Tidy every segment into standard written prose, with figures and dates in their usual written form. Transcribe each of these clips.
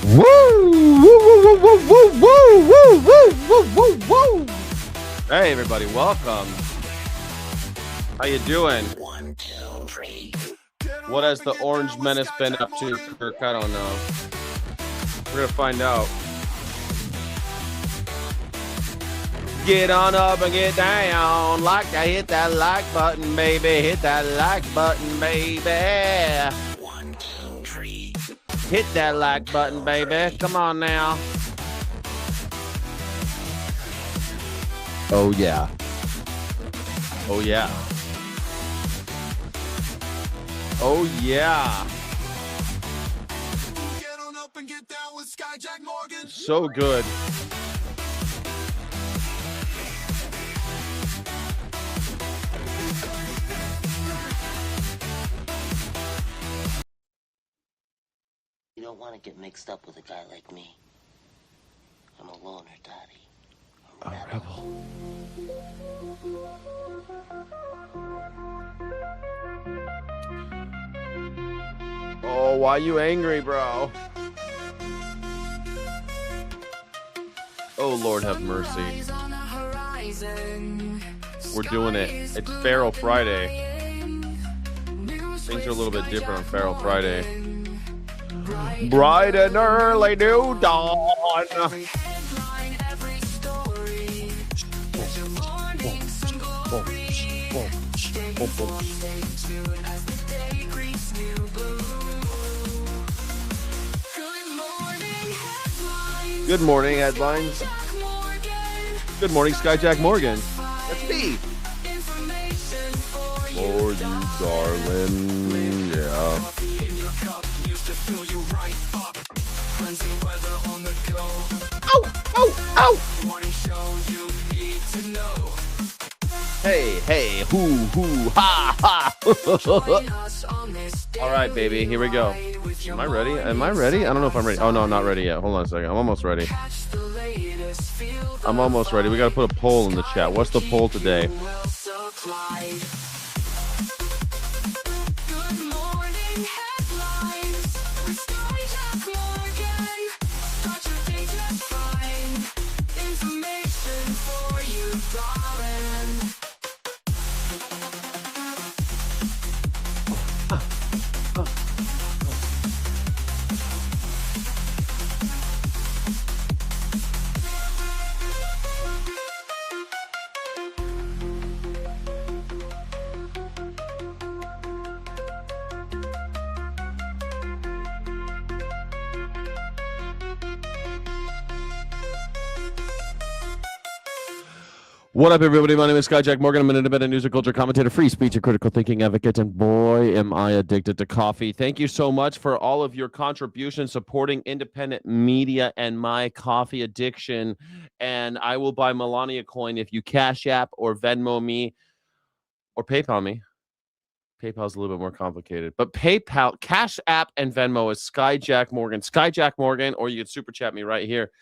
Woo! Woo! Woo! Woo! Woo! Woo! Woo! Woo! Woo! Woo! Woo! Hey, everybody! Welcome. How you doing? 1, 2, 3. What has the Orange Menace been up to, Kirk? I don't know. We're gonna find out. Get on up and get down. Like I hit that like button, baby. Hit that like button, baby. 1, 2, 3. Hit that like button, baby. Come on now. Oh, yeah. Oh, yeah. Oh, yeah. Get on up and get down with Skyjack Morgan. so good. You don't want to get mixed up with a guy like me. I'm a loner, Daddy. A rebel. Oh, why you angry, bro? Oh, Lord have mercy. We're doing it. It's Feral Friday. Things are a little bit different on Feral Friday. Bright and early new dawn. Good morning, headlines. Good morning, Skyjack Morgan. That's me. For you, darling. Yeah. Ow! Ow! Ow! Hey, hey, hoo, hoo, ha, ha. All right, baby, here we go. Am I ready? Am I ready? I don't know if I'm ready. Oh, no, I'm not ready yet. Hold on a second. I'm almost ready. I'm almost ready. We got to put a poll in the chat. What's the poll today? What up, everybody? My name is Skyjack Morgan. I'm an independent news and culture commentator, free speech and critical thinking advocate, and boy, am I addicted to coffee. Thank you so much for all of your contributions supporting independent media and my coffee addiction. And I will buy Melania coin if you Cash App or Venmo me or PayPal me. PayPal's a little bit more complicated, but PayPal, Cash App, and Venmo is Skyjack Morgan. Skyjack Morgan, or you can super chat me right here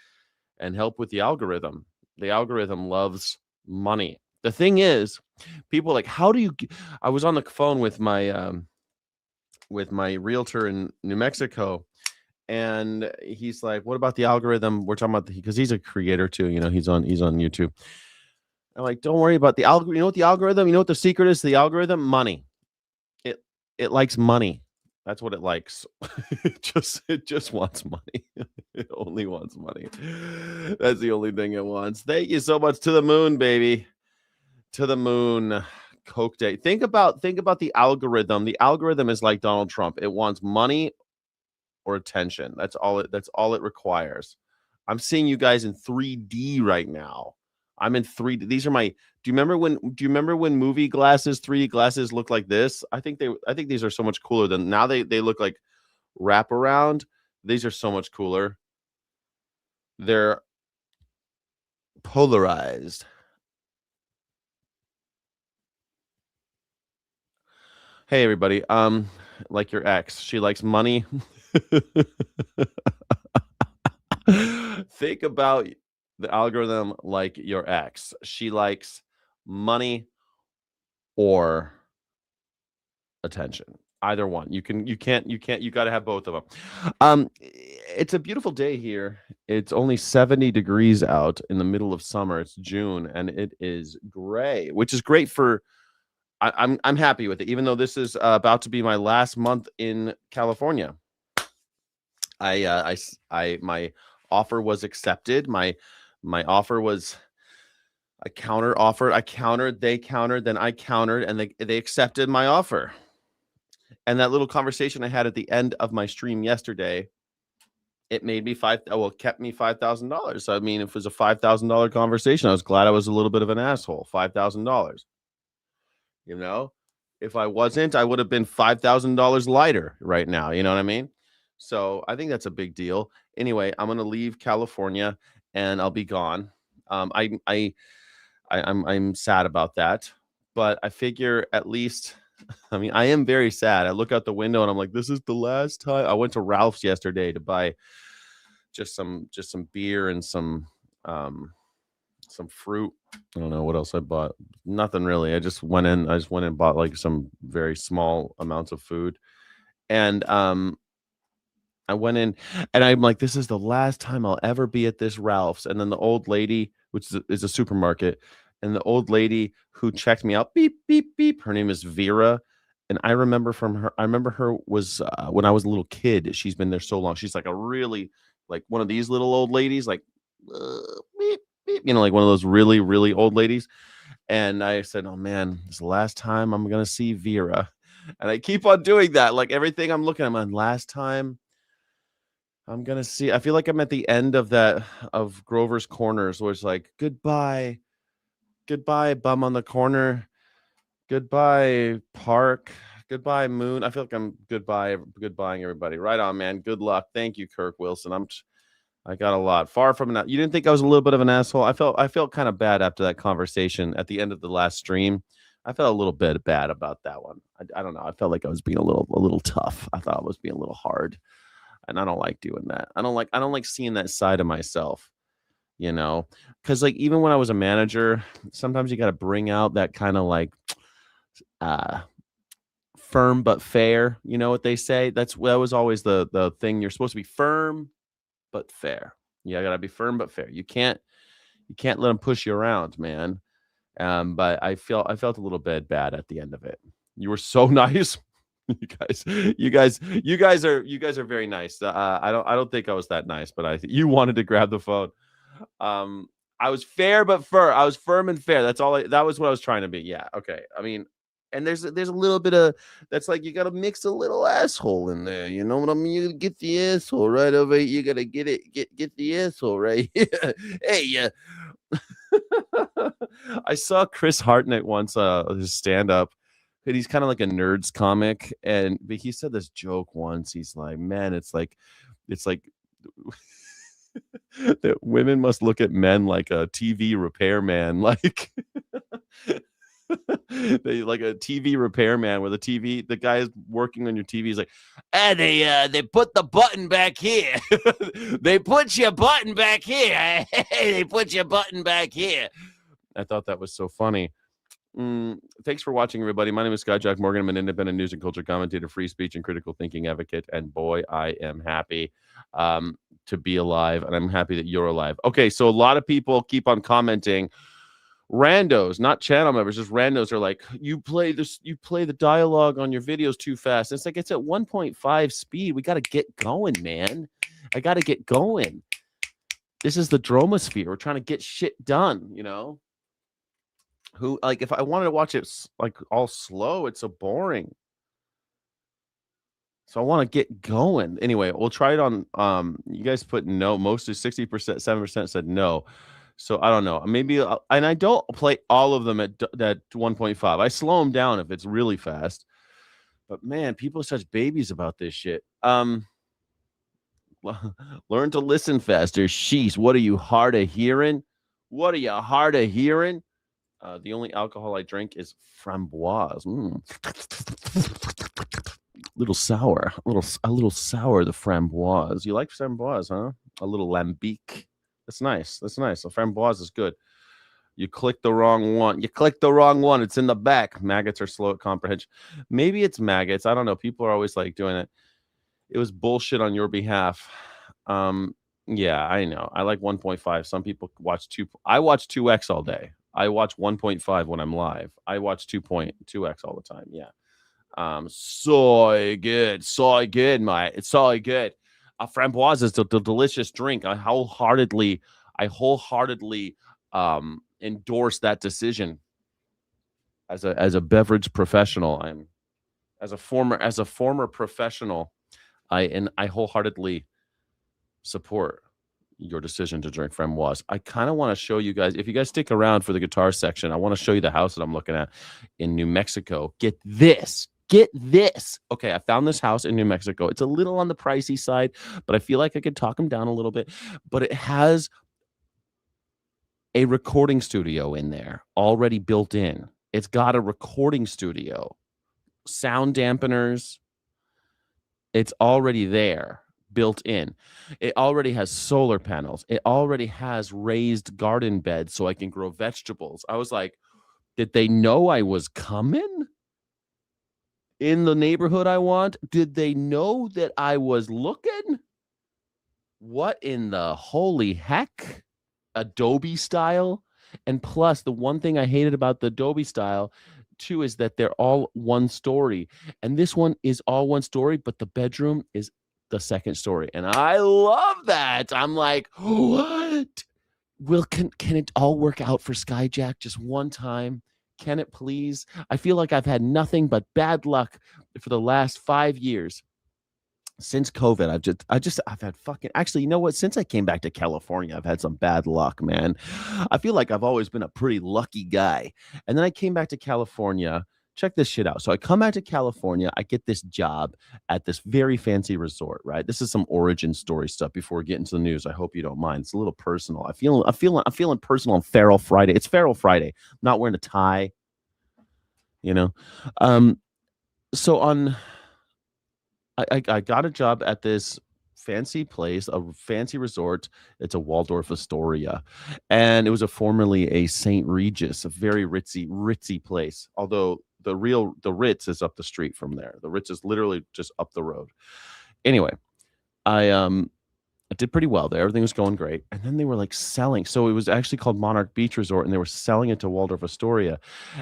and help with the algorithm. The algorithm loves money. The thing is, people are like, how do you I was on the phone with my realtor in New Mexico, and he's like, what about the algorithm? We're talking about because he's a creator too, he's on YouTube. I'm like, don't worry about the algorithm. You know what the algorithm, what the secret is to the algorithm? Money. It likes money. That's what it likes. It just wants money. It only wants money. That's the only thing it wants. Thank you so much. To the moon, baby. To the moon. Coke Day. Think about the algorithm. The algorithm is like Donald Trump. It wants money or attention. That's all it requires. I'm seeing you guys in 3D right now. I'm in 3D. These are my. Do you remember when movie glasses, 3D glasses look like this? I think these are so much cooler than now. They look like wraparound. These are so much cooler. They're polarized. Hey everybody. Like your ex, she likes money. Think about the algorithm like your ex. She likes money or attention. Either one. You got to have both of them. It's a beautiful day here. It's only 70 degrees out in the middle of summer. It's June and it is gray, which is great for I'm happy with it, even though this is about to be my last month in California. My offer was accepted. My offer was I counter offered. I countered, they countered, then I countered, and they accepted my offer. And that little conversation I had at the end of my stream yesterday, it made me kept me $5,000. So, I mean, if it was a $5,000 conversation, I was glad I was a little bit of an asshole. $5,000. If I wasn't, I would have been $5,000 lighter right now. You know what I mean? So I think that's a big deal. Anyway, I'm gonna leave California and I'll be gone. I'm sad about that, but I figure at least. I mean, I am very sad. I look out the window and I'm like, this is the last time. I went to Ralph's yesterday to buy just some beer and some fruit. I don't know what else I bought. Nothing really. I just went and bought like some very small amounts of food. And I went in and I'm like, this is the last time I'll ever be at this Ralph's. And then the old lady, which is a supermarket, and the old lady who checked me out, beep, beep, beep. Her name is Vera. And I remember her was when I was a little kid. She's been there so long. She's like a really, like one of these little old ladies, like, beep, beep, like one of those really, really old ladies. And I said, oh man, this is the last time I'm going to see Vera. And I keep on doing that. Like everything I'm looking at, I'm on last time I'm gonna see. I feel like I'm at the end of that of Grover's Corners, where it's like goodbye, goodbye, bum on the corner, goodbye, park, goodbye, moon. I feel like I'm goodbying everybody. Right on, man. Good luck. Thank you, Kirk Wilson. I got a lot. Far from that. You didn't think I was a little bit of an asshole? I felt kind of bad after that conversation at the end of the last stream. I felt a little bit bad about that one. I don't know. I felt like I was being a little tough. I thought I was being a little hard. And I don't like doing that. I don't like seeing that side of myself, because like even when I was a manager, sometimes you got to bring out that kind of like firm but fair. You know what they say? That was always the thing. You're supposed to be firm but fair. You gotta be firm but fair. You can't let them push you around, man. But I felt a little bit bad at the end of it. You were so nice. You guys are very nice. I don't think I was that nice, but I think you wanted to grab the phone. I was fair but firm. I was firm and fair. That was what I was trying to be. Yeah. Okay. I mean, and there's a little bit of that's like you got to mix a little asshole in there. You know what I mean? You get the asshole right over. You got to get the asshole right. Hey, yeah. I saw Chris Hartnett once, his stand up. And he's kind of like a nerds comic, but he said this joke once. He's like, "Man, it's like that women must look at men like a TV repairman, like they like a TV repairman where the guy is working on your TV. He's like, they put the button back here. They put your button back here. They put your button back here." I thought that was so funny. Thanks for watching, everybody. My name is Scott Jack Morgan. I'm an independent news and culture commentator, free speech and critical thinking advocate. And boy, I am happy to be alive. And I'm happy that you're alive. Okay, so a lot of people keep on commenting. Randos, not channel members, just randos are like, you play the dialogue on your videos too fast. And it's like, it's at 1.5 speed. We got to get going, man. I got to get going. This is the dromosphere. We're trying to get shit done, Who, like, if I wanted to watch it like all slow, it's so boring. So I want to get going. Anyway, we'll try it on. You guys put no. Most is 60%, 7% said no. So I don't know. Maybe, and I don't play all of them at 1.5. I slow them down if it's really fast. But man, people are such babies about this shit. Learn to listen faster. Sheesh, what are you hard of hearing? What are you hard of hearing? The only alcohol I drink is framboise. Little sour, a little sour. The framboise. You like framboise, huh? A little lambic. That's nice. The framboise is good. You clicked the wrong one. It's in the back. Maggots are slow at comprehension. Maybe it's maggots. I don't know. People are always like doing it. It was bullshit on your behalf. Yeah, I know. I like 1.5. Some people watch 2. I watch 2x all day. I watch 1.5 when I'm live. I watch 2.2x all the time. Yeah. So good, mate. It's so good. Framboise is the delicious drink. I wholeheartedly endorse that decision. As a beverage professional, as a former professional, I wholeheartedly support your decision to drink framboise. I kind of want to show you guys, if you guys stick around for the guitar section, I want to show you the house that I'm looking at in New Mexico. Get this. Get this. Okay, I found this house in New Mexico. It's a little on the pricey side, but I feel like I could talk them down a little bit. But it has a recording studio in there already built in. It's got a recording studio, sound dampeners. It's already there, built in. It already has solar panels. It already has raised garden beds so I can grow vegetables. I was like, did they know I was coming in the neighborhood I want? Did they know that I was looking? What in the holy heck? Adobe style. And plus, the one thing I hated about the Adobe style too is that they're all one story. And this one is all one story, but the bedroom is the second story. And I love that. I'm like, what? Can it all work out for Skyjack just one time? Can it please? I feel like I've had nothing but bad luck for the last 5 years. Since COVID, I've had fucking, actually, you know what? Since I came back to California, I've had some bad luck, man. I feel like I've always been a pretty lucky guy. And then I came back to California. Check this shit out. So I come back to California. I get this job at this very fancy resort, right? This is some origin story stuff before we get into the news. I hope you don't mind. It's a little personal. I'm feeling personal on Feral Friday. It's Feral Friday. I'm not wearing a tie, you know. So on I got a job at this fancy place, a fancy resort. It's a Waldorf Astoria, and it was formerly a St. Regis, a very ritzy place. Although the Ritz is up the street from there. The Ritz is literally just up the road. Anyway, I did pretty well there. Everything was going great, and then they were like selling. So it was actually called Monarch Beach Resort, and they were selling it to Waldorf Astoria.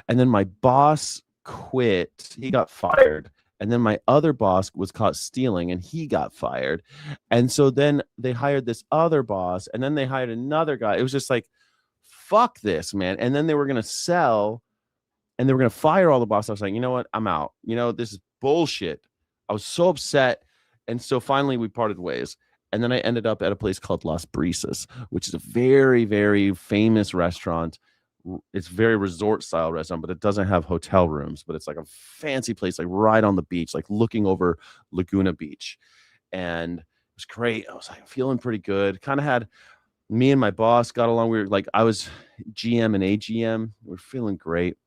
And then my boss quit. He got fired. And then my other boss was caught stealing and he got fired. And so then they hired this other boss and then they hired another guy. It was just like, fuck this, man. And then they were going to sell and they were going to fire all the bosses. I was like, you know what? I'm out. You know, this is bullshit. I was so upset. And so finally we parted ways. And then I ended up at a place called Las Brisas, which is a very, very famous restaurant. It's very resort style restaurant, but it doesn't have hotel rooms, but it's like a fancy place, like right on the beach, like looking over Laguna Beach. And it was great. I was like feeling pretty good. Kind of had me and my boss got along. We were like, I was GM and AGM. We were feeling great.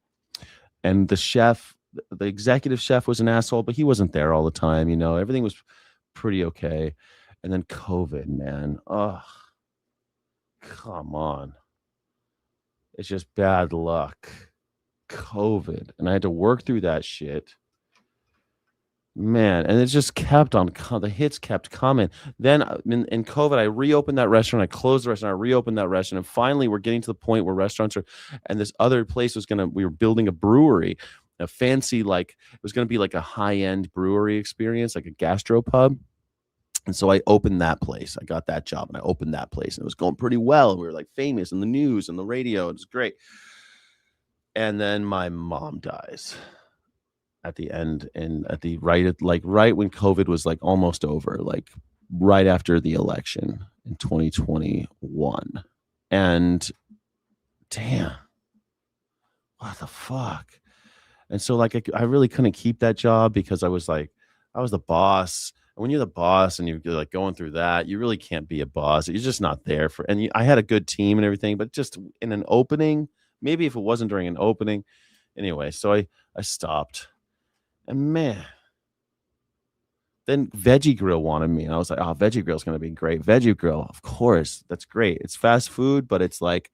And the chef, the executive chef was an asshole, but he wasn't there all the time. You know, everything was pretty okay. And then COVID, man. Oh, come on. It's just bad luck. COVID. And I had to work through that shit. Man, and it just kept on, the hits kept coming. Then in COVID, I reopened that restaurant. I closed the restaurant. I reopened that restaurant. And finally, we're getting to the point where restaurants are, and this other place we were building a brewery, a fancy, like, it was going to be like a high-end brewery experience, like a gastropub. And so I opened that place. I got that job and I opened that place and it was going pretty well. We were like famous in the news and the radio. It was great. And then my mom dies at the end and right when COVID was like almost over, like right after the election in 2021. And damn, what the fuck? And so like I really couldn't keep that job because I was the boss. And when you're the boss and you're like going through that, you really can't be a boss. You're just not there for. And I had a good team and everything, but just in an opening, maybe if it wasn't during an opening, anyway. So I stopped, and man, then Veggie Grill wanted me, and I was like, oh, Veggie Grill's gonna be great. Veggie Grill, of course, that's great. It's fast food, but it's like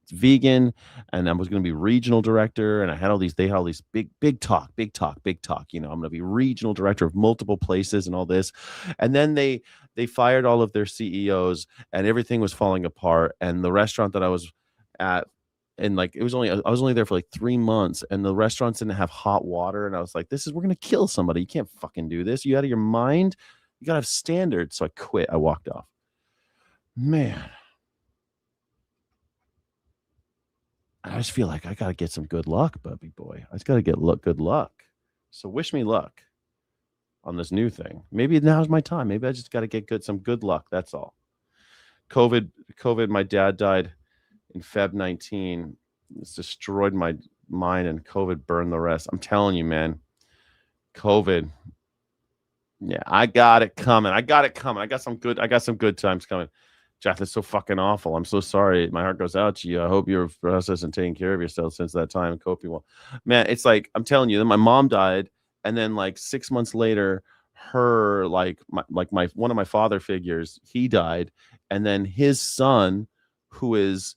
it's vegan, and I was going to be regional director, and they had all these big talk. You know, I'm going to be regional director of multiple places and all this. And then they fired all of their CEOs and everything was falling apart. And the restaurant that I was at, and like I was only there for like 3 months, and the restaurants didn't have hot water. And I was like, we're going to kill somebody. You can't fucking do this. You out of your mind? You got to have standards. So I quit. I walked off. Man. I just feel like I got to get some good luck, Bubby boy. I just got to get good luck. So wish me luck on this new thing. Maybe now's my time. Maybe I just got to get some good luck. That's all. COVID, my dad died in Feb 19. It's destroyed my mind, and COVID burned the rest. I'm telling you, man. COVID. Yeah, I got it coming. I got some good times coming. Jack, that's so fucking awful. I'm so sorry. My heart goes out to you. I hope you're processing and taking care of yourself since that time and coping well. Man, it's like I'm telling you, then my mom died, and then like 6 months later, her my one of my father figures, he died, and then his son, who is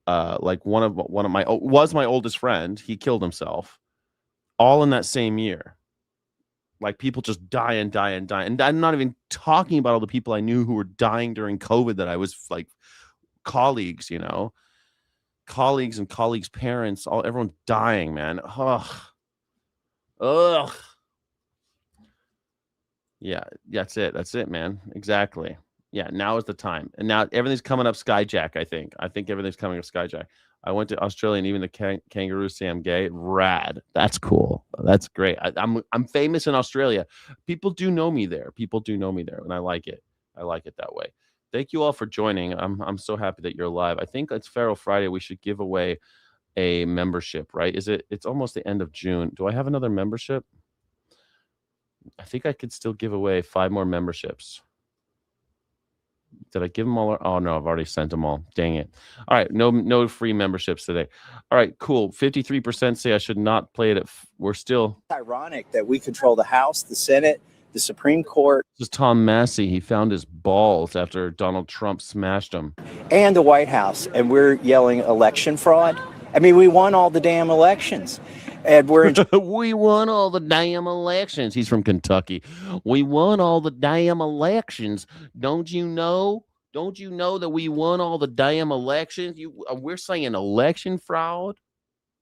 like one of my was my oldest friend, he killed himself, all in that same year. Like people just die and die and die. And I'm not even talking about all the people I knew who were dying during COVID that I was like colleagues, colleagues and colleagues' parents, everyone dying, man. Ugh. Yeah, that's it, man. Exactly. Yeah, now is the time. And now everything's coming up Skyjack, I think. I think everything's coming up Skyjack. I went to Australia and even the kangaroos say I'm gay. Rad. That's cool. That's great. I'm famous in Australia. People do know me there. And I like it. I like it that way. Thank you all for joining. I'm so happy that you're live. I think it's Feral Friday. We should give away a membership, right? It's almost the end of June. Do I have another membership? I think I could still give away 5 more memberships. Did I give them all? Oh no, I've already sent them all. Dang it. All right, no free memberships today. All right, cool. 53% say I should not play it. We're still. It's ironic that we control the House, the Senate, the Supreme Court. This is Tom Massey. He found his balls after Donald Trump smashed them. And the White House, and we're yelling election fraud. I mean, we won all the damn elections. And we're we won all the damn elections. He's from Kentucky. We won all the damn elections. Don't you know? Don't you know that we won all the damn elections? We're saying election fraud.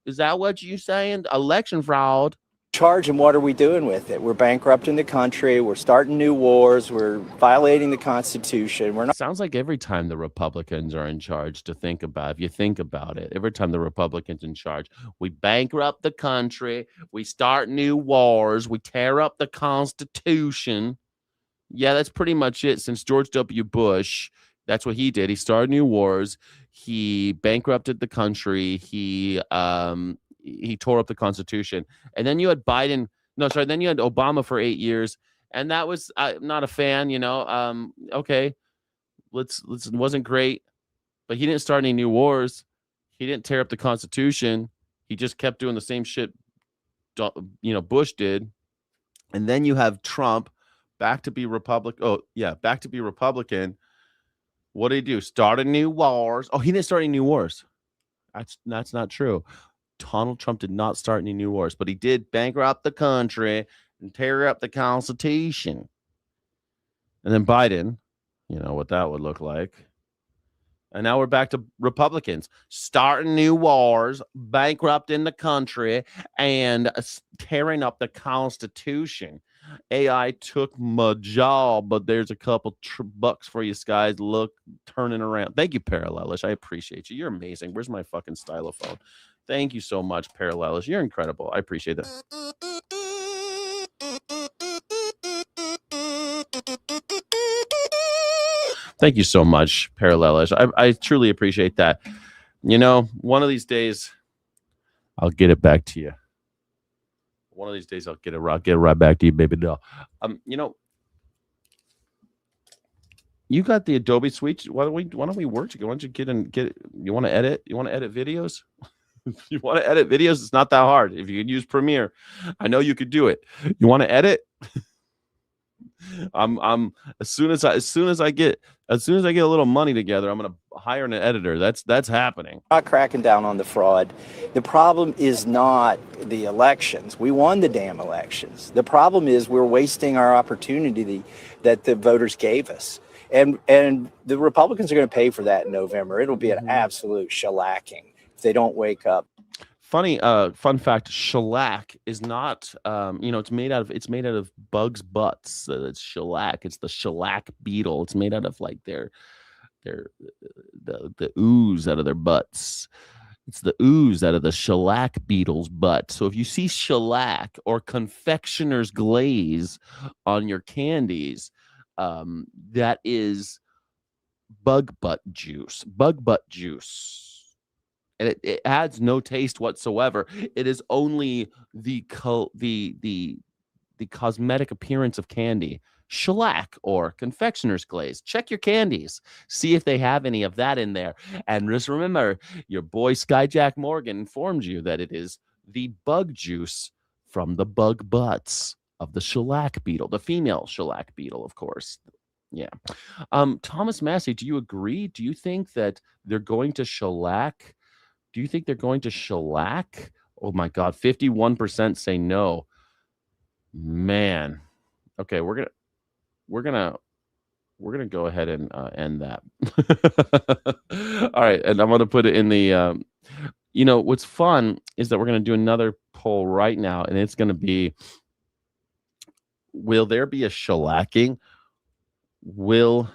Is that what you're saying? Election fraud. charge, and what are we doing with it? We're bankrupting the country. We're starting new wars. We're violating the Constitution. We're not. Sounds like every time the Republicans are in charge, to think about, if you think about it, every time the Republicans in charge, we bankrupt the country, we start new wars, we tear up the Constitution. Yeah, that's pretty much it. Since George W. Bush, that's what he did. He started new wars. He bankrupted the country. He tore up the Constitution. And then you had Biden. No, sorry. Then you had Obama for 8 years, and that was not a fan. Okay, let's it wasn't great, but he didn't start any new wars. He didn't tear up the Constitution. He just kept doing the same shit. Bush did. And then you have Trump, back to be Republican. Back to be Republican. What did he do? Started new wars. Oh, he didn't start any new wars. That's not true. Donald Trump did not start any new wars, but he did bankrupt the country and tear up the Constitution. And then Biden, you know what that would look like. And now we're back to Republicans starting new wars, bankrupting the country, and tearing up the Constitution. AI took my job, but there's a couple bucks for you guys. Look, turning around. Thank you, Parallelish. I appreciate you. You're amazing. Where's my fucking stylophone? Thank you so much, Parallelish. You're incredible. I appreciate that. Thank you so much, Parallelish. I truly appreciate that. One of these days, I'll get it back to you. One of these days, I'll get it right back to you, baby doll. You got the Adobe Suite. Why don't we work together? Why don't you get you want to edit? You want to edit videos? You want to edit videos? It's not that hard. If you could use Premiere, I know you could do it. You want to edit? I'm as soon as I get a little money together, I'm gonna hire an editor. That's happening. Not cracking down on the fraud. The problem is not the elections. We won the damn elections. The problem is we're wasting our opportunity that the voters gave us. And the Republicans are going to pay for that in November. It'll be an absolute shellacking if they don't wake up. Funny fun fact, shellac is not it's made out of bugs' butts. It's shellac. It's the shellac beetle. It's made out of like the ooze out of their butts. It's the ooze out of the shellac beetle's butt. So if you see shellac or confectioner's glaze on your candies, that is bug butt juice. And it adds no taste whatsoever. It is only the the cosmetic appearance of candy. Shellac or confectioner's glaze. Check your candies. See if they have any of that in there. And just remember, your boy Skyjack Morgan informed you that it is the bug juice from the bug butts of the shellac beetle, the female shellac beetle, of course. Yeah. Thomas Massey, do you agree? Do you think that they're going to shellac? Do you think they're going to shellac? Oh my God, 51% say no. Man. Okay, we're gonna go ahead and end that. All right, and I'm gonna put it in the what's fun is that we're gonna do another poll right now, and it's gonna be, will there be a shellacking? Will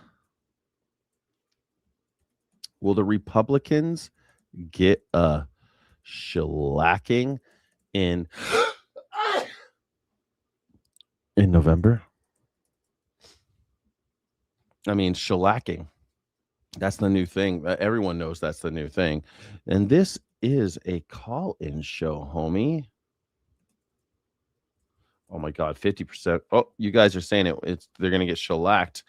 the Republicans get a shellacking in November? I mean, shellacking. That's the new thing. Everyone knows that's the new thing. And this is a call-in show, homie. Oh my God, 50%. Oh, you guys are saying they're gonna get shellacked.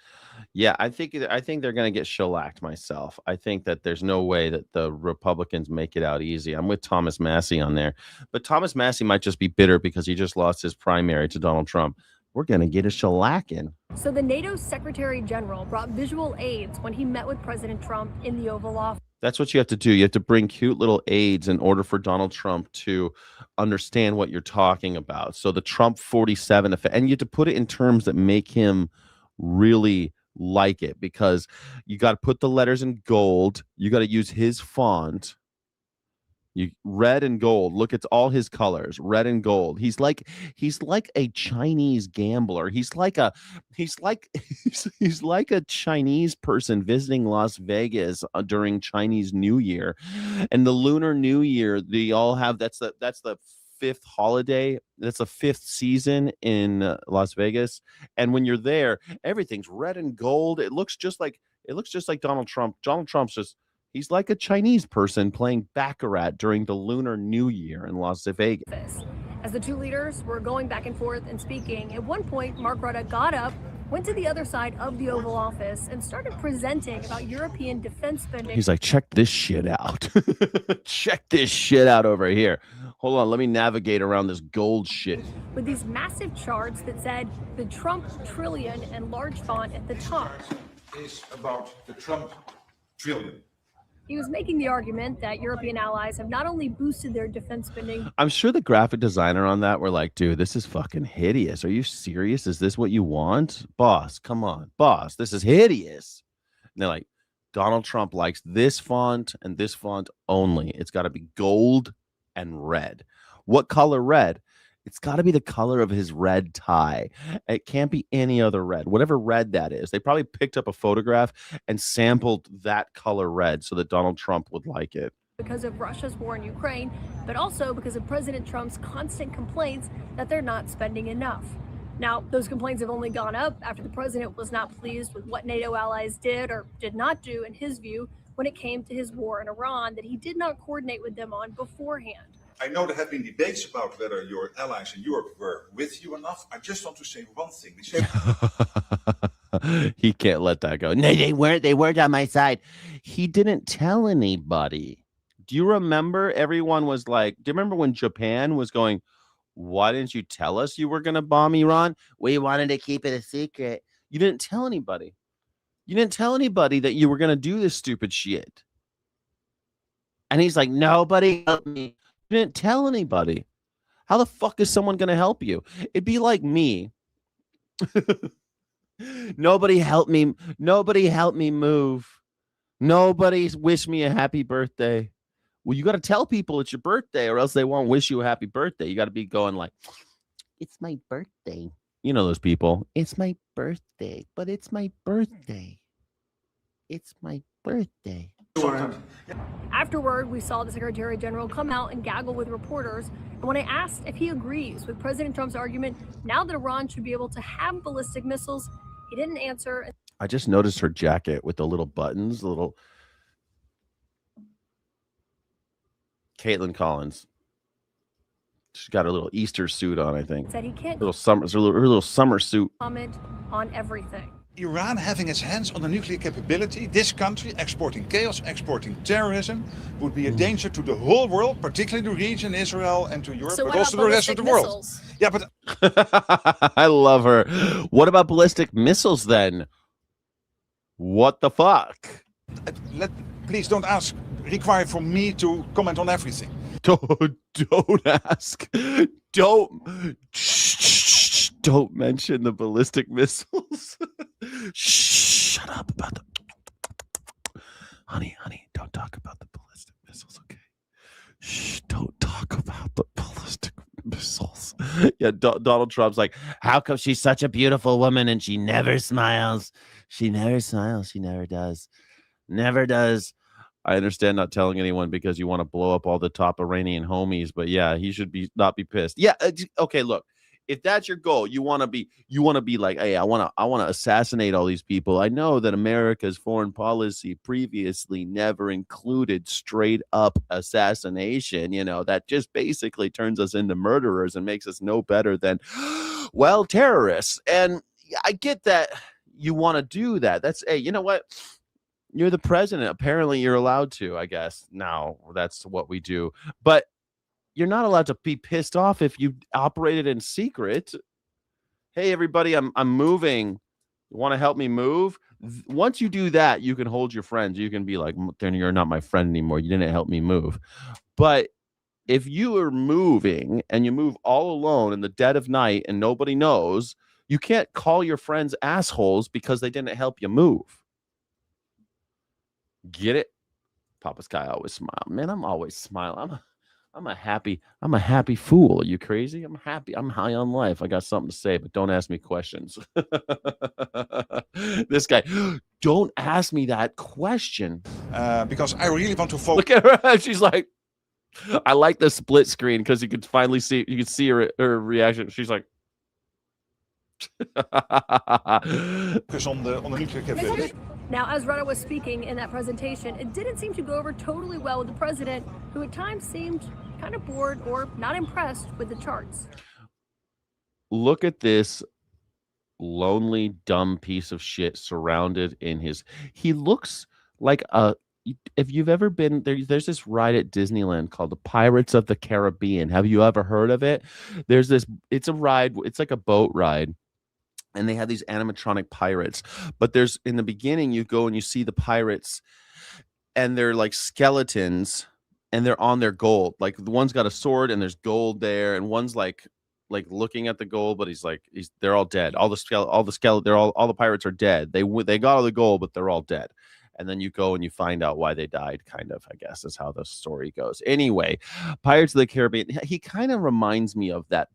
Yeah, I think they're gonna get shellacked myself. I think that there's no way that the Republicans make it out easy. I'm with Thomas Massey on there, but Thomas Massey might just be bitter because he just lost his primary to Donald Trump. We're gonna get a shellacking. So the NATO Secretary General brought visual aids when he met with President Trump in the Oval Office. That's what you have to do. You have to bring cute little aids in order for Donald Trump to understand what you're talking about. So the Trump 47 effect, and you have to put it in terms that make him really like it, because you got to put the letters in gold. You got to use his font. Red and gold. Look, it's all his colors, red and gold. He's like a Chinese gambler. He's like a Chinese person visiting Las Vegas during Chinese New Year, and the Lunar New Year. They all have that's the fifth holiday. That's the fifth season in Las Vegas, and when you're there, everything's red and gold. It looks just like Donald Trump. Donald Trump's just. He's like a Chinese person playing Baccarat during the Lunar New Year in Las Vegas. As the two leaders were going back and forth and speaking, at one point, Mark Rutte got up, went to the other side of the Oval Office, and started presenting about European defense spending. He's like, check this shit out. Check this shit out over here. Hold on, let me navigate around this gold shit. With these massive charts that said the Trump trillion and large font at the top. Is about the Trump trillion. He was making the argument that European allies have not only boosted their defense spending. I'm sure the graphic designer on that were like, dude, this is fucking hideous. Are you serious? Is this what you want? Boss, come on. Boss, this is hideous. And they're like, Donald Trump likes this font and this font only. It's got to be gold and red. What color red? It's got to be the color of his red tie. It can't be any other red, whatever red that is. They probably picked up a photograph and sampled that color red so that Donald Trump would like it. Because of Russia's war in Ukraine, but also because of President Trump's constant complaints that they're not spending enough. Now, those complaints have only gone up after the president was not pleased with what NATO allies did or did not do, in his view, when it came to his war in Iran that he did not coordinate with them on beforehand. I know there have been debates about whether your allies in Europe were with you enough. I just want to say one thing. He can't let that go. No, they weren't. They weren't on my side. He didn't tell anybody. Do you remember? Everyone was like, do you remember when Japan was going, why didn't you tell us you were going to bomb Iran? We wanted to keep it a secret. You didn't tell anybody. You didn't tell anybody that you were going to do this stupid shit. And he's like, nobody helped me. You didn't tell anybody. How the fuck is someone going to help you? It'd be like me. Nobody helped me. Nobody helped me move. Nobody wished me a happy birthday. Well, you got to tell people it's your birthday or else they won't wish you a happy birthday. You got to be going like, it's my birthday. You know those people. It's my birthday, but it's my birthday. It's my birthday. Afterward, we saw the Secretary General come out and gaggle with reporters. And when I asked if he agrees with President Trump's argument, now that Iran should be able to have ballistic missiles, he didn't answer. I just noticed her jacket with the little buttons, the little Caitlin Collins. She's got her little Easter suit on, I think. said he can't Her little summer suit. comment on everything. Iran having its hands on the nuclear capability, this country exporting chaos, exporting terrorism, would be a danger to the whole world, particularly the region, Israel, and to Europe, So but what also about the rest of the world. missiles? Yeah, but I love her. What about ballistic missiles then? What the fuck? please don't require from me to comment on everything. Don't ask. Don't mention the ballistic missiles. Shut up about the honey. Don't talk about the ballistic missiles, okay? Shh, don't talk about the ballistic missiles. Yeah, Donald Trump's like, how come she's such a beautiful woman and she never smiles? She never smiles. She never does. Never does. I understand not telling anyone because you want to blow up all the top Iranian homies, but yeah, he should not be pissed. Yeah, okay, look. If that's your goal, you want to be like, hey, I want to assassinate all these people. I know that America's foreign policy previously never included straight up assassination, that just basically turns us into murderers and makes us no better than well, terrorists. And I get that you want to do that. That's, hey, you know what? You're the president. Apparently you're allowed to, I guess. Now that's what we do. But you're not allowed to be pissed off if you operated in secret. Hey, everybody, I'm moving. You want to help me move? Once you do that, you can hold your friends. You can be like, then you're not my friend anymore. You didn't help me move. But if you are moving and you move all alone in the dead of night and nobody knows, you can't call your friends assholes because they didn't help you move. Get it? Papa Sky always smile. Man, I'm always smiling. I'm a happy fool. Are you crazy? I'm happy. I'm high on life. I got something to say, but don't ask me questions. This guy, don't ask me that question. Because I really want to focus. Look at her. She's like, I like the split screen because you could finally see her reaction. She's like, focus on the nuclear capability. Now, as Rana was speaking in that presentation, it didn't seem to go over totally well with the president, who at times seemed kind of bored or not impressed with the charts. Look at this lonely, dumb piece of shit surrounded in his. He looks like a. If you've ever been there, there's this ride at Disneyland called the Pirates of the Caribbean. Have you ever heard of it? There's this. It's a ride. It's like a boat ride. And they have these animatronic pirates, but there's in the beginning, you go and you see the pirates and they're like skeletons and they're on their gold. Like the one's got a sword and there's gold there. And one's like looking at the gold, but they're all dead. All the pirates are dead. They got all the gold, but they're all dead. And then you go and you find out why they died, kind of, I guess is how the story goes. Anyway, Pirates of the Caribbean, he kind of reminds me of that.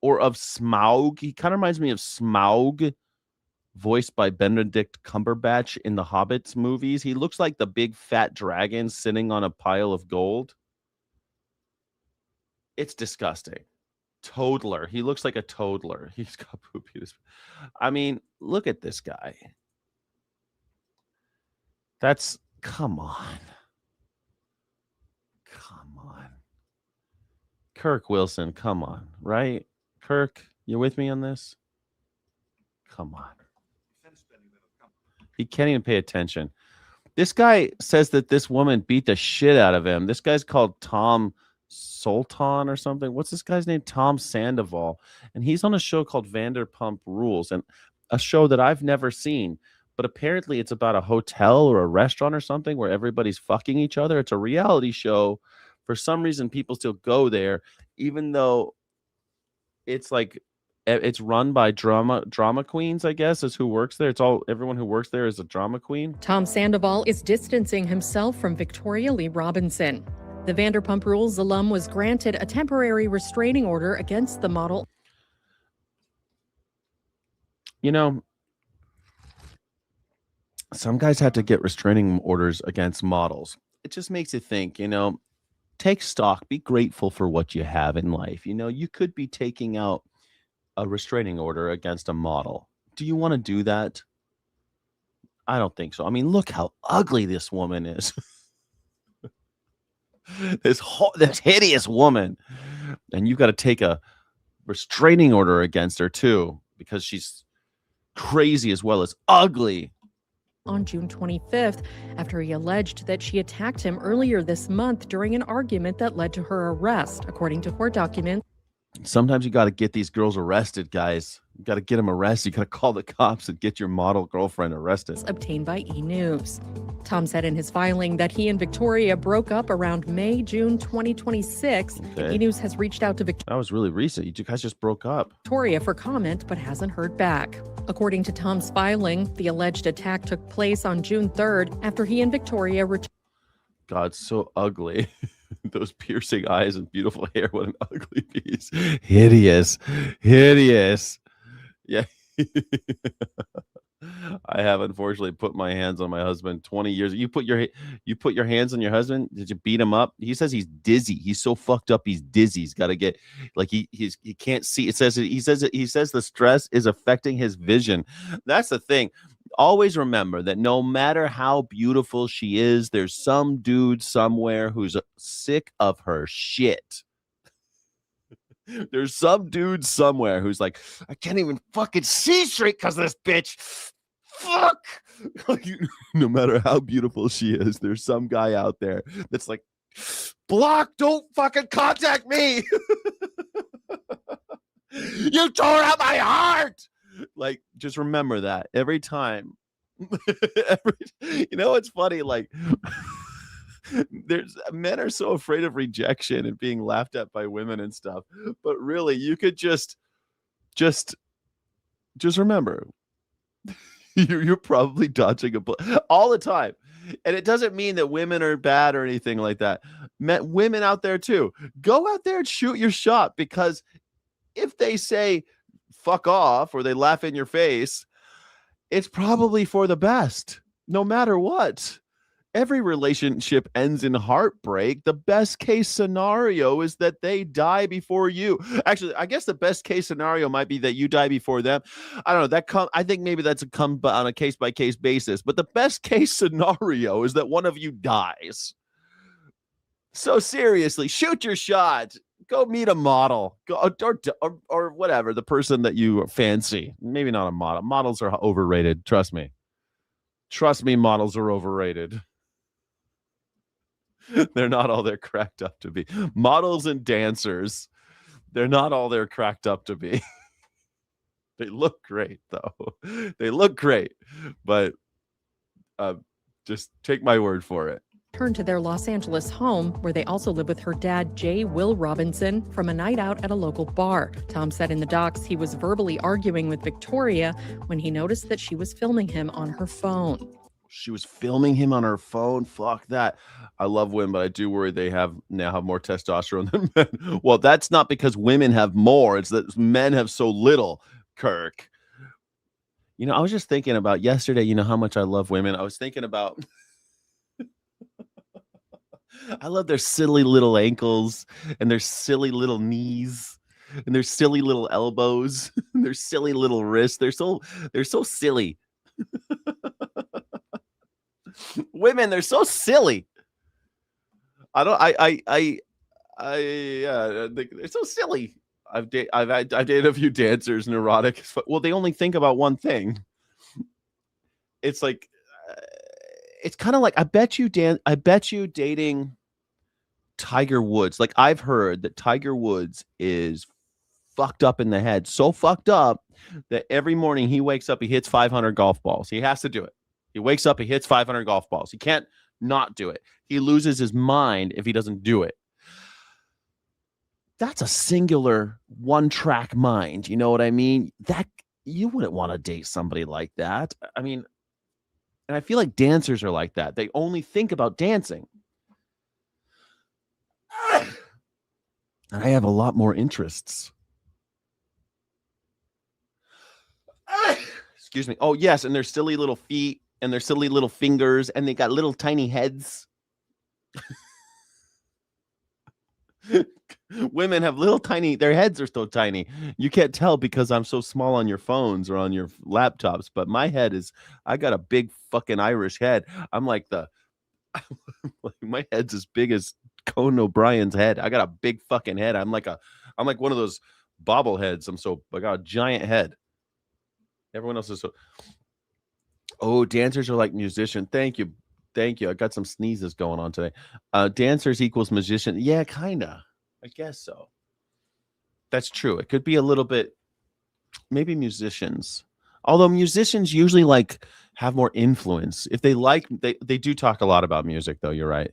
Or of Smaug. He kind of reminds me of Smaug, voiced by Benedict Cumberbatch in the Hobbits movies. He looks like the big fat dragon sitting on a pile of gold. It's disgusting. Toddler. He looks like a toddler. He's got poop. I mean, look at this guy. Come on. Kirk Wilson, come on, right? Kirk, you with me on this? Come on. He can't even pay attention. This guy says that this woman beat the shit out of him. This guy's called Tom Sultan or something. What's this guy's name? Tom Sandoval. And he's on a show called Vanderpump Rules, and a show that I've never seen. But apparently it's about a hotel or a restaurant or something where everybody's fucking each other. It's a reality show. For some reason, people still go there, even though it's like it's run by drama queens, I guess, is who works there. Everyone who works there is a drama queen. Tom Sandoval is distancing himself from Victoria Lee Robinson. The Vanderpump Rules alum was granted a temporary restraining order against the model. Some guys have to get restraining orders against models. It just makes you think, take stock, be grateful for what you have in life. You could be taking out a restraining order against a model. Do you want to do that? I don't think so. I mean, look how ugly this woman is. This hideous woman. And you've got to take a restraining order against her too, because she's crazy as well as ugly. On June 25th, after he alleged that she attacked him earlier this month during an argument that led to her arrest, according to court documents. Sometimes you got to get these girls arrested, guys. You got to get them arrested. You got to call the cops and get your model girlfriend arrested. Obtained by E! News. Tom said in his filing that he and Victoria broke up around May-June 2026. Okay. E! News has reached out to That was really recent. You guys just broke up. Victoria for comment, but hasn't heard back. According to Tom's filing, the alleged attack took place on June 3rd after he and Victoria returned. God, so ugly. Those piercing eyes and beautiful hair. What an ugly piece. Hideous. Hideous. Yeah. I have unfortunately put my hands on my husband 20 years. You put your hands on your husband? Did you beat him up? He says he's dizzy. He's so fucked up he's dizzy. He's got to get like he can't see. He says the stress is affecting his vision. That's the thing. Always remember that no matter how beautiful she is, there's some dude somewhere who's sick of her shit. There's some dude somewhere who's like, I can't even fucking see straight because of this bitch. Fuck. No matter how beautiful she is, there's some guy out there that's like, block, don't fucking contact me. You tore out my heart. Like, just remember that every time. You know, it's funny, like men are so afraid of rejection and being laughed at by women and stuff, but really you could just remember you're probably dodging a bullet all the time. And it doesn't mean that women are bad or anything like that. Women out there too, go out there and shoot your shot, because if they say fuck off or they laugh in your face, it's probably for the best, no matter what. Every relationship ends in heartbreak. The best case scenario is that they die before you. Actually, I guess the best case scenario might be that you die before them. I don't know. I think maybe that's on a case by case basis. But the best case scenario is that one of you dies. So seriously, shoot your shot. Go meet a model, or whatever, the person that you fancy. Maybe not a model. Models are overrated. Trust me. Models are overrated. They're not all they're cracked up to be. Models and dancers, they're not all they're cracked up to be. They look great, though. They look great, but just take my word for it. Turned to their Los Angeles home, where they also live with her dad, J. Will Robinson, from a night out at a local bar. Tom said in the docs he was verbally arguing with Victoria when he noticed that she was filming him on her phone. She was filming him on her phone. Fuck that. I love women, but I do worry they now have more testosterone than men. Well, that's not because women have more. It's that men have so little, Kirk. You know, I was just thinking about yesterday, you know how much I love women. I was thinking about... I love their silly little ankles and their silly little knees and their silly little elbows and their silly little wrists. They're so silly. Women, they're so silly. They're so silly. I've dated a few dancers, neurotic. Well, they only think about one thing. It's like, it's kind of like, I bet you dating Tiger Woods. Like, I've heard that Tiger Woods is fucked up in the head, so fucked up that every morning he wakes up, he hits 500 golf balls. He has to do it. He wakes up, he hits 500 golf balls. He can't not do it. He loses his mind if he doesn't do it. That's a singular one-track mind. You know what I mean? That you wouldn't want to date somebody like that. I mean, and I feel like dancers are like that. They only think about dancing. And I have a lot more interests. Excuse me. Oh, yes. And their silly little feet and their silly little fingers, and they got little tiny heads. Women have little tiny, their heads are so tiny. You can't tell because I'm so small on your phones or on your laptops, but my head is, I got a big fucking Irish head. I'm like my head's as big as Conan O'Brien's head. I got a big fucking head. I'm like a I'm like one of those bobbleheads. I got a giant head. Everyone else is so. Oh, dancers are like musician. Thank you. Thank you. I got some sneezes going on today. Dancers equals musician. Yeah, kind of. I guess so. That's true. It could be a little bit, maybe musicians. Although musicians usually like have more influence. If they like, they do talk a lot about music, though. You're right.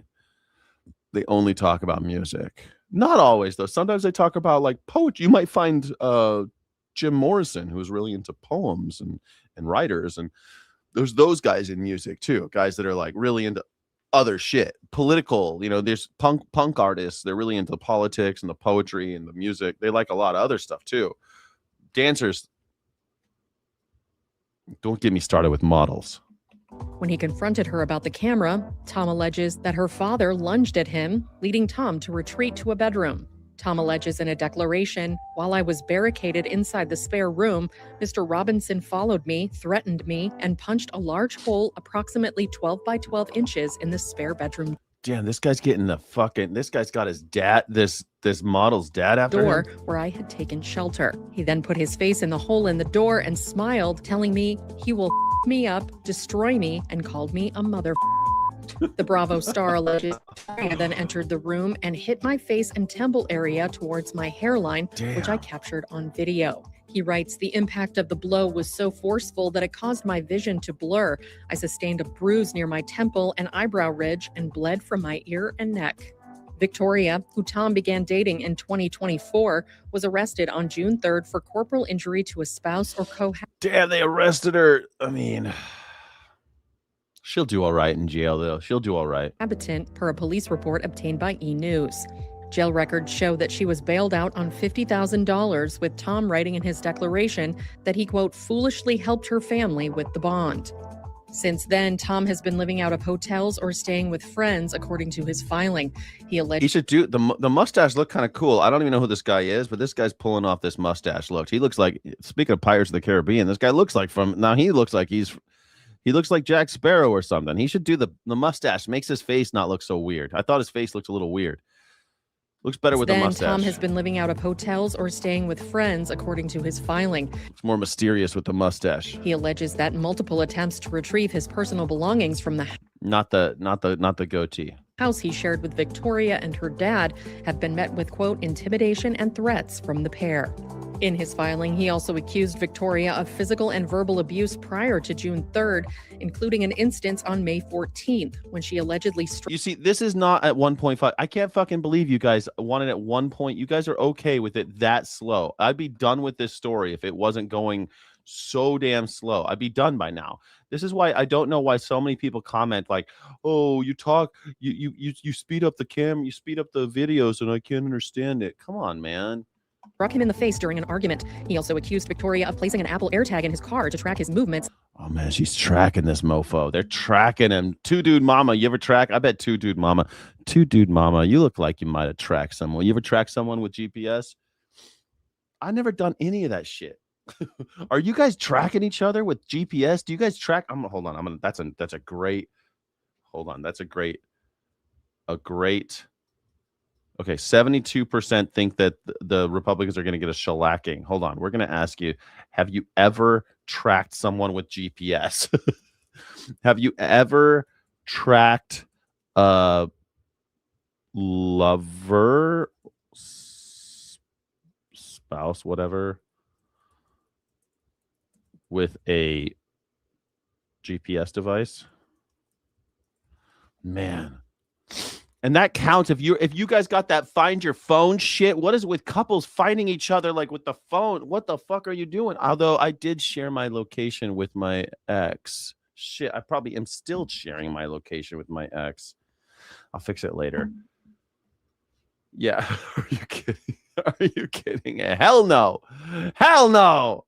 They only talk about music. Not always, though. Sometimes they talk about like poetry. You might find Jim Morrison, who's really into poems and writers, and there's those guys in music too, guys that are like really into other shit, political, there's punk artists. They're really into politics and the poetry and the music. They like a lot of other stuff too. Dancers, don't get me started with models. When he confronted her about the camera, Tom alleges that her father lunged at him, leading Tom to retreat to a bedroom. Tom alleges in a declaration, "While I was barricaded inside the spare room, Mr. Robinson followed me, threatened me, and punched a large hole approximately 12 by 12 inches in the spare bedroom Damn, this guy's getting this guy's got his dad, this model's dad after door him. where I had taken shelter. He then put his face in the hole in the door and smiled, telling me he will me up, destroy me, and called me a mother. The Bravo star alleges I then entered the room and hit my face and temple area towards my hairline, which I captured on video. He writes, "The impact of the blow was so forceful that it caused my vision to blur. I sustained a bruise near my temple and eyebrow ridge and bled from my ear and neck." Victoria, who Tom began dating in 2024, was arrested on June 3rd for corporal injury to a spouse or Damn, they arrested her. I mean, she'll do all right in jail, though. She'll do all right. cohabitant, per a police report obtained by E! News. Jail records show that she was bailed out on $50,000, with Tom writing in his declaration that he, quote, foolishly helped her family with the bond. Since then, Tom has been living out of hotels or staying with friends, according to his filing. He alleged He should do the mustache look kind of cool. I don't even know who this guy is, but this guy's pulling off this mustache look. He looks like, speaking of Pirates of the Caribbean, this guy looks like he looks like Jack Sparrow or something. He should do the mustache. Makes his face not look so weird. I thought his face looked a little weird. Looks better with a mustache. Tom has been living out of hotels or staying with friends, according to his filing. It's more mysterious with the mustache. He alleges that multiple attempts to retrieve his personal belongings from the Not the goatee. house he shared with Victoria and her dad have been met with, quote, intimidation and threats from the pair. In his filing, he also accused Victoria of physical and verbal abuse prior to June 3rd, including an instance on May 14th when she allegedly You see, this is not at 1.5. I can't fucking believe you guys want it at 1 point. You guys are okay with it that slow. I'd be done with this story if it wasn't going so damn slow. I'd be done by now. This is why I don't know why so many people comment like, "Oh, you speed up the camera, you speed up the videos, and I can't understand it." Come on, man. struck him in the face during an argument. He also accused Victoria of placing an Apple AirTag in his car to track his movements. Oh man, she's tracking this mofo. They're tracking him. Two Dude Mama, you ever track? I bet Two Dude Mama, you look like you might have tracked someone. You ever track someone with GPS? I never done any of that shit. Are you guys tracking each other with GPS? Do you guys track? Hold on. That's a great. Hold on. That's a great. Okay, 72% think that the Republicans are going to get a shellacking. Hold on. We're going to ask you, have you ever tracked someone with GPS? Have you ever tracked a lover, spouse, whatever, with a GPS device? Man. And that counts if you guys got that find your phone shit. What is with couples finding each other like with the phone? What the fuck are you doing? Although I did share my location with my ex. Shit, I probably am still sharing my location with my ex. I'll fix it later. Yeah. Are you kidding? Are you kidding? Hell no. Hell no.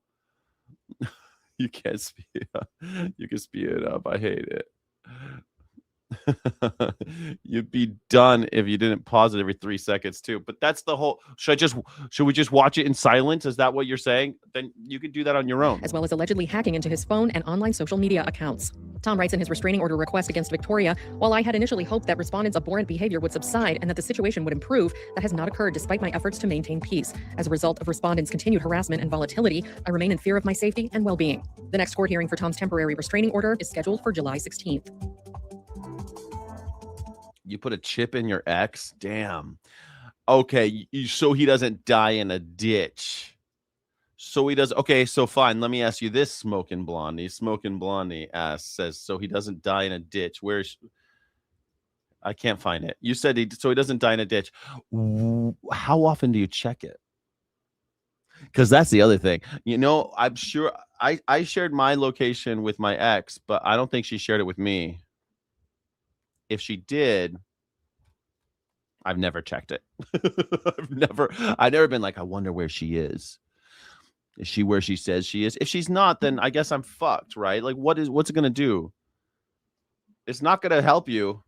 You can't speed it up. You can speed it up. I hate it. You'd be done if you didn't pause it every 3 seconds too. But that's the whole. Should we just watch it in silence? Is that what you're saying? Then you can do that on your own. As well as allegedly hacking into his phone and online social media accounts. Tom writes in his restraining order request against Victoria, while I had initially hoped that respondents' abhorrent behavior would subside and that the situation would improve, that has not occurred despite my efforts to maintain peace. As a result of respondents' continued harassment and volatility, I remain in fear of my safety and well-being. The next court hearing for Tom's temporary restraining order is scheduled for July 16th. You put a chip in your ex? Damn. Okay, so he doesn't die in a ditch. So he does. Okay, so fine. Let me ask you this, Smoking Blondie. Smoking Blondie says, so he doesn't die in a ditch. Where's... I can't find it. You said so he doesn't die in a ditch. How often do you check it? Because that's the other thing. You know, I'm sure I shared my location with my ex, but I don't think she shared it with me. If she did, I've never checked it. I've never been like, I wonder where she is. Is she where she says she is? If she's not, then I guess I'm fucked, right? Like, what's it gonna do? It's not gonna help you.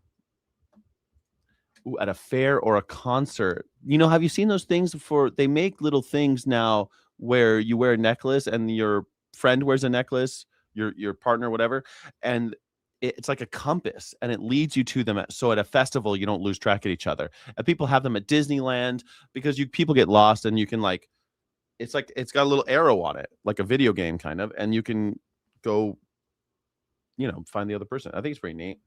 Ooh, at a fair or a concert. You know, have you seen those things before? They make little things now where you wear a necklace and your friend wears a necklace, your partner, whatever, and it's like a compass and it leads you to them. So at a festival, you don't lose track of each other. And people have them at Disneyland because people get lost and you can it's got a little arrow on it, like a video game kind of, and you can go, find the other person. I think it's pretty neat.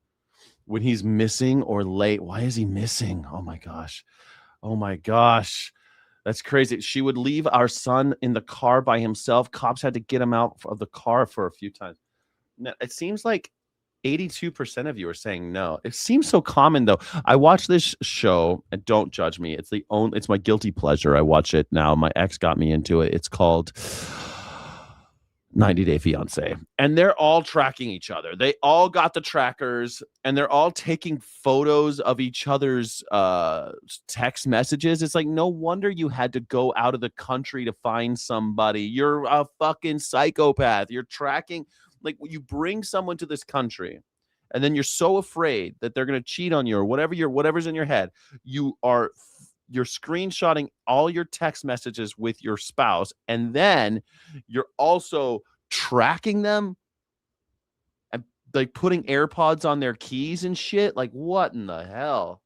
When he's missing or late, why is he missing? Oh my gosh. That's crazy. She would leave our son in the car by himself. Cops had to get him out of the car for a few times. Now, it seems like 82% of you are saying no. It seems so common though. I watch this show, and don't judge me. It's my guilty pleasure. I watch it now. My ex got me into it. It's called 90 Day Fiance. And they're all tracking each other. They all got the trackers and they're all taking photos of each other's text messages. It's like, no wonder you had to go out of the country to find somebody. You're a fucking psychopath. You're tracking. Like, you bring someone to this country and then you're so afraid that they're going to cheat on you or whatever's in your head. You're screenshotting all your text messages with your spouse, and then you're also tracking them and like putting AirPods on their keys and shit. Like, what in the hell?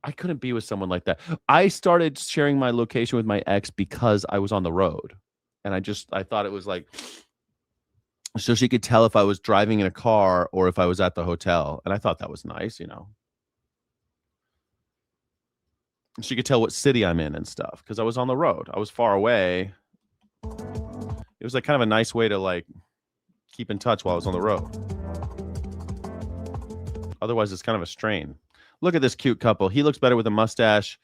I couldn't be with someone like that. I started sharing my location with my ex because I was on the road. And I thought it was like, so she could tell if I was driving in a car or if I was at the hotel. And I thought that was nice, She could tell what city I'm in and stuff because I was on the road. I was far away. It was like kind of a nice way to like keep in touch while I was on the road. Otherwise, it's kind of a strain. Look at this cute couple. He looks better with a mustache.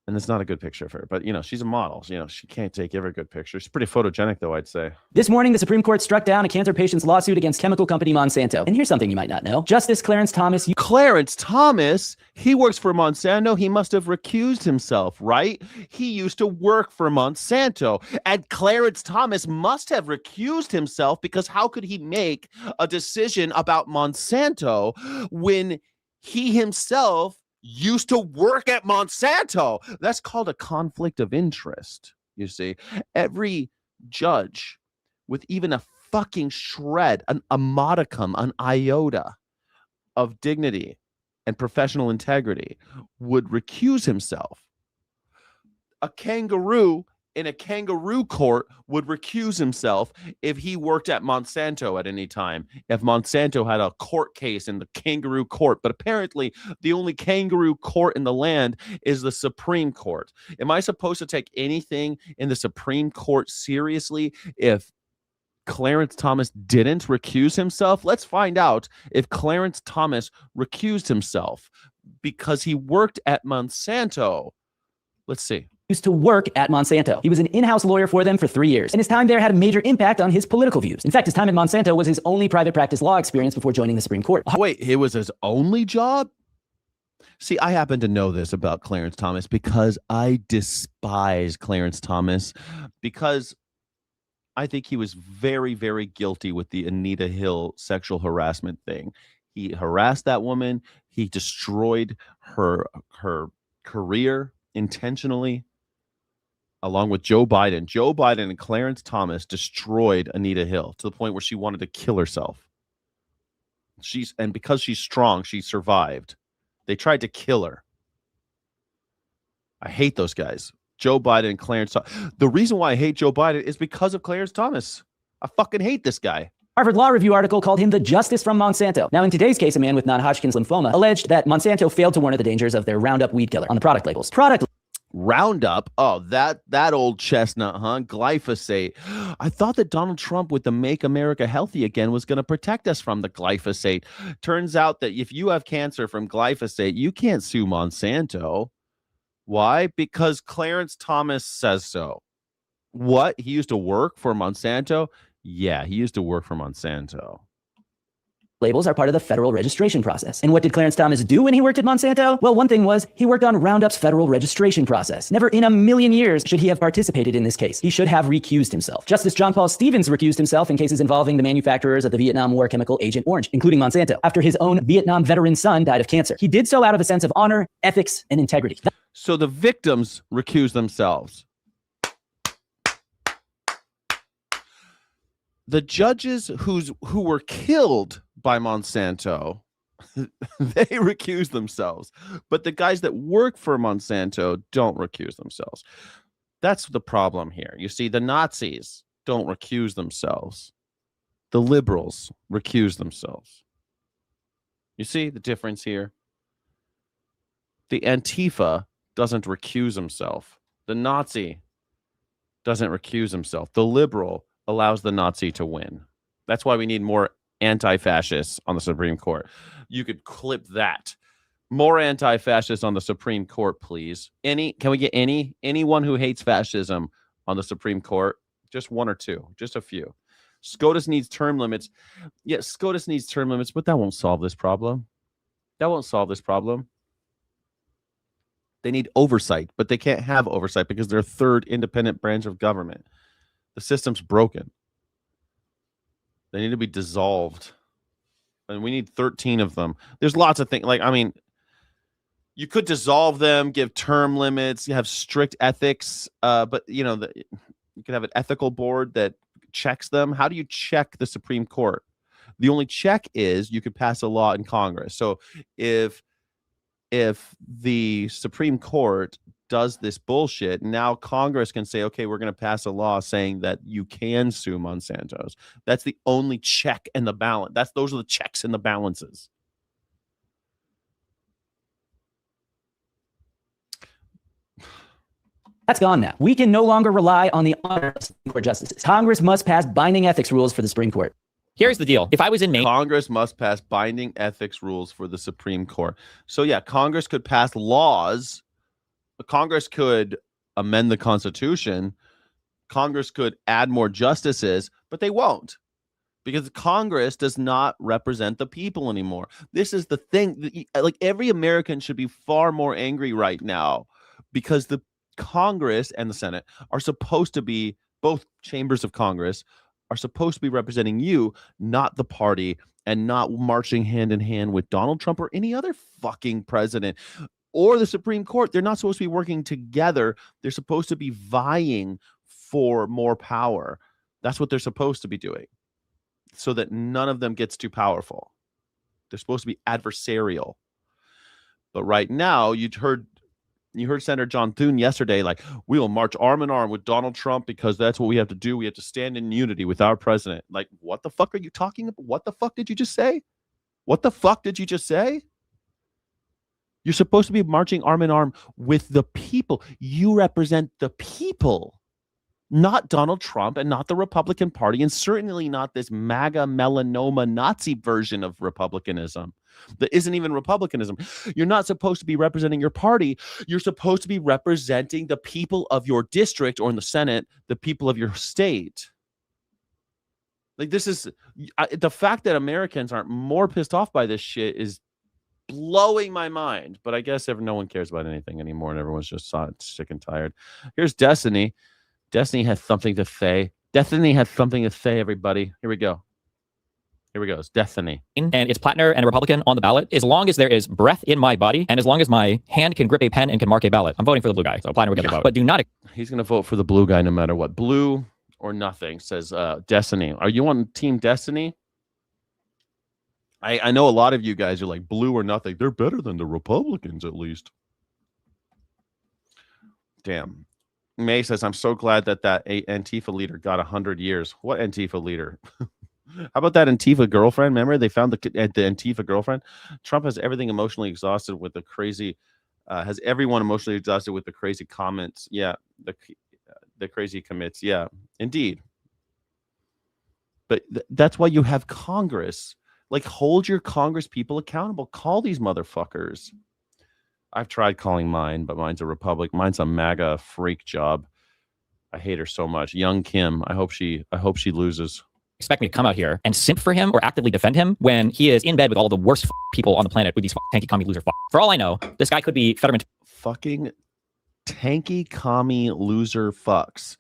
And it's not a good picture of her, but she's a model. She can't take every good picture. She's pretty photogenic, though, I'd say. This morning, the Supreme Court struck down a cancer patient's lawsuit against chemical company Monsanto. And here's something you might not know. Justice Clarence Thomas... Clarence Thomas? He works for Monsanto. He must have recused himself, right? He used to work for Monsanto. And Clarence Thomas must have recused himself because how could he make a decision about Monsanto when he himself used to work at Monsanto? That's called a conflict of interest. You see, every judge with even a fucking shred, a modicum, an iota of dignity and professional integrity would recuse himself. A kangaroo in a kangaroo court would recuse himself if he worked at Monsanto at any time, if Monsanto had a court case in the kangaroo court. But apparently the only kangaroo court in the land is the Supreme Court. Am I supposed to take anything in the Supreme Court seriously if Clarence Thomas didn't recuse himself? Let's find out if Clarence Thomas recused himself because he worked at Monsanto. Let's see. Used to work at Monsanto. He was an in-house lawyer for them for 3 years, and his time there had a major impact on his political views. In fact, his time at Monsanto was his only private practice law experience before joining the Supreme Court. Wait, it was his only job? See, I happen to know this about Clarence Thomas because I despise Clarence Thomas because I think he was very, very guilty with the Anita Hill sexual harassment thing. He harassed that woman. He destroyed her career intentionally, along with Joe Biden. Joe Biden and Clarence Thomas destroyed Anita Hill to the point where she wanted to kill herself. And because she's strong, she survived. They tried to kill her. I hate those guys. Joe Biden and Clarence Thomas. The reason why I hate Joe Biden is because of Clarence Thomas. I fucking hate this guy. Harvard Law Review article called him the justice from Monsanto. Now, in today's case, a man with non-Hodgkin's lymphoma alleged that Monsanto failed to warn of the dangers of their Roundup weed killer on the product labels. Roundup? Oh, that old chestnut, huh? Glyphosate. I thought that Donald Trump with the Make America Healthy Again was going to protect us from the glyphosate. Turns out that if you have cancer from glyphosate, you can't sue Monsanto. Why? Because Clarence Thomas says so. What? He used to work for Monsanto? Yeah, he used to work for Monsanto. Labels are part of the federal registration process. And what did Clarence Thomas do when he worked at Monsanto? Well, one thing was he worked on Roundup's federal registration process. Never in a million years should he have participated in this case. He should have recused himself. Justice John Paul Stevens recused himself in cases involving the manufacturers of the Vietnam War chemical Agent Orange, including Monsanto, after his own Vietnam veteran son died of cancer. He did so out of a sense of honor, ethics, and integrity. So the victims recuse themselves. The judges who were killed by Monsanto, they recuse themselves. But the guys that work for Monsanto don't recuse themselves. That's the problem here. You see, the Nazis don't recuse themselves. The liberals recuse themselves. You see the difference here? The Antifa doesn't recuse himself. The Nazi doesn't recuse himself. The liberal allows the Nazi to win. That's why we need more anti-fascists on the Supreme Court. You could clip that. More anti-fascists on the Supreme Court, please. Can we get anyone who hates fascism on the Supreme Court? Just one or two, just a few. SCOTUS needs term limits. Yes, SCOTUS needs term limits, but that won't solve this problem. That won't solve this problem. They need oversight, but they can't have oversight because they're a third independent branch of government. The system's broken. They need to be dissolved. And we need 13 of them. There's lots of things. You could dissolve them, give term limits, you have strict ethics, but you could have an ethical board that checks them. How do you check the Supreme Court? The only check is you could pass a law in Congress. So if the Supreme Court does this bullshit, now Congress can say, okay, we're going to pass a law saying that you can sue Monsanto's. That's the only check and the balance. Those are the checks and the balances. That's gone now. We can no longer rely on the honor of Supreme Court justices. Congress must pass binding ethics rules for the Supreme Court. Here's the deal. If I was in Maine, Congress must pass binding ethics rules for the Supreme Court. So yeah, Congress could pass laws. Congress could amend the Constitution. Congress could add more justices, but they won't, because Congress does not represent the people anymore. This is the thing. Like, every American should be far more angry right now, because the Congress and the Senate are supposed to be, both chambers of Congress are supposed to be representing you, not the party, and not marching hand in hand with Donald Trump or any other fucking president or the Supreme Court. They're not supposed to be working together. They're supposed to be vying for more power. That's what they're supposed to be doing, so that none of them gets too powerful. They're supposed to be adversarial. But right now, you heard Senator John Thune yesterday, like, we will march arm in arm with Donald Trump because that's what we have to do. We have to stand in unity with our president. Like, what the fuck are you talking about? What the fuck did you just say? What the fuck did you just say? You're supposed to be marching arm in arm with the people. You represent the people, not Donald Trump and not the Republican Party, and certainly not this MAGA melanoma Nazi version of republicanism that isn't even republicanism. You're not supposed to be representing your party. You're supposed to be representing the people of your district, or in the Senate, the people of your state. Like, this is the fact that Americans aren't more pissed off by this shit is blowing my mind. But I guess no one cares about anything anymore, and everyone's just sick and tired. Here's Destiny. Destiny has something to say. Destiny has something to say, everybody. Here we go. Here we go. It's Destiny. And it's Plattner and a Republican on the ballot. As long as there is breath in my body, and as long as my hand can grip a pen and can mark a ballot, I'm voting for the blue guy. So Plattner will get the vote. But do not. He's going to vote for the blue guy no matter what. Blue or nothing, says Destiny. Are you on Team Destiny? I know a lot of you guys are like blue or nothing. They're better than the Republicans, at least. Damn. May says, I'm so glad that Antifa leader got 100 years. What Antifa leader? How about that Antifa girlfriend? Remember, they found the Antifa girlfriend. Trump has everything emotionally exhausted with the crazy, has everyone emotionally exhausted with the crazy comments. Yeah, the crazy commits. Yeah, indeed. But that's why you have Congress. Like, hold your Congress people accountable. Call these motherfuckers. I've tried calling mine, but mine's a Republic. Mine's a MAGA freak job. I hate her so much. Young Kim. I hope she loses. Expect me to come out here and simp for him or actively defend him when he is in bed with all the worst people on the planet with these tanky commie loser. For all I know, this guy could be Fetterman. Fucking tanky commie loser fucks.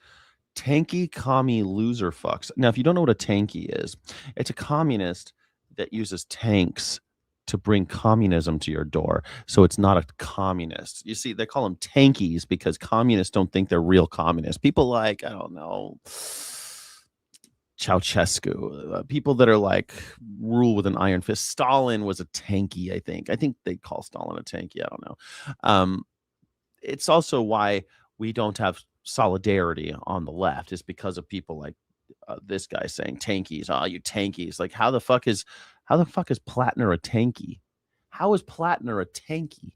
Tanky commie loser fucks. Now, if you don't know what a tanky is, it's a communist that uses tanks to bring communism to your door. So it's not a communist. You see, they call them tankies because communists don't think they're real communists. People like, I don't know, Ceausescu, people that are like rule with an iron fist. Stalin was a tanky, I think. I think they call Stalin a tanky. I don't know. It's also why we don't have solidarity on the left, is because of people like this guy saying tankies. Oh, you tankies. Like, how the fuck is Plattner a tanky? How is Plattner a tanky?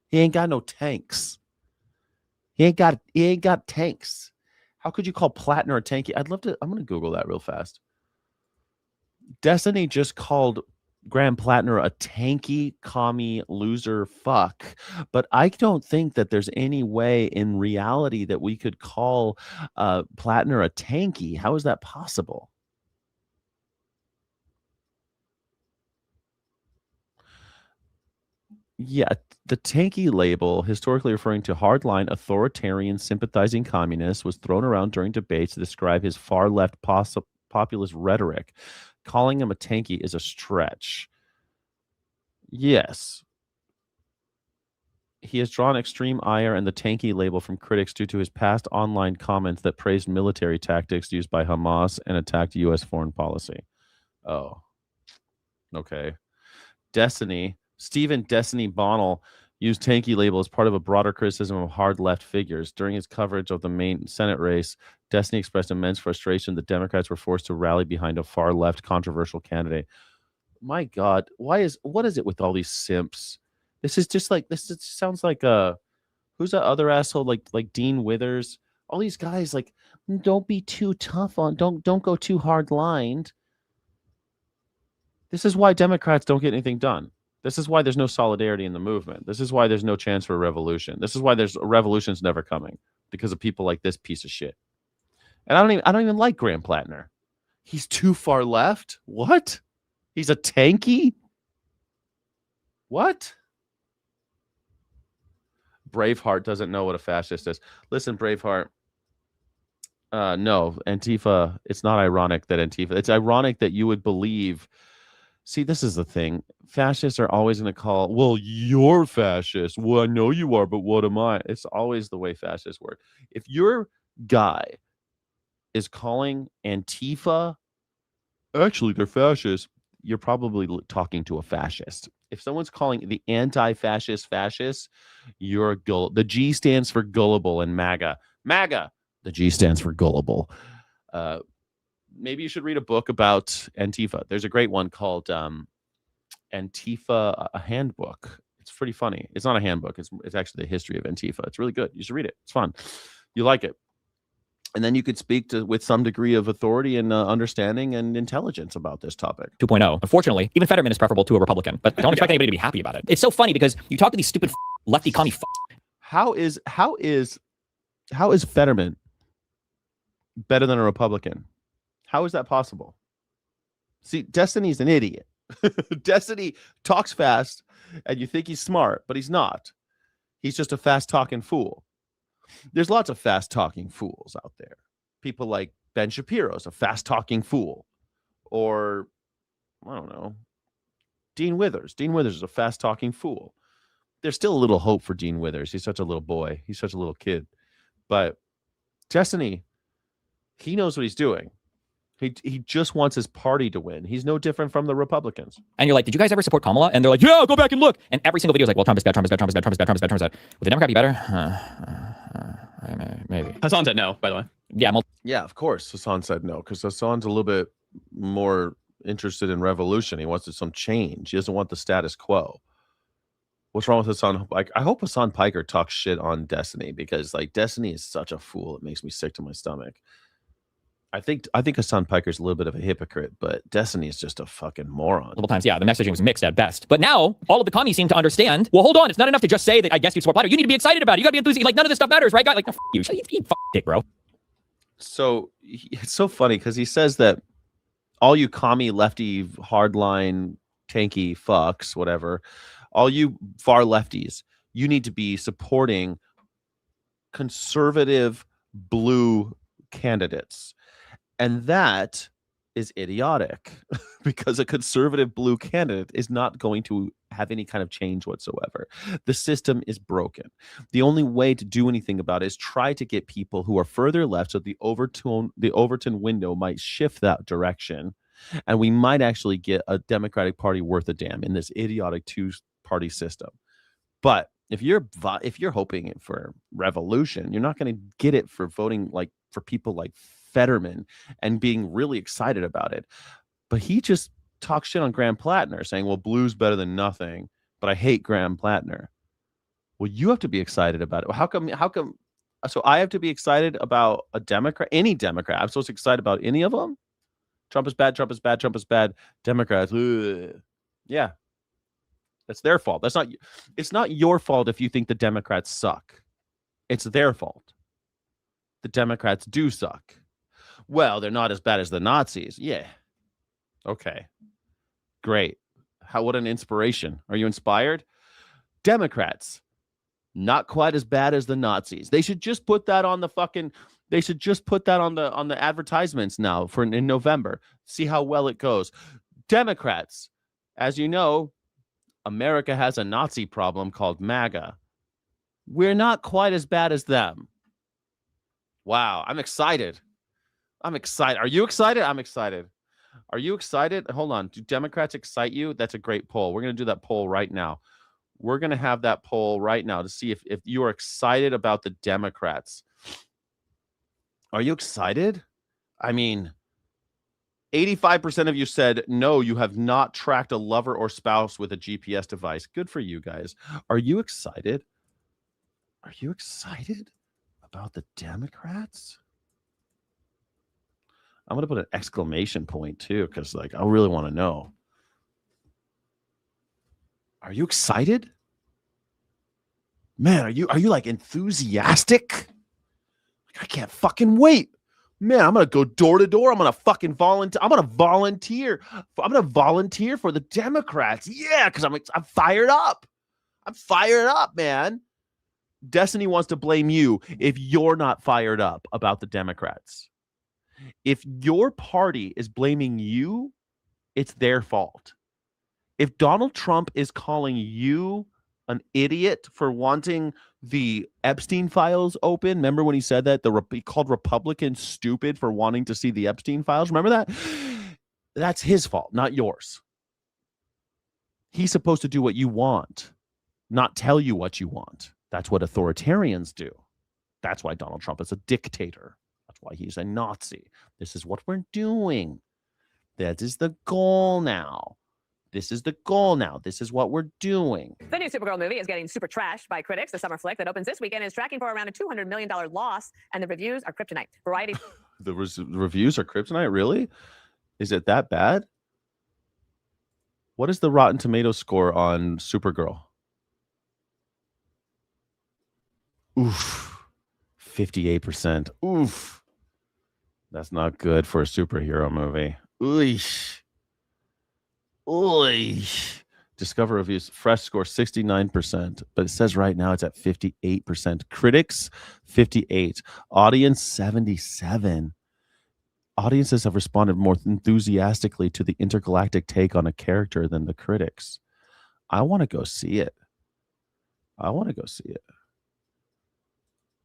He ain't got no tanks. He ain't got tanks. How could you call Plattner a tanky? I'm going to Google that real fast. Destiny just called Graham Plattner a tanky commie loser fuck. But I don't think that there's any way in reality that we could call Plattner a tanky. How is that possible? Yeah, the tanky label, historically referring to hardline authoritarian sympathizing communists, was thrown around during debates to describe his far left populist rhetoric. Calling him a tanky is a stretch. Yes. He has drawn extreme ire and the tanky label from critics due to his past online comments that praised military tactics used by Hamas and attacked U.S. foreign policy. Oh, okay. Stephen Destiny Bonnell used tanky label as part of a broader criticism of hard left figures. During his coverage of the main Senate race, Destiny expressed immense frustration that Democrats were forced to rally behind a far left controversial candidate. My God, what is it with all these simps? This sounds like who's that other asshole like Dean Withers? All these guys like, don't be too tough on, don't go too hard lined. This is why Democrats don't get anything done. This is why there's no solidarity in the movement. This is why there's no chance for a revolution. This is why a revolution's never coming, because of people like this piece of shit. And I don't even like Graham Plattner. He's too far left. What? He's a tanky? What? Braveheart doesn't know what a fascist is. Listen, Braveheart. No, Antifa. It's not ironic that Antifa. It's ironic that you would believe. See, this is the thing. Fascists are always going to call, well, you're fascist. Well, I know you are, but what am I? It's always the way fascists work. If your guy is calling Antifa, actually, they're fascists, you're probably talking to a fascist. If someone's calling the anti-fascist fascist, you're the G stands for gullible in MAGA. MAGA, the G stands for gullible. Maybe you should read a book about Antifa. There's a great one called Antifa, a handbook. It's pretty funny. It's not a handbook. It's actually the history of Antifa. It's really good. You should read it. It's fun. You like it. And then you could speak with some degree of authority and understanding and intelligence about this topic. 2.0. Unfortunately, even Fetterman is preferable to a Republican, but don't expect anybody to be happy about it. It's so funny because you talk to these stupid lefty commie. How is Fetterman better than a Republican? How is that possible? See, Destiny's an idiot. Destiny talks fast, and you think he's smart, but he's not. He's just a fast-talking fool. There's lots of fast-talking fools out there. People like Ben Shapiro's a fast-talking fool. Or, I don't know, Dean Withers. Dean Withers is a fast-talking fool. There's still a little hope for Dean Withers. He's such a little boy. He's such a little kid. But Destiny, he knows what he's doing. He just wants his party to win. He's no different from the Republicans. And you're like, did you guys ever support Kamala? And they're like, yeah, go back and look. And every single video is like, well, Trump is bad, Trump is bad, Trump is bad, Trump is bad, Trump is bad, Trump is bad. Would the Democrat be better? Maybe. Hassan said no, by the way. Yeah. Yeah, of course. Hassan said no, because Hassan's a little bit more interested in revolution. He wants some change. He doesn't want the status quo. What's wrong with Hassan? Like, I hope Hassan Piker talks shit on Destiny, because like Destiny is such a fool. It makes me sick to my stomach. I think Hassan Piker's a little bit of a hypocrite, but Destiny is just a fucking moron. Multiple times, yeah, the messaging was mixed at best. But now, all of the commies seem to understand, well, hold on, it's not enough to just say that I guess you support Blatter. You need to be excited about it. You gotta be enthusiastic. Like, none of this stuff matters, right, guy? Like, no, you. Eat dick, bro. So, it's so funny, because he says that all you commie, lefty, hardline, tanky fucks, whatever, all you far lefties, you need to be supporting conservative blue candidates. And that is idiotic, because a conservative blue candidate is not going to have any kind of change whatsoever. The system is broken. The only way to do anything about it is try to get people who are further left, so the Overton window might shift that direction, and we might actually get a Democratic Party worth a damn in this idiotic two-party system. But if you're hoping for revolution, you're not going to get it for voting like for people like Fetterman and being really excited about it. But he just talks shit on Graham Plattner, saying, well, blue's better than nothing, but I hate Graham Plattner. Well, you have to be excited about it. Well, how come so I have to be excited about a Democrat, any Democrat? I'm supposed to be excited about any of them? Trump is bad, Trump is bad, Trump is bad. Democrats, yeah. That's their fault. It's not your fault if you think the Democrats suck. It's their fault. The Democrats do suck. Well, they're not as bad as the Nazis. Yeah. Okay. Great. What an inspiration. Are you inspired? Democrats, not quite as bad as the Nazis. They should just put that on the advertisements now in November. See how well it goes. Democrats, as you know, America has a Nazi problem called MAGA. We're not quite as bad as them. Wow, I'm excited. Are you excited? I'm excited. Are you excited? Hold on. Do Democrats excite you? That's a great poll. We're going to do that poll right now. We're going to have that poll right now to see if you are excited about the Democrats. Are you excited? I mean, 85% of you said, no, you have not tracked a lover or spouse with a GPS device. Good for you guys. Are you excited? Are you excited about the Democrats? I'm going to put an exclamation point too, because like I really want to know. Are you excited? Man, are you like enthusiastic? Like, I can't fucking wait. Man, I'm going to go door to door. I'm going to fucking volunteer. I'm going to volunteer. I'm going to volunteer for the Democrats. Yeah, because I'm fired up. I'm fired up, man. Destiny wants to blame you if you're not fired up about the Democrats. If your party is blaming you, it's their fault. If Donald Trump is calling you an idiot for wanting the Epstein files open, remember when he said that? He called Republicans stupid for wanting to see the Epstein files. Remember that? That's his fault, not yours. He's supposed to do what you want, not tell you what you want. That's what authoritarians do. That's why Donald Trump is a dictator. That's why he's a Nazi. This is what we're doing. That is the goal now. This is the goal now. This is what we're doing. The new Supergirl movie is getting super trashed by critics. The summer flick that opens this weekend is tracking for around a $200 million loss, and the reviews are kryptonite. Variety. The reviews are kryptonite? Really? Is it that bad? What is the Rotten Tomatoes score on Supergirl? Oof. 58%. Oof. That's not good for a superhero movie. Oof. Oy. Discover reviews, fresh score 69%, but it says right now it's at 58%. Critics 58, audience 77. audiences have responded more enthusiastically to the intergalactic take on a character than the critics. I want to go see it.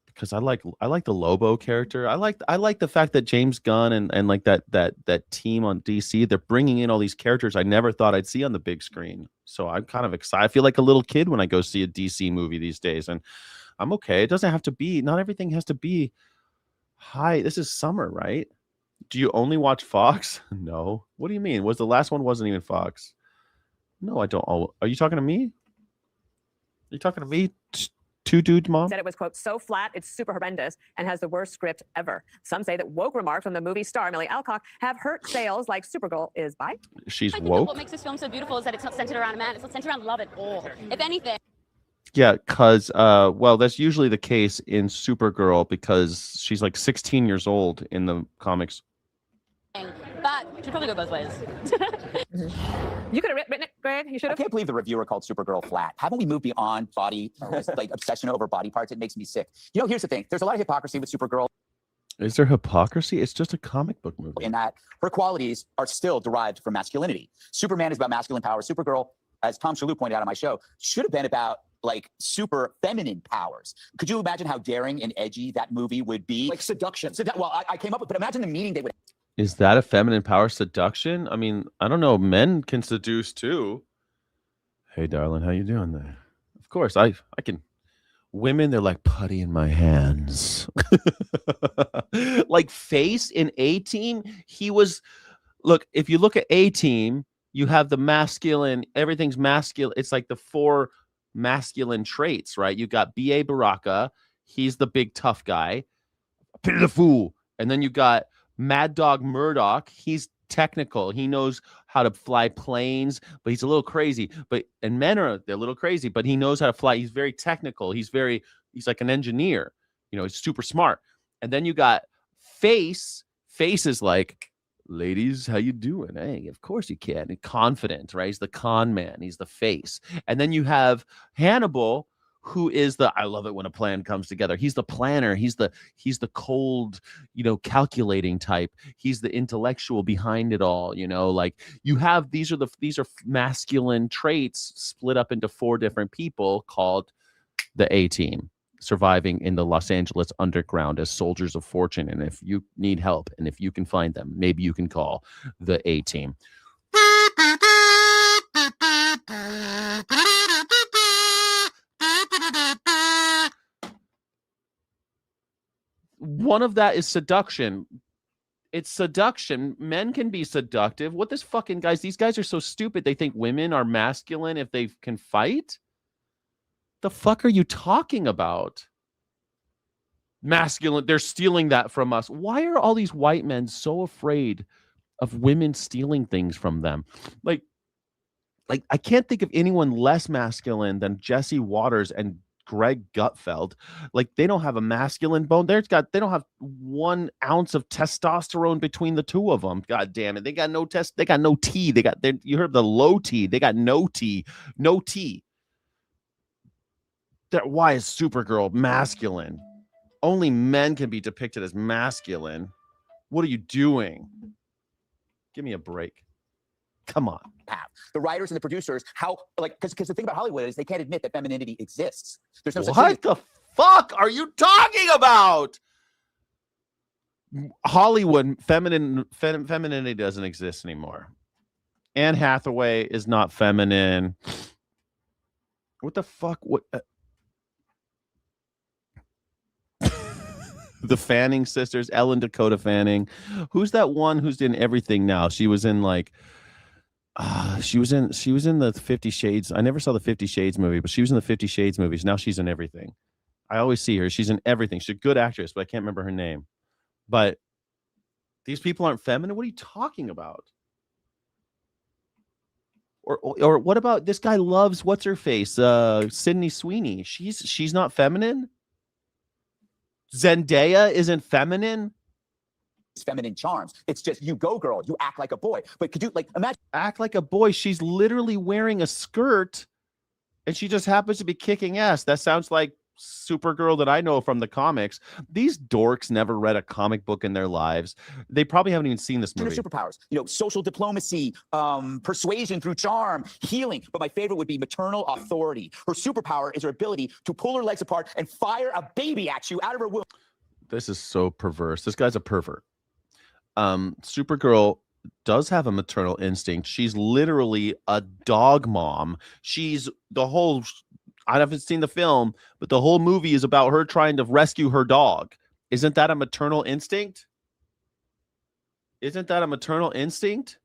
Because I like the Lobo character. I like the fact that James Gunn and like that team on DC, they're bringing in all these characters I never thought I'd see on the big screen. So I'm kind of excited. I feel like a little kid when I go see a DC movie these days, and I'm okay. It doesn't have to be. Not everything has to be high. This is summer, right? Do you only watch Fox? No. What do you mean? Was the last one wasn't even Fox? No, I don't. Are you talking to me? Are you talking to me? Two dudes, mom? Said it was, quote, so flat, it's super horrendous and has the worst script ever. Some say that woke remarks from the movie star Millie Alcock have hurt sales like Supergirl is by. She's I think woke. what makes this film so beautiful is that it's not centered around a man. It's not centered around love at all. If anything. Yeah, because, well, that's usually the case in Supergirl because she's like 16 years old in the comics. But it should probably go both ways. You could have written it, Greg. You should I have. can't believe the reviewer called Supergirl flat. Haven't we moved beyond body, like obsession over body parts? It makes me sick. You know, here's the thing. There's a lot of hypocrisy with Supergirl. Is there hypocrisy? It's just a comic book movie. In that her qualities are still derived from masculinity. Superman is about masculine power. Supergirl, as Tom Shalhoub pointed out on my show, should have been about like super feminine powers. Could you imagine how daring and edgy that movie would be? Like seduction. Well, I came up with, but imagine the meaning they would. Is that a feminine power, seduction? I mean, I don't know. Men can seduce too. Hey, darling, how you doing there? Of course, I can. Women, they're like putty in my hands. Like Face in A-Team, he was. Look, if you look at A-Team, you have the masculine. Everything's masculine. It's like the 4 masculine traits, right? You got B.A. Baraka. He's the big tough guy. Pity the fool. And then you got Mad Dog Murdoch. He's technical. He knows how to fly planes, but he's a little crazy. And men they're a little crazy, but he knows how to fly. He's very technical. He's like an engineer. You know, he's super smart. And then you got Face. Face is like, ladies, how you doing? Hey, of course you can. And confident, right? He's the con man. He's the Face. And then you have Hannibal, who is I love it when a plan comes together. He's the planner. He's the cold, calculating type. He's the intellectual behind it all, like you have, these are masculine traits split up into 4 different people called the A-Team, surviving in the Los Angeles underground as soldiers of fortune. And if you need help and if you can find them, maybe you can call the A-Team. One of that is seduction. It's seduction. Men can be seductive. What this fucking guys? These guys are so stupid. They think women are masculine if they can fight. The fuck are you talking about? Masculine. They're stealing that from us. Why are all these white men so afraid of women stealing things from them? Like I can't think of anyone less masculine than Jesse Waters and Greg Gutfeld. Like they don't have a masculine bone. They don't have 1 ounce of testosterone between the 2 of them. God damn it. They got no they got no T. You heard the low T. They got no T. No T. Why is Supergirl masculine? Only men can be depicted as masculine. What are you doing? Give me a break. Come on. The writers and the producers, because the thing about Hollywood is they can't admit that femininity exists. There's no such What the fuck are you talking about? Hollywood, femininity doesn't exist anymore. Anne Hathaway is not feminine. What the fuck? What? The Fanning sisters, Ellen Dakota Fanning. Who's that one who's in everything now? She was in like. She was in the 50 Shades. I never saw the 50 Shades movie, but she was in the 50 Shades movies. Now she's in everything. I always see her. She's in everything. She's a good actress, but I can't remember her name. But these people aren't feminine. What are you talking about? Or what about this guy loves what's her face? Sydney Sweeney. She's not feminine. Zendaya isn't feminine. feminine charms. It's just you go girl, you act like a boy. But could you imagine act like a boy? She's literally wearing a skirt and she just happens to be kicking ass. That sounds like Supergirl that I know from the comics. These dorks never read a comic book in their lives. They probably haven't even seen this movie. Superpowers, you know, social diplomacy, persuasion through charm, healing. But my favorite would be maternal authority. Her superpower is her ability to pull her legs apart and fire a baby at you out of her womb. This is so perverse. This guy's a pervert. Supergirl does have a maternal instinct. She's literally a dog mom. She's the whole... I haven't seen the film, but the whole movie is about her trying to rescue her dog. Isn't that a maternal instinct? Isn't that a maternal instinct?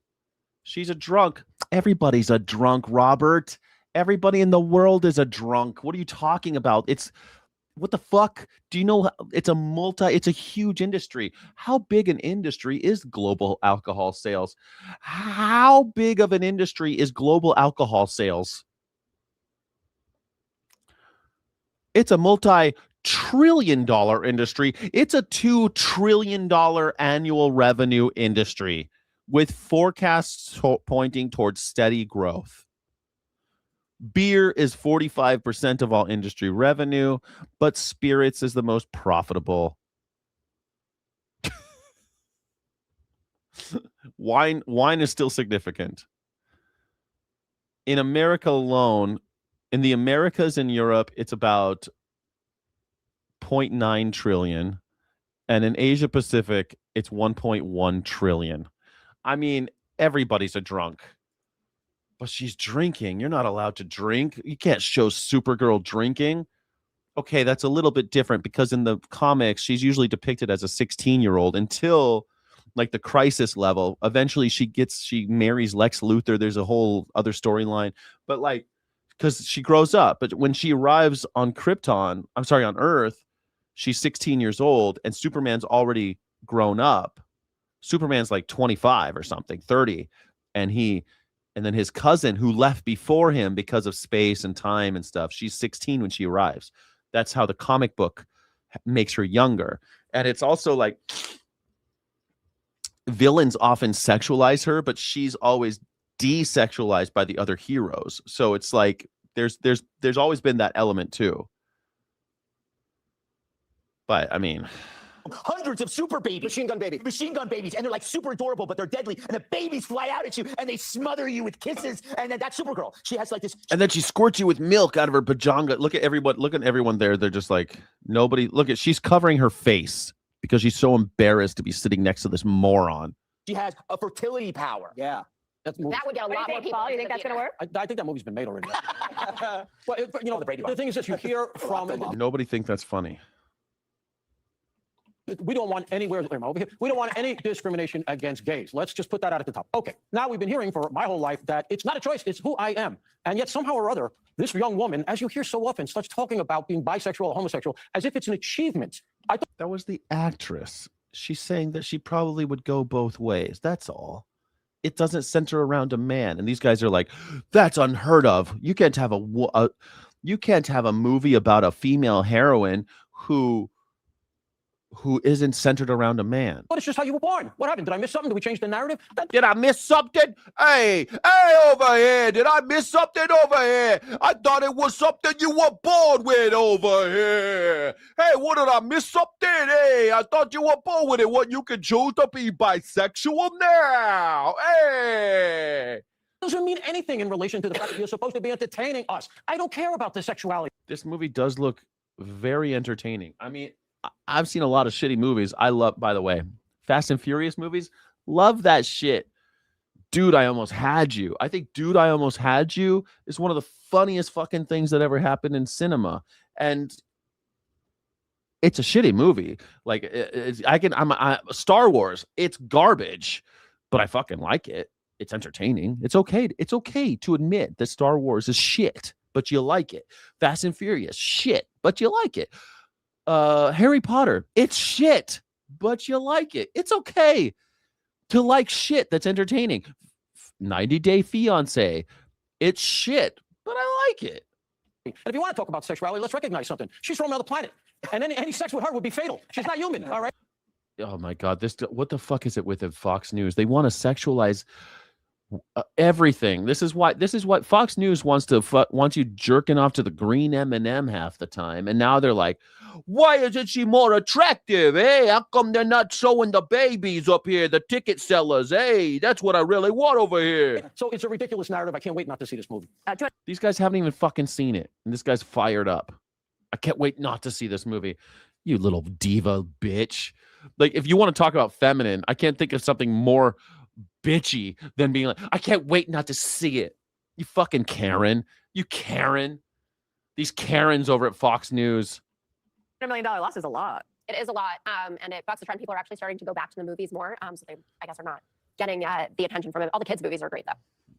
She's a drunk. Everybody's a drunk, Robert. Everybody in the world is a drunk. What are you talking about? It's... What the fuck? Do you know? It's a huge industry. How big an industry is global alcohol sales? How big of an industry is global alcohol sales? It's a multi-trillion-dollar industry. It's a $2 trillion annual revenue industry with forecasts pointing towards steady growth. Beer is 45% of all industry revenue, but spirits is the most profitable. Wine is still significant. In America alone, in the Americas and Europe, it's about 0.9 trillion. And in Asia Pacific, it's 1.1 trillion. I mean, everybody's a drunk. But she's drinking. You're not allowed to drink. You can't show Supergirl drinking. Okay, that's a little bit different because in the comics, she's usually depicted as a 16-year-old until like the crisis level. Eventually, she marries Lex Luthor. There's a whole other storyline. But like, because she grows up. But when she arrives on on Earth, she's 16 years old and Superman's already grown up. Superman's like 25 or something, 30. And then his cousin who left before him because of space and time and stuff, she's 16 when she arrives. That's how the comic book makes her younger. And it's also like villains often sexualize her, but she's always desexualized by the other heroes. So it's like there's always been that element too. But I mean, hundreds of super babies, machine gun babies, and they're like super adorable, but they're deadly. And the babies fly out at you, and they smother you with kisses. And then that's Supergirl. She has like this, and then she squirts you with milk out of her pajanga. Look at everyone there. They're just like nobody. She's covering her face because she's so embarrassed to be sitting next to this moron. She has a fertility power. Yeah. That would get a lot more people. You think that's going to work? I think that movie's been made already. Well, you know, the thing is that you hear from... Nobody think that's funny. We don't want we don't want any discrimination against gays. Let's just put that out at the top. Okay, now we've been hearing for my whole life that it's not a choice, it's who I am. And yet somehow or other, this young woman, as you hear so often, starts talking about being bisexual or homosexual as if it's an achievement. That was the actress. She's saying that she probably would go both ways. That's all. It doesn't center around a man. And these guys are like, that's unheard of. You can't have a movie about a female heroine who isn't centered around a man. But it's just how you were born. What happened? Did I miss something? Did we change the narrative? Did I miss something? Hey, over here. Did I miss something over here? I thought it was something you were born with over here. Hey, what did I miss something? Hey, I thought you were born with it. What, you can choose to be bisexual now? Hey. Doesn't mean anything in relation to the fact that you're supposed to be entertaining us. I don't care about the sexuality. This movie does look very entertaining. I mean, I've seen a lot of shitty movies. I love, by the way, Fast and Furious movies. Love that shit. Dude, I Almost Had You. I think Dude, I Almost Had You is one of the funniest fucking things that ever happened in cinema. And it's a shitty movie. Like Star Wars, it's garbage, but I fucking like it. It's entertaining. It's okay. It's okay to admit that Star Wars is shit, but you like it. Fast and Furious, shit, but you like it. Harry Potter, it's shit, but you like it. It's okay to like shit that's entertaining. 90 Day Fiance, it's shit, but I like it. And if you want to talk about sexuality, let's recognize something. She's from another planet, and any sex with her would be fatal. She's not human, all right? Oh my God, what the fuck is it with the Fox News? They want to sexualize Everything. This is what Fox News wants you jerking off to the green M&M half the time, and now they're like, why isn't she more attractive? Hey, how come they're not showing the babies up here, the ticket sellers? Hey, that's what I really want over here. So it's a ridiculous narrative. I can't wait not to see this movie. These guys haven't even fucking seen it, and this guy's fired up. I can't wait not to see this movie. You little diva bitch. Like, if you want to talk about feminine, I can't think of something more bitchy than being like, I can't wait not to see it. You fucking Karen. You Karen. These Karens over at Fox News. $100 million loss is a lot. It is a lot, and it bucks the trend. People are actually starting to go back to the movies more, so they, I guess, are not getting the attention from it. All the kids' movies are great, though.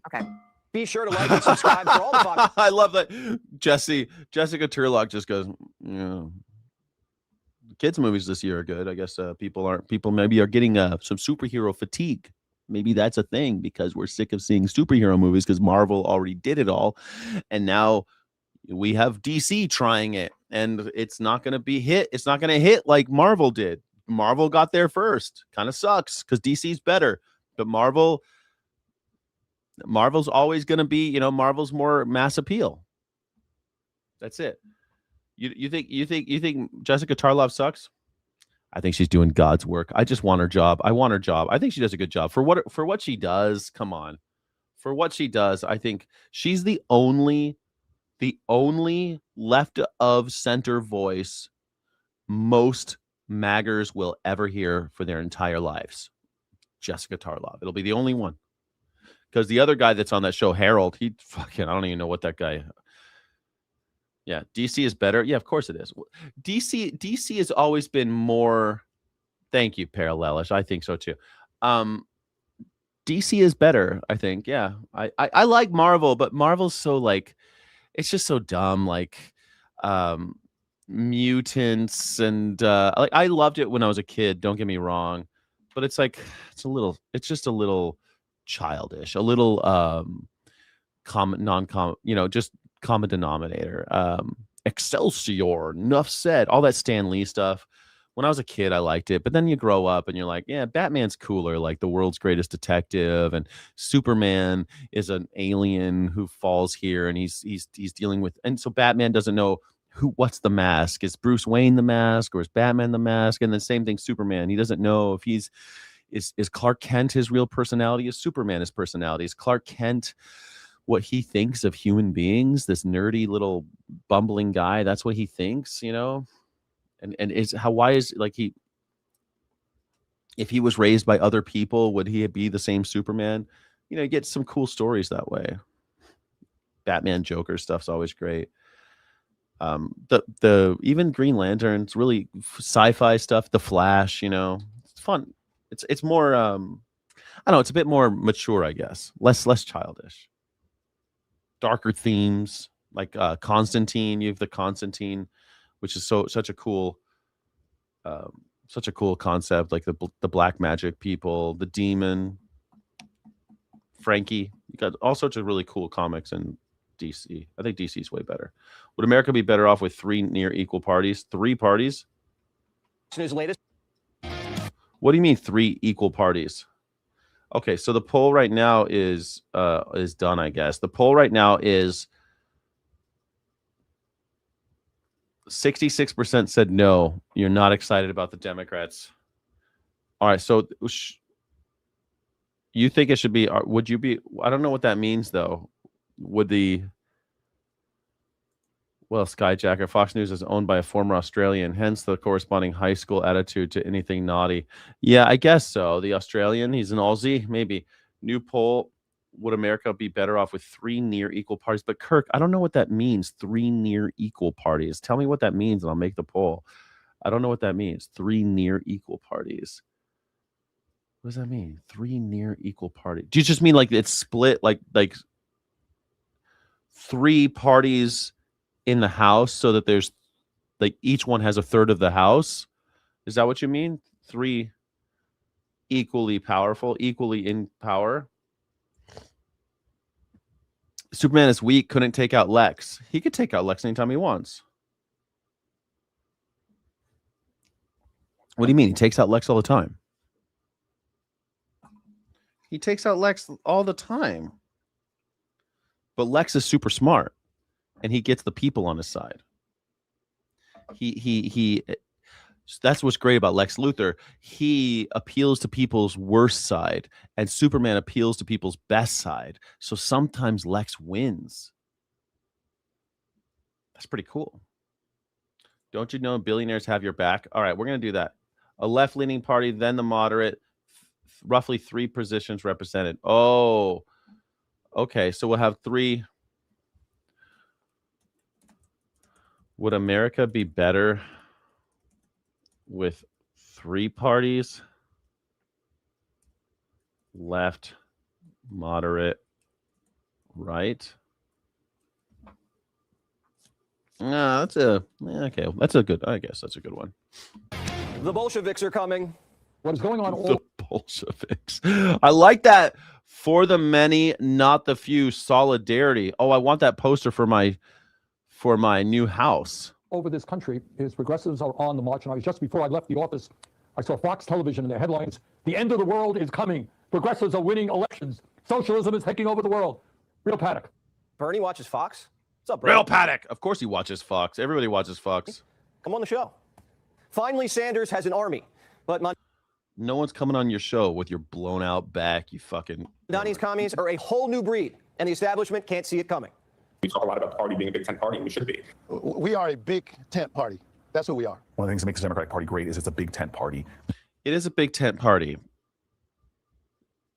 Okay. Be sure to like and subscribe for all the Fox. I love that. Jessica Turlock just goes, yeah. Kids' movies this year are good. I guess people maybe are getting some superhero fatigue. Maybe that's a thing because we're sick of seeing superhero movies because Marvel already did it all. And now we have DC trying it, and it's not going to be hit. It's not going to hit like Marvel did. Marvel got there first. Kind of sucks because DC's better. But Marvel's always going to be, Marvel's more mass appeal. That's it. You think Jessica Tarlov sucks? I think she's doing God's work. I just want her job. I want her job. I think she does a good job for what she does. Come on. For what she does, I think she's the only left of center voice most maggers will ever hear for their entire lives. Jessica Tarlov. It'll be the only one. Because the other guy that's on that show, Harold, I don't even know what that guy. Yeah, DC is better. Yeah, of course it is. DC has always been more. Thank you, Parallelish. I think so too. DC is better, I think. Yeah, I like Marvel, but Marvel's so like, it's just so dumb. Like, mutants and like I loved it when I was a kid. Don't get me wrong, but it's like it's just a little childish, a little just common denominator. Excelsior, enough said, all that Stan Lee stuff. When I was a kid, I liked it, but then you grow up and you're like, yeah, Batman's cooler, like the world's greatest detective, and Superman is an alien who falls here, and he's dealing with, and so Batman doesn't know what's the mask. Is Bruce Wayne the mask, or is Batman the mask? And the same thing, Superman. He doesn't know if is Clark Kent his real personality, is Superman his personality, is Clark Kent what he thinks of human beings, this nerdy little bumbling guy, that's what he thinks, and if he was raised by other people, would he be the same Superman? You get some cool stories that way. Batman Joker stuff's always great. The even Green Lantern's really sci-fi stuff, the Flash, it's fun. It's more I don't know, it's a bit more mature, I guess, less childish. Darker themes, like Constantine. You have the Constantine, which is such a cool concept, like the black magic people, the demon, Frankie. You got all sorts of really cool comics in DC. I think DC is way better. Would America be better off with 3 near equal parties? 3 parties? His latest. What do you mean 3 equal parties? Okay, so the poll right now is done, I guess. The poll right now is 66% said no. You're not excited about the Democrats. All right, so you think it should be? Would you be? I don't know what that means, though. Skyjacker, Fox News is owned by a former Australian, hence the corresponding high school attitude to anything naughty. Yeah, I guess so. The Australian, he's an Aussie, maybe. New poll, would America be better off with 3 near equal parties? But Kirk, I don't know what that means, 3 near equal parties. Tell me what that means and I'll make the poll. I don't know what that means, 3 near equal parties. What does that mean? 3 near equal parties. Do you just mean like it's split, like 3 parties in the House, so that there's like each one has a third of the House? Is that what you mean? 3 equally powerful, equally in power. Superman is weak, couldn't take out Lex. He could take out Lex anytime he wants. What do you mean? He takes out Lex all the time. He takes out Lex all the time. But Lex is super smart, and he gets the people on his side. He that's what's great about Lex Luthor. He appeals to people's worst side, and Superman appeals to people's best side. So sometimes Lex wins. That's pretty cool. Don't you know billionaires have your back? All right, we're going to do that. A left-leaning party, then the moderate, roughly 3 positions represented. Oh, okay. So we'll have 3. Would America be better with 3 parties? Left, moderate, right? That's a okay. That's a good. I guess that's a good one. The Bolsheviks are coming. What is going on? The Bolsheviks. I like that. For the many, not the few. Solidarity. Oh, I want that poster for my new house. Over this country is progressives are on the march. And just before I left the office, I saw Fox Television in their headlines. The end of the world is coming. Progressives are winning elections. Socialism is taking over the world. Real panic. Bernie watches Fox. What's up, Bernie? Real panic. Of course he watches Fox. Everybody watches Fox. Come on the show. Finally, Sanders has an army, but no one's coming on your show with your blown out back, you fucking... Donnie's commies are a whole new breed, and the establishment can't see it coming. We talk a lot about the party being a big tent party, and we should be. We are a big tent party. That's what we are. One of the things that makes the Democratic Party great is it's a big tent party. It is a big tent party.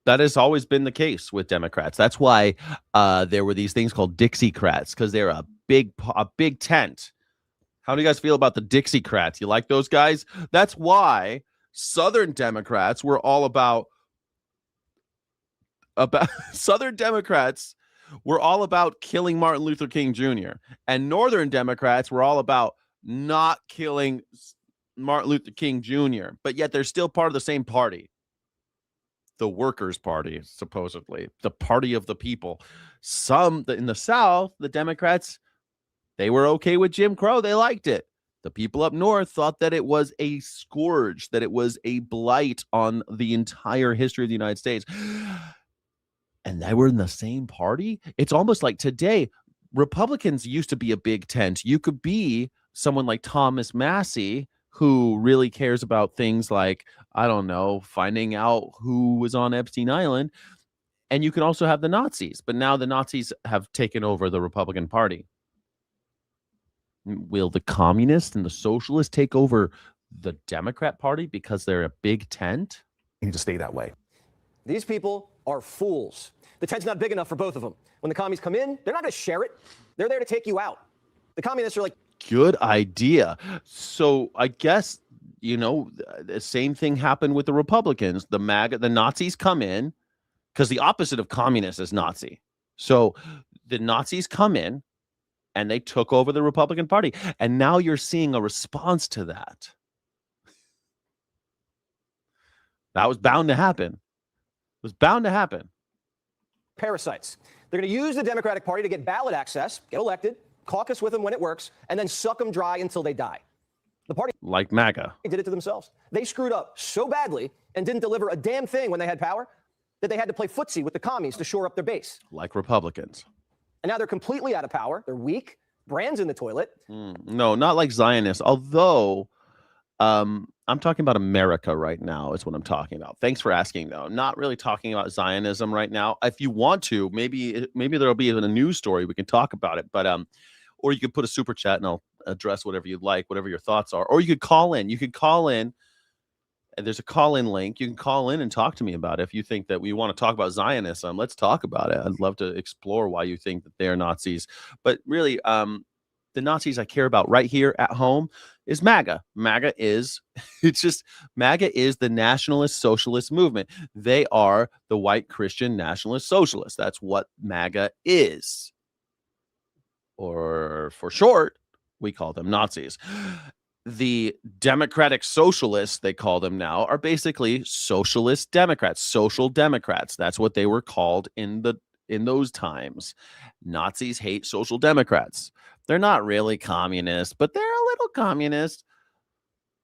That has always been the case with Democrats. That's why there were these things called Dixiecrats, because they're a big tent. How do you guys feel about the Dixiecrats? You like those guys? That's why Southern Democrats were all about Southern Democrats were all about killing Martin Luther King Jr. and Northern Democrats were all about not killing Martin Luther King Jr. But yet they're still part of the same party. The Workers' Party, supposedly. The party of the people. Some in the South, the Democrats, they were okay with Jim Crow. They liked it. The people up north thought that it was a scourge, that it was a blight on the entire history of the United States. And they were in the same party. It's almost like today, Republicans used to be a big tent. You could be someone like Thomas Massey, who really cares about things like, I don't know, finding out who was on Epstein Island. And you can also have the Nazis. But now the Nazis have taken over the Republican Party. Will the communists and the socialists take over the Democrat Party because they're a big tent? You need to stay that way. These people are fools. The tent's not big enough for both of them. When the commies come in, they're not going to share it. They're there to take you out. The communists are like, good idea. So I guess, you know, the same thing happened with the Republicans. The Nazis come in, because the opposite of communist is Nazi. So the Nazis come in and they took over the Republican Party. And now you're seeing a response to that. That was bound to happen. It was bound to happen. Parasites. They're going to use the Democratic Party to get ballot access, get elected, caucus with them when it works, and then suck them dry until they die. The party, like MAGA, did it to themselves. They screwed up so badly and didn't deliver a damn thing when they had power that they had to play footsie with the commies to shore up their base. Like Republicans. And now they're completely out of power. They're weak. Brand's in the toilet. No, not like Zionists. Although, I'm talking about America right now is what I'm talking about. Thanks for asking, though. Not really talking about Zionism right now. If you want to, maybe there'll be a news story. We can talk about it. But or you could put a super chat and I'll address whatever you'd like, whatever your thoughts are. Or you could call in. You could call in. And there's a call-in link. You can call in and talk to me about it. If you think that we want to talk about Zionism, let's talk about it. I'd love to explore why you think that they're Nazis. But really, the Nazis I care about right here at home is MAGA. MAGA is the nationalist socialist movement. They are the white Christian nationalist socialists. That's what MAGA is. Or for short, we call them Nazis. The Democratic Socialists, they call them now, are basically socialist Democrats, social Democrats. That's what they were called in those times. Nazis hate social Democrats. They're not really communist, but they're a little communist.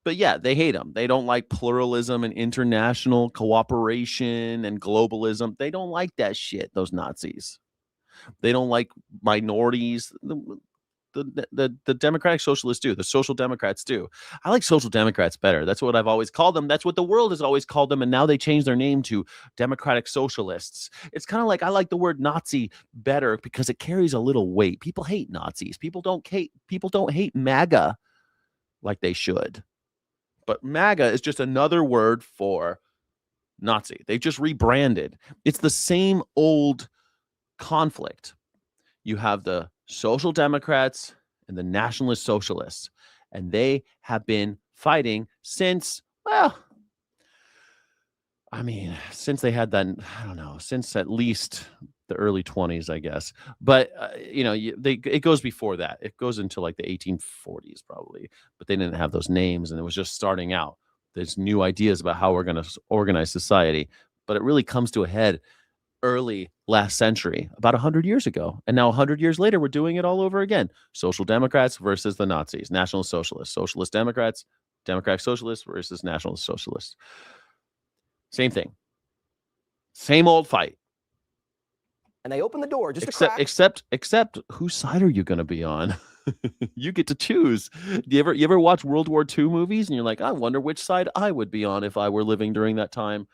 But yeah, they hate them. They don't like pluralism and international cooperation and globalism. They don't like that shit, those Nazis. They don't like minorities. The Democratic Socialists do. The Social Democrats do. I like Social Democrats better. That's what I've always called them. That's what the world has always called them. And now they changed their name to Democratic Socialists. It's kind of like I like the word Nazi better because it carries a little weight. People hate Nazis. People don't hate MAGA like they should. But MAGA is just another word for Nazi. They just rebranded. It's the same old conflict. You have the Social Democrats and the Nationalist Socialists, and they have been fighting since, well, I mean, since they had that, I don't know, since at least the early 20s, I guess. But, it goes before that. It goes into like the 1840s probably, but they didn't have those names, and it was just starting out. There's new ideas about how we're going to organize society, but it really comes to a head early last century, about 100 years ago. And now 100 years later, we're doing it all over again. Social Democrats versus the Nazis, National Socialists, Socialist Democrats, Democratic Socialists versus National Socialists. Same thing. Same old fight. And they open the door just except whose side are you going to be on? You get to choose. You ever watch World War II movies and you're like, I wonder which side I would be on if I were living during that time.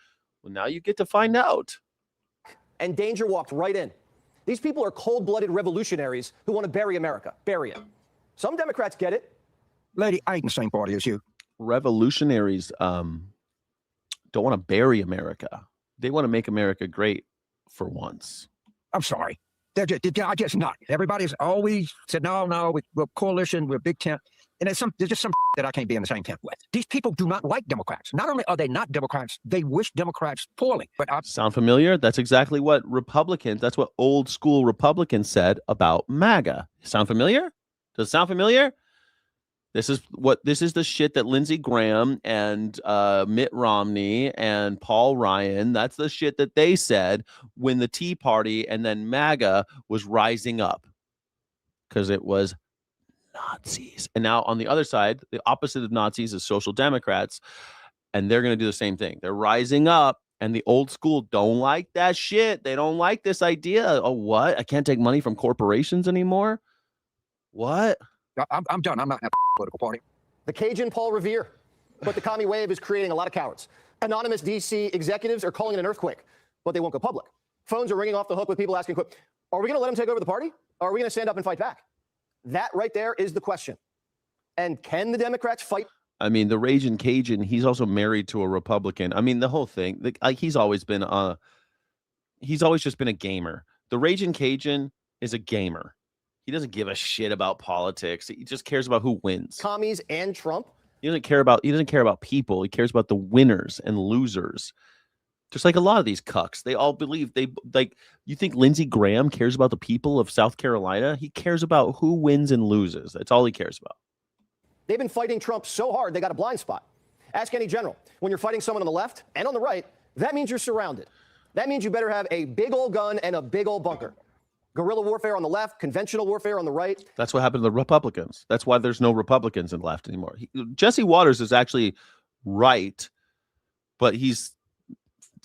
Well, now you get to find out. And danger walked right in. These people are cold-blooded revolutionaries who want to bury America. Bury it. Some Democrats get it. Lady, I ain't in the same party as you. Revolutionaries don't want to bury America. They want to make America great for once. I'm sorry. They're just not. Everybody's always said, no, we're coalition, we're big tent. And there's just some that I can't be in the same tent with. These people do not like Democrats. Not only are they not Democrats, they wish Democrats poorly. But sound familiar? That's exactly what that's what old school Republicans said about MAGA. Sound familiar? Does it sound familiar? This is the shit that Lindsey Graham and Mitt Romney and Paul Ryan, that's the shit that they said when the Tea Party and then MAGA was rising up. Because it was Nazis. And now on the other side, the opposite of Nazis is Social Democrats, and they're going to do the same thing. They're rising up, and the old school don't like that shit. They don't like this idea. Oh, what? I can't take money from corporations anymore? What? I'm done. I'm not in a political party. The Cajun Paul Revere. But the commie wave is creating a lot of cowards. Anonymous DC executives are calling it an earthquake, but they won't go public. Phones are ringing off the hook with people asking, are we going to let them take over the party? Or are we going to stand up and fight back? That right there is the question. And can the Democrats fight? I mean, the Raging Cajun, he's also married to a Republican. I mean, the whole thing, he's always just been a gamer. The Raging Cajun is a gamer. He doesn't give a shit about politics. He just cares about who wins. Commies and Trump. He doesn't care about people. He cares about the winners and losers. Just like a lot of these cucks, they all believe you think Lindsey Graham cares about the people of South Carolina? He cares about who wins and loses. That's all he cares about. They've been fighting Trump so hard, they got a blind spot. Ask any general. When you're fighting someone on the left and on the right, that means you're surrounded. That means you better have a big old gun and a big old bunker. Guerrilla warfare on the left, conventional warfare on the right. That's what happened to the Republicans. That's why there's no Republicans in the left anymore. Jesse Waters is actually right, but he's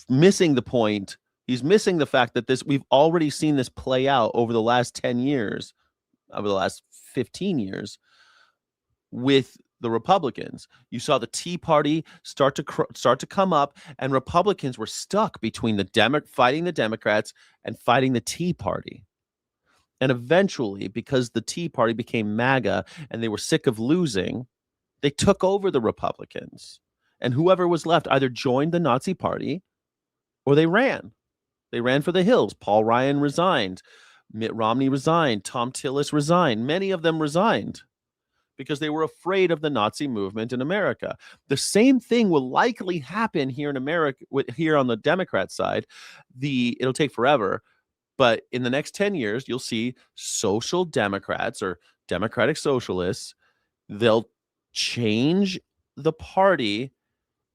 missing the point. He's missing the fact that we've already seen this play out over the last 10 years, over the last 15 years with the Republicans. You saw the Tea Party start to come up, and Republicans were stuck between fighting the Democrats and fighting the Tea Party. And eventually, because the Tea Party became MAGA and they were sick of losing, they took over the Republicans. And whoever was left either joined the Nazi Party or they ran. They ran for the hills. Paul Ryan resigned. Mitt Romney resigned. Tom Tillis resigned. Many of them resigned because they were afraid of the Nazi movement in America. The same thing will likely happen here in America, here on the Democrat side. It'll take forever, but in the next 10 years, you'll see social Democrats or Democratic Socialists. They'll change the party,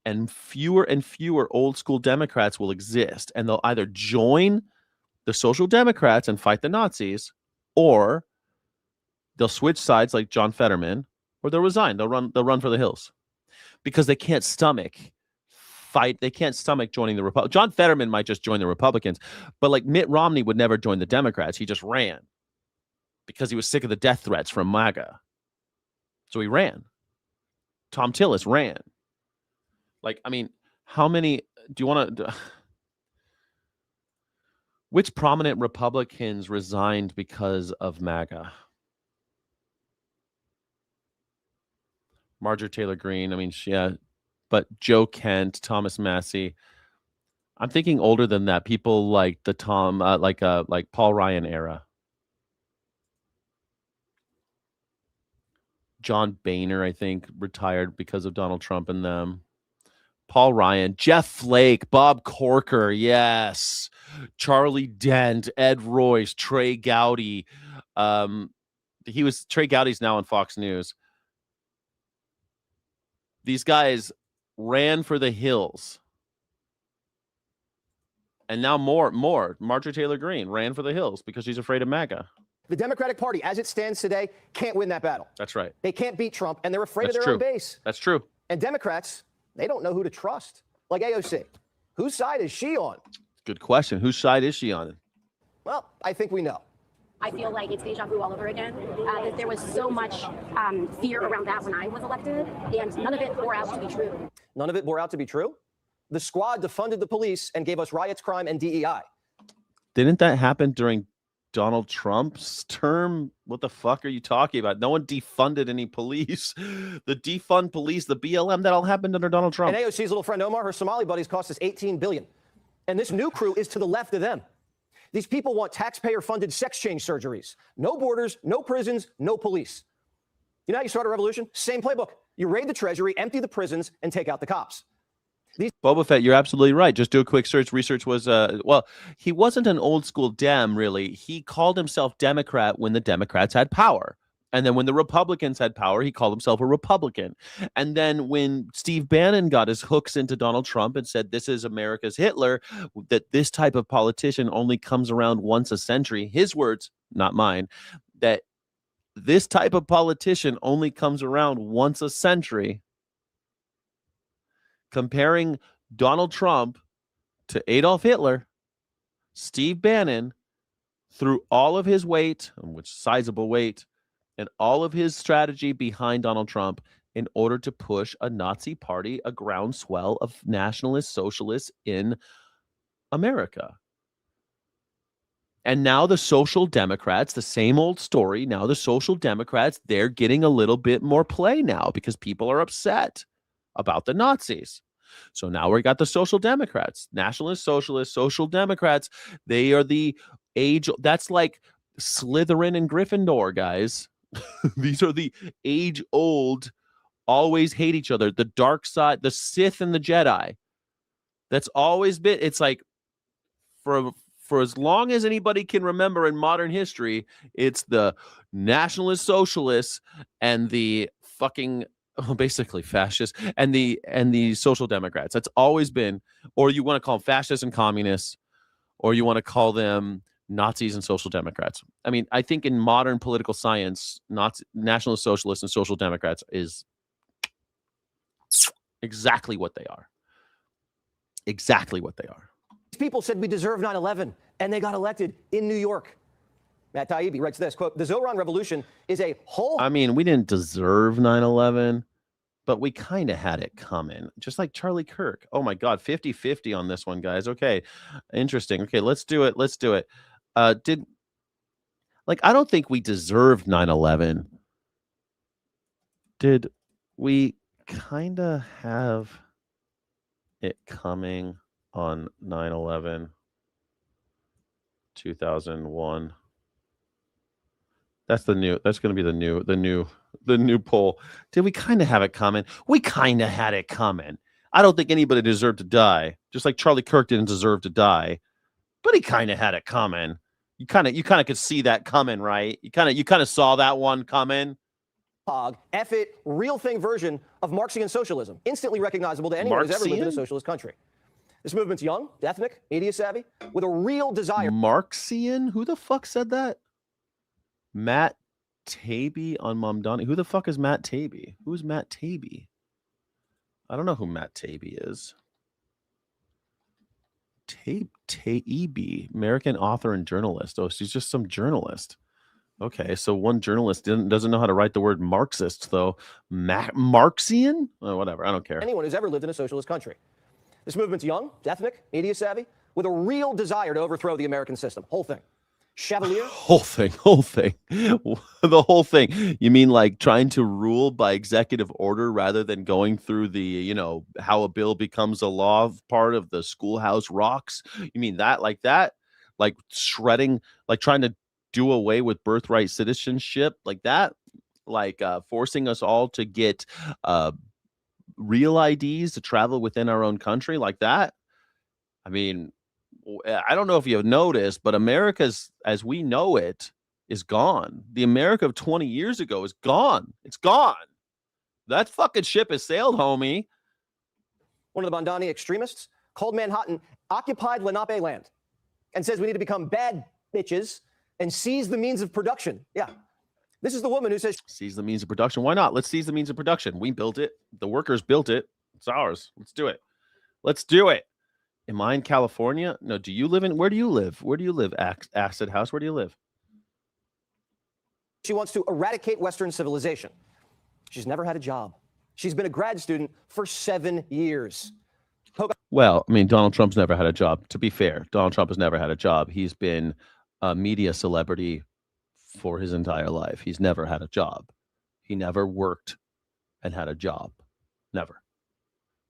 and fewer old school Democrats will exist, and they'll either join the Social Democrats and fight the Nazis, or they'll switch sides like John Fetterman, or they'll resign. They'll run for the hills. because they can't stomach joining the Republic. John Fetterman might just join the Republicans, but like Mitt Romney would never join the Democrats. He just ran because he was sick of the death threats from MAGA. So he ran. Tom Tillis ran. Like, I mean, how many do you want to... Which prominent Republicans resigned because of MAGA? Marjorie Taylor Greene. I mean, yeah, but Joe Kent, Thomas Massey. I'm thinking older than that. People like the like Paul Ryan era. John Boehner, I think, retired because of Donald Trump and them. Paul Ryan, Jeff Flake, Bob Corker, yes. Charlie Dent, Ed Royce, Trey Gowdy. Trey Gowdy's now on Fox News. These guys ran for the hills. And now more. Marjorie Taylor Greene ran for the hills because she's afraid of MAGA. The Democratic Party, as it stands today, can't win that battle. That's right. They can't beat Trump, and they're afraid of their own base. That's true. And Democrats, they don't know who to trust. Like AOC. Whose side is she on? Good question. Whose side is she on? Well, I think we know. I feel like it's deja vu all over again. That there was so much fear around that when I was elected, and none of it bore out to be true. None of it bore out to be true? The squad defunded the police and gave us riots, crime, and DEI. Didn't that happen during Donald Trump's term? What the fuck are you talking about? No one defunded any police. The defund police, the BLM, that all happened under Donald Trump. And AOC's little friend Omar, her Somali buddies cost us $18 billion. And this new crew is to the left of them. These people want taxpayer-funded sex change surgeries. No borders, no prisons, no police. You know how you start a revolution? Same playbook. You raid the treasury, empty the prisons, and take out the cops. Boba Fett, you're absolutely right. Just do a quick search. Research was, he wasn't an old school Dem, really. He called himself Democrat when the Democrats had power. And then when the Republicans had power, he called himself a Republican. And then when Steve Bannon got his hooks into Donald Trump and said, this is America's Hitler, that this type of politician only comes around once a century, his words, not mine, that this type of politician only comes around once a century. Comparing Donald Trump to Adolf Hitler, Steve Bannon, through all of his weight, which sizable weight, and all of his strategy behind Donald Trump in order to push a Nazi party, a groundswell of nationalist socialists in America. And now the Social Democrats, the same old story. Now the Social Democrats, they're getting a little bit more play now because people are upset about the Nazis. So now we got the Social Democrats, nationalist socialists, Social Democrats. They are the age. That's like Slytherin and Gryffindor, guys. These are the age-old, always hate each other. The dark side, the Sith and the Jedi. That's always been. It's like for as long as anybody can remember in modern history, it's the nationalist socialists and the fucking basically fascists and the Social Democrats. That's always been, or you want to call them fascists and communists, or you want to call them Nazis and Social Democrats. I mean, I think in modern political science, nationalist socialists and Social Democrats is exactly what they are. Exactly what they are. People said we deserve 9/11, and they got elected in New York. Matt Taibbi writes this, quote, the Zoran Revolution is a whole... I mean, we didn't deserve 9/11, but we kind of had it coming, just like Charlie Kirk. Oh, my God, 50-50 on this one, guys. Okay, interesting. Okay, let's do it. Let's do it. I don't think we deserved 9/11. Did we kind of have it coming on 9/11, 2001? That's going to be the new poll. Did we kind of have it coming? We kind of had it coming. I don't think anybody deserved to die, just like Charlie Kirk didn't deserve to die, but he kind of had it coming. You kind of could see that coming, right? You kind of saw that one coming. F it, real thing version of Marxian socialism, instantly recognizable to anyone who's ever lived in a socialist country. This movement's young, ethnic, media savvy, with a real desire. Marxian? Who the fuck said that? Matt Taibbi on Mamdani. Who the fuck is Matt Taibbi? Who is Matt Taibbi? I don't know who Matt Taibbi is. Taibbi, American author and journalist. Oh, she's just some journalist. Okay, so one journalist doesn't know how to write the word Marxist, though. Marxian? Oh, whatever, I don't care. Anyone who's ever lived in a socialist country. This movement's young, ethnic, media savvy, with a real desire to overthrow the American system. Whole thing. Chevalier. Whole thing. The whole thing. You mean like trying to rule by executive order rather than going through the, how a bill becomes a law part of the schoolhouse rocks? You mean that? Like shredding, like trying to do away with birthright citizenship like that? Like forcing us all to get real IDs to travel within our own country like that? I mean, I don't know if you have noticed, but America's, as we know it, is gone. The America of 20 years ago is gone. It's gone. That fucking ship has sailed, homie. One of the Bandani extremists called Manhattan occupied Lenape land and says we need to become bad bitches and seize the means of production. Yeah. This is the woman who says seize the means of production. Why not? Let's seize the means of production. We built it. The workers built it. It's ours. Let's do it. Let's do it. Am I in California? No. Do you live in? Where do you live? Where do you live? Acid House. Where do you live? she wants to eradicate Western civilization. She's never had a job. She's been a grad student for 7 years. Well, I mean, Donald Trump's never had a job. To be fair, Donald Trump has never had a job. He's been a media celebrity for his entire life. He's never had a job. He never worked and had a job. Never.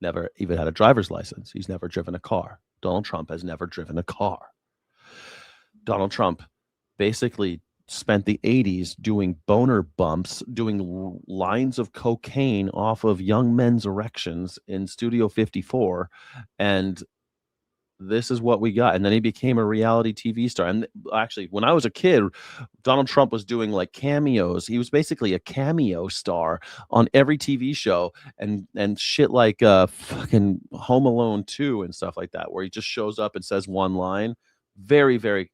Never even had a driver's license. He's never driven a car. Donald Trump has never driven a car. Donald Trump basically spent the 80s doing boner bumps, doing lines of cocaine off of young men's erections in Studio 54. And this is what we got. And then he became a reality TV star. And actually, when I was a kid, Donald Trump was doing like cameos. He was basically a cameo star on every TV show and shit like fucking Home Alone 2 and stuff like that, where he just shows up and says one line. Very, very,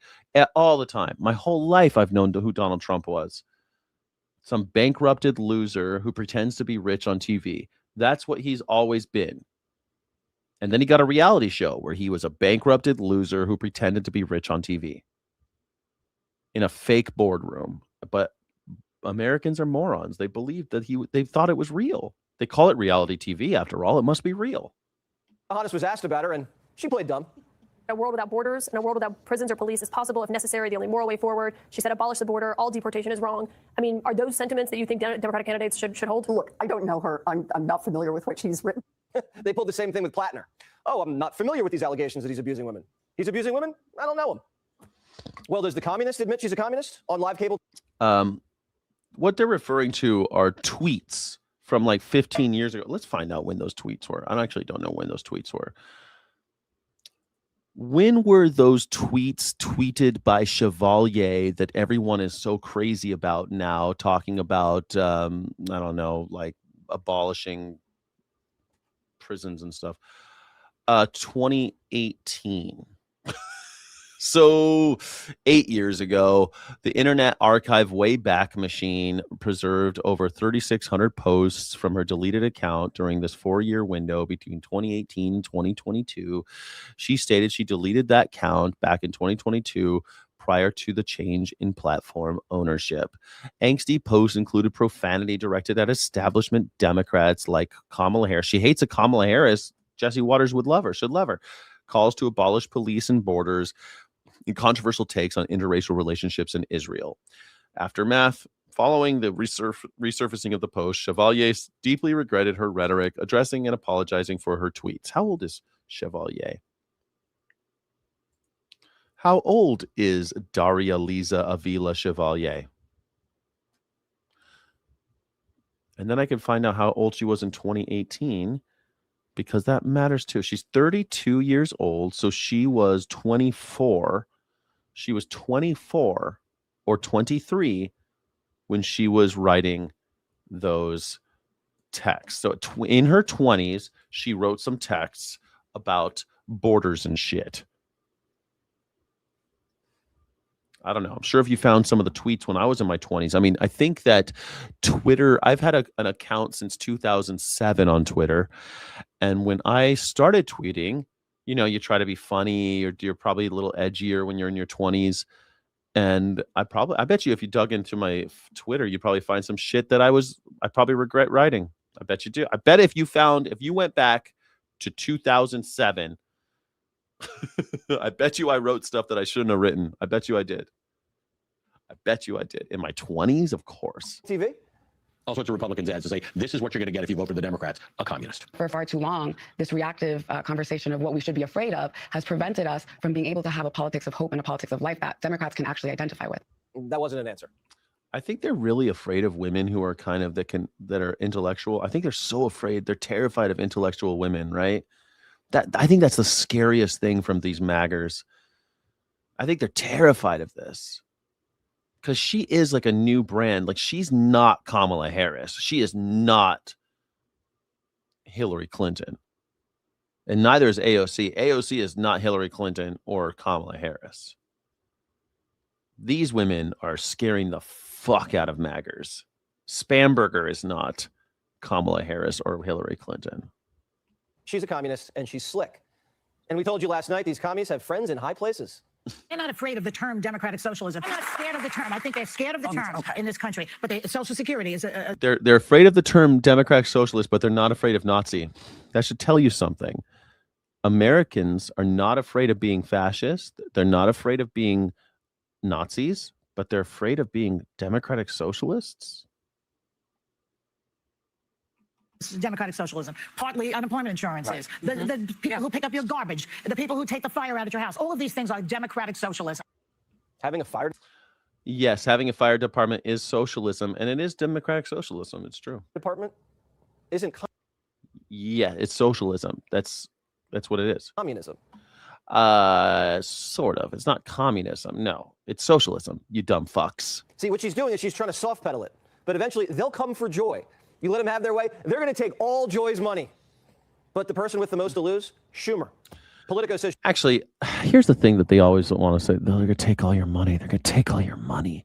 all the time. My whole life, I've known who Donald Trump was. Some bankrupted loser who pretends to be rich on TV. That's what he's always been. And then he got a reality show where he was a bankrupted loser who pretended to be rich on TV in a fake boardroom. But Americans are morons. They believed that they thought it was real. They call it reality TV. After all, it must be real. Hannes was asked about her, and she played dumb. A world without borders and a world without prisons or police is possible if necessary, the only moral way forward. She said abolish the border, all deportation is wrong. I mean, are those sentiments that you think Democratic candidates should hold? Look, I don't know her. I'm not familiar with what she's written. They pulled the same thing with Plattner. Oh, I'm not familiar with these allegations that he's abusing women. He's abusing women? I don't know him. Well, does the communist admit she's a communist on live cable? What they're referring to are tweets from like 15 years ago. Let's find out when those tweets were. I actually don't know when those tweets were. When were those tweets tweeted by Chevalier that everyone is so crazy about now, talking about, I don't know, like abolishing prisons and stuff? 2018. So 8 years ago, the Internet Archive Wayback Machine preserved over 3,600 posts from her deleted account during this 4-year window between 2018 and 2022. She stated she deleted that count back in 2022 prior to the change in platform ownership. Angsty posts included profanity directed at establishment Democrats like Kamala Harris. She hates a Kamala Harris. Jesse Waters should love her. Calls to abolish police and borders, and controversial takes on interracial relationships in Israel. Aftermath, following the resurfacing of the post, Chevalier deeply regretted her rhetoric, addressing and apologizing for her tweets. How old is Chevalier? How old is Daria Lisa Avila Chevalier? And then I can find out how old she was in 2018, because that matters too. She's 32 years old, so she was 24. She was 24 or 23 when she was writing those texts. So in her 20s, she wrote some texts about borders and shit. I don't know. I'm sure if you found some of the tweets when I was in my 20s. I mean, I think that Twitter, I've had an account since 2007 on Twitter. And when I started tweeting, you know, you try to be funny, or you're probably a little edgier when you're in your 20s. And I bet you if you dug into my Twitter, you'd probably find some shit that I probably regret writing. I bet you do. I bet if you went back to 2007, I bet you I wrote stuff that I shouldn't have written. I bet you I did. In my 20s, of course. TV? All sorts of Republicans ads to say, this is what you're going to get if you vote for the Democrats, a communist. For far too long, this reactive conversation of what we should be afraid of has prevented us from being able to have a politics of hope and a politics of life that Democrats can actually identify with. That wasn't an answer. I think they're really afraid of women who are kind of that are intellectual. I think they're so afraid. They're terrified of intellectual women, right? I think that's the scariest thing from these maggers. I think they're terrified of this because she is like a new brand. Like, she's not Kamala Harris. She is not Hillary Clinton. And neither is AOC. AOC is not Hillary Clinton or Kamala Harris. These women are scaring the fuck out of maggers. Spamberger is not Kamala Harris or Hillary Clinton. She's a communist, and she's slick. And we told you last night, these commies have friends in high places. They're not afraid of the term democratic socialism. They're not scared of the term. I think they're scared of the term in this country. But Social Security is a... They're afraid of the term democratic socialist, but they're not afraid of Nazi. That should tell you something. Americans are not afraid of being fascist. They're not afraid of being Nazis, but they're afraid of being democratic socialists. democratic socialism. Partly unemployment insurance is. The people who pick up your garbage, the people who take the fire out at your house. All of these things are democratic socialism. Having a fire... Yes, having a fire department is socialism, and it is democratic socialism. It's true. Department isn't... Yeah, it's socialism. That's what it is. Communism. Sort of. It's not communism. No, it's socialism, you dumb fucks. See, what she's doing is she's trying to soft pedal it. But eventually, they'll come for Joy. You let them have their way, they're going to take all Joy's money. But the person with the most to lose, Schumer. Politico says... Actually, here's the thing that they always want to say. They're going to take all your money. They're going to take all your money.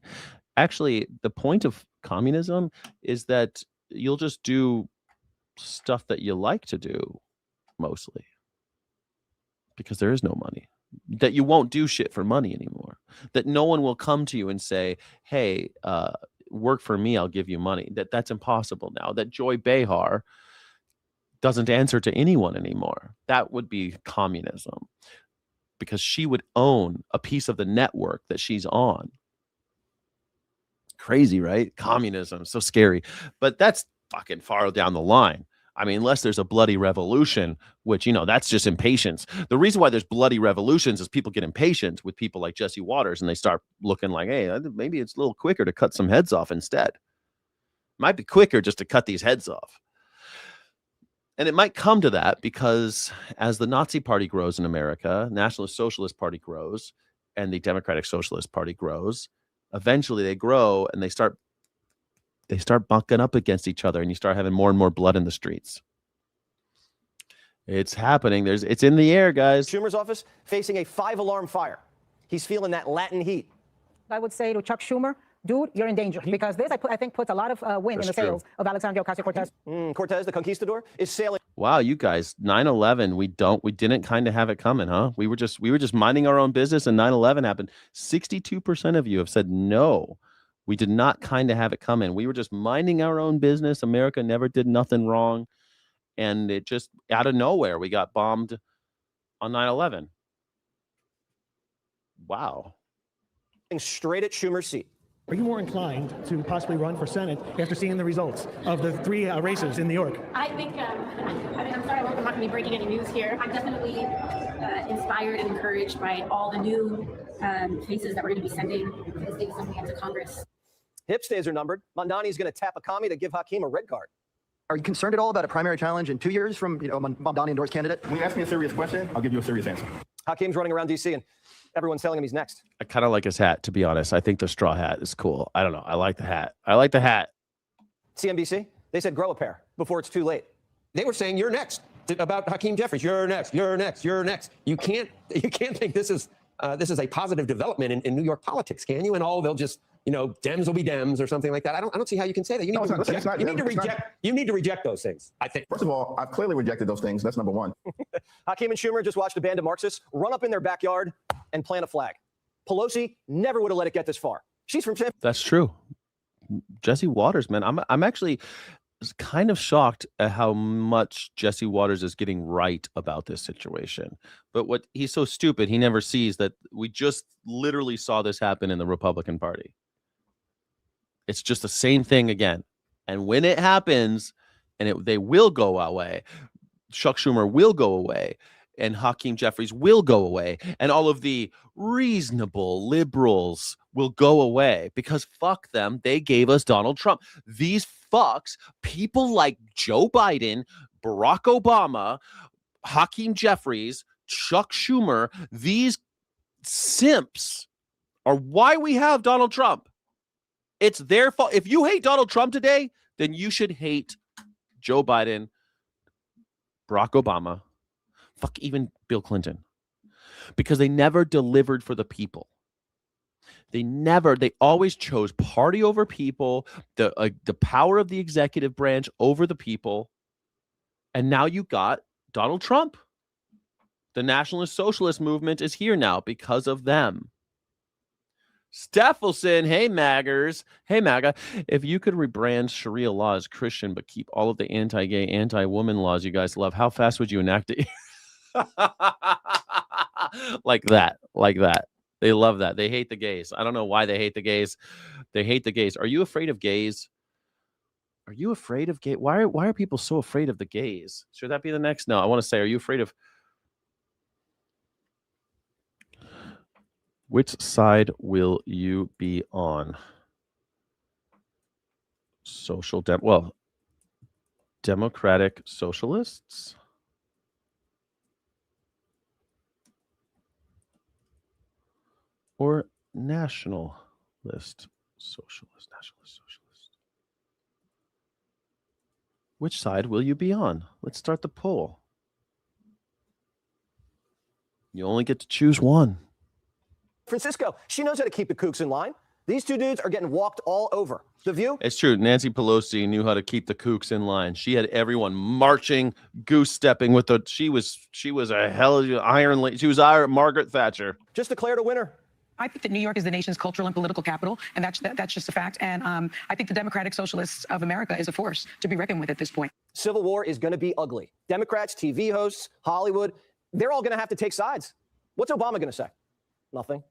Actually, the point of communism is that you'll just do stuff that you like to do, mostly. Because there is no money. That you won't do shit for money anymore. That no one will come to you and say, hey, work for me, I'll give you money. That's impossible now. That Joy Behar doesn't answer to anyone anymore. That would be communism. Because she would own a piece of the network that she's on. Crazy, right? Communism, so scary. But that's fucking far down the line. I mean, unless there's a bloody revolution, which, you know, that's just impatience. The reason why there's bloody revolutions is people get impatient with people like Jesse Waters, and they start looking like, hey, maybe it's a little quicker to cut some heads off instead. Might be quicker just to cut these heads off. And it might come to that because as the Nazi Party grows in America, Nationalist Socialist Party grows, and the Democratic Socialist Party grows, eventually they grow and they start bucking up against each other, and you start having more and more blood in the streets. It's happening. It's in the air, guys. Schumer's office facing a 5-alarm fire. He's feeling that Latin heat. I would say to Chuck Schumer, dude, you're in danger. Because this, I think, puts a lot of wind in the sails of Alexandria Ocasio-Cortez. Cortez, the conquistador, is sailing. Wow, you guys, 9/11, we didn't kind of have it coming, huh? We were just minding our own business, and 9/11 happened. 62% of you have said no. We did not kind of have it coming. We were just minding our own business. America never did nothing wrong. And it just, out of nowhere, we got bombed on 9/11. Wow. Straight at Schumer's seat. Are you more inclined to possibly run for Senate after seeing the results of the 3 races in New York? I think, I'm sorry, I'm not going to be breaking any news here. I'm definitely inspired and encouraged by all the new faces that we're going to be sending to the state assembly and to Congress. Hips days are numbered. Mamdani's going to tap a commie to give Hakeem a red card. Are you concerned at all about a primary challenge in 2 years from Mamdani endorsed candidate? When you ask me a serious question, I'll give you a serious answer. Hakeem's running around D.C. and everyone's telling him he's next. I kind of like his hat, to be honest. I think the straw hat is cool. I don't know. I like the hat. I like the hat. CNBC, they said grow a pair before it's too late. They were saying you're next about Hakeem Jeffries. You're next. You're next. You're next. You can't think this is this is a positive development in New York politics, can you? And they'll just, Dems will be Dems or something like that. I don't see how you can say that. You need to reject those things, I think. First of all, I've clearly rejected those things. That's number one. Hakeem and Schumer just watched a band of Marxists run up in their backyard and plant a flag. Pelosi never would have let it get this far. She's from San. That's true. Jesse Waters, man. I'm actually kind of shocked at how much Jesse Waters is getting right about this situation. But what he's so stupid, he never sees that we just literally saw this happen in the Republican Party. It's just the same thing again. And when it happens, and they will go away, Chuck Schumer will go away, and Hakeem Jeffries will go away, and all of the reasonable liberals will go away, because fuck them. They gave us Donald Trump. These fucks, people like Joe Biden, Barack Obama, Hakeem Jeffries, Chuck Schumer, these simps are why we have Donald Trump. It's their fault. If you hate Donald Trump today, then you should hate Joe Biden, Barack Obama, fuck even Bill Clinton, because they never delivered for the people. They always chose party over people, the power of the executive branch over the people. And now you got Donald Trump. The nationalist socialist movement is here now because of them. Stephelson, hey Maggers, hey MAGA, if you could rebrand Sharia law as Christian but keep all of the anti-gay, anti-woman laws you guys love, how fast would you enact it? Like that. They love that. They hate the gays. I don't know why they hate the gays. They hate the gays. Are you afraid of gays? Are you afraid of gay? Why are people so afraid of the gays? Should that be the next? No, I want to say, are you afraid of... Which side will you be on? Democratic socialists? Or nationalist socialist? Which side will you be on? Let's start the poll. You only get to choose one. Francisco, she knows how to keep the kooks in line. These two dudes are getting walked all over. The View? It's true. Nancy Pelosi knew how to keep the kooks in line. She had everyone marching, goose stepping with the... She was a hell of an iron lady. She was Margaret Thatcher. Just declared a winner. I think that New York is the nation's cultural and political capital, and that's just a fact. And I think the Democratic Socialists of America is a force to be reckoned with at this point. Civil war is going to be ugly. Democrats, TV hosts, Hollywood, they're all going to have to take sides. What's Obama going to say? Nothing.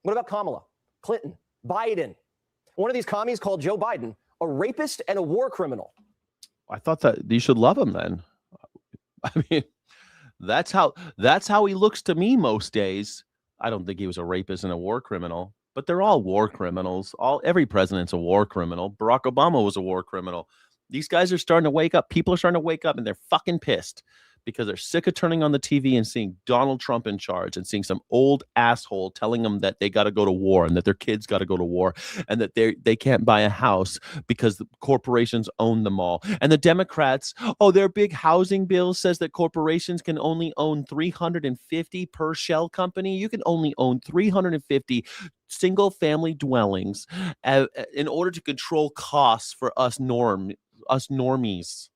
What about Kamala, Clinton, Biden? One of these commies called Joe Biden a rapist and a war criminal. I thought that you should love him then. I mean, that's how he looks to me most days. I don't think he was a rapist and a war criminal, but they're all war criminals. Every president's a war criminal. Barack Obama was a war criminal. These guys are starting to wake up. People are starting to wake up, and they're fucking pissed because they're sick of turning on the TV and seeing Donald Trump in charge and seeing some old asshole telling them that they got to go to war and that their kids got to go to war and that they can't buy a house because the corporations own them all. And the Democrats, their big housing bill says that corporations can only own 350 per shell company. You can only own 350 single family dwellings in order to control costs for us normies.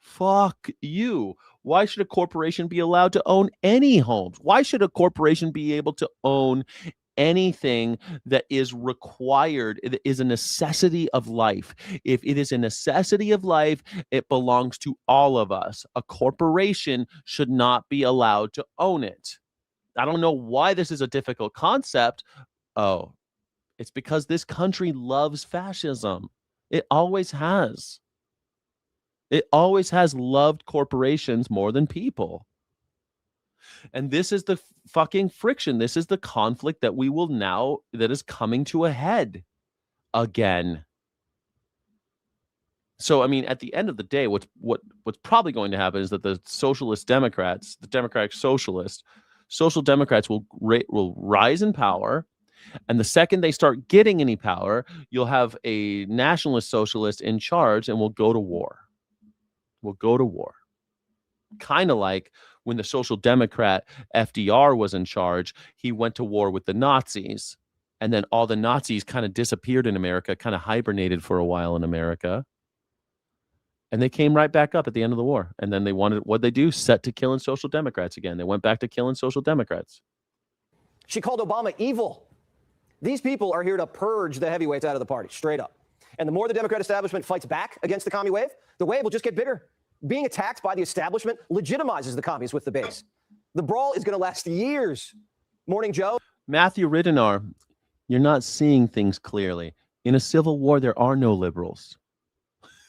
Fuck you. Why should a corporation be allowed to own any homes? Why should a corporation be able to own anything that is required? It is a necessity of life. If it is a necessity of life, it belongs to all of us. A corporation should not be allowed to own it. I don't know why this is a difficult concept. It's because this country loves fascism. It always has. It always has loved corporations more than people. And this is the fucking friction. This is the conflict that that is coming to a head again. So, I mean, at the end of the day, what's probably going to happen is that the socialist Democrats, the Democratic Socialists, social Democrats will rise in power. And the second they start getting any power, you'll have a nationalist socialist in charge and we'll go to war. We'll go to war. kind of like when the Social Democrat FDR was in charge, he went to war with the Nazis, and then all the Nazis kind of disappeared in America, kind of hibernated for a while in America. And they came right back up at the end of the war. And then they wanted, what'd they do? Set to killing Social Democrats again. They went back to killing Social Democrats. She called Obama evil. These people are here to purge the heavyweights out of the party, straight up. And the more the Democrat establishment fights back against the commie wave, the wave will just get bigger. Being attacked by the establishment legitimizes the commies with the base. The brawl is going to last years. Morning, Joe. Matthew Ridenour, you're not seeing things clearly. In a civil war, there are no liberals.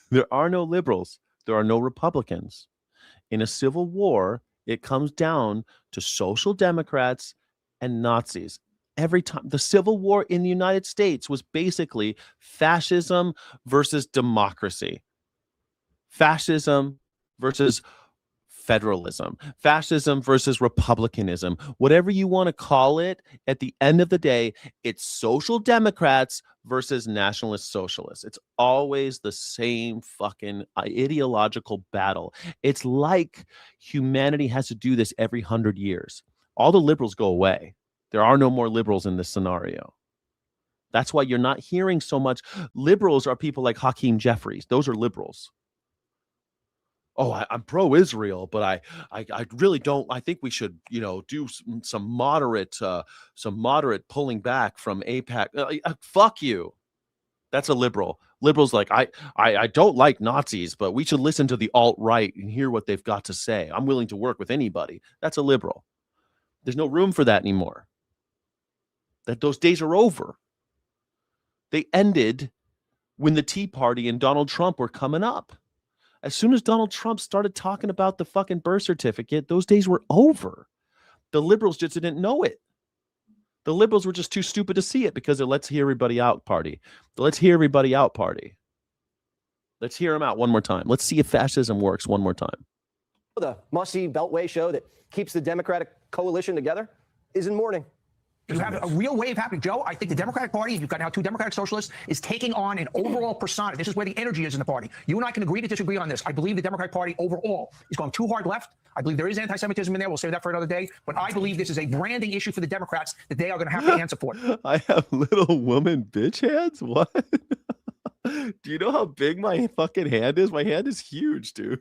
There are no liberals. There are no Republicans. In a civil war, it comes down to Social Democrats and Nazis. Every time the Civil War in the United States was basically fascism versus democracy. Fascism versus federalism, fascism versus republicanism, whatever you want to call it. At the end of the day, it's Social Democrats versus nationalist socialists. It's always the same fucking ideological battle. It's like humanity has to do this every 100 years. All the liberals go away. There are no more liberals in this scenario. That's why you're not hearing so much. Liberals are people like Hakeem Jeffries. Those are liberals. Oh, I'm pro-Israel, but I really don't. I think we should, do some moderate pulling back from AIPAC. Fuck you. That's a liberal. Liberals like I don't like Nazis, but we should listen to the alt-right and hear what they've got to say. I'm willing to work with anybody. That's a liberal. There's no room for that anymore. Those days are over. They ended when the Tea Party and Donald Trump were coming up. As soon as Donald Trump started talking about the fucking birth certificate, those days were over. The liberals just didn't know it. The liberals were just too stupid to see it because of let's hear everybody out party. Let's hear everybody out party. Let's hear them out one more time. Let's see if fascism works one more time. The must-see Beltway show that keeps the Democratic coalition together is in mourning. You have a real wave happening, Joe. I think the Democratic Party, you've got now two Democratic socialists, is taking on an overall persona. This is where the energy is in the party. You and I can agree to disagree on this. I believe the Democratic Party overall is going too hard left. I believe there is anti-Semitism in there. We'll save that for another day. But I believe this is a branding issue for the Democrats that they are going to have to answer for. I have little woman bitch hands? What? Do you know how big my fucking hand is? My hand is huge, dude.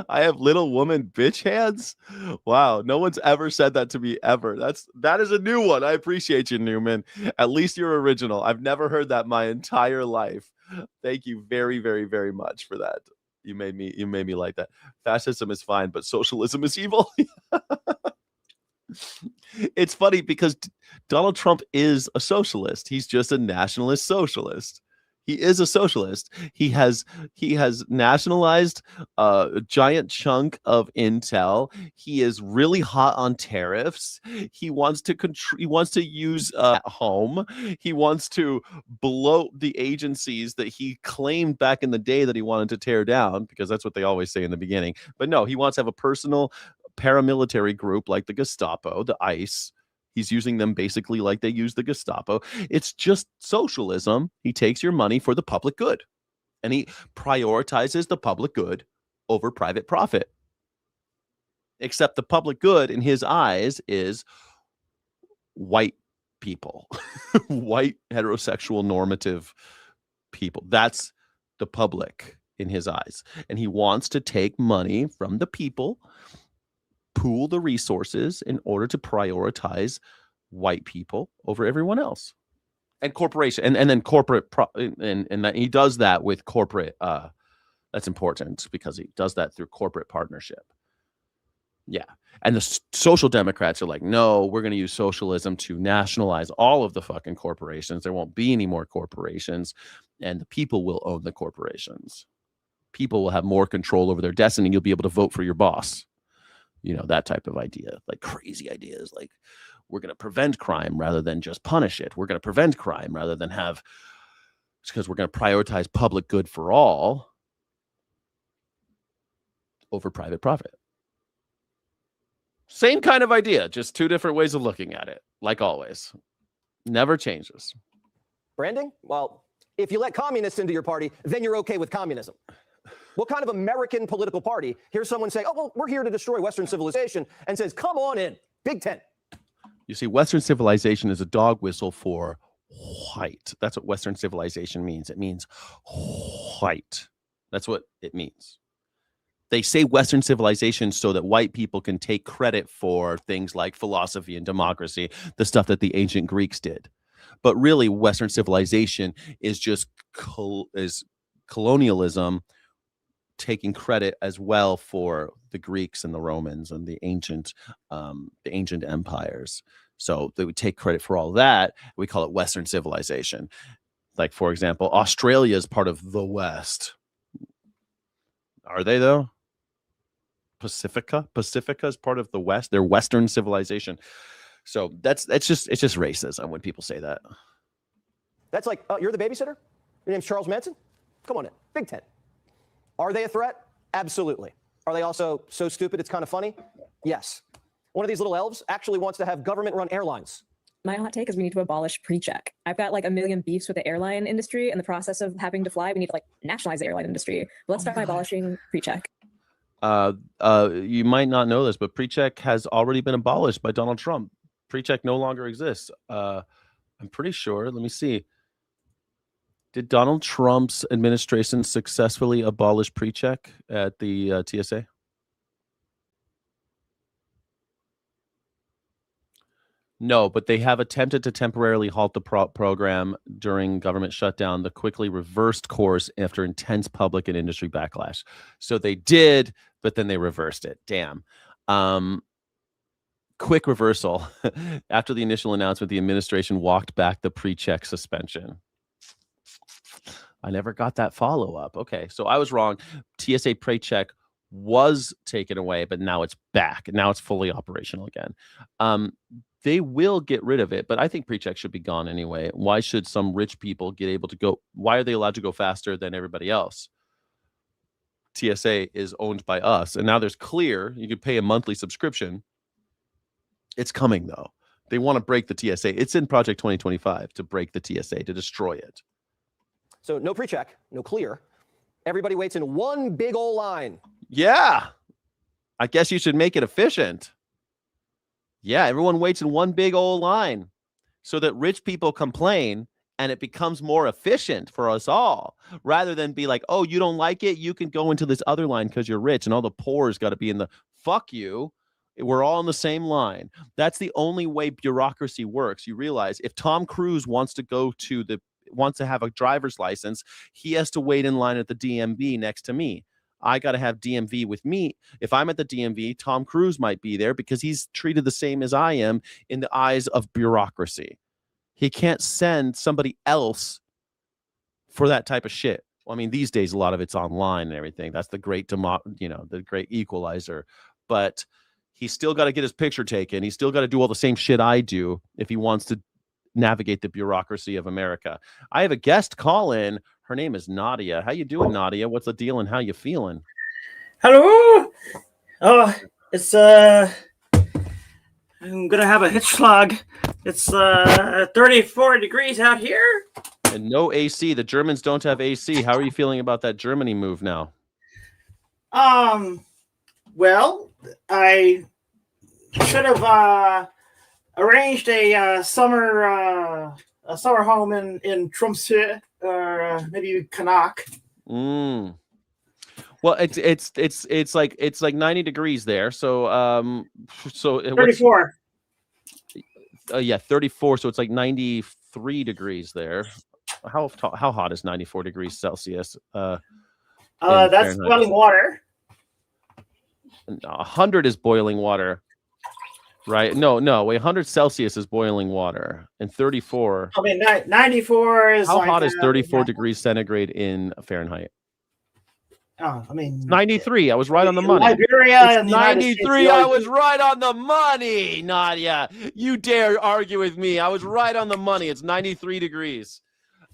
I have little woman bitch hands. Wow, no one's ever said that to me ever. That is a new one. I appreciate you, Newman. At least you're original. I've never heard that my entire life. Thank you very, very, very much for that. You made me like that. Fascism is fine, but socialism is evil. It's funny because Donald Trump is a socialist. He's just a nationalist socialist. He is a socialist. He has nationalized a giant chunk of Intel. He is really hot on tariffs. He wants to use at home. He wants to bloat the agencies that he claimed back in the day that he wanted to tear down, because that's what they always say in the beginning. But no, he wants to have a personal paramilitary group like the Gestapo, the ICE. He's using them basically like they use the Gestapo. It's just socialism. He takes your money for the public good, and he prioritizes the public good over private profit. Except the public good in his eyes is white people, white heterosexual normative people. That's the public in his eyes. And he wants to take money from the people, pool the resources in order to prioritize white people over everyone else, and corporation, and then corporate and that he does that with corporate. That's important because he does that through corporate partnership. Yeah, and the Social Democrats are like, no, we're going to use socialism to nationalize all of the fucking corporations. There won't be any more corporations, and the people will own the corporations. People will have more control over their destiny. You'll be able to vote for your boss. That type of idea, like crazy ideas, like we're going to prevent crime rather than just punish it. We're going to prevent crime rather than because we're going to prioritize public good for all over private profit. Same kind of idea, just two different ways of looking at it, like always. Never changes. Branding? Well, if you let communists into your party, then you're okay with communism. What kind of American political party hears someone say, oh, well, we're here to destroy Western civilization, and says, come on in, Big Tent? You see, Western civilization is a dog whistle for white. That's what Western civilization means. It means white. That's what it means. They say Western civilization so that white people can take credit for things like philosophy and democracy, the stuff that the ancient Greeks did. But really, Western civilization is just colonialism, taking credit as well for the Greeks and the Romans and the ancient empires. So they would take credit for all that. We call it Western civilization. Like, for example, Australia is part of the West. Are they, though? Pacifica is part of the West. They're Western civilization. So it's just racism when people say that. That's like, you're the babysitter? Your name's Charles Manson? Come on in. Big Tent. Are they a threat? Absolutely. Are they also so stupid it's kind of funny? Yes. One of these little elves actually wants to have government-run airlines. My hot take is we need to abolish pre-check. I've got like a million beefs with the airline industry and the process of having to fly. We need to like nationalize the airline industry. But let's start by abolishing pre-check. You might not know this, but pre-check has already been abolished by Donald Trump. Pre-check no longer exists. I'm pretty sure. Let me see. Did Donald Trump's administration successfully abolish pre-check at the TSA? No, but they have attempted to temporarily halt the program during government shutdown. The quickly reversed course after intense public and industry backlash. So they did, but then they reversed it. Damn. Quick reversal. After the initial announcement, the administration walked back the pre-check suspension. I never got that follow-up. Okay, so I was wrong. TSA pre-check was taken away, but now it's back. Now it's fully operational again. They will get rid of it, but I think pre-check should be gone anyway. Why should some rich people get able to go? Why are they allowed to go faster than everybody else? TSA is owned by us, and now there's Clear. You could pay a monthly subscription. It's coming, though. They want to break the TSA. It's in Project 2025 to break the TSA, to destroy it. So no pre-check, no Clear. Everybody waits in one big old line. Yeah. I guess you should make it efficient. Yeah, everyone waits in one big old line so that rich people complain and it becomes more efficient for us all, rather than be like, oh, you don't like it? You can go into this other line because you're rich, and all the poor has got to be in the fuck you. We're all in the same line. That's the only way bureaucracy works. You realize if Tom Cruise wants to have a driver's license, he has to wait in line at the DMV next to me. I got to have DMV with me. If I'm at the DMV, Tom Cruise might be there because he's treated the same as I am in the eyes of bureaucracy. He can't send somebody else for that type of shit. Well, I mean, these days, a lot of it's online and everything. That's the great, the great equalizer. But he's still got to get his picture taken. He's still got to do all the same shit I do if he wants to navigate the bureaucracy of America. I have a guest call in. Her name is Nadia. How you doing, Nadia? What's the deal and how you feeling? Hello. Oh, it's I'm gonna have a hitchlag. It's 34 degrees out here. And no AC. The Germans don't have AC. How are you feeling about that Germany move now? Well, I should have arranged a summer home in Tromsø or maybe Canuck. Well, it's like 90 degrees there. So so 34. Yeah, 34. So it's like 93 degrees there. How hot is 94 degrees Celsius? That's Fahrenheit? boiling water. 100 is boiling water, right? No, 100 Celsius is boiling water, and 34. I mean, 94 is. How like, hot is 34 degrees centigrade in Fahrenheit? Oh, I mean, 93. I was right on the money. Liberia and 93. I was right on the money, Nadia. You dare argue with me? I was right on the money. It's 93 degrees.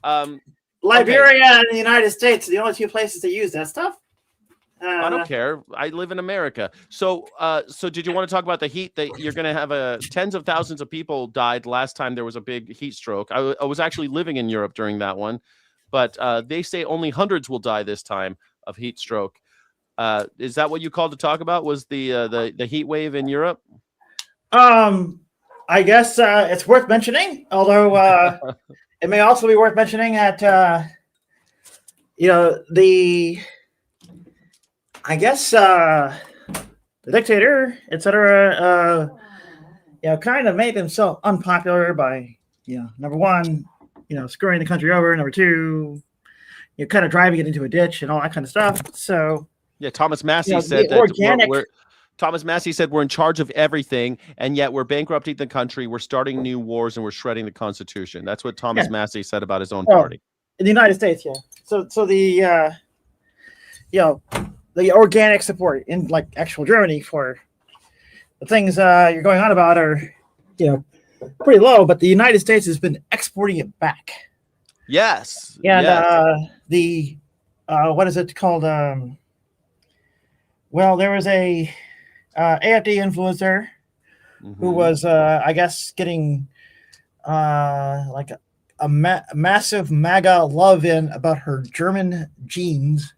Liberia and the United States are the only two places to use that stuff. I don't care. I live in America. So did you want to talk about the heat that you're going to have? Tens of thousands of people died last time there was a big heat stroke. I was actually living in Europe during that one, but they say only hundreds will die this time. heat stroke. Is that what you called to talk about? Was the heat wave in Europe? I guess it's worth mentioning, although it may also be worth mentioning that the dictator, etc., kind of made himself unpopular by, number one, screwing the country over. Number two, kind of driving it into a ditch and all that kind of stuff. So yeah, Thomas Massey said that Thomas Massey said we're in charge of everything, and yet we're bankrupting the country, we're starting new wars, and we're shredding the Constitution. That's what Thomas Massey said about his own party. In the United States, yeah. So the the organic support in like actual Germany for the things you're going on about are pretty low, but the United States has been exporting it back. Yes. And the what is it called? Well, there was a AFD influencer who was, I guess, getting like a massive MAGA love in about her German genes,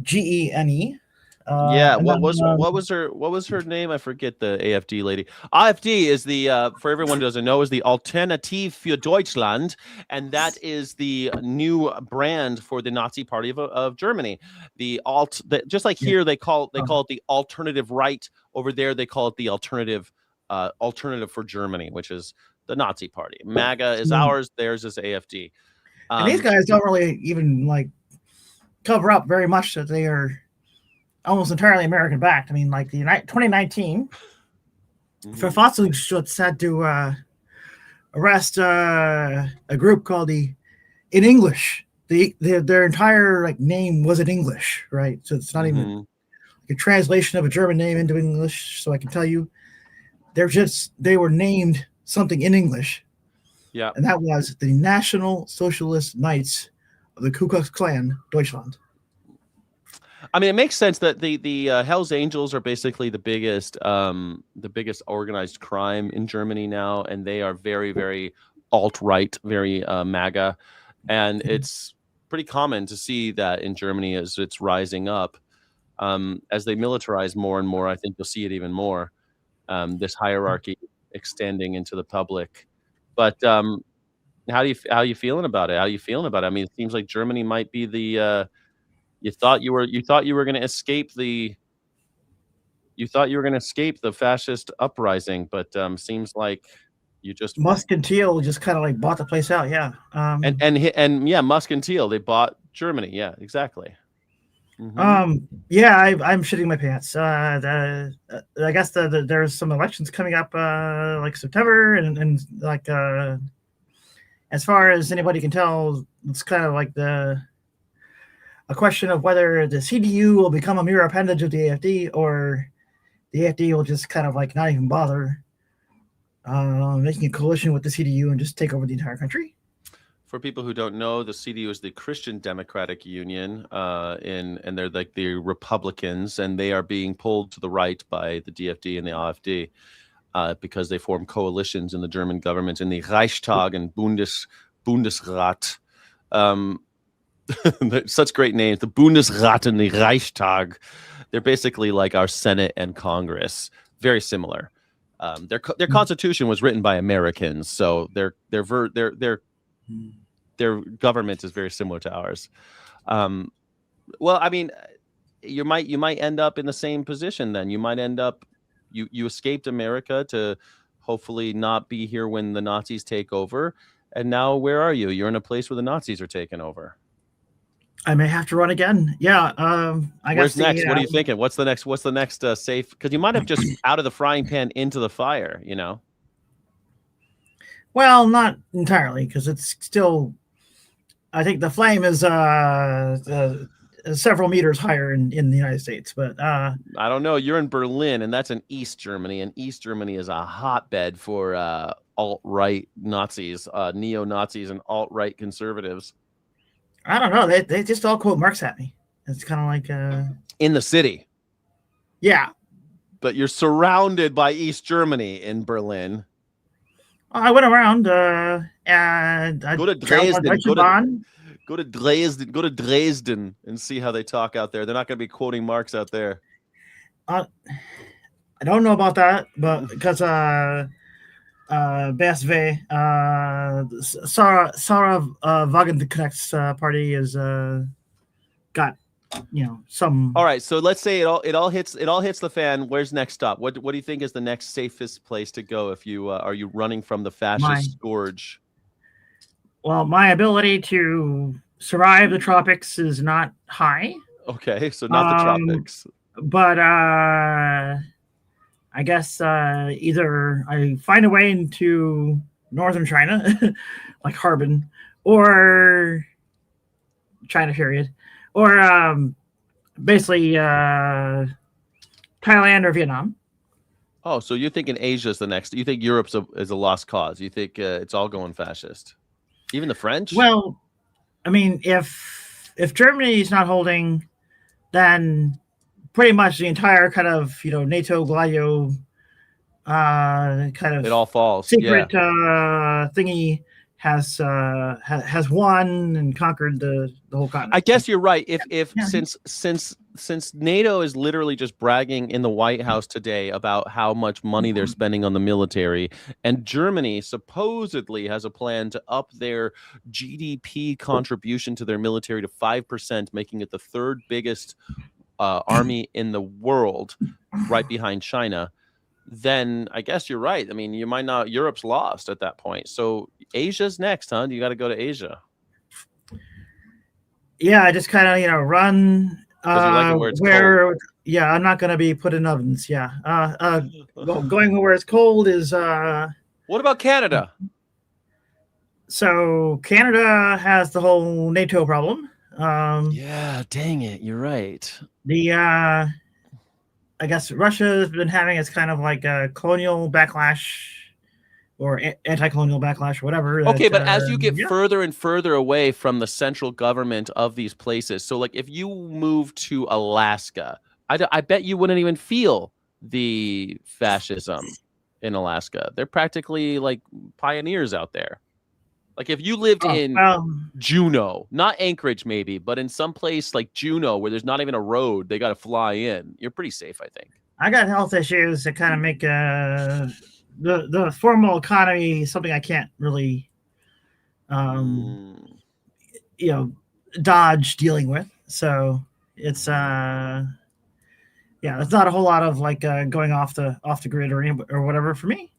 GENE. What was her name? I forget the AFD lady. AFD is the for everyone who doesn't know, is the Alternative für Deutschland, and that is the new brand for the Nazi Party of Germany. Just like here they call it the alternative right. Over there they call it the alternative for Germany, which is the Nazi Party. MAGA is ours, theirs is AFD. And these guys don't really even like cover up very much that they are almost entirely American backed. I mean, like the 2019, Verfassungsschutz had to arrest a group called in English. Their entire like name was in English, right? So it's not even like a translation of a German name into English. So I can tell you, they were named something in English. Yeah, and that was the National Socialist Knights of the Ku Klux Klan, Deutschland. I mean, it makes sense that the Hells Angels are basically the biggest organized crime in Germany now, and they are very, very alt-right, very MAGA, and it's pretty common to see that in Germany as it's rising up. As they militarize more and more, I think you'll see it even more. This hierarchy extending into the public. But how you feeling about it? How are you feeling about it? I mean, it seems like Germany might be the you thought you were going to escape the fascist uprising, but seems like you just Musk and Thiel just kind of like bought the place out, yeah. And Musk and Thiel, they bought Germany, yeah, exactly. I'm shitting my pants. I guess there's some elections coming up like September, and like as far as anybody can tell, it's kind of like a question of whether the CDU will become a mere appendage of the AFD, or the AFD will just kind of like not even bother making a coalition with the CDU and just take over the entire country. For people who don't know, the CDU is the Christian Democratic Union, and they're like the Republicans, and they are being pulled to the right by the DFD and the AfD because they form coalitions in the German government, in the Reichstag and Bundesrat. Such great names, the Bundesrat and the Reichstag. They're basically like our Senate and Congress, very similar. Their constitution was written by Americans, so their government is very similar to ours. Well, I mean, you might end up in the same position then. You might end up you escaped America to hopefully not be here when the Nazis take over, and now where are you? You're in a place where the Nazis are taking over. I may have to run again. Yeah. I guess. Where's next? What are you thinking? What's the next safe? Because you might have just out of the frying pan into the fire, you know? Well, not entirely, because it's still, I think the flame is several meters higher in the United States. But I don't know. You're in Berlin, and that's in East Germany, and East Germany is a hotbed for alt-right Nazis, neo-Nazis, and alt-right conservatives. I don't know. They just all quote Marx at me. It's kind of like in the city. Yeah. But you're surrounded by East Germany in Berlin. I went around and I go to Dresden. Go to Dresden and see how they talk out there. They're not going to be quoting Marx out there. I don't know about that, but because BSV, Sarah Wagenknecht's party is got some. All right, so let's say it all hits the fan. Where's next stop? What do you think is the next safest place to go if you are you running from the fascist scourge? Well, my ability to survive the tropics is not high. Okay, so not the tropics. But I guess either I find a way into northern China, like Harbin, or China period, or basically Thailand or Vietnam. Oh, so you're thinking Asia's the next? You think Europe's is a lost cause? You think it's all going fascist? Even the French? Well, I mean, if Germany's not holding, then pretty much the entire kind of NATO Gladio kind of it all falls. Secret thingy has won and conquered the whole continent. I guess you're right. Since NATO is literally just bragging in the White House today about how much money they're spending on the military, and Germany supposedly has a plan to up their GDP contribution to their military to 5%, making it the third biggest army in the world, right behind China. Then I guess you're right. I mean, you might not. Europe's lost at that point. So Asia's next, huh? You got to go to Asia. Yeah, I just kind of run. Like it where yeah, I'm not gonna be put in ovens. Yeah, going where it's cold is. What about Canada? So Canada has the whole NATO problem. Yeah, dang it, you're right. I guess Russia has been having its kind of like a colonial backlash or anti-colonial backlash or whatever. Okay, but as you get further and further away from the central government of these places, so like if you move to Alaska, I bet you wouldn't even feel the fascism in Alaska. They're practically like pioneers out there. Like if you lived in Juneau, not Anchorage maybe, but in some place like Juneau where there's not even a road, they got to fly in. You're pretty safe, I think. I got health issues that kind of make the formal economy something I can't really, dodge dealing with. So it's there's not a whole lot of like going off the grid or whatever for me.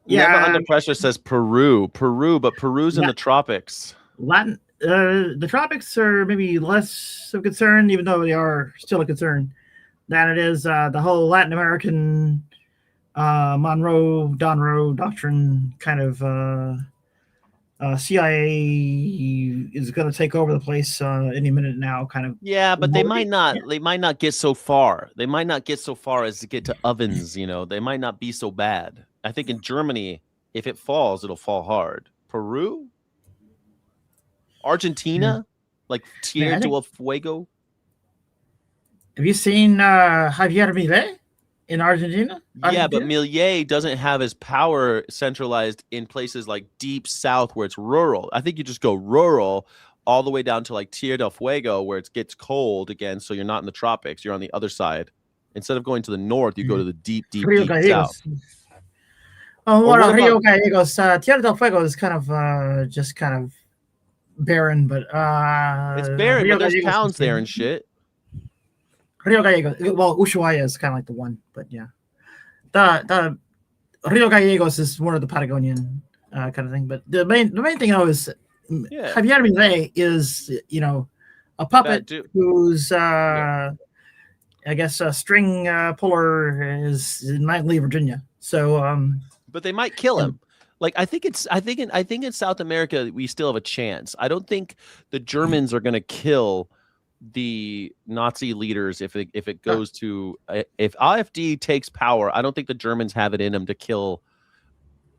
Never Under Pressure says Peru, but Peru's in the tropics. Latin, the tropics are maybe less of a concern, even though they are still a concern, than it is the whole Latin American Donroe doctrine kind of CIA is going to take over the place any minute now. Kind of. Yeah, but they might not. They might not get so far. They might not get so far as to get to ovens. They might not be so bad. I think in Germany, if it falls, it'll fall hard. Peru, Argentina, like Tierra del Fuego. Have you seen Javier Milei in Argentina? Yeah, but Milei doesn't have his power centralized in places like deep south where it's rural. I think you just go rural all the way down to like Tierra del Fuego where it gets cold again, so you're not in the tropics. You're on the other side. Instead of going to the north, you go to the deep south. Rio Gallegos, Tierra del Fuego is kind of just kind of barren, but it's barren, but there's towns there and shit. Rio Gallegos, well, Ushuaia is kind of like the one, but yeah, the Rio Gallegos is one of the Patagonian kind of thing. But the main thing though is Javier Milei is a puppet who's I guess a string puller is in Langley, Virginia. So but they might kill him. Like I think in South America we still have a chance. I don't think the Germans are going to kill the Nazi leaders if it goes to if AfD takes power. I don't think the Germans have it in them to kill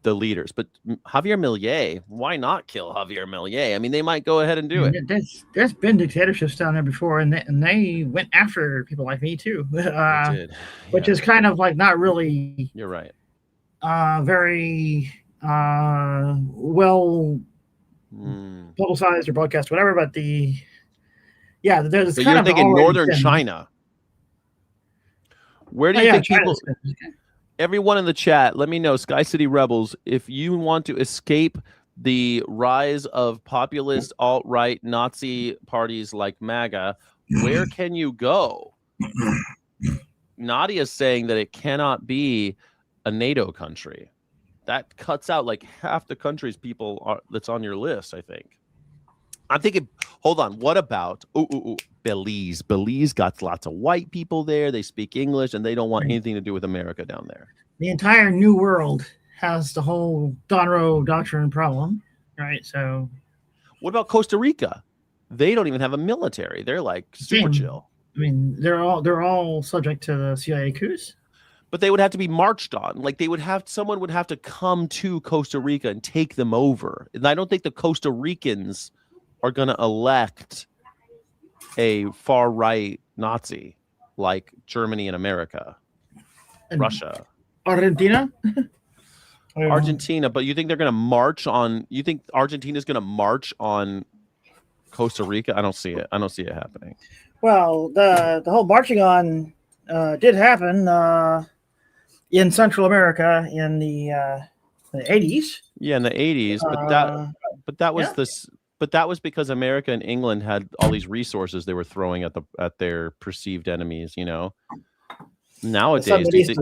the leaders. But Javier Milei, why not kill Javier Milei? I mean, they might go ahead and do it. There's been dictatorships down there before, and they went after people like me too. Which is kind of like not really. You're right. Very well publicized or broadcast, whatever. But there's So kind you're of thinking always northern been- China. Where do Oh, you yeah, think China's people? been- Everyone in the chat, let me know. Sky City Rebels, if you want to escape the rise of populist alt-right Nazi parties like MAGA, where can you go? Nadia's saying that it cannot be a NATO country. That cuts out like half the countries that's on your list, I think. I'm thinking, hold on, what about Belize? Belize got lots of white people there. They speak English, and they don't want anything to do with America down there. The entire New World has the whole Donroe Doctrine problem, right? So, what about Costa Rica? They don't even have a military. They're like super chill. I mean, they're all subject to the CIA coups. But they would have to be marched on. Like someone would have to come to Costa Rica and take them over. And I don't think the Costa Ricans are going to elect a far right Nazi like Germany and America, And Russia, Argentina. Argentina. But you think they're going to march on? You think Argentina's going to march on Costa Rica? I don't see it. I don't see it happening. Well, the whole marching on did happen in Central America in the 80s. Yeah, in the 80s, but that was this. But that was because America and England had all these resources they were throwing at their perceived enemies. You know, nowadays, do you think,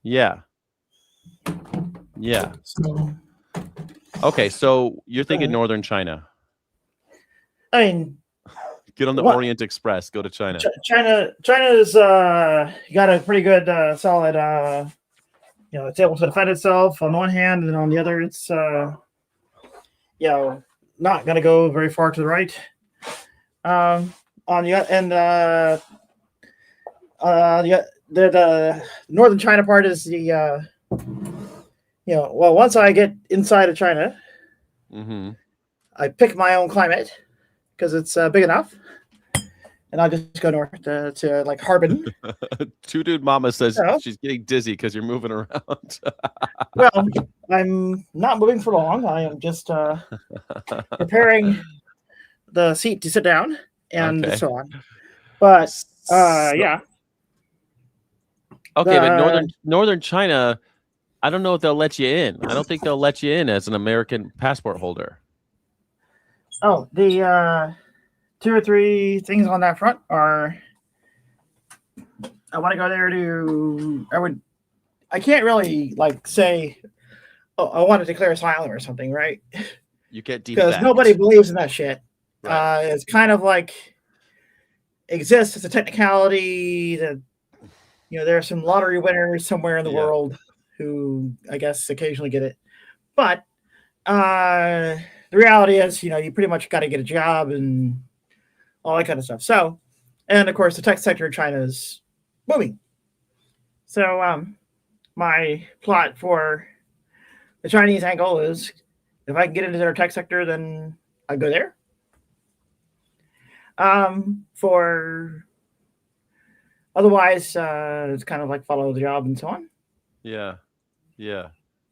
yeah. Okay, so you're thinking northern China. I mean, get on the Orient Express. Go to China. China's got a pretty good, solid. It's able to defend itself on one hand, and on the other, it's not going to go very far to the right. On the and the northern China part is the once I get inside of China, I pick my own climate because it's big enough, and I'll just go north to like Harbin. Two Dude Mama says she's getting dizzy because you're moving around. Well, I'm not moving for long. I am just preparing the seat to sit down and so on. But yeah. Okay, but northern China, I don't know if they'll let you in. I don't think they'll let you in as an American passport holder. Oh, the 2 or 3 things on that front are I want to go there I can't really like say, oh, I want to declare asylum or something, right? You get because nobody believes in that shit. Right. It's kind of like exists as a technicality that there are some lottery winners somewhere in the world who I guess occasionally get it, but the reality is you pretty much got to get a job and all that kind of stuff. So, and of course the tech sector in China is booming. So my plot for the Chinese angle is if I can get into their tech sector, then I go there. For otherwise, it's kind of like follow the job and so on. Yeah.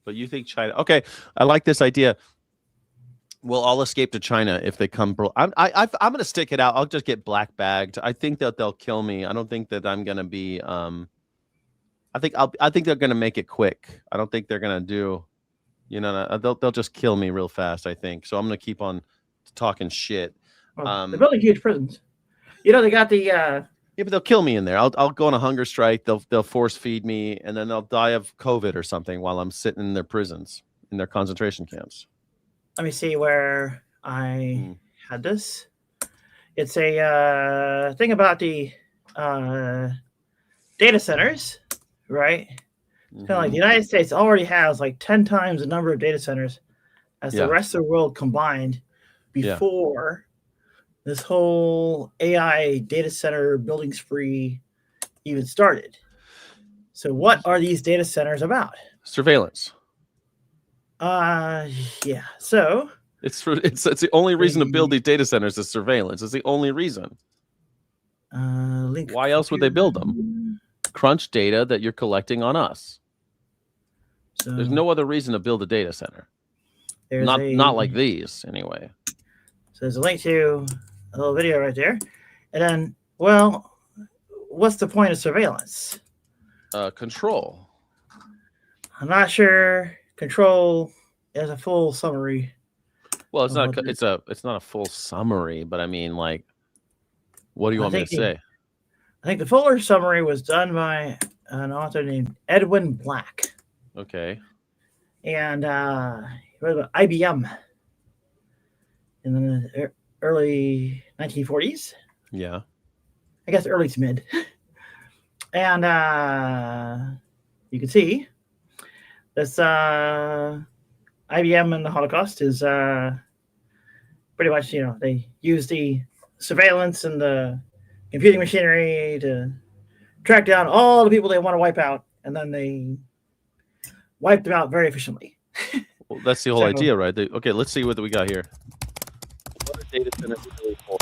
But you think China? Okay, I like this idea. We'll all escape to China if they come. I'm going to stick it out. I'll just get black bagged. I think that they'll kill me. I don't think that I'm going to be. I think they're going to make it quick. I don't think they're going to do. They'll just kill me real fast. I think so. I'm going to keep on talking shit. Well, they're building huge prisons. They got the. Yeah, but they'll kill me in there. I'll go on a hunger strike. They'll force feed me, and then they'll die of COVID or something while I'm sitting in their prisons, in their concentration camps. Let me see where I had this. It's a thing about the data centers, right? Kind of like the United States already has like 10 times the number of data centers as the rest of the world combined before this whole AI data center building spree even started. So what are these data centers about? Surveillance. Yeah. So it's the only reason to build these data centers is surveillance. It's the only reason. Why else would they build them? Crunch data that you're collecting on us. So, there's no other reason to build a data center. There's not like these anyway. So there's a link to a little video right there. And then, well, what's the point of surveillance? Control. I'm not sure. Control is a full summary. Well, it's not. It's not a full summary, but I mean, like, what do you want me to say? I think the fuller summary was done by an author named Edwin Black. Okay. And he wrote about IBM in the early 1940s. Yeah. I guess early to mid. And you can see this IBM and the Holocaust is pretty much, they use the surveillance and the computing machinery to track down all the people they want to wipe out, and then they wipe them out very efficiently. Well, that's the whole idea, right? Okay, let's see what we got here. What are data centers really for?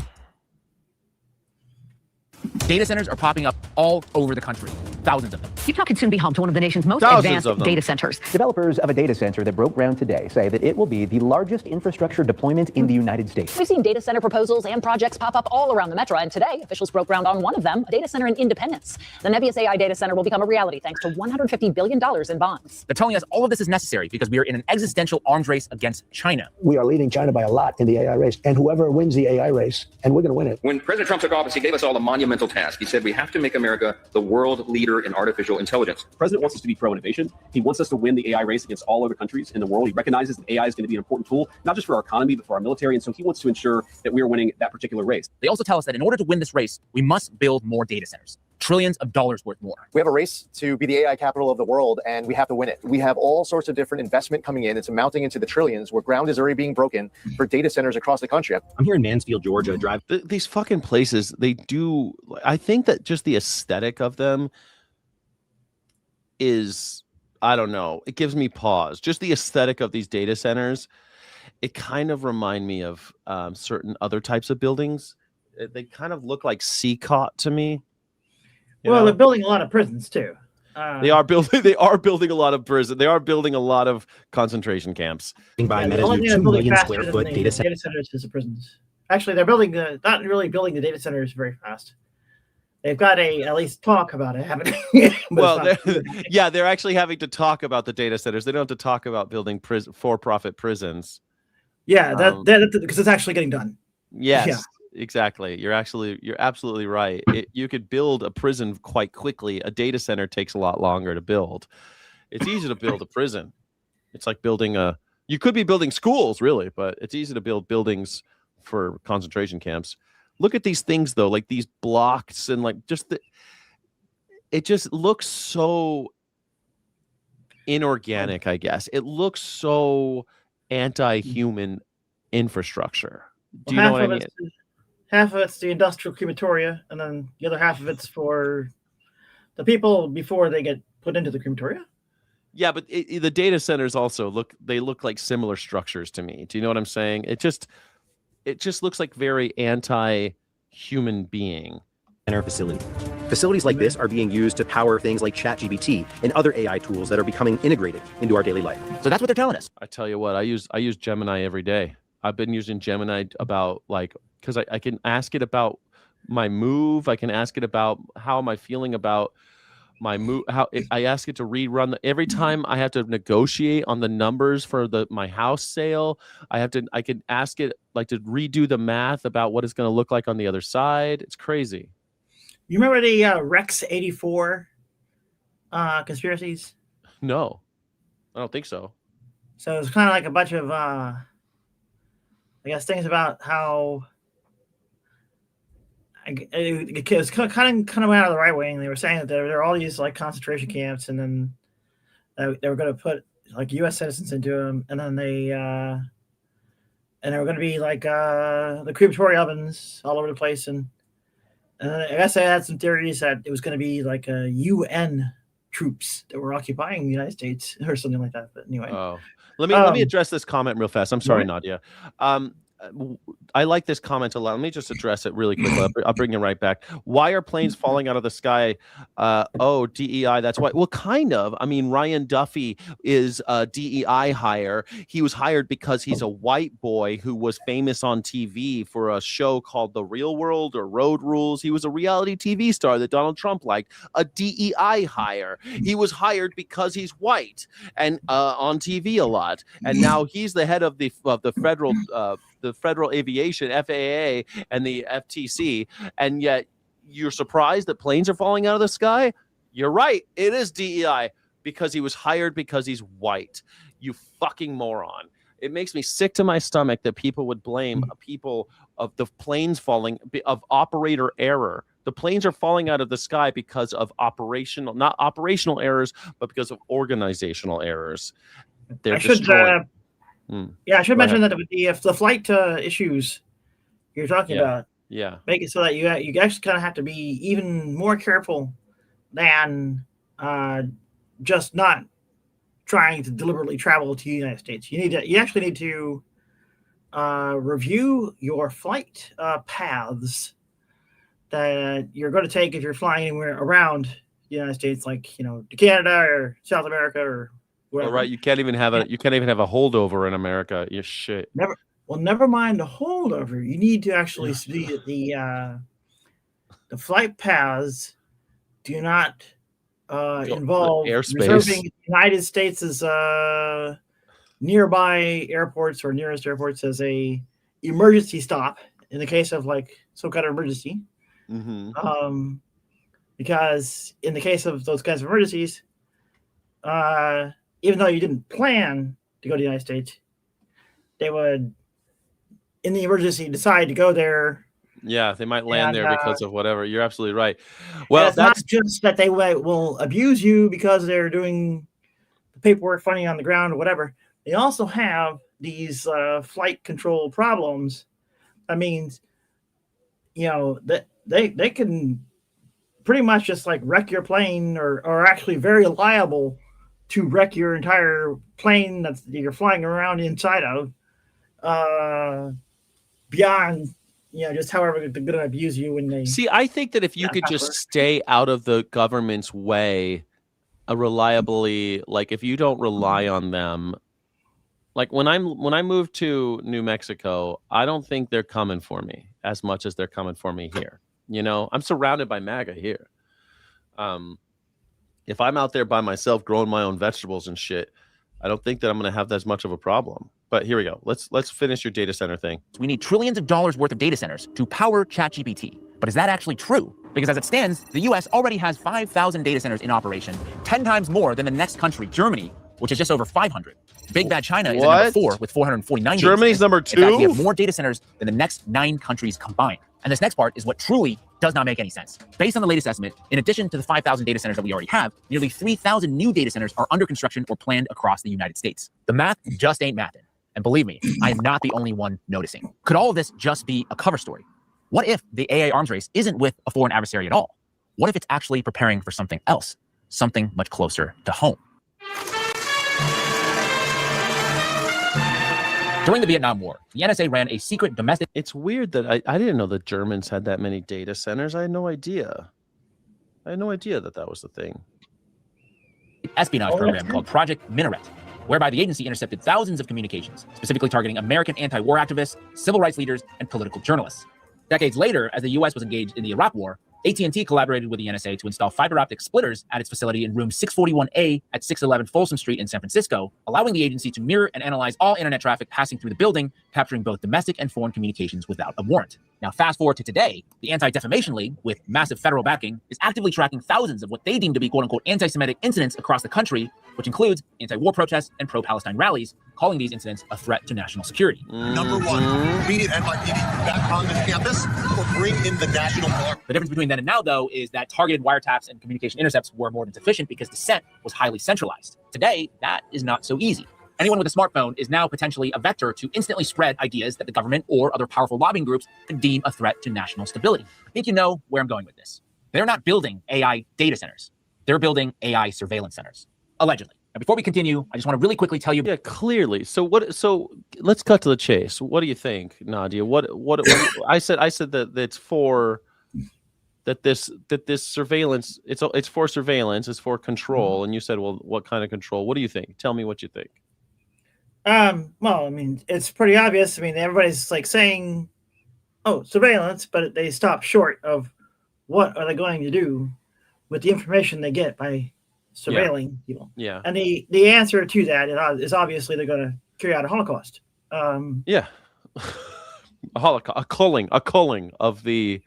Data centers are popping up all over the country, thousands of them. Utah could soon be home to one of the nation's most Thousands advanced data centers. Developers of a data center that broke ground today say that it will be the largest infrastructure deployment in the United States. We've seen data center proposals and projects pop up all around the metro, and today officials broke ground on one of them, a data center in Independence. The Nebius AI data center will become a reality thanks to $150 billion in bonds. They're telling us all of this is necessary because we are in an existential arms race against China. We are leading China by a lot in the AI race, and whoever wins the AI race, and we're going to win it. When President Trump took office, he gave us all a monumental task. He said we have to make America the world leader in artificial intelligence. The president wants us to be pro-innovation. He wants us to win the AI race against all other countries in the world. He recognizes that AI is going to be an important tool, not just for our economy, but for our military. And so he wants to ensure that we are winning that particular race. They also tell us that in order to win this race, we must build more data centers. Trillions of dollars worth more. We have a race to be the AI capital of the world, and we have to win it. We have all sorts of different investment coming in. It's amounting into the trillions, where ground is already being broken for data centers across the country. I'm here in Mansfield, Georgia. These fucking places, they do. I think that just the aesthetic of them is, I don't know, it gives me pause. Just the aesthetic of these data centers, it kind of remind me of certain other types of buildings. They kind of look like CCOT to me. Well, they're building a lot of prisons too. They are building. They are building a lot of prison. They are building a lot of concentration camps. By Meta's new 2 million square foot data centers is the prisons. Actually, they're building not really building the data centers very fast. They've got to at least talk about it happening. Well, they're actually having to talk about the data centers. They don't have to talk about building for-profit prisons. Yeah, that because it's actually getting done. Yes. Yeah. Exactly. You're absolutely right. You could build a prison quite quickly. A data center takes a lot longer to build. It's easy to build a prison. It's like building you could be building schools really, but it's easy to build buildings for concentration camps. Look at these things though, like these blocks and like it just looks so inorganic, I guess. It looks so anti-human infrastructure. Do you know what I mean? Half of it's the industrial crematoria, and then the other half of it's for the people before they get put into the crematoria. Yeah, but the data centers also look like similar structures to me. Do you know what I'm saying? It just looks like very anti-human being. Center facility. Facilities like this are being used to power things like ChatGPT and other AI tools that are becoming integrated into our daily life. So that's what they're telling us. I tell you what, I use Gemini every day. I've been using Gemini about because I can ask it about my move. I can ask it about how am I feeling about my move. I ask it to rerun every time I have to negotiate on the numbers for my house sale. I can ask it to redo the math about what it's going to look like on the other side. It's crazy. You remember the Rex 84 conspiracies? No, I don't think so. So it's kind of like a bunch of I guess things about how it was kind of went out of the right way, and they were saying that there are all these concentration camps, and then they were going to put U.S. citizens into them, and then they were going to be the crematory ovens all over the place, and I guess I had some theories that it was going to be UN troops that were occupying the United States or something like that. But anyway, let me address this comment real fast. I'm sorry, Nadia. I like this comment a lot. Let me just address it really quickly. I'll bring you right back. Why are planes falling out of the sky? Oh, DEI. That's why. Well, kind of. I mean, Ryan Duffy is a DEI hire. He was hired because he's a white boy who was famous on TV for a show called The Real World or Road Rules. He was a reality TV star that Donald Trump liked. A DEI hire. He was hired because he's white and on TV a lot. And now he's the head of the Federal Aviation, FAA, and the FTC, and yet you're surprised that planes are falling out of the sky? You're right. It is DEI because he was hired because he's white. You fucking moron. It makes me sick to my stomach that people would blame people of the planes falling, of operator error. The planes are falling out of the sky because of not operational errors, but because of organizational errors. They're destroyed. Yeah, I should mention that with the flight issues you're talking about, make it so that you actually kind of have to be even more careful than just not trying to deliberately travel to the United States. You actually need to review your flight paths that you're going to take if you're flying anywhere around the United States, like to Canada or South America or. Oh, right, you can't even have a holdover in America. You shit. Never mind the holdover. You need to actually see that the flight paths do not involve reserving the United States as nearby airports or nearest airports as a emergency stop in the case of like some kind of emergency. Because in the case of those kinds of emergencies, even though you didn't plan to go to the United States, they would, in the emergency, decide to go there. Yeah, they might land there because of whatever. You're absolutely right. Well, it's not just that they will abuse you because they're doing the paperwork funny on the ground or whatever. They also have these flight control problems. That means, that they can pretty much just like wreck your plane or are actually very liable to wreck your entire plane that you're flying around inside of, beyond, just however they're going to abuse you when they... See, I think that if you could just stay out of the government's way, reliably, like if you don't rely on them, like when I moved to New Mexico, I don't think they're coming for me as much as they're coming for me here. I'm surrounded by MAGA here. If I'm out there by myself growing my own vegetables and shit, I don't think that I'm going to have as much of a problem. But here we go. Let's finish your data center thing. We need trillions of dollars worth of data centers to power ChatGPT. But is that actually true? Because as it stands, the US already has 5,000 data centers in operation, 10 times more than the next country, Germany, which is just over 500. Big bad China is at number 4 with 449. Germany's number 2? In fact, we have more data centers than the next 9 countries combined. And this next part is what truly does not make any sense. Based on the latest estimate, in addition to the 5,000 data centers that we already have, nearly 3,000 new data centers are under construction or planned across the United States. The math just ain't mathin'. And believe me, I am not the only one noticing. Could all of this just be a cover story? What if the AI arms race isn't with a foreign adversary at all? What if it's actually preparing for something else? Something much closer to home? During the Vietnam War, the NSA ran a secret domestic... It's weird that I didn't know the Germans had that many data centers. I had no idea. that was the thing. Espionage program called Project Minaret, whereby the agency intercepted thousands of communications, specifically targeting American anti-war activists, civil rights leaders, and political journalists. Decades later, as the U.S. was engaged in the Iraq War, AT&T collaborated with the NSA to install fiber optic splitters at its facility in room 641A at 611 Folsom Street in San Francisco, allowing the agency to mirror and analyze all internet traffic passing through the building, capturing both domestic and foreign communications without a warrant. Now, fast forward to today, the Anti-Defamation League, with massive federal backing, is actively tracking thousands of what they deem to be quote-unquote anti-Semitic incidents across the country, which includes anti-war protests and pro-Palestine rallies, calling these incidents a threat to national security. Number one, immediate NYPD back on the campus or bring in the National Guard. The difference between then and now, though, is that targeted wiretaps and communication intercepts were more than sufficient because dissent was highly centralized. Today, that is not so easy. Anyone with a smartphone is now potentially a vector to instantly spread ideas that the government or other powerful lobbying groups could deem a threat to national stability. I think you know where I'm going with this. They're not building AI data centers. They're building AI surveillance centers, allegedly. Now, before we continue, I just want to really quickly tell you. Yeah, clearly. So what? So let's cut to the chase. What do you think, Nadia? What I said that it's for that this surveillance. It's for surveillance. It's for control. And you said, well, what kind of control? What do you think? Tell me what you think. Well, I mean, it's pretty obvious. I mean, everybody's like saying, "Oh, surveillance," but they stop short of what are they going to do with the information they get by surveilling people. Yeah. And the answer to that is obviously they're going to carry out a Holocaust. Yeah. a Holocaust, a culling of the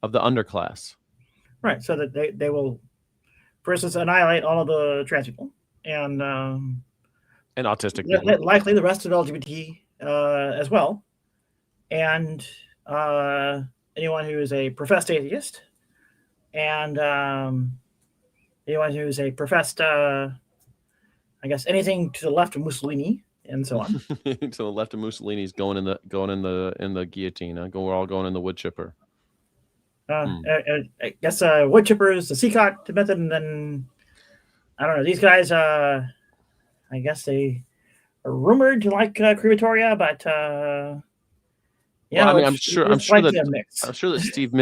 underclass. Right. So that they will, for instance, annihilate all of the trans people and autistic people. Likely the rest of LGBT as well. And anyone who is a professed atheist and anyone who's a professed, I guess, anything to the left of Mussolini and so on. To the left of Mussolini's going in the guillotine. We're all going in the wood chipper. I guess wood chipper is the Seacott method, and then I don't know. These guys, I guess they are rumored to like crematoria, but yeah, well, I mean, I'm sure that Steve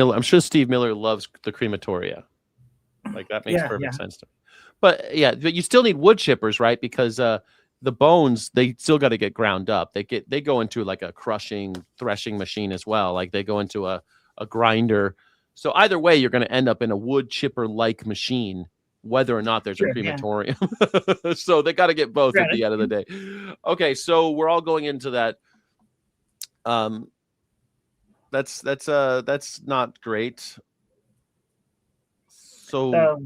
Miller loves the crematoria. Like that makes perfect sense to me. But you still need wood chippers, right? Because the bones, they still got to get ground up. They go into like a threshing machine as well. Like they go into a grinder. So either way, you're going to end up in a wood chipper like machine, whether or not there's a crematorium. Yeah. So they got to get both at the end of the day. Okay, so we're all going into that. That's not great. So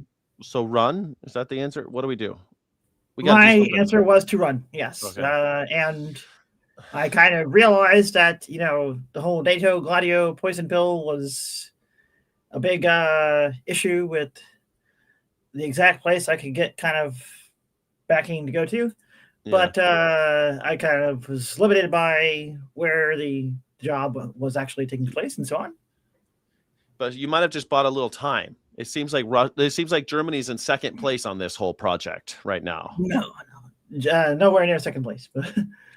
run? Is that the answer? What do we do? My answer was to run. Yes. Okay. And I kind of realized that, the whole NATO Gladio poison pill was a big issue with the exact place I could get kind of backing to go to. Yeah. But I kind of was limited by where the job was actually taking place and so on. But you might have just bought a little time. It seems like Germany's in second place on this whole project right now. No, nowhere near second place. But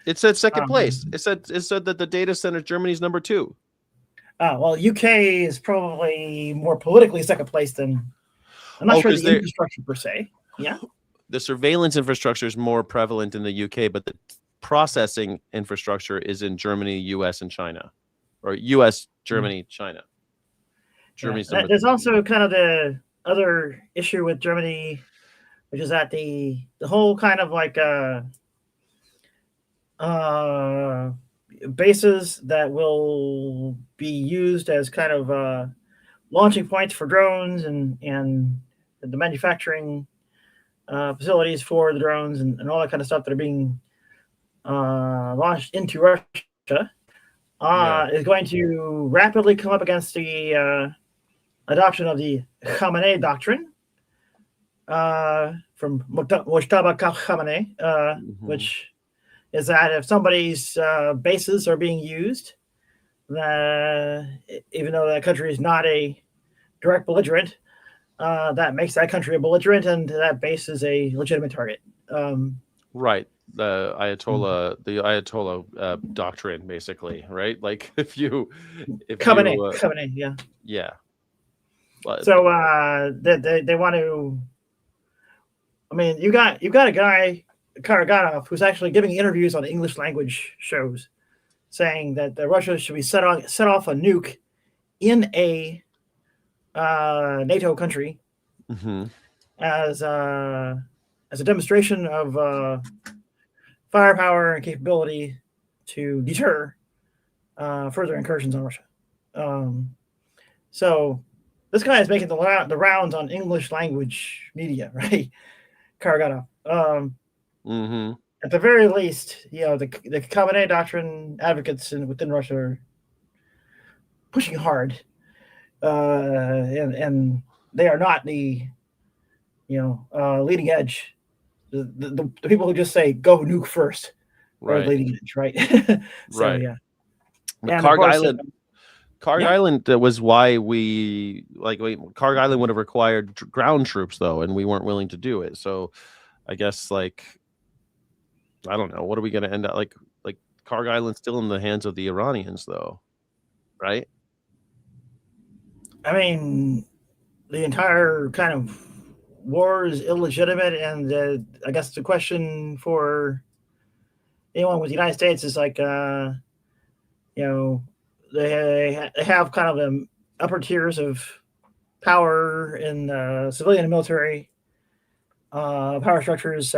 it said second place. It said that the data center Germany's number 2. Well, UK is probably more politically second place than. I'm not sure the infrastructure per se. Yeah. The surveillance infrastructure is more prevalent in the UK, but the processing infrastructure is in Germany, US, and China, or US, Germany, China. Germany's there's also kind of the other issue with Germany, which is that the whole kind of like bases that will be used as kind of launching points for drones and the manufacturing facilities for the drones and all that kind of stuff that are being launched into Russia is going to rapidly come up against the adoption of the Khamenei doctrine from Mojtaba Khamenei, which is that if somebody's bases are being used, even though that country is not a direct belligerent, that makes that country a belligerent, and that base is a legitimate target. Right. The Ayatollah doctrine, basically, right? Like if Khamenei, yeah. Yeah. So they want to. I mean, you got a guy, Karaganov, who's actually giving interviews on English language shows, saying that Russia should be set off a nuke in a NATO country as a demonstration of firepower and capability to deter further incursions on Russia. So this guy is making the rounds on English language media, right? Karaganov. At the very least, the Khamenei doctrine advocates within Russia are pushing hard, and they are not the leading edge. The people who just say go nuke first, right? Leading edge, right? So, right. Yeah. Karg Island was why Karg Island would have required ground troops though, and we weren't willing to do it. So I guess like I don't know. What are we going to end up like? Karg Island's still in the hands of the Iranians, though, right? I mean, the entire kind of war is illegitimate, and I guess the question for anyone with the United States is like, they have kind of upper tiers of power in civilian and military power structures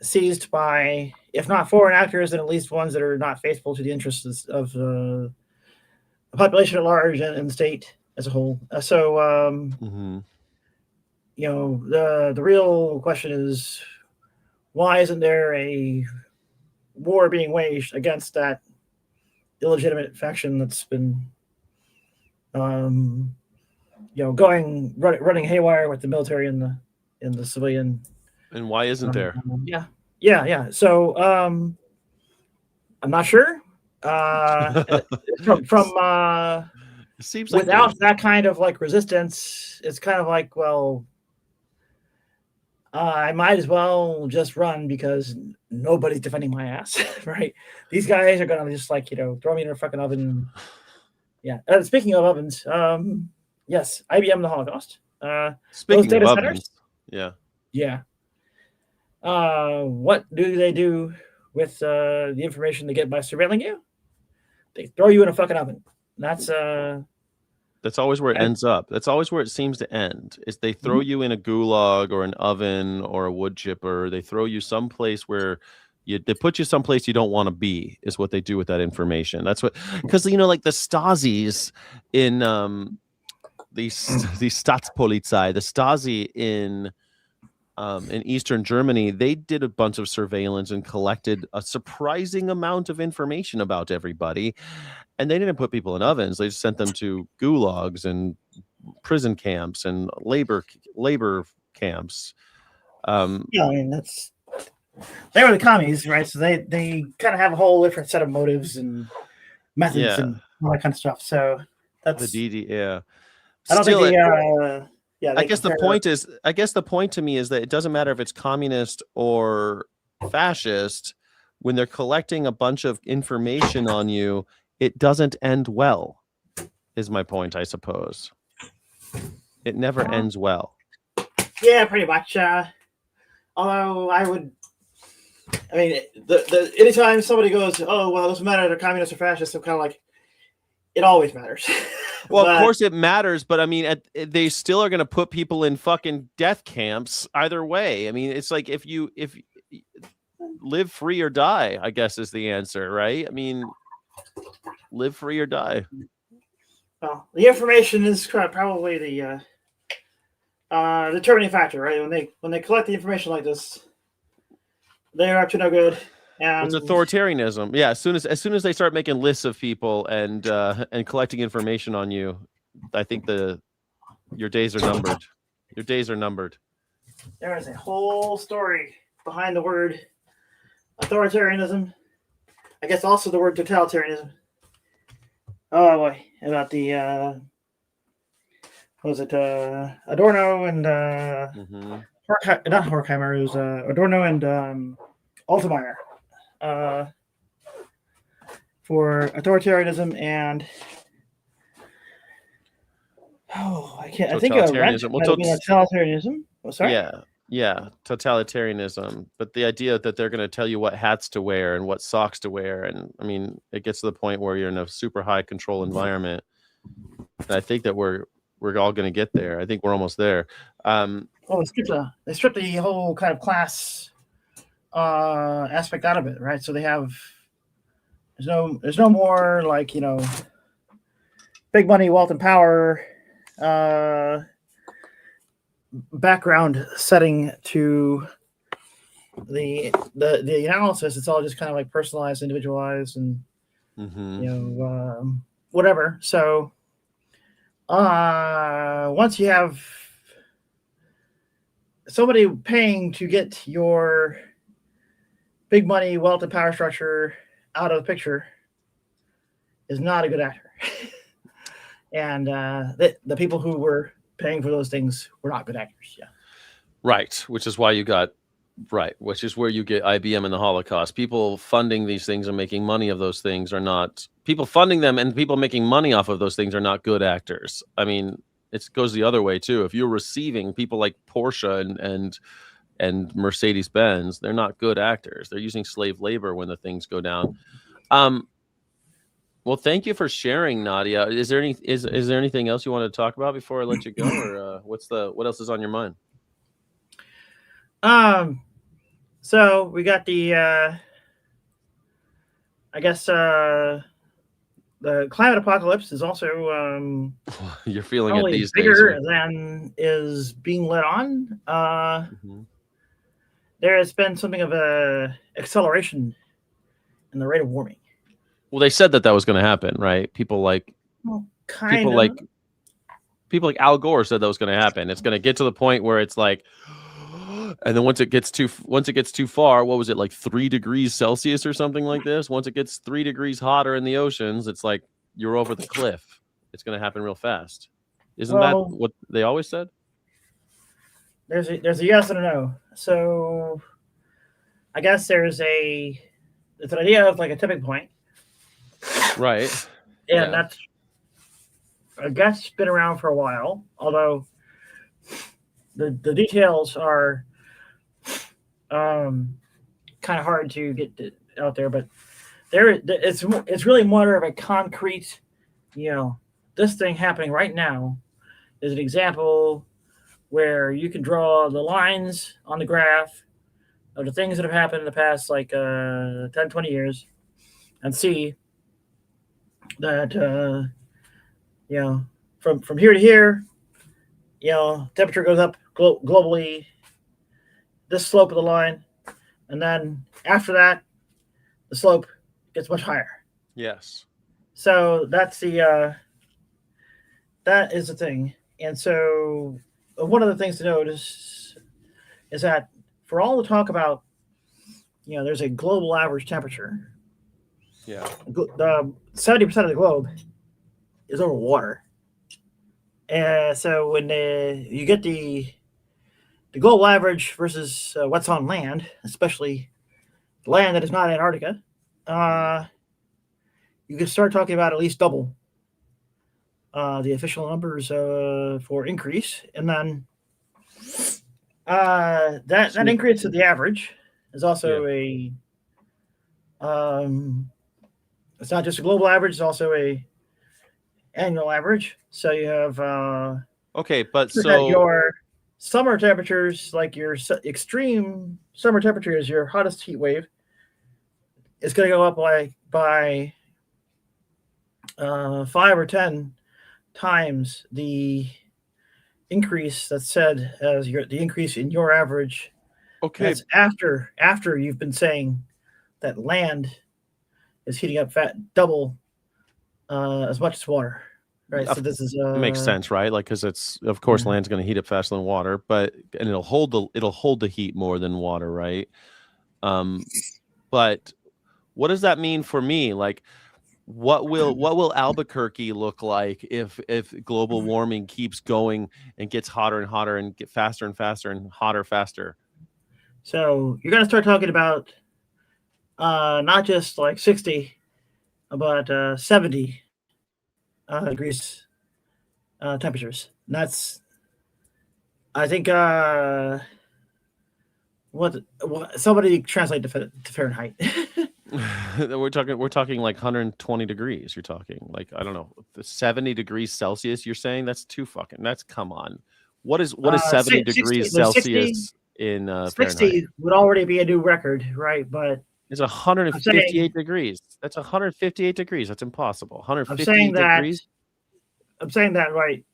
seized by, if not foreign actors, then at least ones that are not faithful to the interests of the population at large and the state as a whole. The real question is, why isn't there a war being waged against that illegitimate faction that's been running haywire with the military and the civilian? And why isn't there? Yeah. So I'm not sure. From it seems like without that kind of like resistance, it's kind of like, well, I might as well just run because nobody's defending my ass, right? These guys are gonna just like throw me in a fucking oven. Yeah. Speaking of ovens, yes, IBM the Holocaust. Speaking of ovens, yeah. What do they do with the information they get by surveilling you? They throw you in a fucking oven. That's always where it ends up. That's always where it seems to end. Is they throw you in a gulag or an oven or a wood chipper. They throw you someplace where they put you someplace you don't want to be. Is what they do with that information. That's what, because like the Stasis in the Staatspolizei, the Stasi in Eastern Germany, they did a bunch of surveillance and collected a surprising amount of information about everybody. And they didn't put people in ovens. They just sent them to gulags and prison camps and labor camps. I mean, they were the commies, right? So they kind of have a whole different set of motives and methods and all that kind of stuff. So that's the DD. Yeah. I don't think I guess the point to me is that it doesn't matter if it's communist or fascist. When they're collecting a bunch of information on you, it doesn't end well, is my point, I suppose. It never ends well. Yeah, pretty much. Although the anytime somebody goes, oh, well, it doesn't matter if they're communist or fascist, I'm kind of like, it always matters. Well, of course it matters, but I mean, they still are going to put people in fucking death camps either way. I mean, it's like if you live free or die, I guess is the answer, right? I mean, live free or die. Well, the information is probably the determining factor, right? When they collect the information like this, they're up to no good. It's authoritarianism. Yeah, as soon as they start making lists of people and collecting information on you, I think your days are numbered. Your days are numbered. There is a whole story behind the word authoritarianism. I guess also the word totalitarianism. Oh boy, about the Adorno and not Horkheimer. It was Adorno and Altmaier. For authoritarianism and I can't. I think totalitarianism. Oh, sorry. Yeah, totalitarianism. But the idea that they're going to tell you what hats to wear and what socks to wear, and I mean, it gets to the point where you're in a super high control environment. And I think that we're all going to get there. I think we're almost there. They stripped the whole kind of class aspect out of it, right? So they have there's no more like big money, wealth, and power background setting to the analysis. It's all just kind of like personalized, individualized, and whatever. So once you have somebody paying to get your big money, wealth, and power structure out of the picture is not a good actor. And the people who were paying for those things were not good actors. Yeah. Right, which is why you got which is where you get IBM and the Holocaust. People funding these things and making money of those things are not people funding them, and people making money off of those things are not good actors. I mean, it goes the other way too. If you're receiving people like Porsche and Mercedes-Benz, they're not good actors. They're using slave labor when the things go down. Well, thank you for sharing, Nadia. Is there anything else you want to talk about before I let you go, or what else is on your mind? So we got the I guess the climate apocalypse is also you're feeling it these bigger days than is being let on. There has been something of a acceleration in the rate of warming. Well, they said that was going to happen, right? People like people like Al Gore said that was going to happen. It's going to get to the point where it's like, and then once it gets too far, what was it, like 3 degrees Celsius or something like this? Once it gets 3 degrees hotter in the oceans, it's like you're over the cliff. It's going to happen real fast. Isn't that what they always said? There's a yes and a no. So I guess it's an idea of like a tipping point. Right. And that's, I guess, been around for a while, although the details are kind of hard to get out there, but it's really more of a concrete, this thing happening right now is an example where you can draw the lines on the graph of the things that have happened in the past 10, 20 years and see that from here to here, temperature goes up globally, this slope of the line, and then after that, the slope gets much higher. Yes. So that is the thing. And so one of the things to notice is that for all the talk about, there's a global average temperature. Yeah. 70% of the globe is over water. So when you get the global average versus what's on land, especially land that is not Antarctica, you can start talking about at least double the official numbers for increase, and then that increase of the average is also it's not just a global average; it's also a annual average. So you have but so your summer temperatures, like your extreme summer temperatures, your hottest heat wave, is going to go up by 5 or 10 times the increase that's said as the increase in your average. Okay. That's after you've been saying that land is heating up double as much as water, right? So this is it makes sense, right? Like, because it's, of course, land's going to heat up faster than water, and it'll hold the heat more than water, right? But what does that mean for me? Like, what will Albuquerque look like if global warming keeps going and gets hotter and hotter and get faster and faster and hotter faster? So you're going to start talking about not just like 60, but 70 degrees temperatures. And that's, I think, what somebody translate to Fahrenheit. We're talking like 120 degrees. You're talking like, I don't know, 70 degrees Celsius. You're saying that's come on. What is 70 degrees Celsius in 60 Fahrenheit? Would already be a new record, right? But it's 158 degrees. That's 158 degrees. That's impossible. 158 degrees. I'm saying that, right?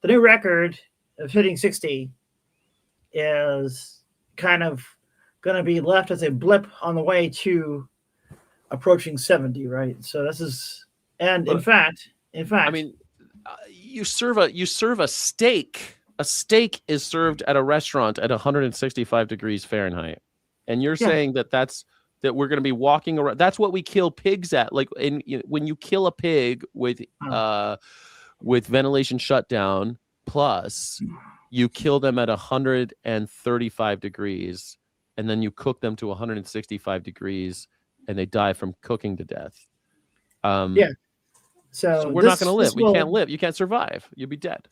The new record of hitting 60 is kind of going to be left as a blip on the way to approaching 70, right? So this is, and in fact, I mean, you serve a steak. A steak is served at a restaurant at 165 degrees Fahrenheit, and you're saying that we're going to be walking around. That's what we kill pigs at. Like, when you kill a pig with ventilation shutdown plus, You kill them at 135 degrees, and then you cook them to 165 degrees, and they die from cooking to death. Yeah. So we're not going to live. We can't live. You can't survive. You'll be dead.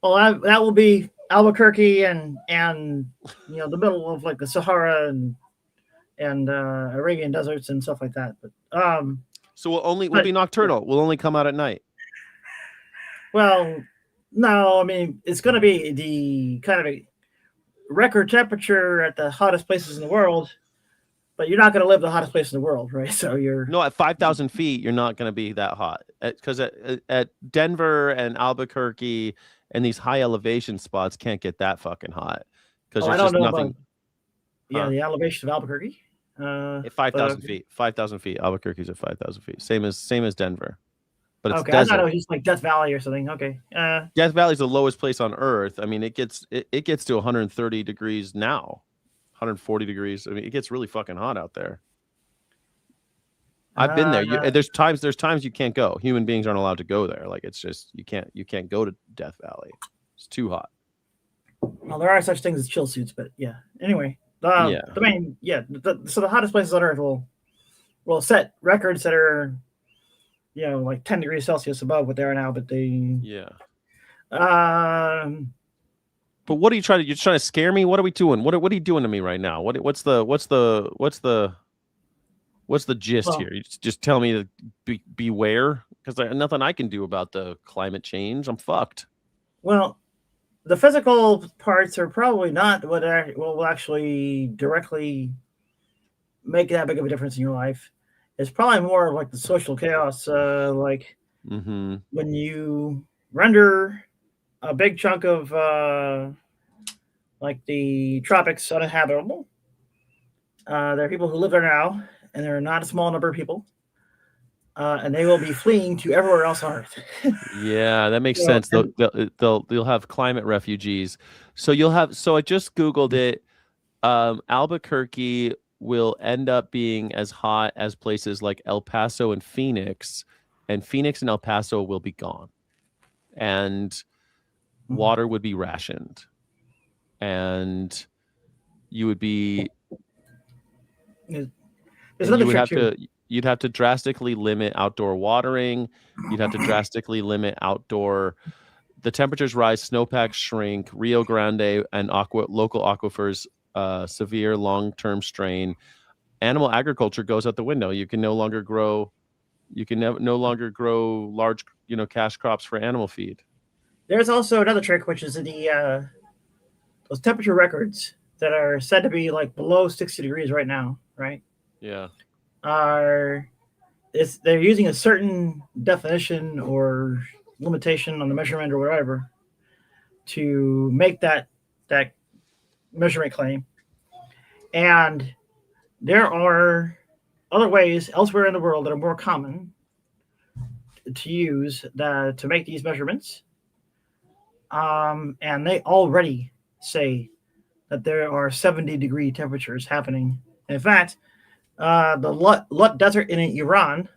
Well, that will be Albuquerque and the middle of like the Sahara and Arabian deserts and stuff like that. But so we'll be nocturnal. We'll only come out at night. Well, no, I mean it's going to be the kind of a record temperature at the hottest places in the world, but you're not going to live the hottest place in the world, right? So at 5,000 feet, you're not going to be that hot because at Denver and Albuquerque and these high elevation spots can't get that fucking hot because there's just nothing. The elevation of Albuquerque. 5,000 feet. 5,000 feet. Albuquerque's at 5,000 feet. Same as Denver. But it's okay, desert. I thought it was just like Death Valley or something. Okay. Death Valley's the lowest place on Earth. I mean, it gets to 130 degrees now, 140 degrees. I mean, it gets really fucking hot out there. I've been there. There's times you can't go. Human beings aren't allowed to go there. Like it's just you can't go to Death Valley. It's too hot. Well, there are such things as chill suits, but yeah. Anyway, so the hottest places on Earth will set records that are like 10 degrees Celsius above what they are now, but they but what are you trying to? You're trying to scare me? What are we doing? What are you doing to me right now? What's the gist here? You just tell me to beware because there's nothing I can do about the climate change. I'm fucked. Well, the physical parts are probably not what will actually directly make that big of a difference in your life. It's probably more like the social chaos, like when you render a big chunk of like the tropics uninhabitable. There are people who live there now, and there are not a small number of people, and they will be fleeing to everywhere else on Earth. Yeah, that makes sense. They'll have climate refugees. So I just Googled it. Albuquerque will end up being as hot as places like El Paso and Phoenix and El Paso will be gone, and water would be rationed, and you would be. You'd have to drastically limit outdoor watering. You'd have to drastically limit the temperatures rise, snowpacks shrink, Rio Grande and local aquifers severe long-term strain. Animal agriculture goes out the window. You can no longer grow large, cash crops for animal feed. There's also another trick, which is the those temperature records that are said to be like below 60 degrees right now, right? Yeah. They're using a certain definition or limitation on the measurement or whatever to make that measurement claim. And there are other ways elsewhere in the world that are more common to use to make these measurements. And they already say that there are 70-degree temperatures happening. In fact, the Lut Desert in Iran,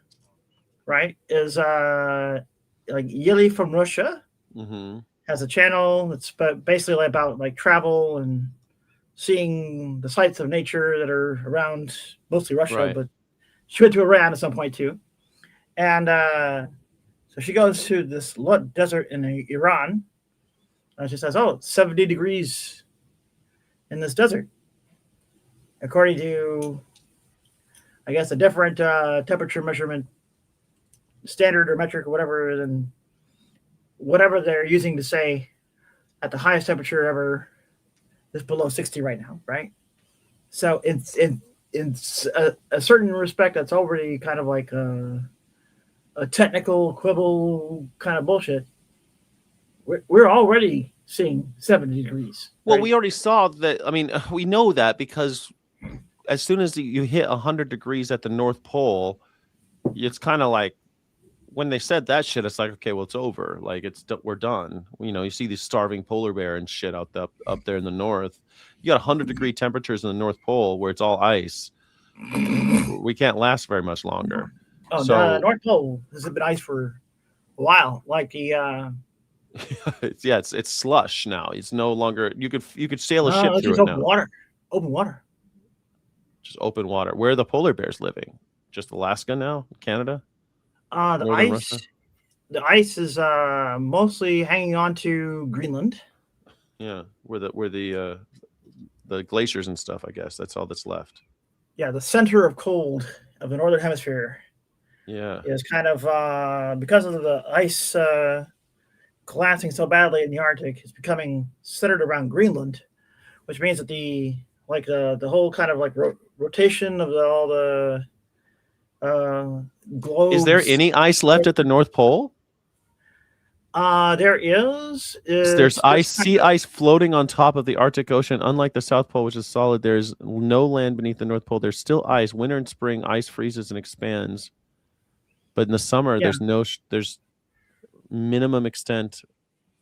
right, is like Yili from Russia has a channel that's basically about like travel and seeing the sights of nature that are around mostly Russia, right. But she went to Iran at some point too. And so she goes to this Lut Desert in Iran. And she says, it's 70 degrees in this desert. According to, I guess, a different temperature measurement standard or metric or whatever than whatever they're using to say at the highest temperature ever is below 60 right now, right? So it's in a certain respect, that's already kind of like a technical quibble kind of bullshit. We're already seeing 70 degrees. Well, we already saw that. I mean, we know that because as soon as you hit 100 degrees at the North Pole, it's kind of like when they said that shit, it's like, okay, well, it's over. Like we're done. You see these starving polar bear and shit up there in the north. You got 100-degree temperatures in the North Pole where it's all ice. We can't last very much longer. The North Pole has been ice for a while. Like the It's slush now. It's no longer. You could sail a No, ship it's through just it open now. water. Open water. Just open water. Where are the polar bears living? Just Alaska now? Canada? The Northern ice. Russia? The ice is mostly hanging on to Greenland. Yeah, where the glaciers and stuff. I guess that's all that's left. Yeah, the center of cold of the northern hemisphere Yeah. is kind of because of the ice collapsing so badly in the Arctic. It's becoming centered around Greenland, which means that the whole kind of like rotation of all the globes. Is there any ice left at the North Pole? There is. There's sea ice floating on top of the Arctic Ocean. Unlike the South Pole, which is solid, there's no land beneath the North Pole. There's still ice. Winter and spring, ice freezes and expands. But in the summer, Yeah. there's minimum extent.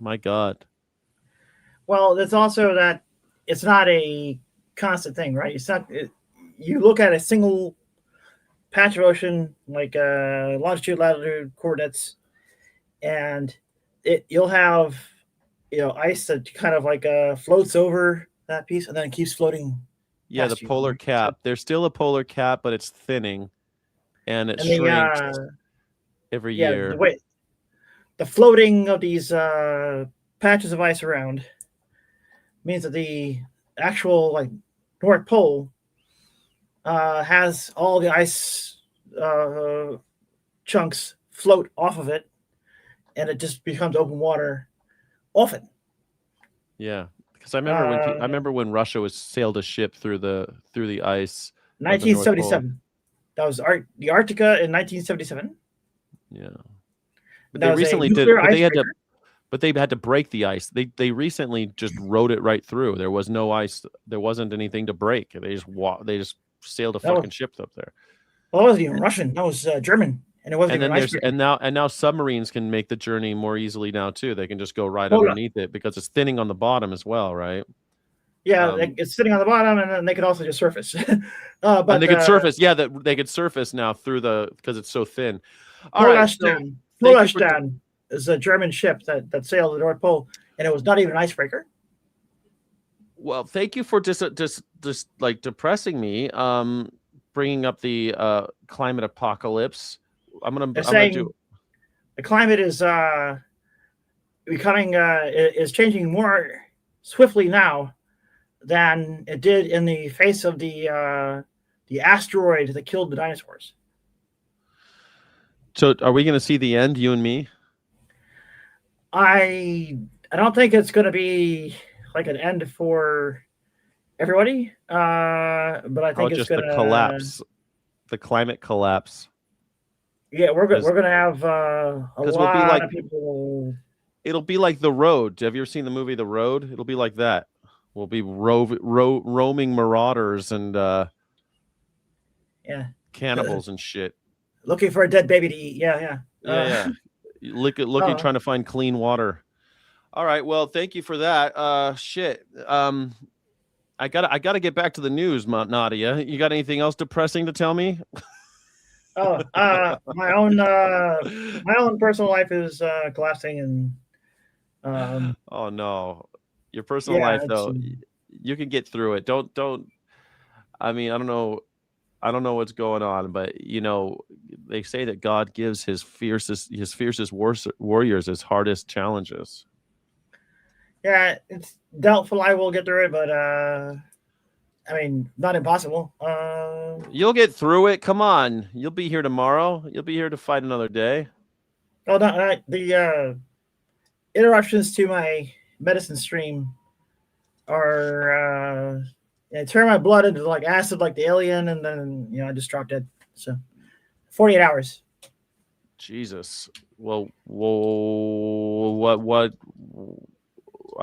My God. Well, it's also that it's not a constant thing, right? It's not. You look at a single patch of ocean, like longitude, latitude, coordinates, and you'll have ice that kind of like floats over that piece and then it keeps floating. Yeah, the polar cap. There's still a polar cap, but it's thinning, and it shrinks every year. The floating of these patches of ice around means that the actual like North Pole has all the ice chunks float off of it, and it just becomes open water often. Yeah, because I remember when Russia sailed a ship through the ice. 1977. That was the Arctica in 1977. Yeah, but they recently did. But they had to break the ice. They recently just rode it right through. There was no ice. There wasn't anything to break. They just sailed a fucking ship up there. Well, it wasn't even Russian. That was German, and it wasn't. And now submarines can make the journey more easily now too. They can just go right underneath it because it's thinning on the bottom as well, right? Yeah, it's sitting on the bottom, and then they could also just surface. But and they could surface. Yeah, they could surface now through because it's so thin. All right. Florestein is a German ship that sailed the North Pole, and it was not even an icebreaker. Well, thank you for just like depressing me. Bringing up the climate apocalypse. I'm gonna do. The climate is becoming is changing more swiftly now than it did in the face of the asteroid that killed the dinosaurs. So, are we going to see the end, you and me? I don't think it's going to be like an end for everybody, but I think it's going to collapse, the climate collapse. Yeah, we're going to have a lot of people. It'll be like The Road. Have you ever seen the movie The Road? It'll be like that. We'll be roaming marauders and cannibals and shit. Looking for a dead baby to eat. Yeah. Looking, trying to find clean water. All right. Well, thank you for that. Shit. I gotta get back to the news, Nadia. You got anything else depressing to tell me? My own personal life is collapsing, and oh no, your personal life though, you can get through it. Don't. I mean, I don't know what's going on, but they say that God gives his fiercest warriors his hardest challenges. Yeah, it's doubtful I will get through it, but I mean, not impossible. You'll get through it. Come on, you'll be here tomorrow. You'll be here to fight another day. Oh, no, the interruptions to my medicine stream are I turn my blood into like acid, like the alien, and then I just drop dead. So 48 hours. Jesus. Well, what?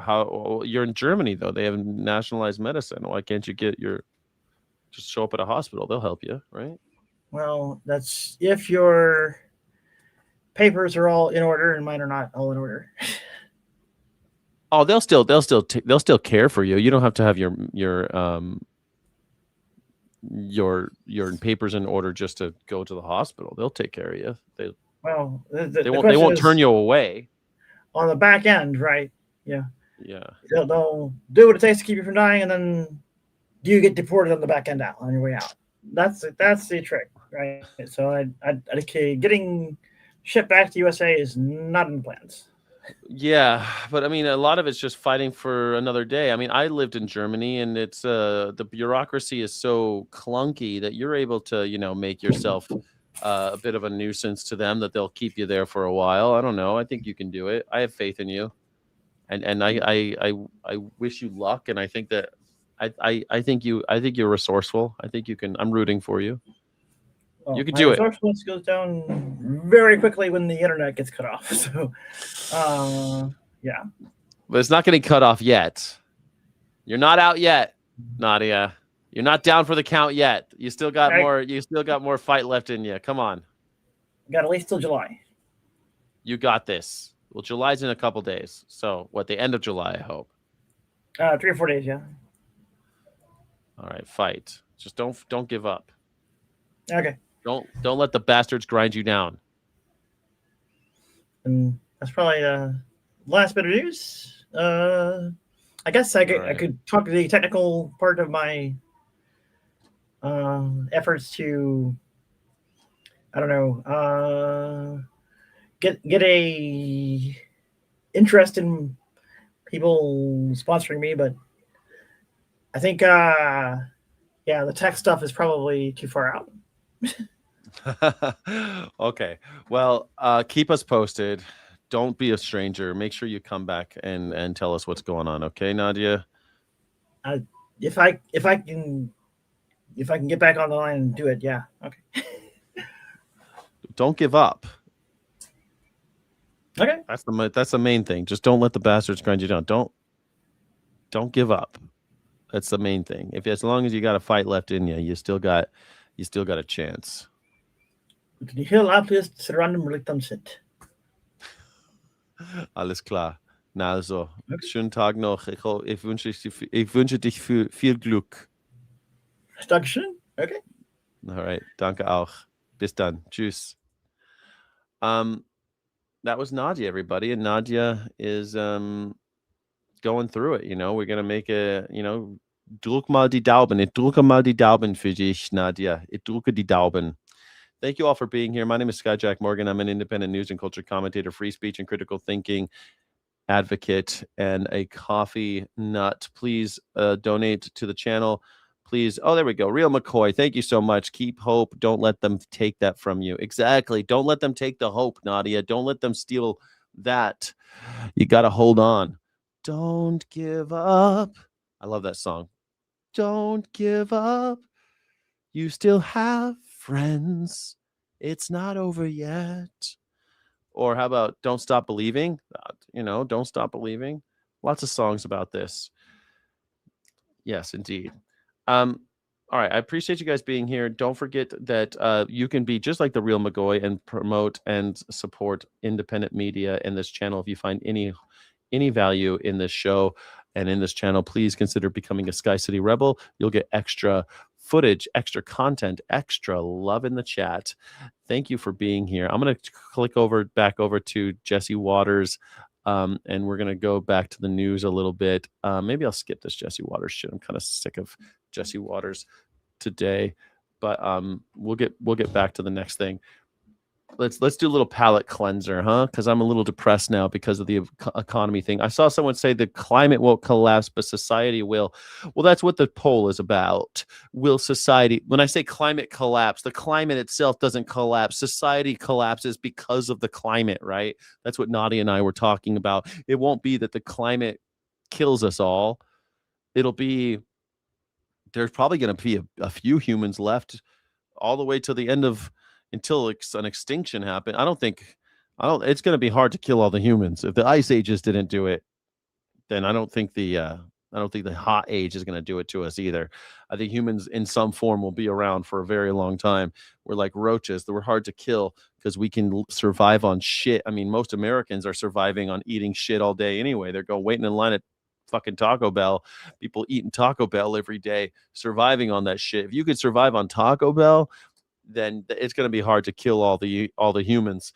How? You're in Germany though. They have nationalized medicine. Why can't you just show up at a hospital? They'll help you, right? Well, that's if your papers are all in order and mine are not all in order. Oh, they'll still care for you. You don't have to have your papers in order just to go to the hospital. They'll take care of you. They won't turn you away. on the back end, right? Yeah. Yeah. They'll do what it takes to keep you from dying, and then you get deported on the back end out on your way out. That's the trick, right? So getting shipped back to USA is not in the plans. Yeah, but I mean, a lot of it's just fighting for another day. I mean, I lived in Germany, and it's the bureaucracy is so clunky that you're able to, make yourself a bit of a nuisance to them that they'll keep you there for a while. I don't know. I think you can do it. I have faith in you, and I wish you luck. And I think that I think you're resourceful. I think you can. I'm rooting for you. Well, You can do it. My resourcefulness goes down very quickly when the internet gets cut off. So, yeah. But it's not getting cut off yet. You're not out yet, Nadia. You're not down for the count yet. You still got more. You still got more fight left in you. Come on. Got at least till July. You got this. Well, July's in a couple days. So what? The end of July, I hope. 3 or 4 days, yeah. All right, fight. Just don't give up. Okay. Don't let the bastards grind you down. And that's probably the last bit of news. I guess I could talk to the technical part of my efforts to, I don't know, get a interest in people sponsoring me, but I think the tech stuff is probably too far out. Okay. Well, keep us posted. Don't be a stranger. Make sure you come back and tell us what's going on. Okay, Nadia? If I can get back on the line and do it, yeah. Okay. Don't give up. Okay. That's the main thing. Just don't let the bastards grind you down. Don't give up. That's the main thing. As long as you got a fight left in you, you still got a chance. Die heel ablöst, random Richtung sind. Alles klar. Na also, schönen Tag noch. Ich wünsche dich viel Glück. Dankeschön. Okay. All right. Danke auch. Bis dann. Tschüss. That was Nadia, everybody. And Nadia is going through it. We're going to make drück mal die Daumen. Ich drücke mal die Daumen für dich, Nadia. Ich drücke die Daumen. Thank you all for being here. My name is Skyjack Morgan. I'm an independent news and culture commentator, free speech and critical thinking advocate, and a coffee nut. Please donate to the channel. Please. Oh, there we go. Real McCoy. Thank you so much. Keep hope. Don't let them take that from you. Exactly. Don't let them take the hope, Nadia. Don't let them steal that. You got to hold on. Don't give up. I love that song. Don't give up. You still have friends. It's not over yet. Or how about Don't Stop Believing? Don't Stop Believing. Lots of songs about this. Yes, indeed. All right. I appreciate you guys being here. Don't forget that you can be just like the Real McCoy and promote and support independent media in this channel. If you find any value in this show and in this channel, please consider becoming a Sky City Rebel. You'll get extra footage, extra content, extra love in the chat. Thank you for being here. I'm going to click back over to Jesse Waters, and we're going to go back to the news a little bit. Maybe I'll skip this Jesse Waters shit. I'm kind of sick of Jesse Waters today, but we'll get back to the next thing. Let's do a little palate cleanser, huh? Because I'm a little depressed now because of the economy thing. I saw someone say the climate won't collapse, but society will. Well, that's what the poll is about. Will society? When I say climate collapse, the climate itself doesn't collapse. Society collapses because of the climate, right? That's what Nadia and I were talking about. It won't be that the climate kills us all. It'll be there's probably going to be a few humans left all the way to the end of. Until an extinction happened. It's going to be hard to kill all the humans. If the ice ages didn't do it, then I don't think the hot age is going to do it to us either. I think humans in some form will be around for a very long time. We're like roaches. We're hard to kill because we can survive on shit. I mean, most Americans are surviving on eating shit all day anyway. They're waiting in line at fucking Taco Bell. People eating Taco Bell every day, surviving on that shit. If you could survive on Taco Bell, then it's going to be hard to kill all the humans.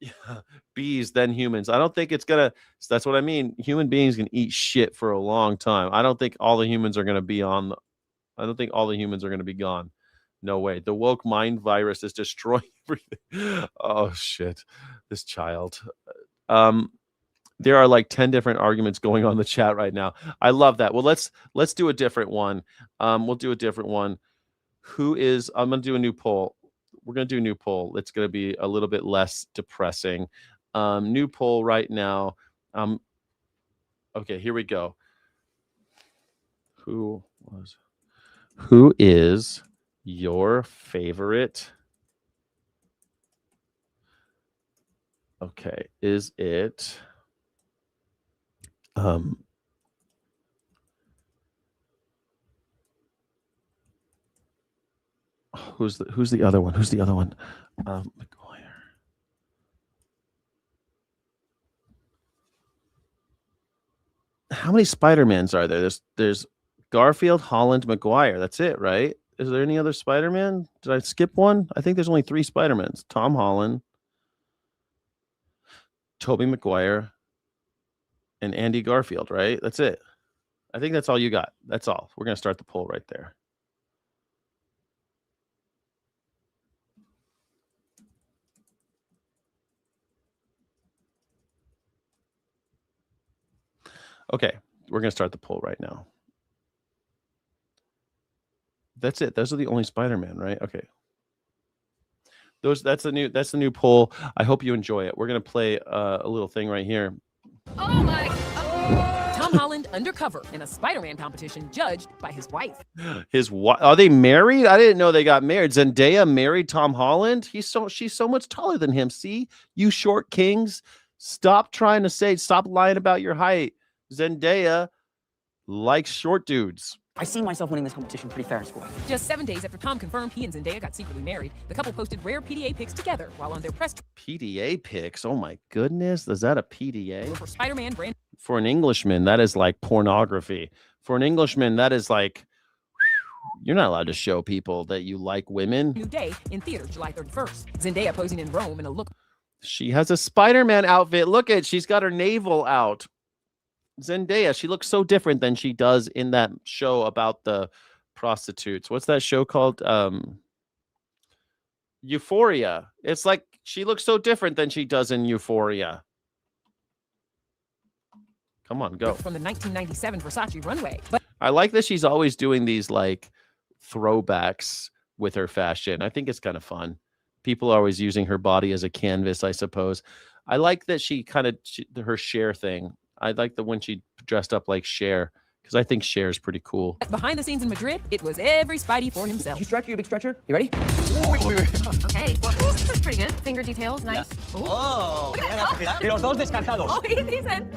Yeah, bees, then humans. I don't think it's gonna. That's what I mean. Human beings can eat shit for a long time. I don't think all the humans are gonna be on. I don't think all the humans are gonna be gone. No way. The woke mind virus is destroying everything. Oh shit, this child. There are like 10 different arguments going on in the chat right now. I love that. Well, let's do a different one. We'll do a different one. Who is? I'm gonna do a new poll. We're going to do a new poll. It's going to be a little bit less depressing. New poll right now. Okay, here we go. Who is your favorite? Okay, is it who's the other one? Who's the other one? McGuire. How many Spider-Mans are there? There's Garfield, Holland, McGuire. That's it, right? Is there any other Spider-Man? Did I skip one? I think there's only 3 Spider-Mans. Tom Holland, Tobey Maguire, and Andy Garfield, right? That's it. I think that's all you got. That's all. We're going to start the poll right there. Okay, we're going to start the poll right now. That's it. Those are the only Spider-Man, right? Okay. That's the new poll. I hope you enjoy it. We're going to play a little thing right here. Oh my! Tom Holland undercover in a Spider-Man competition, judged by his wife. His wife? Are they married? I didn't know they got married. Zendaya married Tom Holland. She's so much taller than him. See, you short kings, stop lying about your height. Zendaya likes short dudes. I see myself winning this competition pretty fair and square. Just 7 days after Tom confirmed he and Zendaya got secretly married, the couple posted rare PDA pics together while on their press. PDA pics? Oh my goodness. Is that a PDA? For Spider-Man brand. For an Englishman, that is like pornography. For an Englishman, that is like, you're not allowed to show people that you like women. New day in theater July 31st. Zendaya posing in Rome in a look. She has a Spider-Man outfit. Look at, she's got her navel out. Zendaya, she looks so different than she does in that show about the prostitutes. What's that show called? Euphoria. It's like she looks so different than she does in Euphoria. Come on, go. From the 1997 Versace runway. But I like that she's always doing these like throwbacks with her fashion. I think it's kind of fun. People are always using her body as a canvas, I suppose. I like that her Cher thing. I like the when she dressed up like Cher, because I think Cher is pretty cool. Behind the scenes in Madrid, it was every Spidey for himself. You stretch, you big stretcher. You ready? Okay, this is pretty good. Finger details, nice. Yeah. Oh, y los dos descansados. Oh, he said.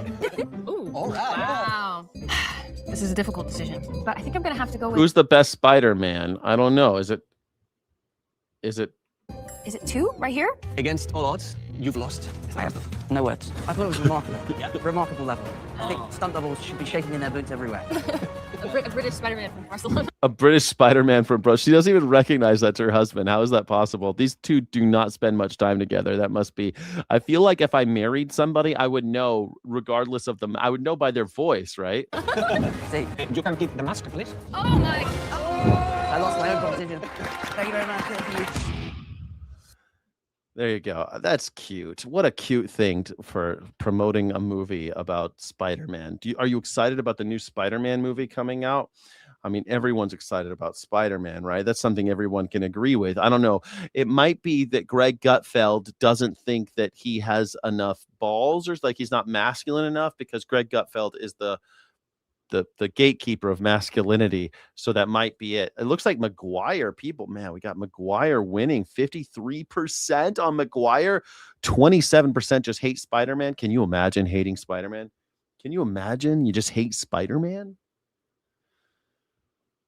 Ooh. All right. Wow. This is a difficult decision, but I think I'm gonna have to go with. Who's the best Spider-Man? I don't know. Is it? Is it 2 right here? Against all odds, you've lost. I have no words. I thought it was remarkable. Yeah. Remarkable level. I think stunt doubles should be shaking in their boots everywhere. a British Spider-Man from Barcelona. A British Spider-Man from Bro. She doesn't even recognize that's her husband. How is that possible? These two do not spend much time together. That must be. I feel like if I married somebody, I would know, regardless of them. I would know by their voice, right? See, you can keep the mask, please. Oh my! Oh. I lost my own competition. Thank you very much. Thank you. There you go. That's cute. What a cute thing for promoting a movie about Spider-Man. Are you excited about the new Spider-Man movie coming out? I mean, everyone's excited about Spider-Man, right? That's something everyone can agree with. I don't know. It might be that Greg Gutfeld doesn't think that he has enough balls, or like he's not masculine enough, because Greg Gutfeld is the gatekeeper of masculinity. So that might be it. It looks like Maguire, we got Maguire winning 53% on Maguire. 27% just hate Spider-Man. Can you imagine hating Spider-Man? Can you imagine you just hate Spider-Man?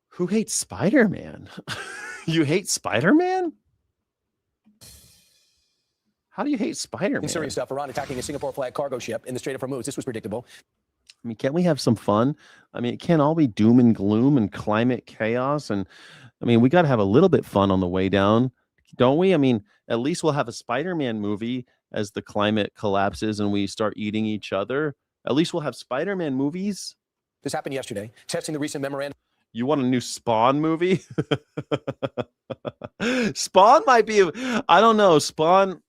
Who hates Spider-Man? You hate Spider-Man? How do you hate Spider-Man? Serious stuff. Iran attacking a Singapore flag cargo ship in the Strait of Hormuz. This was predictable. I mean, can't we have some fun? I mean, it can't all be doom and gloom and climate chaos. And I mean, we got to have a little bit fun on the way down, don't we? I mean, at least we'll have a Spider-Man movie as the climate collapses and we start eating each other. At least we'll have Spider-Man movies. This happened yesterday. Testing the recent memorandum. You want a new Spawn movie? Spawn might be, I don't know. Spawn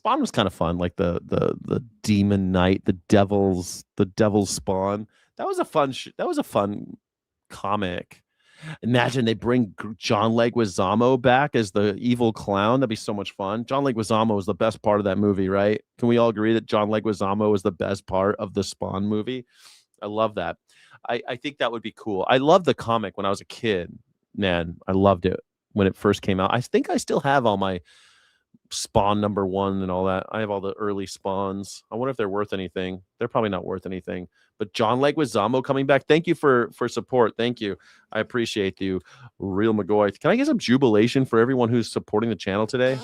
was kind of fun, like the Demon Knight, the Devil's Spawn. That was a fun comic. Imagine they bring John Leguizamo back as the evil clown. That'd be so much fun. John Leguizamo was the best part of that movie, right? Can we all agree that John Leguizamo was the best part of the Spawn movie? I love that. I think that would be cool. I loved the comic when I was a kid. Man, I loved it when it first came out. I think I still have all my Spawn #1 and all that. I have all the early Spawns. I wonder if they're worth anything. They're probably not worth anything. But John Leguizamo coming back. Thank you for support. Thank you. I appreciate you, Real McGoy. Can I get some jubilation for everyone who's supporting the channel today?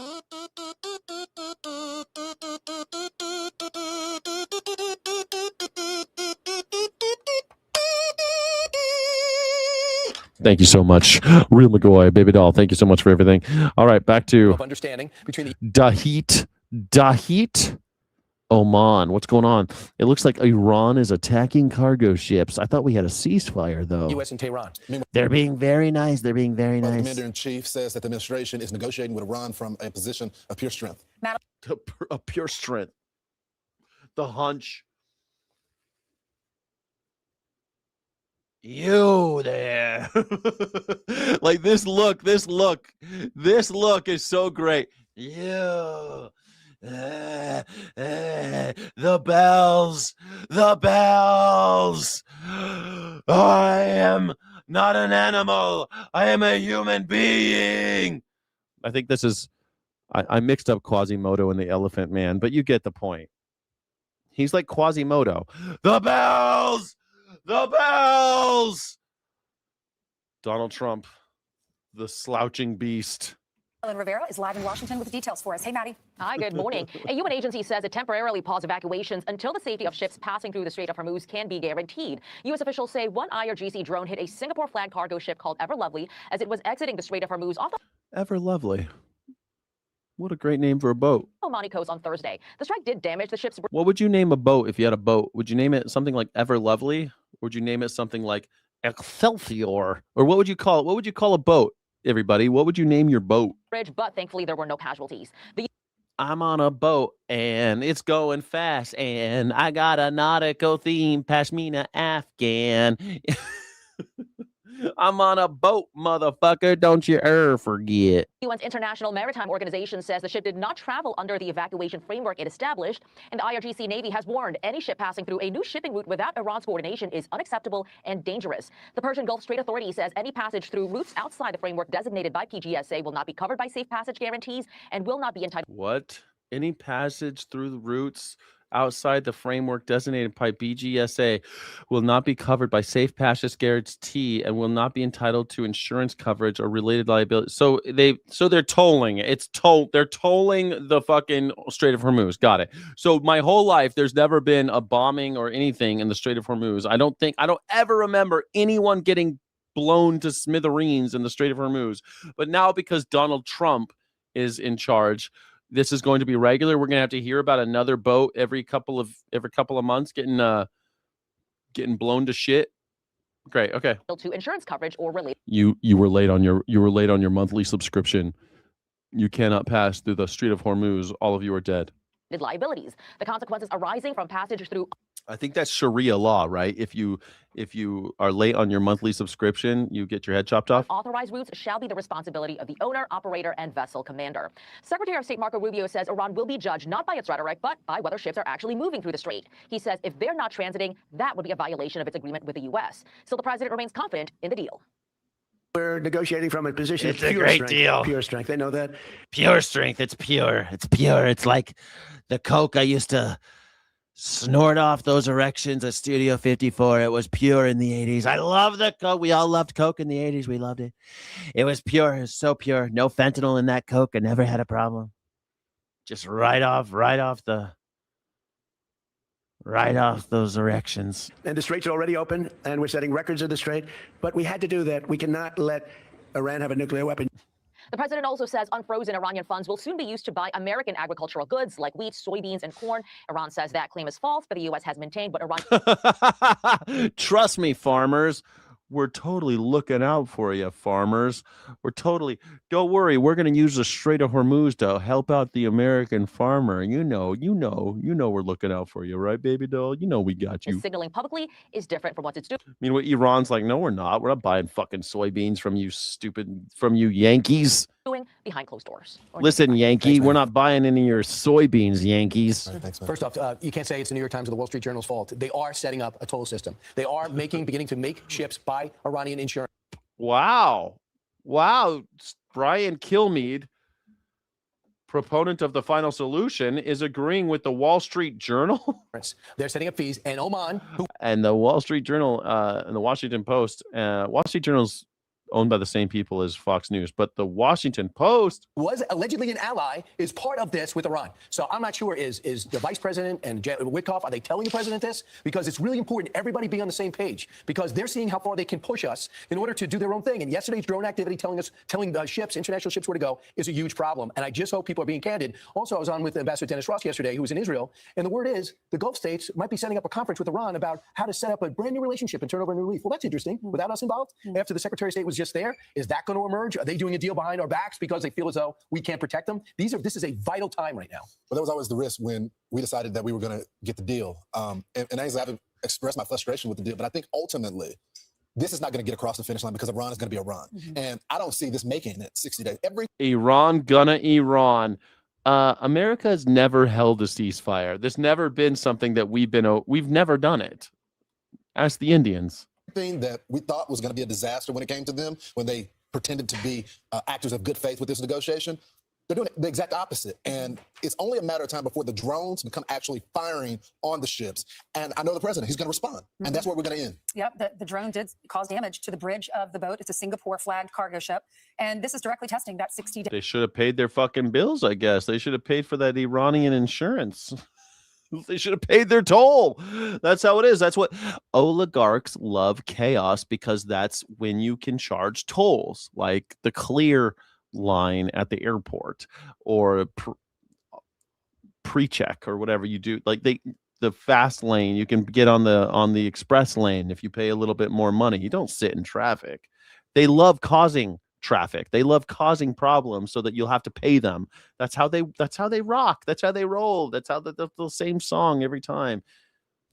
Thank you so much, Real McGoy, baby doll. Thank you so much for everything. All right, back to Understanding between the Dahit, Oman. What's going on? It looks like Iran is attacking cargo ships. I thought we had a ceasefire, though. U.S. and Tehran. They're being very nice. They're being very nice. The commander-in-chief says that the administration is negotiating with Iran from a position of pure strength. A pure strength. The hunch. You there. Like this look is so great. You. The bells. I am not an animal. I am a human being. I think this is, I mixed up Quasimodo and the Elephant Man, but you get the point. He's like Quasimodo. The bells. Donald Trump, the slouching beast. Ellen Rivera is live in Washington with details for us. Hey, Maddie. Hi, good morning. A UN agency says it temporarily paused evacuations until the safety of ships passing through the Strait of Hormuz can be guaranteed. U.S. officials say one IRGC drone hit a Singapore flag cargo ship called Ever Lovely as it was exiting the Strait of Hormuz off the Ever Lovely. What a great name for a boat. Omani coast on Thursday. The strike did damage the ship's. What would you name a boat if you had a boat? Would you name it something like Ever Lovely? Or would you name it something like Excelsior? Or what would you call it? What would you call a boat, everybody? What would you name your boat? Bridge, but thankfully there were no casualties. I'm on a boat and it's going fast and I got a nautical theme, Pashmina Afghan. I'm on a boat, motherfucker. Don't you ever forget. UN's International Maritime Organization says the ship did not travel under the evacuation framework it established, and the IRGC Navy has warned any ship passing through a new shipping route without Iran's coordination is unacceptable and dangerous. The Persian Gulf Strait Authority says any passage through routes outside the framework designated by PGSA will not be covered by safe passage guarantees and will not be entitled. What? Any passage through the routes outside the framework designated by BGSA will not be covered by safe passage guarantee and will not be entitled to insurance coverage or related liability. So they're tolling. They're tolling the fucking Strait of Hormuz. Got it. So my whole life there's never been a bombing or anything in the Strait of Hormuz. I don't ever remember anyone getting blown to smithereens in the Strait of Hormuz. But now because Donald Trump is in charge, this is going to be regular. We're going to have to hear about another boat every couple of months getting blown to shit. Great. Okay. To insurance coverage or related. You were late on your monthly subscription. You cannot pass through the Strait of Hormuz. All of you are dead. Liabilities. The consequences arising from passage through. I think that's Sharia law, right? If you are late on your monthly subscription, you get your head chopped off. Authorized routes shall be the responsibility of the owner, operator, and vessel commander. Secretary of State Marco Rubio says Iran will be judged not by its rhetoric, but by whether ships are actually moving through the strait. He says if they're not transiting, that would be a violation of its agreement with the U.S. So the president remains confident in the deal. We're negotiating from a position It's of a pure great strength. deal. Pure strength. They know that. Pure strength. It's pure. It's pure. It's like the Coke I used to snort off those erections at Studio 54. It was pure in the 80s. I love the Coke. We all loved Coke in the 80s. We loved it. It was pure. It was so pure. No fentanyl in that Coke. I never had a problem. Just right off those erections. And the straits are already open, and we're setting records of the strait. But we had to do that. We cannot let Iran have a nuclear weapon. The president also says unfrozen Iranian funds will soon be used to buy American agricultural goods like wheat, soybeans, and corn. Iran says that claim is false, but the U.S. has maintained what Iran... Trust me, farmers. We're totally looking out for you, farmers. Don't worry. We're going to use the Strait of Hormuz to help out the American farmer. You know, we're looking out for you, right, baby doll? You know, we got you. signaling publicly is different from what it's doing. Meanwhile, Iran's like, no, we're not. We're not buying fucking soybeans from you Yankees. Behind closed doors. Listen, Yankee, we're not buying any of your soybeans, Yankees. First off, you can't say it's the New York Times or the Wall Street Journal's fault. They are setting up a toll system. They are beginning to make ships buy Iranian insurance. Wow. Brian Kilmeade, proponent of the final solution, is agreeing with the Wall Street Journal. They're setting up fees, and Oman, and the Wall Street Journal and the Washington Post. Wall Street Journal's owned by the same people as Fox News, but the Washington Post was allegedly an ally, is part of this with Iran. So I'm not sure, is the vice president and Witkoff, are they telling the president this? Because it's really important everybody be on the same page, because they're seeing how far they can push us in order to do their own thing. And yesterday's drone activity telling the ships, international ships, where to go is a huge problem. And I just hope people are being candid. Also, I was on with Ambassador Dennis Ross yesterday, who was in Israel, and the word is the Gulf states might be setting up a conference with Iran about how to set up a brand new relationship and turn over a new leaf. Well, that's interesting. Without us involved, after the Secretary of State was just there, is that going to emerge? Are they doing a deal behind our backs because they feel as though we can't protect them? This is a vital time right now. Well, that was always the risk when we decided that we were going to get the deal. And I haven't expressed my frustration with the deal, but I think ultimately this is not going to get across the finish line because Iran is going to be Iran. And I don't see this making it 60 days. Iran. America has never held a ceasefire. There's never been something that we've never done it. Ask the Indians. Thing that we thought was going to be a disaster when it came to them, when they pretended to be actors of good faith with this negotiation, they're doing the exact opposite. And it's only a matter of time before the drones become actually firing on the ships. And I know the president, he's going to respond. And that's where we're going to end. Yep, the drone did cause damage to the bridge of the boat. It's a Singapore flagged cargo ship. And this is directly testing that 60-day. They should have paid their fucking bills, I guess. They should have paid for that Iranian insurance. They should have paid their toll. That's how it is. That's what oligarchs love, chaos, because that's when you can charge tolls, like the clear line at the airport or pre-check or whatever you do. Like the fast lane, you can get on the express lane if you pay a little bit more money. You don't sit in traffic. They love causing traffic. They love causing problems so that you'll have to pay them. That's how they rock. That's how they roll. That's how the same song every time.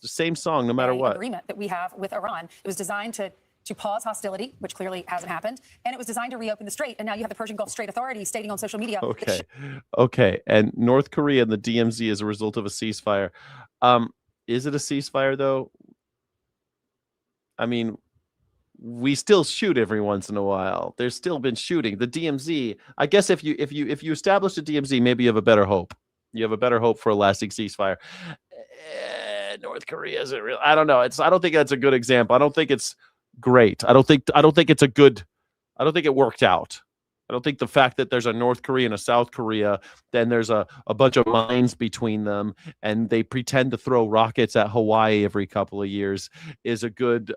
The same song, no matter what. Agreement that we have with Iran. It was designed to pause hostility, which clearly hasn't happened, and it was designed to reopen the strait. And now you have the Persian Gulf Strait Authority stating on social media. Okay. And North Korea and the DMZ as a result of a ceasefire. Is it a ceasefire though? I mean, we still shoot every once in a while. There's still been shooting. The DMZ, I guess if you establish a DMZ, maybe you have a better hope. You have a better hope for a lasting ceasefire. North Korea isn't real. I don't know. I don't think that's a good example. I don't think it's great. I don't think it's a good. I don't think it worked out. I don't think the fact that there's a North Korea and a South Korea, then there's a bunch of mines between them, and they pretend to throw rockets at Hawaii every couple of years is a good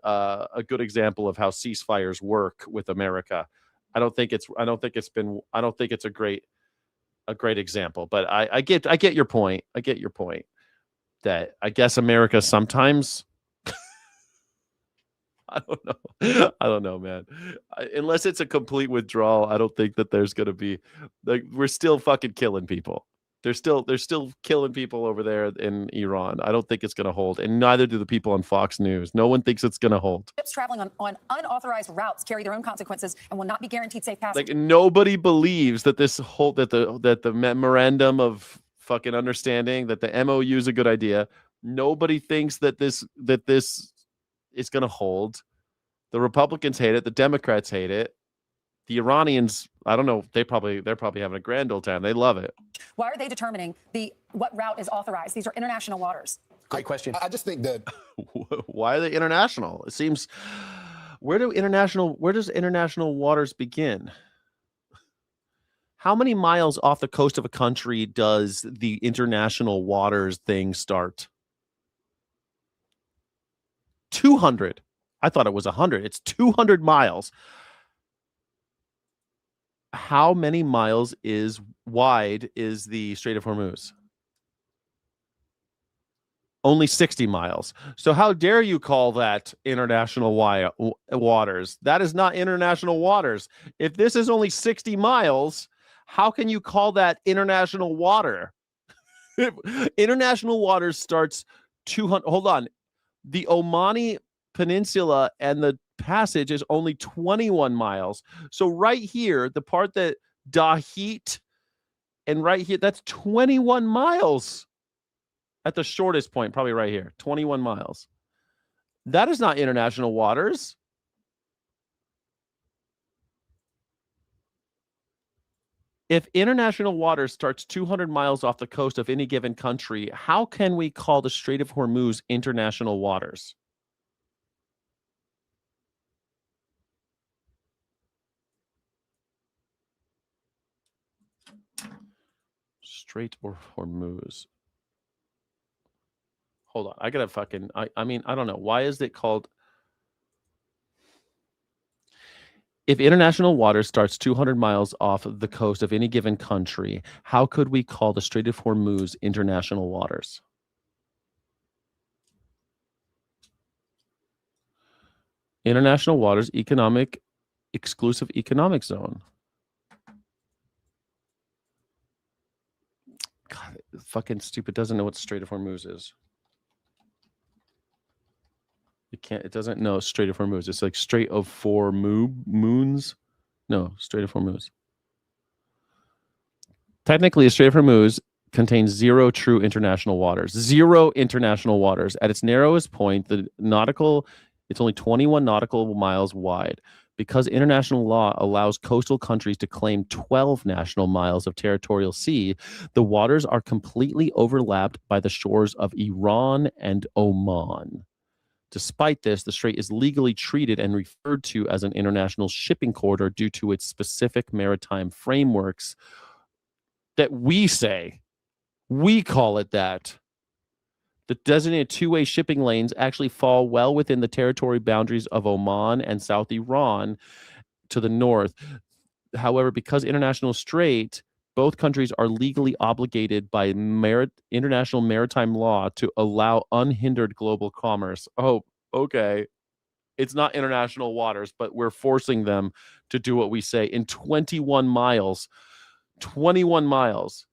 example of how ceasefires work with America. I don't think it's a great example, but I get your point. I get your point that I guess America sometimes. I don't know, man. Unless it's a complete withdrawal, I don't think that there's going to be we're still fucking killing people. They're still killing people over there in Iran. I don't think it's going to hold, and neither do the people on Fox News. No one thinks it's going to hold. Ships traveling on unauthorized routes carry their own consequences and will not be guaranteed safe passage. Like nobody believes that the memorandum of fucking understanding, that the MOU is a good idea. Nobody thinks that this is going to hold. The Republicans hate it. The Democrats hate it. The Iranians, I don't know. They're probably having a grand old time. They love it. Why are they determining what route is authorized? These are international waters. Great question. I just think that why are they international? It seems where does international waters begin? How many miles off the coast of a country does the international waters thing start? 200. I thought it was 100. It's 200 miles. how many miles is wide is the Strait of Hormuz? Only 60 miles. So how dare you call that international waters? That is not international waters. If this is only 60 miles, how can you call that international water? International waters starts 200. Hold on. The Omani Peninsula and the passage is only 21 miles. So right here, the part that Dahit and right here, that's 21 miles. At the shortest point, probably right here, 21 miles. That is not international waters. If international waters starts 200 miles off the coast of any given country, how can we call the Strait of Hormuz international waters? Strait of Hormuz. Hold on. I gotta fucking, I mean, I don't know. Why is it called? If international water starts 200 miles off of the coast of any given country, how could we call the Strait of Hormuz international waters? International waters, exclusive economic zone. God, fucking stupid doesn't know what Strait of Hormuz is. It doesn't know Strait of Hormuz. It's like Strait of Four Moons. No, Strait of Hormuz. Technically, the Strait of Hormuz contains 0 true international waters. 0 international waters. At its narrowest point, it's only 21 nautical miles wide. Because international law allows coastal countries to claim 12 national miles of territorial sea, the waters are completely overlapped by the shores of Iran and Oman. Despite this, the strait is legally treated and referred to as an international shipping corridor due to its specific maritime frameworks that we say. We call it that. The designated two-way shipping lanes actually fall well within the territory boundaries of Oman and South Iran to the north. However, because international strait, both countries are legally obligated by international maritime law to allow unhindered global commerce. Oh, okay. It's not international waters, but we're forcing them to do what we say in 21 miles. 21 miles.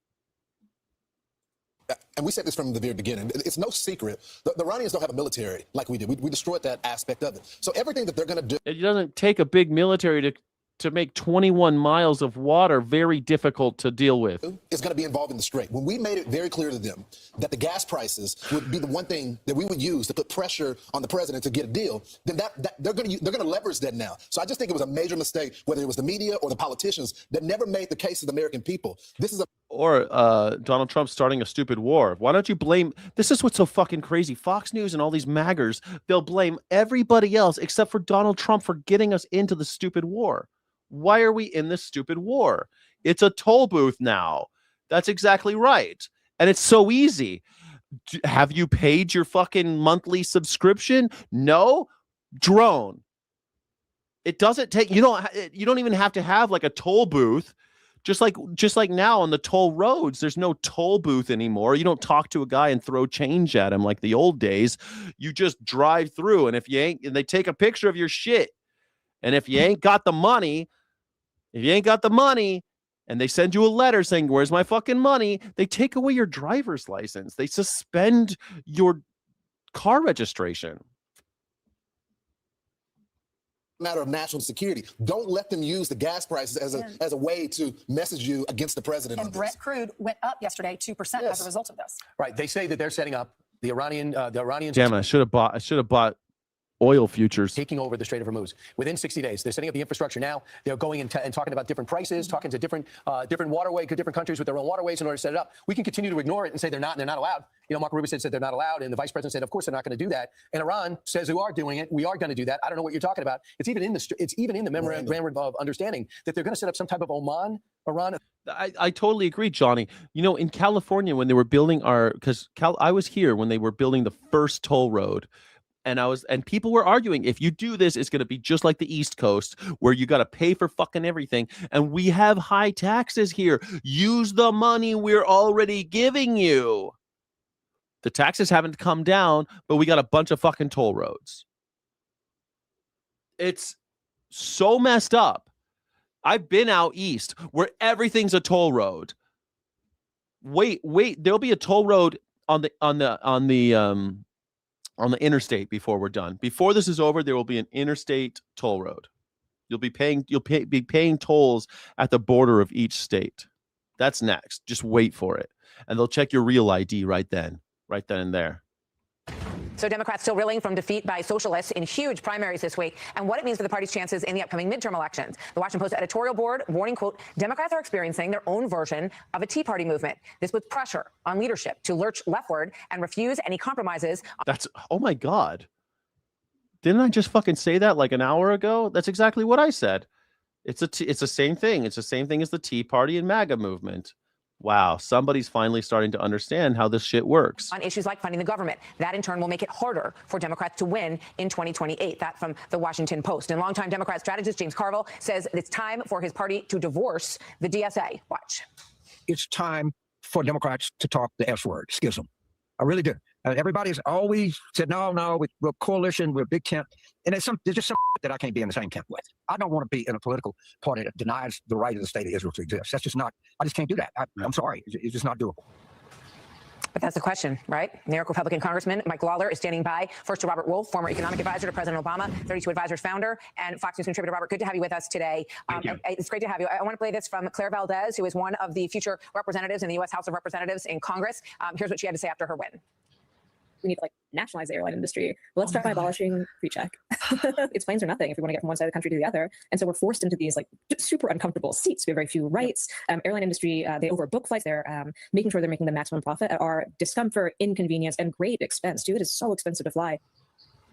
And we said this from the very beginning. It's no secret. The Iranians don't have a military like we did. We destroyed that aspect of it. So everything that they're going to do. It doesn't take a big military to make 21 miles of water very difficult to deal with. Is going to be involved in the strait. When we made it very clear to them that the gas prices would be the one thing that we would use to put pressure on the president to get a deal, then they're going to leverage that now. So I just think it was a major mistake, whether it was the media or the politicians that never made the case of the American people. This is or Donald Trump starting a stupid war. Why don't you blame? This is what's so fucking crazy. Fox News and all these maggers, they'll blame everybody else except for Donald Trump for getting us into the stupid war. Why are we in this stupid war? It's a toll booth now. That's exactly right. And it's so easy. Have you paid your fucking monthly subscription? No. Drone. It doesn't take, you don't even have to have like a toll booth. Just like now on the toll roads, there's no toll booth anymore. You don't talk to a guy and throw change at him like the old days. You just drive through, and if you ain't, and they take a picture of your shit. And if you ain't got the money, and they send you a letter saying, "Where's my fucking money?" They take away your driver's license. They suspend your car registration. Matter of national security. Don't let them use the gas prices as a way to message you against the president. And Brent crude went up yesterday 2% as a result of this. Right. They say that they're setting up the Iranians. Damn, I should have bought oil futures. Taking over the Strait of Hormuz within 60 days. They're setting up the infrastructure now. They're going and talking about different prices, talking to different different countries with their own waterways in order to set it up. We can continue to ignore it and say they're not allowed. You know, Marco Rubio said they're not allowed, and the vice president said, of course they're not going to do that. And Iran says we are doing it. We are going to do that. I don't know what you're talking about. It's even in the memorandum of understanding that they're going to set up some type of Iran. I totally agree, Johnny. You know, in California when they were building I was here when they were building the first toll road. And people were arguing, if you do this, it's going to be just like the East Coast where you got to pay for fucking everything. And we have high taxes here. Use the money we're already giving you. The taxes haven't come down, but we got a bunch of fucking toll roads. It's so messed up. I've been out east where everything's a toll road. Wait, there'll be a toll road on the interstate before we're done. Before this is over, there will be an interstate toll road. You'll be paying tolls at the border of each state. That's next. Just wait for it. And they'll check your real ID right then and there. So Democrats still reeling from defeat by socialists in huge primaries this week, and what it means for the party's chances in the upcoming midterm elections. The Washington Post editorial board warning, quote, Democrats are experiencing their own version of a Tea Party movement. This puts pressure on leadership to lurch leftward and refuse any compromises. That's, oh my God. Didn't I just fucking say that like an hour ago? That's exactly what I said. It's the same thing. It's the same thing as the Tea Party and MAGA movement. Wow, somebody's finally starting to understand how this shit works. On issues like funding the government. That, in turn, will make it harder for Democrats to win in 2028. That from the Washington Post. And longtime Democrat strategist James Carville says it's time for his party to divorce the DSA. Watch. It's time for Democrats to talk the S word, schism. I really do. Everybody's always said, no, we're a coalition, we're a big tent. And there's just some that I can't be in the same camp with. I don't want to be in a political party that denies the right of the state of Israel to exist. That's just not, I just can't do that. I'm sorry. It's just not doable. But that's the question, right? New York Republican Congressman Mike Lawler is standing by. First to Robert Wolf, former economic advisor to President Obama, 32 Advisors founder, and Fox News contributor. Robert, good to have you with us today. It's great to have you. I want to play this from Claire Valdez, who is one of the future representatives in the U.S. House of Representatives in Congress. Here's what she had to say after her win. We need to nationalize the airline industry. But let's start by abolishing pre-check. It's planes or nothing if we want to get from one side of the country to the other. And so we're forced into these super uncomfortable seats. We have very few rights. Airline industry, they overbook flights. They're making sure they're making the maximum profit at our discomfort, inconvenience, and great expense too. It is so expensive to fly.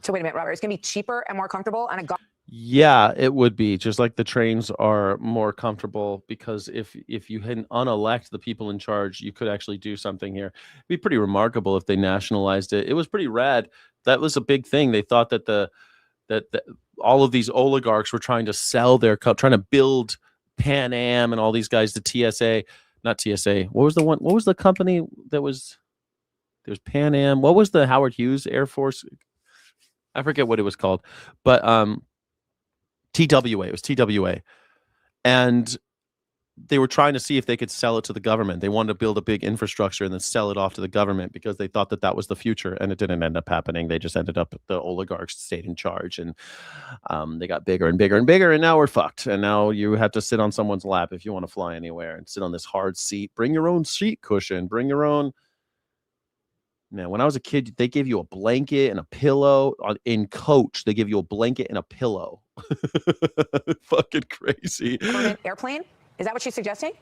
So wait a minute, Robert. It's going to be cheaper and more comfortable on a Yeah, it would be just like the trains are more comfortable, because if you hadn't unelect the people in charge, you could actually do something here. It'd be pretty remarkable if they nationalized it. It was pretty rad. That was a big thing. They thought that that all of these oligarchs were trying to sell trying to build Pan Am and all these guys, the TSA, not TSA. What was the company that was? There's Pan Am. What was the Howard Hughes Air Force? I forget what it was called, but TWA. It was TWA. And they were trying to see if they could sell it to the government. They wanted to build a big infrastructure and then sell it off to the government because they thought that was the future. And it didn't end up happening. They just ended up, the oligarchs stayed in charge, and they got bigger and bigger and bigger. And now we're fucked. And now you have to sit on someone's lap if you want to fly anywhere and sit on this hard seat. Bring your own seat cushion. Bring your own. Man, when I was a kid, they gave you a blanket and a pillow. In coach, they give you a blanket and a pillow. Fucking crazy. Airplane? Is that what she's suggesting?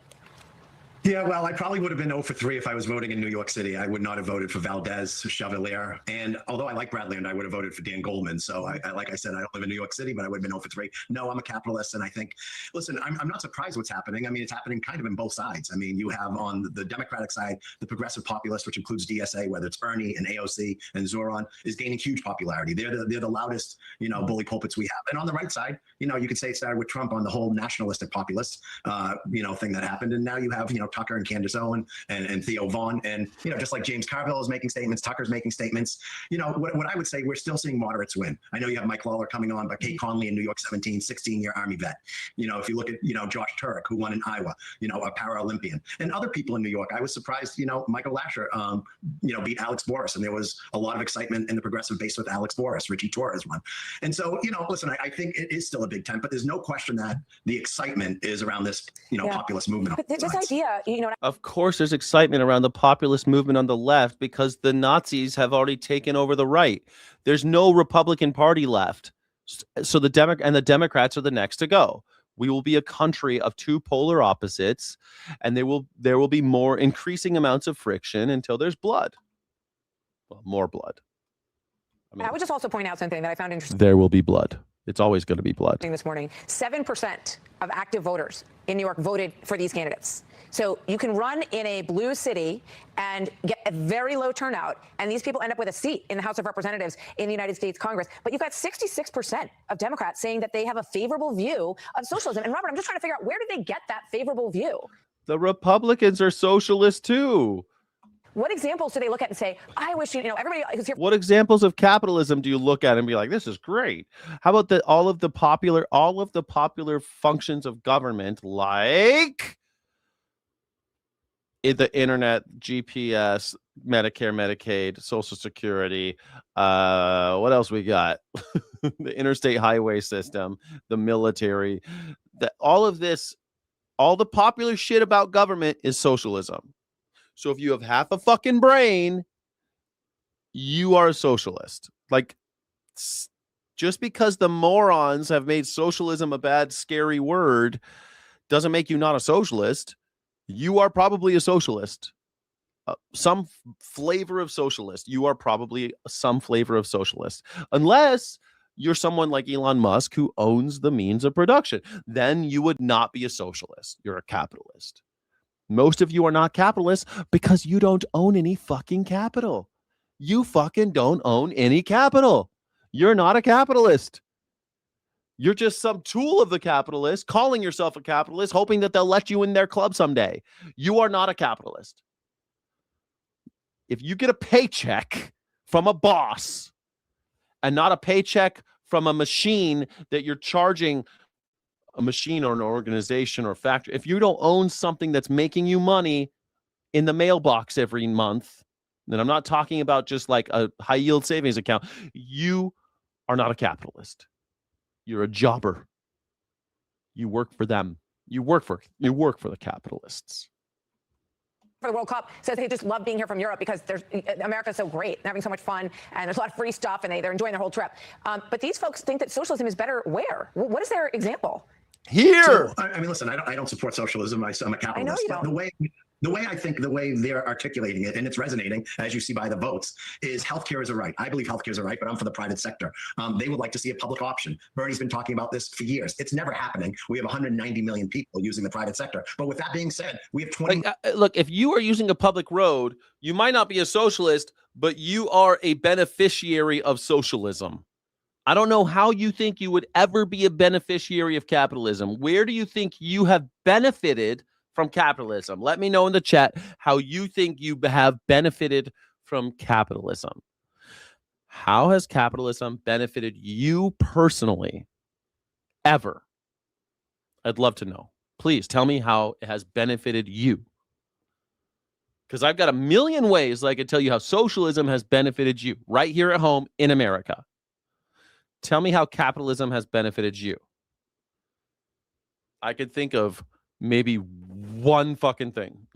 Yeah, well, I probably would have been 0 for 3 if I was voting in New York City. I would not have voted for Valdez Chevalier. And although I like Bradley, and I would have voted for Dan Goldman. So, like I said, I don't live in New York City, but I would have been 0 for 3. No, I'm a capitalist. And I think, listen, I'm not surprised what's happening. I mean, it's happening kind of in both sides. I mean, you have on the Democratic side, the progressive populist, which includes DSA, whether it's Bernie and AOC and Zoran, is gaining huge popularity. They're the loudest, bully pulpits we have. And on the right side, you could say it started with Trump on the whole nationalistic populist, thing that happened. And now you have, Tucker and Candace Owen and Theo Vaughn. And, just like James Carville is making statements, Tucker's making statements. What I would say, we're still seeing moderates win. I know you have Mike Lawler coming on, but Kate Conley in New York 17, 16-year Army vet. If you look at, Josh Turek, who won in Iowa, a Paralympian. And other people in New York, I was surprised, Michael Lasher, beat Alex Boris. And there was a lot of excitement in the progressive base with Alex Boris. Richie Torres won. And so, listen, I think it is still a big tent, but there's no question that the excitement is around this, populist movement. But this idea, Of course, there's excitement around the populist movement on the left because the Nazis have already taken over the right. There's no Republican Party left. So the Democrats are the next to go. We will be a country of two polar opposites, and there will be more increasing amounts of friction until there's blood. Well, more blood. I would just also point out something that I found interesting. There will be blood. It's always going to be blood. This morning, 7% of active voters in New York voted for these candidates. So you can run in a blue city and get a very low turnout, and these people end up with a seat in the House of Representatives in the United States Congress. But you've got 66% of Democrats saying that they have a favorable view of socialism. And Robert, I'm just trying to figure out, where did they get that favorable view? The Republicans are socialists too. What examples do they look at and say, I wish, everybody who's here. What examples of capitalism do you look at and be like, this is great? How about all of the popular functions of government, like the internet, GPS, Medicare, Medicaid, Social Security, what else we got? The interstate highway system, the military, all of this, all the popular shit about government is socialism. So if you have half a fucking brain, you are a socialist. Like, just because the morons have made socialism a bad, scary word doesn't make you not a socialist. You are probably a socialist. Some flavor of socialist. You are probably some flavor of socialist. Unless you're someone like Elon Musk who owns the means of production. Then you would not be a socialist. You're a capitalist. Most of you are not capitalists because you don't own any fucking capital. You fucking don't own any capital. You're not a capitalist. You're just some tool of the capitalist, calling yourself a capitalist, hoping that they'll let you in their club someday. You are not a capitalist. If you get a paycheck from a boss and not a paycheck from a machine that you're charging, a machine or an organization or factory, if you don't own something that's making you money in the mailbox every month, then I'm not talking about just like a high yield savings account. You are not a capitalist. You're a jobber. You work for them. You work for the capitalists. For the World Cup says they just love being here from Europe because America's so great, having so much fun, and there's a lot of free stuff, and they're enjoying their whole trip. But these folks think that socialism is better where? What is their example? Here. So, I mean, listen, I don't support socialism. I'm a capitalist. I know you but don't. the way I think, the way they're articulating it, and it's resonating, as you see by the votes, is healthcare is a right. I believe healthcare is a right, but I'm for the private sector. They would like to see a public option. Bernie's been talking about this for years. It's never happening. We have 190 million people using the private sector. But with that being said, we have 20. Look, if you are using a public road, you might not be a socialist, but you are a beneficiary of socialism. I don't know how you think you would ever be a beneficiary of capitalism. Where do you think you have benefited from capitalism? Let me know in the chat how you think you have benefited from capitalism. How has capitalism benefited you personally? Ever? I'd love to know. Please tell me how it has benefited you. Because I've got a million ways that I could tell you how socialism has benefited you right here at home in America. Tell me how capitalism has benefited you. I could think of maybe one fucking thing.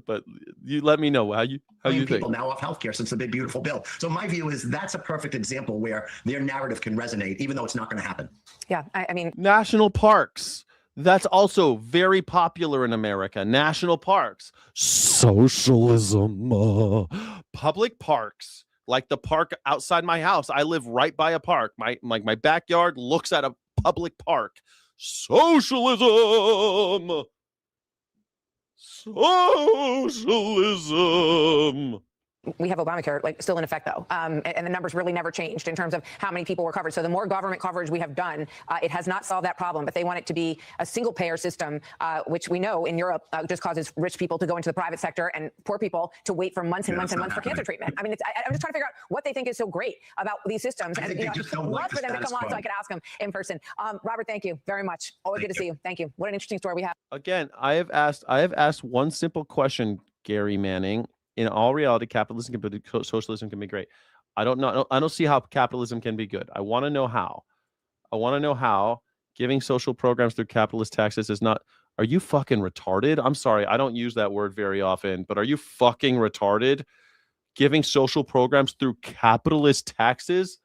But you let me know how you think. People now off healthcare since the big beautiful bill. So my view is that's a perfect example where their narrative can resonate, even though it's not going to happen. Yeah, I mean, national parks. That's also very popular in America. National parks, socialism, public parks. Like the park outside my house. I live right by a park. My backyard looks at a public park. Socialism. Socialism. We have Obamacare still in effect, though, and the numbers really never changed in terms of how many people were covered. So the more government coverage we have done, it has not solved that problem. But they want it to be a single-payer system, which we know in Europe just causes rich people to go into the private sector and poor people to robert for months and months and months for cancer treatment. I mean, I'm just trying to figure out what they think is so great about these systems. And I'd love for them to come on so I could ask them in person. Robert, thank you very much. Always good to see you. Thank you. What an interesting story we have. Again, I have asked one simple question, Gary Manning. In all reality, capitalism can be socialism can be great. I don't see how capitalism can be good. I want to know how. I want to know how giving social programs through capitalist taxes is not. Are you fucking retarded? I'm sorry, I don't use that word very often, but are you fucking retarded? Giving social programs through capitalist taxes?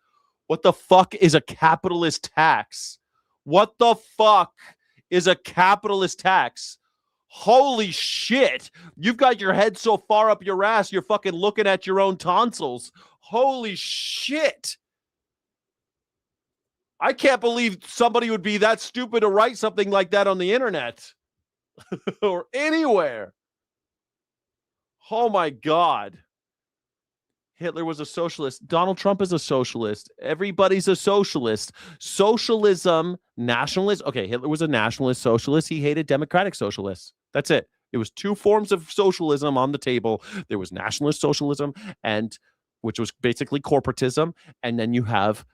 What the fuck is a capitalist tax? What the fuck is a capitalist tax? Holy shit. You've got your head so far up your ass, you're fucking looking at your own tonsils. Holy shit. I can't believe somebody would be that stupid to write something like that on the internet or anywhere. Oh my God. Hitler was a socialist. Donald Trump is a socialist. Everybody's a socialist. Socialism, nationalist. Okay, Hitler was a nationalist socialist. He hated democratic socialists. That's it. It was two forms of socialism on the table. There was nationalist socialism, and which was basically corporatism, and then you have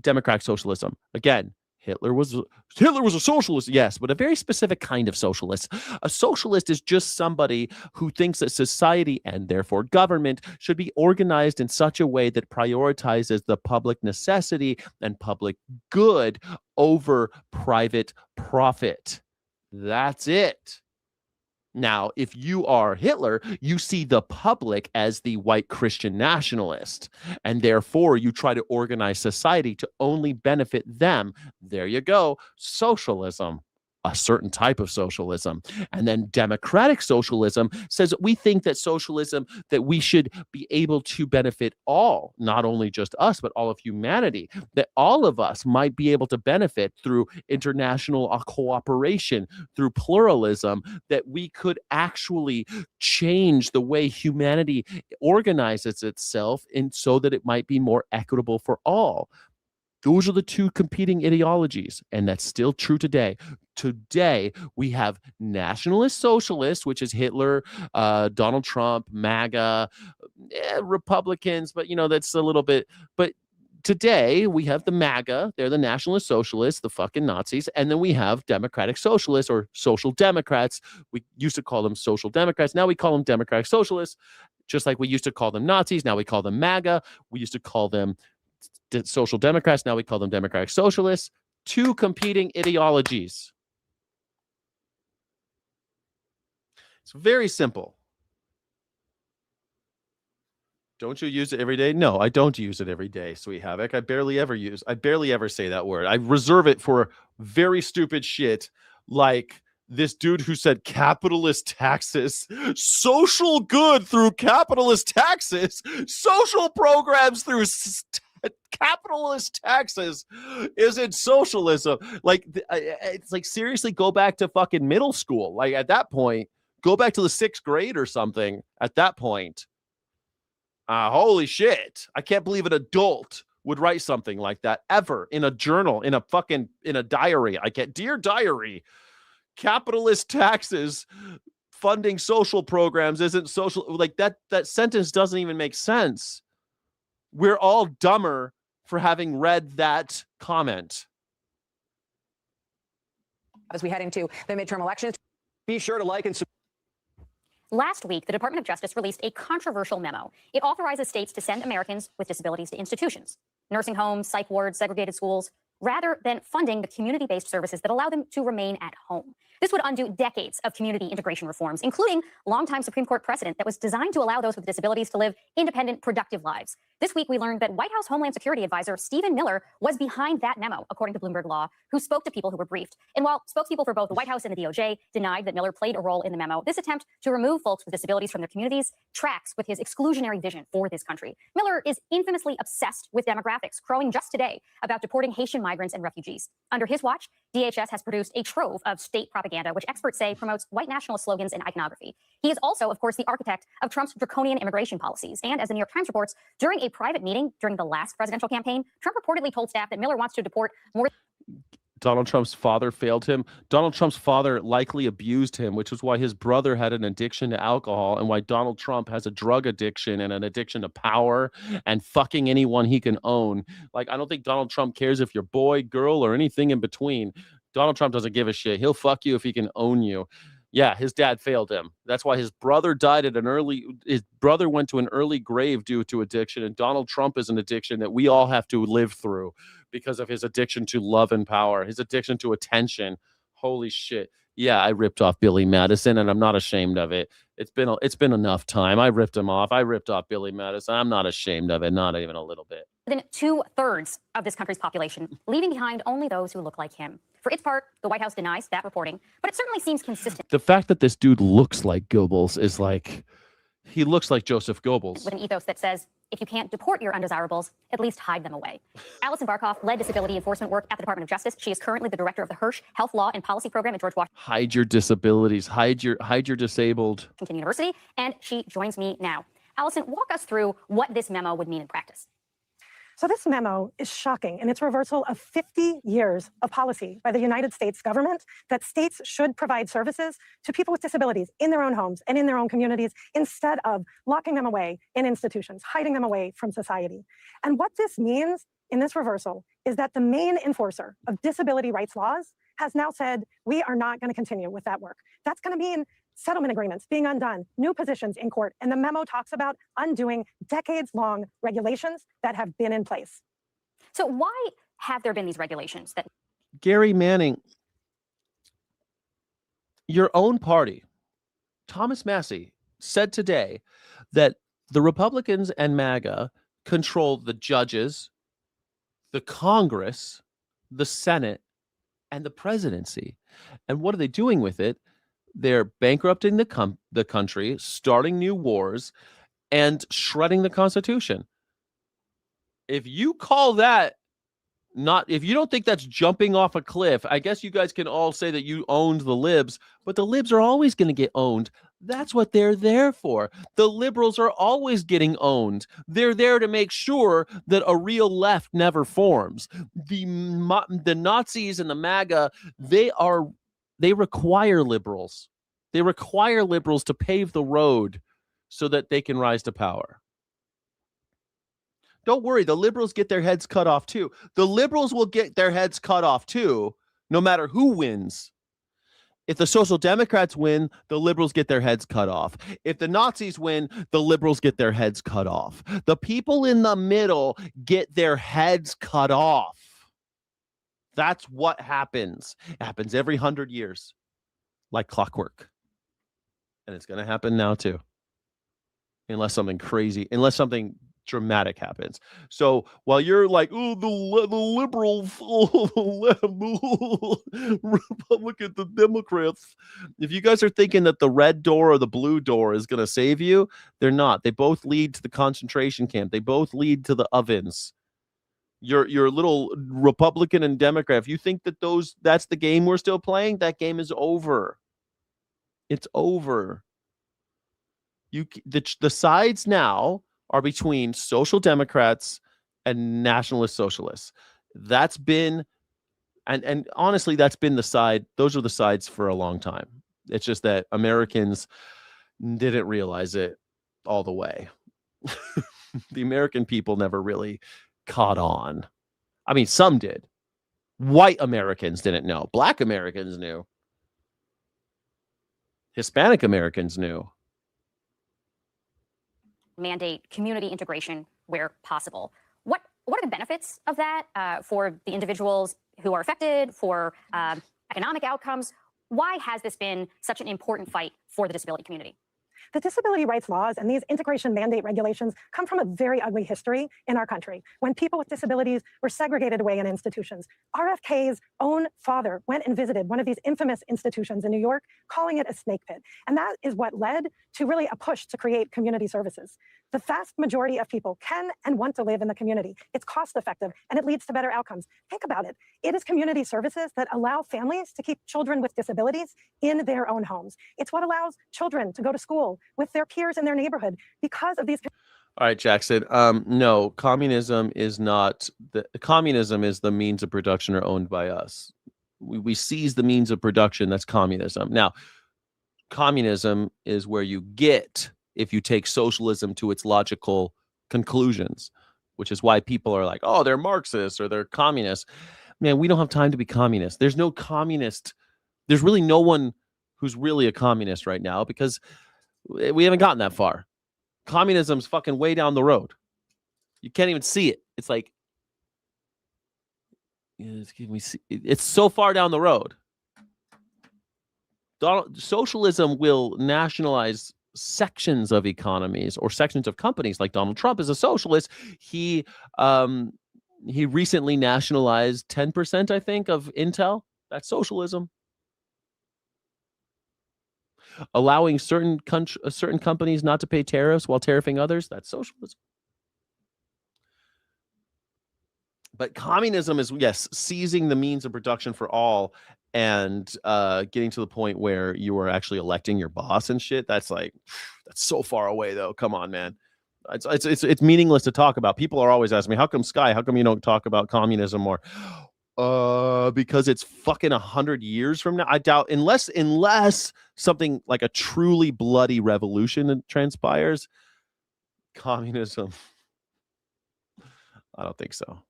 democratic socialism. Again, Hitler was a socialist, yes, but a very specific kind of socialist. A socialist is just somebody who thinks that society and therefore government should be organized in such a way that prioritizes the public necessity and public good over private profit. That's it. Now, if you are Hitler, you see the public as the white Christian nationalist, and therefore you try to organize society to only benefit them. There you go. Socialism. A certain type of socialism. And then democratic socialism says we think that socialism, that we should be able to benefit all, not only just us, but all of humanity, that all of us might be able to benefit through international cooperation, through pluralism, that we could actually change the way humanity organizes itself and so that it might be more equitable for all. Those are the two competing ideologies, and that's still true today. Today, we have nationalist socialists, which is Hitler, Donald Trump, MAGA, Republicans, but, that's a little bit. But today, we have the MAGA. They're the nationalist socialists, the fucking Nazis. And then we have democratic socialists or social democrats. We used to call them social democrats. Now we call them democratic socialists, just like we used to call them Nazis. Now we call them MAGA. We used to call them social democrats. Now we call them democratic socialists. Two competing ideologies. It's very simple. Don't you use it every day? No, I don't use it every day, Sweet Havoc. I barely ever say that word. I reserve it for very stupid shit like this dude who said capitalist taxes, social good through capitalist taxes, social programs through capitalist taxes isn't socialism. Like, it's like, seriously, go back to fucking middle school. Like, at that point, go back to the 6th grade or something at that point. Holy shit. I can't believe an adult would write something like that ever in a journal, in a diary. Dear diary, capitalist taxes funding social programs isn't social. Like, that sentence doesn't even make sense. We're all dumber for having read that comment. As we head into the midterm elections, be sure to like and subscribe. Last week, the Department of Justice released a controversial memo. It authorizes states to send Americans with disabilities to institutions, nursing homes, psych wards, segregated schools, rather than funding the community-based services that allow them to remain at home. This would undo decades of community integration reforms, including longtime Supreme Court precedent that was designed to allow those with disabilities to live independent, productive lives. This week, we learned that White House Homeland Security Advisor Stephen Miller was behind that memo, according to Bloomberg Law, who spoke to people who were briefed. And while spokespeople for both the White House and the DOJ denied that Miller played a role in the memo, this attempt to remove folks with disabilities from their communities tracks with his exclusionary vision for this country. Miller is infamously obsessed with demographics, crowing just today about deporting Haitian migrants and refugees. Under his watch, DHS has produced a trove of state propaganda, which experts say promotes white nationalist slogans and iconography. He is also, of course, the architect of Trump's draconian immigration policies. And as the New York Times reports, during a private meeting during the last presidential campaign, Trump reportedly told staff that Miller wants to deport more. Donald Trump's father failed him. Donald Trump's father likely abused him, which is why his brother had an addiction to alcohol and why Donald Trump has a drug addiction and an addiction to power and fucking anyone he can own. Like, I don't think Donald Trump cares if you're boy, girl, or anything in between. Donald Trump doesn't give a shit. He'll fuck you if he can own you. Yeah, his dad failed him. That's why his brother died at his brother went to an early grave due to addiction. And Donald Trump is an addiction that we all have to live through because of his addiction to love and power, his addiction to attention. Holy shit. Yeah, I ripped off Billy Madison and I'm not ashamed of it. It's been enough time. I ripped him off. I ripped off Billy Madison. I'm not ashamed of it. Not even a little bit. Than 2/3 of this country's population, leaving behind only those who look like him. For its part, the White House denies that reporting, but it certainly seems consistent. The fact that this dude looks like Goebbels is like, he looks like Joseph Goebbels. With an ethos that says If you can't deport your undesirables, at least hide them away. Alison Barkoff led disability enforcement work at the Department of Justice. She is currently the director of the Hirsch Health Law and Policy Program at George Washington Hide your disabilities. Hide your disabled. University, and she joins me now. Alison, walk us through what this memo would mean in practice. So this memo is shocking in its reversal of 50 years of policy by the United States government that states should provide services to people with disabilities in their own homes and in their own communities instead of locking them away in institutions, hiding them away from society. And what this means in this reversal is that the main enforcer of disability rights laws has now said, we are not going to continue with that work. That's going to mean settlement agreements being undone, new positions in court, and the memo talks about undoing decades-long regulations that have been in place. So why have there been these regulations that... Gary Manning, your own party, Thomas Massey, said today that the Republicans and MAGA control the judges, the Congress, the Senate, and the presidency. And what are they doing with it? They're bankrupting the country, starting new wars, and shredding the Constitution. If you call that if you don't think that's jumping off a cliff, I guess you guys can all say that you owned the libs, but the libs are always going to get owned. That's what they're there for. The liberals are always getting owned. They're there to make sure that a real left never forms. The Nazis and the MAGA, they require liberals. They require liberals to pave the road so that they can rise to power. Don't worry, the liberals get their heads cut off too. The liberals will get their heads cut off too, no matter who wins. If the Social Democrats win, the liberals get their heads cut off. If the Nazis win, the liberals get their heads cut off. The people in the middle get their heads cut off. That's what happens. It happens every 100 years, like clockwork. And it's going to happen now too. Unless something dramatic happens. So while you're like, oh, the liberals, Republicans, the Democrats, if you guys are thinking that the red door or the blue door is going to save you, they're not. They both lead to the concentration camp. They both lead to the ovens. Your little Republican and Democrat, if you think that that's the game we're still playing, that game is over. It's over. The sides now are between social democrats and nationalist socialists. That's been, and honestly, that's been the side. Those are the sides for a long time. It's just that Americans didn't realize it all the way. The American people never really caught on. I mean, some did. White Americans didn't know. Black Americans knew. Hispanic Americans knew. Mandate community integration where possible. What are the benefits of that for the individuals who are affected, for economic outcomes? Why has this been such an important fight for the disability community? The disability rights laws and these integration mandate regulations come from a very ugly history in our country, when people with disabilities were segregated away in institutions. RFK's own father went and visited one of these infamous institutions in New York, calling it a snake pit. And that is what led to really a push to create community services. The vast majority of people can and want to live in the community. It's cost effective and it leads to better outcomes. Think about it. It is community services that allow families to keep children with disabilities in their own homes. It's what allows children to go to school with their peers in their neighborhood because of these. All right, Jackson. No, communism is not communism is the means of production are owned by us. We seize the means of production. That's communism. Now, communism is where you get if you take socialism to its logical conclusions, which is why people are like, oh, they're Marxists or they're communists. Man, we don't have time to be communists. There's no communist. There's really no one who's really a communist right now because we haven't gotten that far. Communism's fucking way down the road. You can't even see it. It's like, it's so far down the road. Socialism will nationalize sections of economies or sections of companies. Like Donald Trump is a socialist. He recently nationalized 10%, I think, of Intel. That's socialism. Allowing certain companies not to pay tariffs while tariffing others, that's socialism. But communism is, yes, seizing the means of production for all and getting to the point where you are actually electing your boss and shit. That's like, that's so far away though. Come on, man. It's meaningless to talk about. People are always asking me, how come Sky? How come you don't talk about communism more? Because it's fucking 100 years from now. I doubt, unless something like a truly bloody revolution transpires, communism. I don't think so.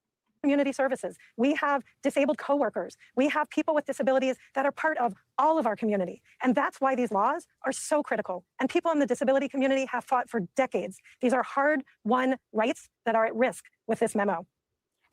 Community services. We have disabled coworkers. We have people with disabilities that are part of all of our community. And that's why these laws are so critical. And people in the disability community have fought for decades. These are hard-won rights that are at risk with this memo.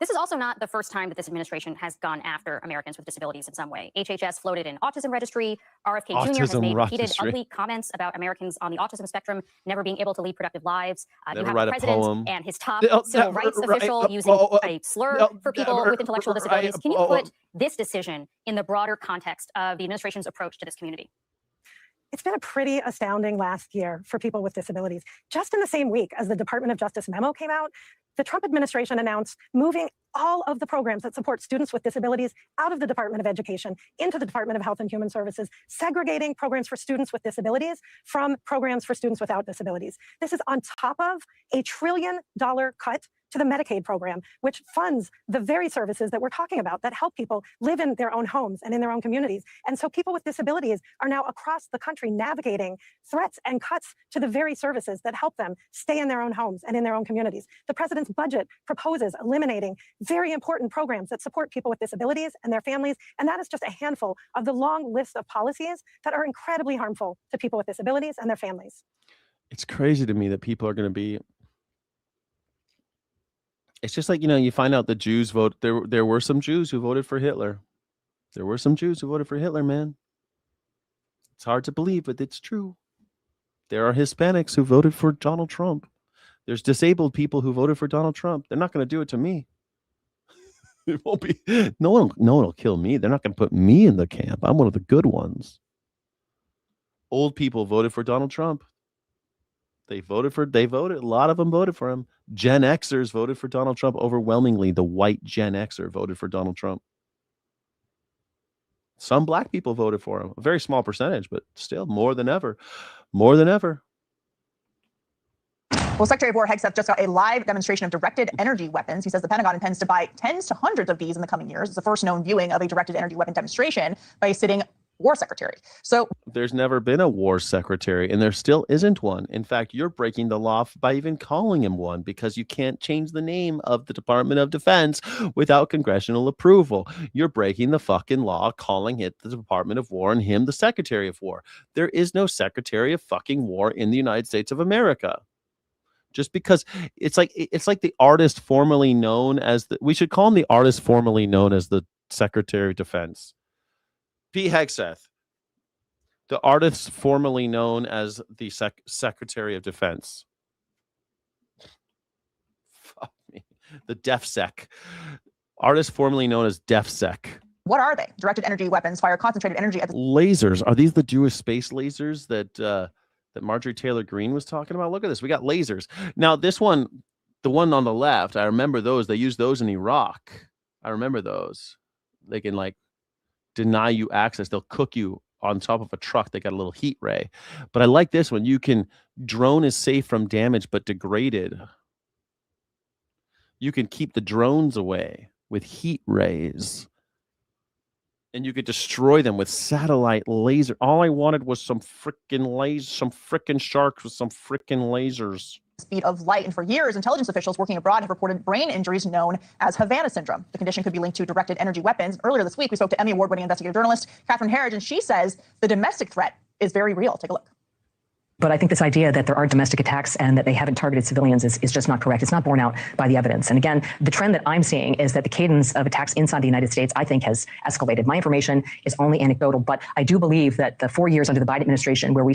This is also not the first time that this administration has gone after Americans with disabilities in some way. HHS floated an autism registry. RFK Jr. has made repeated ugly comments about Americans on the autism spectrum never being able to lead productive lives. You have the president and his top civil rights official using a slur for people with intellectual disabilities. Can you put this decision in the broader context of the administration's approach to this community? It's been a pretty astounding last year for people with disabilities. Just in the same week as the Department of Justice memo came out, the Trump administration announced moving all of the programs that support students with disabilities out of the Department of Education into the Department of Health and Human Services, segregating programs for students with disabilities from programs for students without disabilities. This is on top of a $1 trillion cut to the Medicaid program, which funds the very services that we're talking about that help people live in their own homes and in their own communities. And so people with disabilities are now across the country navigating threats and cuts to the very services that help them stay in their own homes and in their own communities. The president's budget proposes eliminating very important programs that support people with disabilities and their families. And that is just a handful of the long list of policies that are incredibly harmful to people with disabilities and their families. It's crazy to me that people are going to be. It's just like, you find out the Jews vote. There were some Jews who voted for Hitler. There were some Jews who voted for Hitler, man. It's hard to believe, but it's true. There are Hispanics who voted for Donald Trump. There's disabled people who voted for Donald Trump. They're not going to do it to me. It won't be. No one will kill me. They're not going to put me in the camp. I'm one of the good ones. Old people voted for Donald Trump. They voted. A lot of them voted for him. Gen Xers voted for Donald Trump overwhelmingly. The white Gen Xer voted for Donald Trump. Some black people voted for him. A very small percentage, but still more than ever. More than ever. Well, Secretary of War Hegseth just got a live demonstration of directed energy weapons. He says the Pentagon intends to buy tens to hundreds of these in the coming years. It's the first known viewing of a directed energy weapon demonstration by a sitting war secretary. So there's never been a war secretary, and there still isn't one. In fact, you're breaking the law by even calling him one, because you can't change the name of the Department of Defense without congressional approval. You're breaking the fucking law calling it the Department of War and him the Secretary of War. There is no Secretary of fucking War in the United States of America. Just because it's like the artist formerly known as we should call him the artist formerly known as the Secretary of Defense. P. Hegseth, the artist formerly known as the Secretary of Defense. Fuck me. The DefSec. Artist formerly known as DefSec. what are they? Directed energy weapons fire concentrated energy at the Lasers. Are these the Jewish space lasers that Marjorie Taylor Greene was talking about? Look at this. We got lasers. Now, this one, the one on the left, I remember those. They used those in Iraq. I remember those. They can deny you access. They'll cook you on top of a truck. They got a little heat ray. But I like this one. You can, drone is safe from damage but degraded. You can keep the drones away with heat rays. And you could destroy them with satellite laser. All I wanted was some freaking lasers, some freaking sharks with some freaking lasers. Speed of light. And for years, intelligence officials working abroad have reported brain injuries known as Havana syndrome. The condition could be linked to directed energy weapons. Earlier this week, we spoke to Emmy Award-winning investigative journalist Catherine Herridge, and she says the domestic threat is very real. Take a look. But I think this idea that there are domestic attacks and that they haven't targeted civilians is just not correct. It's not borne out by the evidence. And again, the trend that I'm seeing is that the cadence of attacks inside the United States, I think, has escalated. My information is only anecdotal, but I do believe that the 4 years under the Biden administration where we...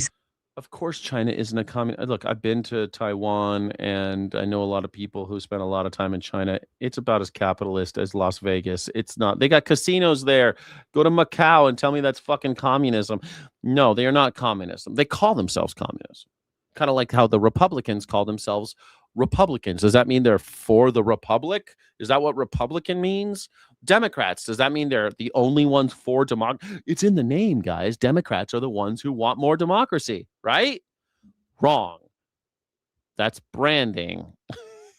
Of course, China isn't a communist. Look, I've been to Taiwan, and I know a lot of people who spent a lot of time in China. It's about as capitalist as Las Vegas. It's not. They got casinos there. Go to Macau and tell me that's fucking communism. No, they are not communism. They call themselves communism. Kind of like how the Republicans call themselves Republicans, does that mean they're for the republic? Is that what Republican means? Democrats, does that mean they're the only ones for democracy? It's in the name, guys. Democrats are the ones who want more democracy, right? Wrong. That's branding.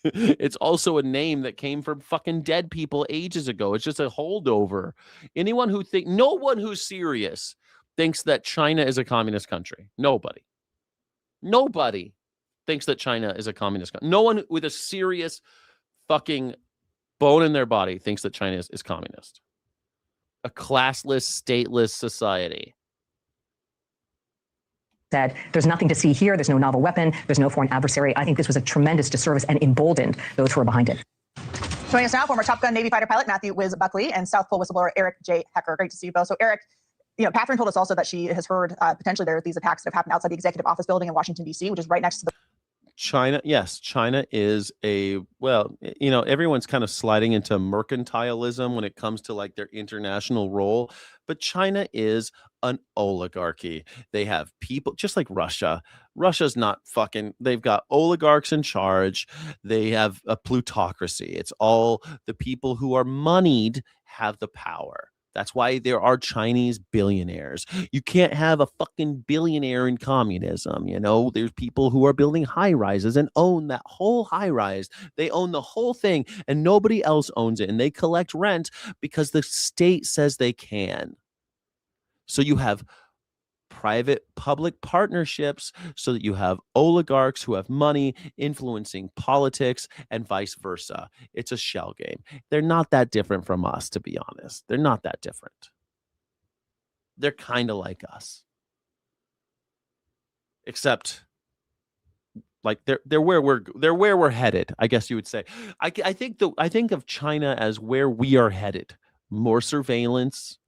It's also a name that came from fucking dead people ages ago. It's just a holdover. No one who's serious thinks that China is a communist country. Nobody thinks that China is a communist country. No one with a serious fucking bone in their body thinks that China is communist. A classless, stateless society. Said, there's nothing to see here. There's no novel weapon. There's no foreign adversary. I think this was a tremendous disservice and emboldened those who are behind it. Joining us now, former Top Gun Navy fighter pilot Matthew Wiz Buckley and South Pole whistleblower Eric J. Hecker. Great to see you both. So, Eric, Catherine told us also that she has heard potentially there are these attacks that have happened outside the executive office building in Washington, D.C., which is right next to the China, yes, China is everyone's kind of sliding into mercantilism when it comes to like their international role, but China is an oligarchy. They have people just like Russia. Russia's not they've got oligarchs in charge. They have a plutocracy. It's all the people who are moneyed have the power. That's why there are Chinese billionaires. You can't have a fucking billionaire in communism. There's people who are building high rises and own that whole high rise. They own the whole thing and nobody else owns it. And they collect rent because the state says they can. So you have private-public partnerships so that you have oligarchs who have money influencing politics and vice versa. It's a shell game. They're not that different from us, to be honest. They're not that different. They're kind of like us. Except like they're where we're headed, I guess you would say. I think of China as where we are headed. More surveillance,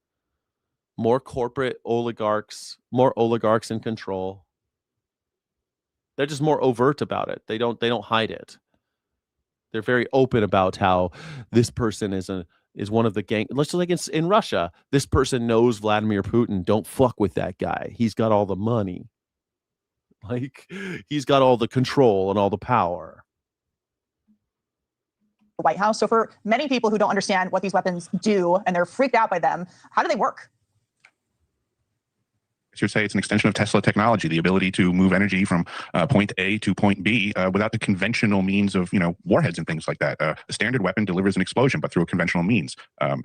more corporate oligarchs, more oligarchs in control. They're just more overt about it. They don't hide it. They're very open about how this person is one of the gang. Let's like in Russia, this person knows Vladimir Putin. Don't fuck with that guy. He's got all the money. Like he's got all the control and all the power. White House. So for many people who don't understand what these weapons do and they're freaked out by them, how do they work? You say it's an extension of Tesla technology, the ability to move energy from point A to point B without the conventional means of, warheads and things like that. A standard weapon delivers an explosion, but through a conventional means.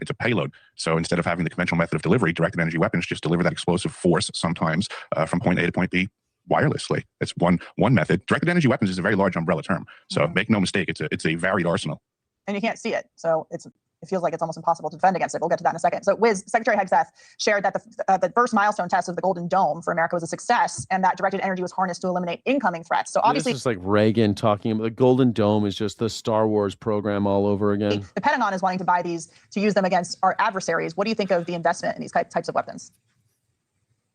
It's a payload. So instead of having the conventional method of delivery, directed energy weapons just deliver that explosive force sometimes from point A to point B wirelessly. That's one method. Directed energy weapons is a very large umbrella term. So make no mistake, it's a varied arsenal. And you can't see it. So it feels like it's almost impossible to defend against it. We'll get to that in a second. So Secretary Hegseth shared that the first milestone test of the Golden Dome for America was a success and that directed energy was harnessed to eliminate incoming threats. So obviously, this is like Reagan talking about the Golden Dome is just the Star Wars program all over again. The Pentagon is wanting to buy these to use them against our adversaries. What do you think of the investment in these types of weapons?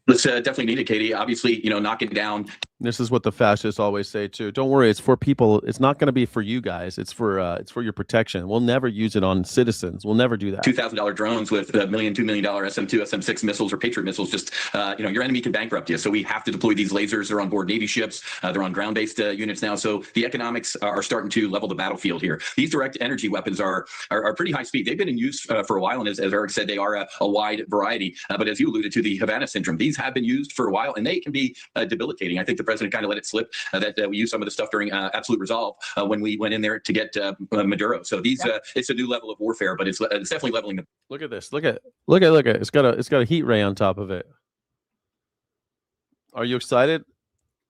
It's definitely needed, Katie. Obviously, knocking down. This is what the fascists always say too. Don't worry, it's for people. It's not going to be for you guys. It's for your protection. We'll never use it on citizens. We'll never do that. $2,000 drones with $1 million, $2 million SM2, SM6 missiles or Patriot missiles. Just your enemy can bankrupt you. So we have to deploy these lasers. They're on board Navy ships. They're on ground-based units now. So the economics are starting to level the battlefield here. These direct energy weapons are pretty high speed. They've been in use for a while, and as Eric said, they are a wide variety. But as you alluded to, the Havana syndrome. These have been used for a while, and they can be debilitating. I think the president kind of let it slip that we used some of the stuff during absolute resolve when we went in there to get Maduro. So these it's a new level of warfare, but it's definitely leveling the. Look at this. Look at it. It's got a heat ray on top of it. Are you excited?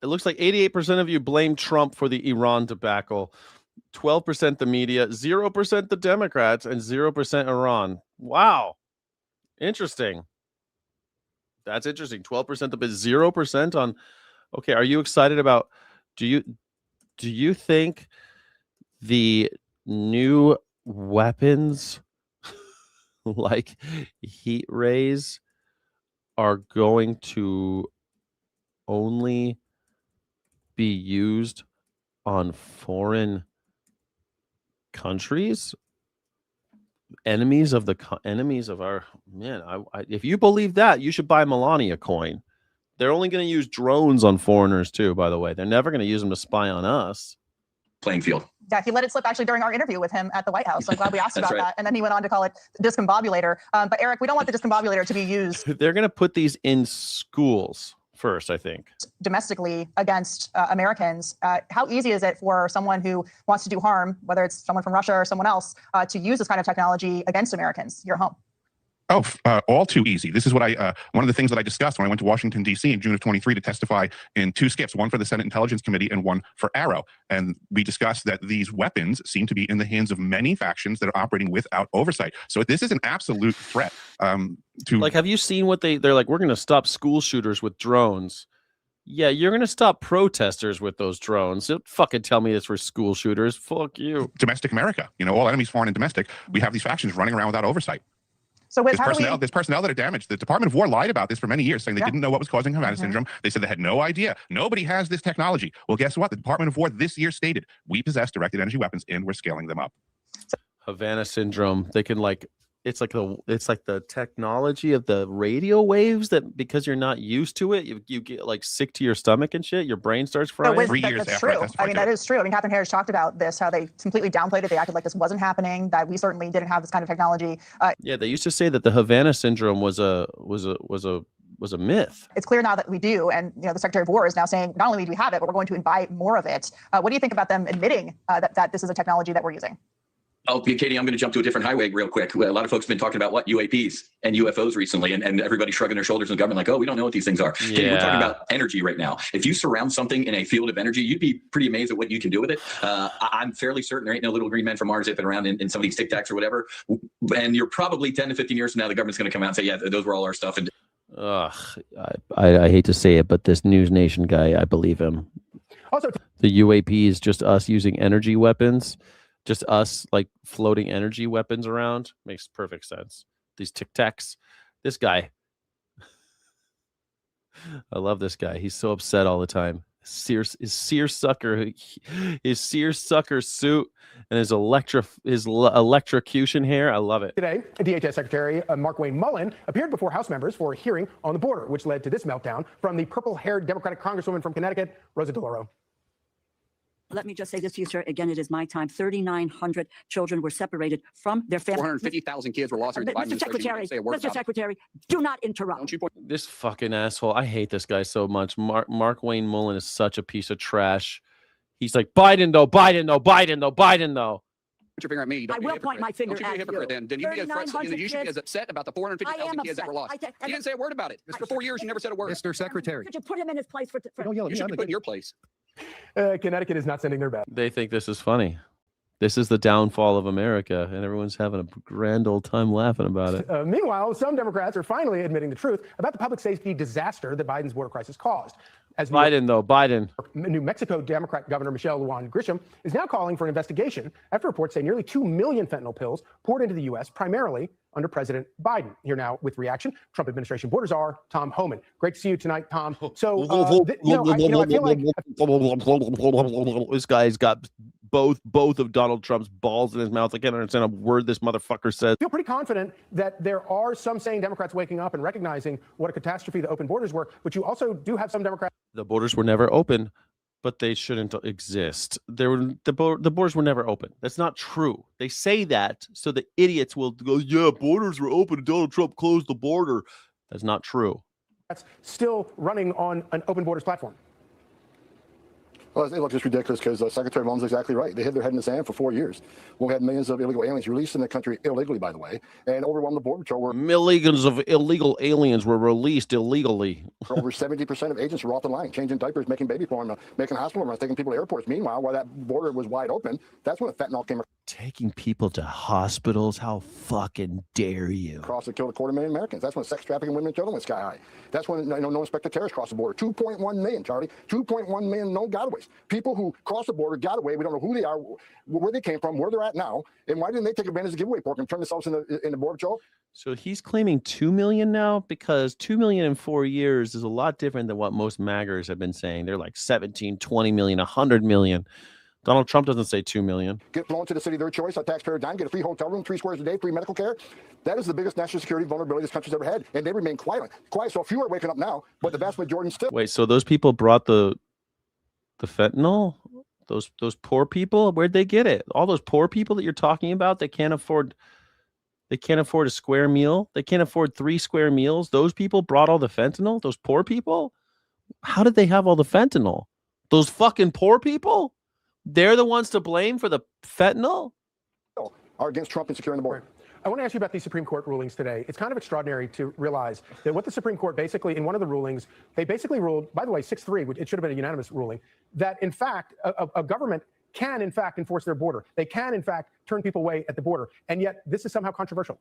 It looks like 88% of you blame Trump for the Iran debacle, 12% the media, 0% the Democrats, and 0% Iran. Wow, interesting. That's interesting. 12% the 0% on. Okay, are you excited about? Do you think the new weapons like heat rays are going to only be used on foreign countries? Enemies of our man. If you believe that, you should buy Melania coin. They're only going to use drones on foreigners too, by the way. They're never going to use them to spy on us. playing field. Yeah, he let it slip actually during our interview with him at the White House. So I'm glad we asked That's about right. that. And then he went on to call it discombobulator. But Eric, we don't want the discombobulator to be used They're going to put these in schools first, I think. domestically against Americans. How easy is it for someone who wants to do harm, whether it's someone from Russia or someone else, to use this kind of technology against Americans here at home? Oh, all too easy. This is what one of the things that I discussed when I went to Washington, D.C. in June of 23 to testify in 2 skips, one for the Senate Intelligence Committee and one for Arrow. And we discussed that these weapons seem to be in the hands of many factions that are operating without oversight. So this is an absolute threat to... Like, have you seen what they're like, we're going to stop school shooters with drones. Yeah, you're going to stop protesters with those drones. Don't fucking tell me it's for school shooters. Fuck you. Domestic America. You know, all enemies, foreign and domestic. We have these factions running around without oversight. So there's personnel that are damaged. The Department of War lied about this for many years, saying they Yeah. didn't know what was causing Havana syndrome. They said they had no idea. Nobody has this technology. Well, guess what? The Department of War this year stated, we possess directed energy weapons and we're scaling them up. Havana syndrome. They can like, it's like the technology of the radio waves that because you're not used to it, you get like sick to your stomach and shit. Your brain starts frying. That's true. I mean, that is true. I mean, Catherine Harris talked about this, how they completely downplayed it. They acted like this wasn't happening, that we certainly didn't have this kind of technology. Yeah, they used to say that the Havana syndrome was a myth. It's clear now that we do. And, you know, the Secretary of War is now saying, not only do we have it, but we're going to invite more of it. What do you think about them admitting that this is a technology that we're using? Oh, Katie, I'm going to jump to a different highway real quick. A lot of folks have been talking about UAPs and UFOs recently, and everybody shrugging their shoulders in the government like, oh, we don't know what these things are. Yeah. Katie, we're talking about energy right now. If you surround something in a field of energy, you'd be pretty amazed at what you can do with it. I'm fairly certain there ain't no little green men from Mars zipping around in some of these Tic Tacs or whatever. And you're probably 10 to 15 years from now, the government's going to come out and say, yeah, those were all our stuff. And I hate to say it, but this News Nation guy, I believe him. Also, the UAP is just us using energy weapons. Just us like floating energy weapons around. Makes perfect sense. These Tic Tacs. This guy. I love this guy. He's so upset all the time. His seersucker suit and his electrocution hair. I love it. Today, DHS Secretary Markwayne Mullin appeared before House members for a hearing on the border, which led to this meltdown from the purple-haired Democratic Congresswoman from Connecticut, Rosa DeLauro. Let me just say this to you, sir. Again, it is my time. 3,900 children were separated from their families. 450,000 kids were lost during the Biden administration. Mr. Secretary, do not interrupt. This fucking asshole. I hate this guy so much. Markwayne Mullin is such a piece of trash. He's like, Biden though, Biden though, Biden though, Biden though. Put your finger at me. I will point my finger Don't you be a at hypocrite you. then. Then you be you should be as upset about the 450,000 kids that were lost. You didn't say a word about it. For 4 years, you never said a word. Mr. Secretary. Could you put him in his place for Don't yell at me. You should be put in your place. Connecticut is not sending their best. They think this is funny. This is the downfall of America, and everyone's having a grand old time laughing about it. Meanwhile, some Democrats are finally admitting the truth about the public safety disaster that Biden's border crisis caused. As Biden. New Mexico Democrat Governor Michelle Lujan Grisham is now calling for an investigation after reports say nearly 2 million fentanyl pills poured into the U.S., primarily under President Biden. Here now with reaction, Trump administration border czar Tom Homan. Great to see you tonight, Tom. So, I feel like this guy's got both of Donald Trump's balls in his mouth. I can't understand a word this motherfucker says. I feel pretty confident that there are some sane Democrats waking up and recognizing what a catastrophe the open borders were, but you also do have some Democrats. The borders were never open, but they shouldn't exist. The borders were never open. That's not true. They say that so the idiots will go, yeah, borders were open. Donald Trump closed the border. That's not true. That's still running on an open borders platform. Well, it looks just ridiculous because Secretary Mullins is exactly right. They hid their head in the sand for 4 years. We had millions of illegal aliens released in the country illegally, by the way, and overwhelmed the border patrol. Millions of illegal aliens were released illegally. Over 70% of agents were off the line, changing diapers, making baby formula, making hospital runs, taking people to airports. Meanwhile, while that border was wide open, that's when the fentanyl came Taking people to hospitals? How fucking dare you? across to kill 250,000 Americans. That's when sex trafficking women and children went sky high. That's when no inspector terrorists crossed the border. 2.1 million, Charlie. 2.1 million no gotaways. People who crossed the border, got away. We don't know who they are, where they came from, where they're at now, and why didn't they take advantage of giveaway pork and turn themselves into border patrol? So he's claiming 2 million now, because 2 million in 4 years is a lot different than what most maggers have been saying. They're like 17, 20 million, 100 million. Donald Trump doesn't say 2 million. Get flown to the city of their choice, a taxpayer dime, get a free hotel room, 3 squares a day, free medical care. That is the biggest national security vulnerability this country's ever had, and they remain quiet. So few are waking up now, but the vast majority still. Wait, so those people brought the fentanyl Those poor people, where'd they get it? All those poor people that you're talking about, they can't afford a square meal. They can't afford 3 square meals. Those people brought all the fentanyl. Those poor people. How did they have all the fentanyl? Those fucking poor people? They're the ones to blame for the fentanyl? Are against Trump and securing the border. I want to ask you about these Supreme Court rulings today. It's kind of extraordinary to realize that what the Supreme Court basically, in one of the rulings, they basically ruled, by the way, 6-3, it should have been a unanimous ruling, that in fact, a government can in fact enforce their border. They can in fact turn people away at the border. And yet this is somehow controversial.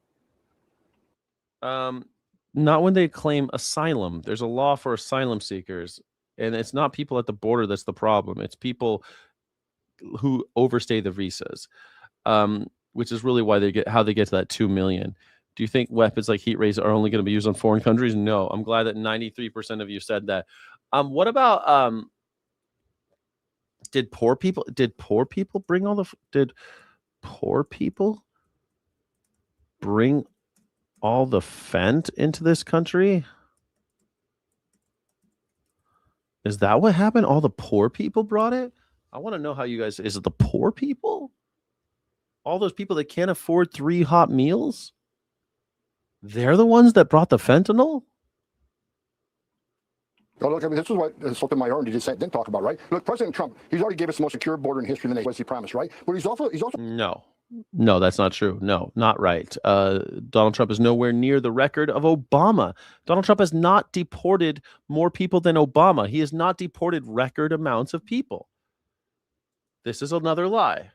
Not when they claim asylum. There's a law for asylum seekers, and it's not people at the border that's the problem. It's people who overstay the visas, which is really why they get to that 2 million. Do you think weapons like heat rays are only going to be used on foreign countries? No. I'm glad that 93% of you said that. What about did poor people bring all the fent into this country? Is that what happened? All the poor people brought it? I want to know how you guys, is it the poor people? All those people that can't afford 3 hot meals? They're the ones that brought the fentanyl? Oh, look, I mean, this is what Sotomayor and dissent didn't talk about, right? Look, President Trump, he's already gave us the most secure border in history, as he promised, right? But he's also No, that's not true. No, not right. Donald Trump is nowhere near the record of Obama. Donald Trump has not deported more people than Obama. He has not deported record amounts of people. This is another lie.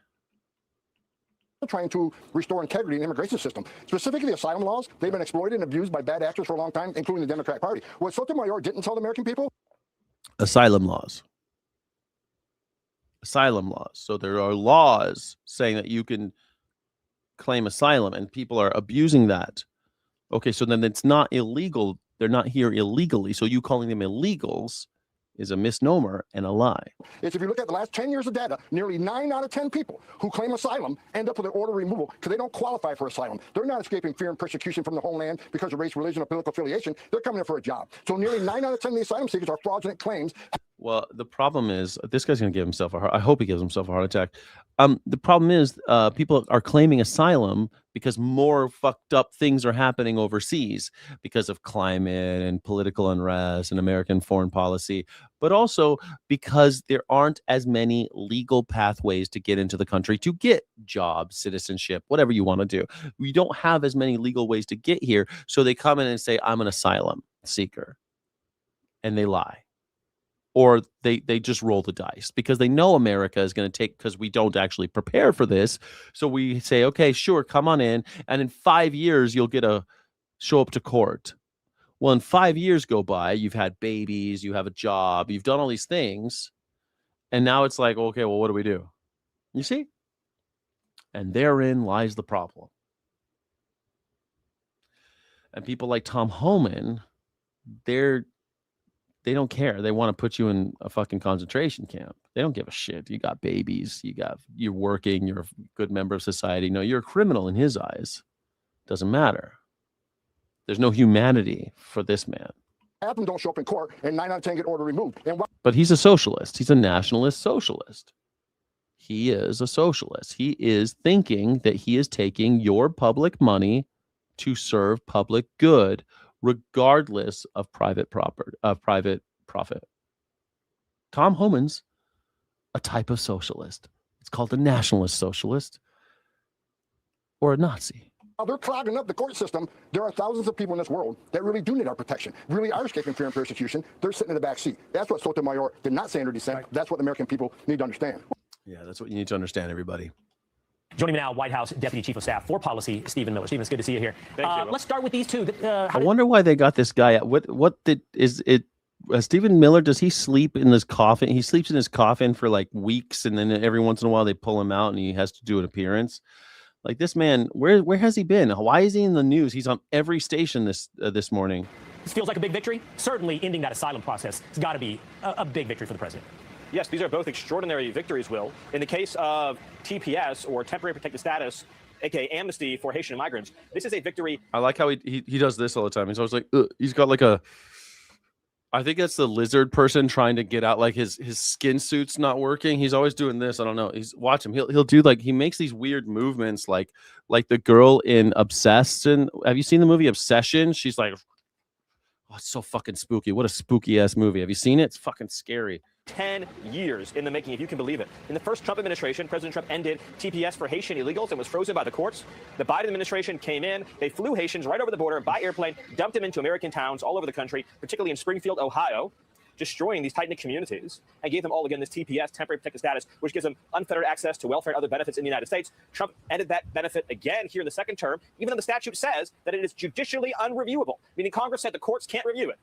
Trying to restore integrity in the immigration system. Specifically, the asylum laws, they've been exploited and abused by bad actors for a long time, including the Democratic Party. What Sotomayor didn't tell the American people? Asylum laws. So there are laws saying that you can claim asylum, and people are abusing that. Okay, so then it's not illegal. They're not here illegally. So you calling them illegals is a misnomer and a lie. If you look at the last 10 years of data, nearly 9 out of 10 people who claim asylum end up with an order removal because they don't qualify for asylum. They're not escaping fear and persecution from the homeland because of race, religion, or political affiliation. They're coming in for a job. So nearly 9 out of 10 of the asylum seekers are fraudulent claims. Well, the problem is this guy's going to give himself a heart. I hope he gives himself a heart attack. The problem is people are claiming asylum because more fucked up things are happening overseas because of climate and political unrest and American foreign policy, but also because there aren't as many legal pathways to get into the country to get jobs, citizenship, whatever you want to do. We don't have as many legal ways to get here. So they come in and say, I'm an asylum seeker. And they lie. Or they just roll the dice because they know America is going to take, because we don't actually prepare for this. So we say, okay, sure, come on in. And in 5 years, you'll get a show up to court. Well, in 5 years go by, you've had babies, you have a job, you've done all these things. And now it's like, okay, well, what do we do? You see? And therein lies the problem. And people like Tom Homan, they don't care. They want to put you in a fucking concentration camp. They don't give a shit. You got babies. You're working. You're a good member of society. No, you're a criminal in his eyes. Doesn't matter. There's no humanity for this man. Half of them don't show up in court, and 9 out of 10 get order removed. But he's a socialist. He's a nationalist socialist. He is a socialist. He is thinking that he is taking your public money to serve public good, regardless of private profit. Tom Homan's a type of socialist. It's called a nationalist socialist or a Nazi. While they're clogging up the court system, there are thousands of people in this world that really do need our protection, really are escaping fear and persecution. They're sitting in the back seat. That's what Sotomayor did not say under dissent. Right. That's what the American people need to understand. Yeah, that's what you need to understand, everybody. Joining me now, White House Deputy Chief of Staff for Policy, Stephen Miller. Stephen, it's good to see you here. Thank you. Let's start with these two. I wonder why they got this guy. Stephen Miller, does he sleep in this coffin? He sleeps in his coffin for like weeks, and then every once in a while they pull him out and he has to do an appearance. Like this man, where has he been? Why is he in the news? He's on every station this morning. This feels like a big victory. Certainly ending that asylum process has got to be a big victory for the president. Yes, these are both extraordinary victories, Will. In the case of TPS, or temporary protected status, aka amnesty for Haitian migrants, this is a victory. I like how he does this all the time. He's always like, he's got like a I think that's the lizard person trying to get out. Like his skin suit's not working. He's always doing this. I don't know. Watch him. He'll do like he makes these weird movements, like the girl in Obsession. Have you seen the movie Obsession? She's like, oh, it's so fucking spooky. What a spooky ass movie. Have you seen it? It's fucking scary. 10 years in the making, if you can believe it. In the first Trump administration, President Trump ended TPS for Haitian illegals and was frozen by the courts. The Biden administration came in, they flew Haitians right over the border by airplane, dumped them into American towns all over the country, particularly in Springfield, Ohio, destroying these tight-knit communities, and gave them all, again, this TPS, temporary protected status, which gives them unfettered access to welfare and other benefits in the United States. Trump ended that benefit again here in the second term, even though the statute says that it is judicially unreviewable, meaning Congress said the courts can't review it.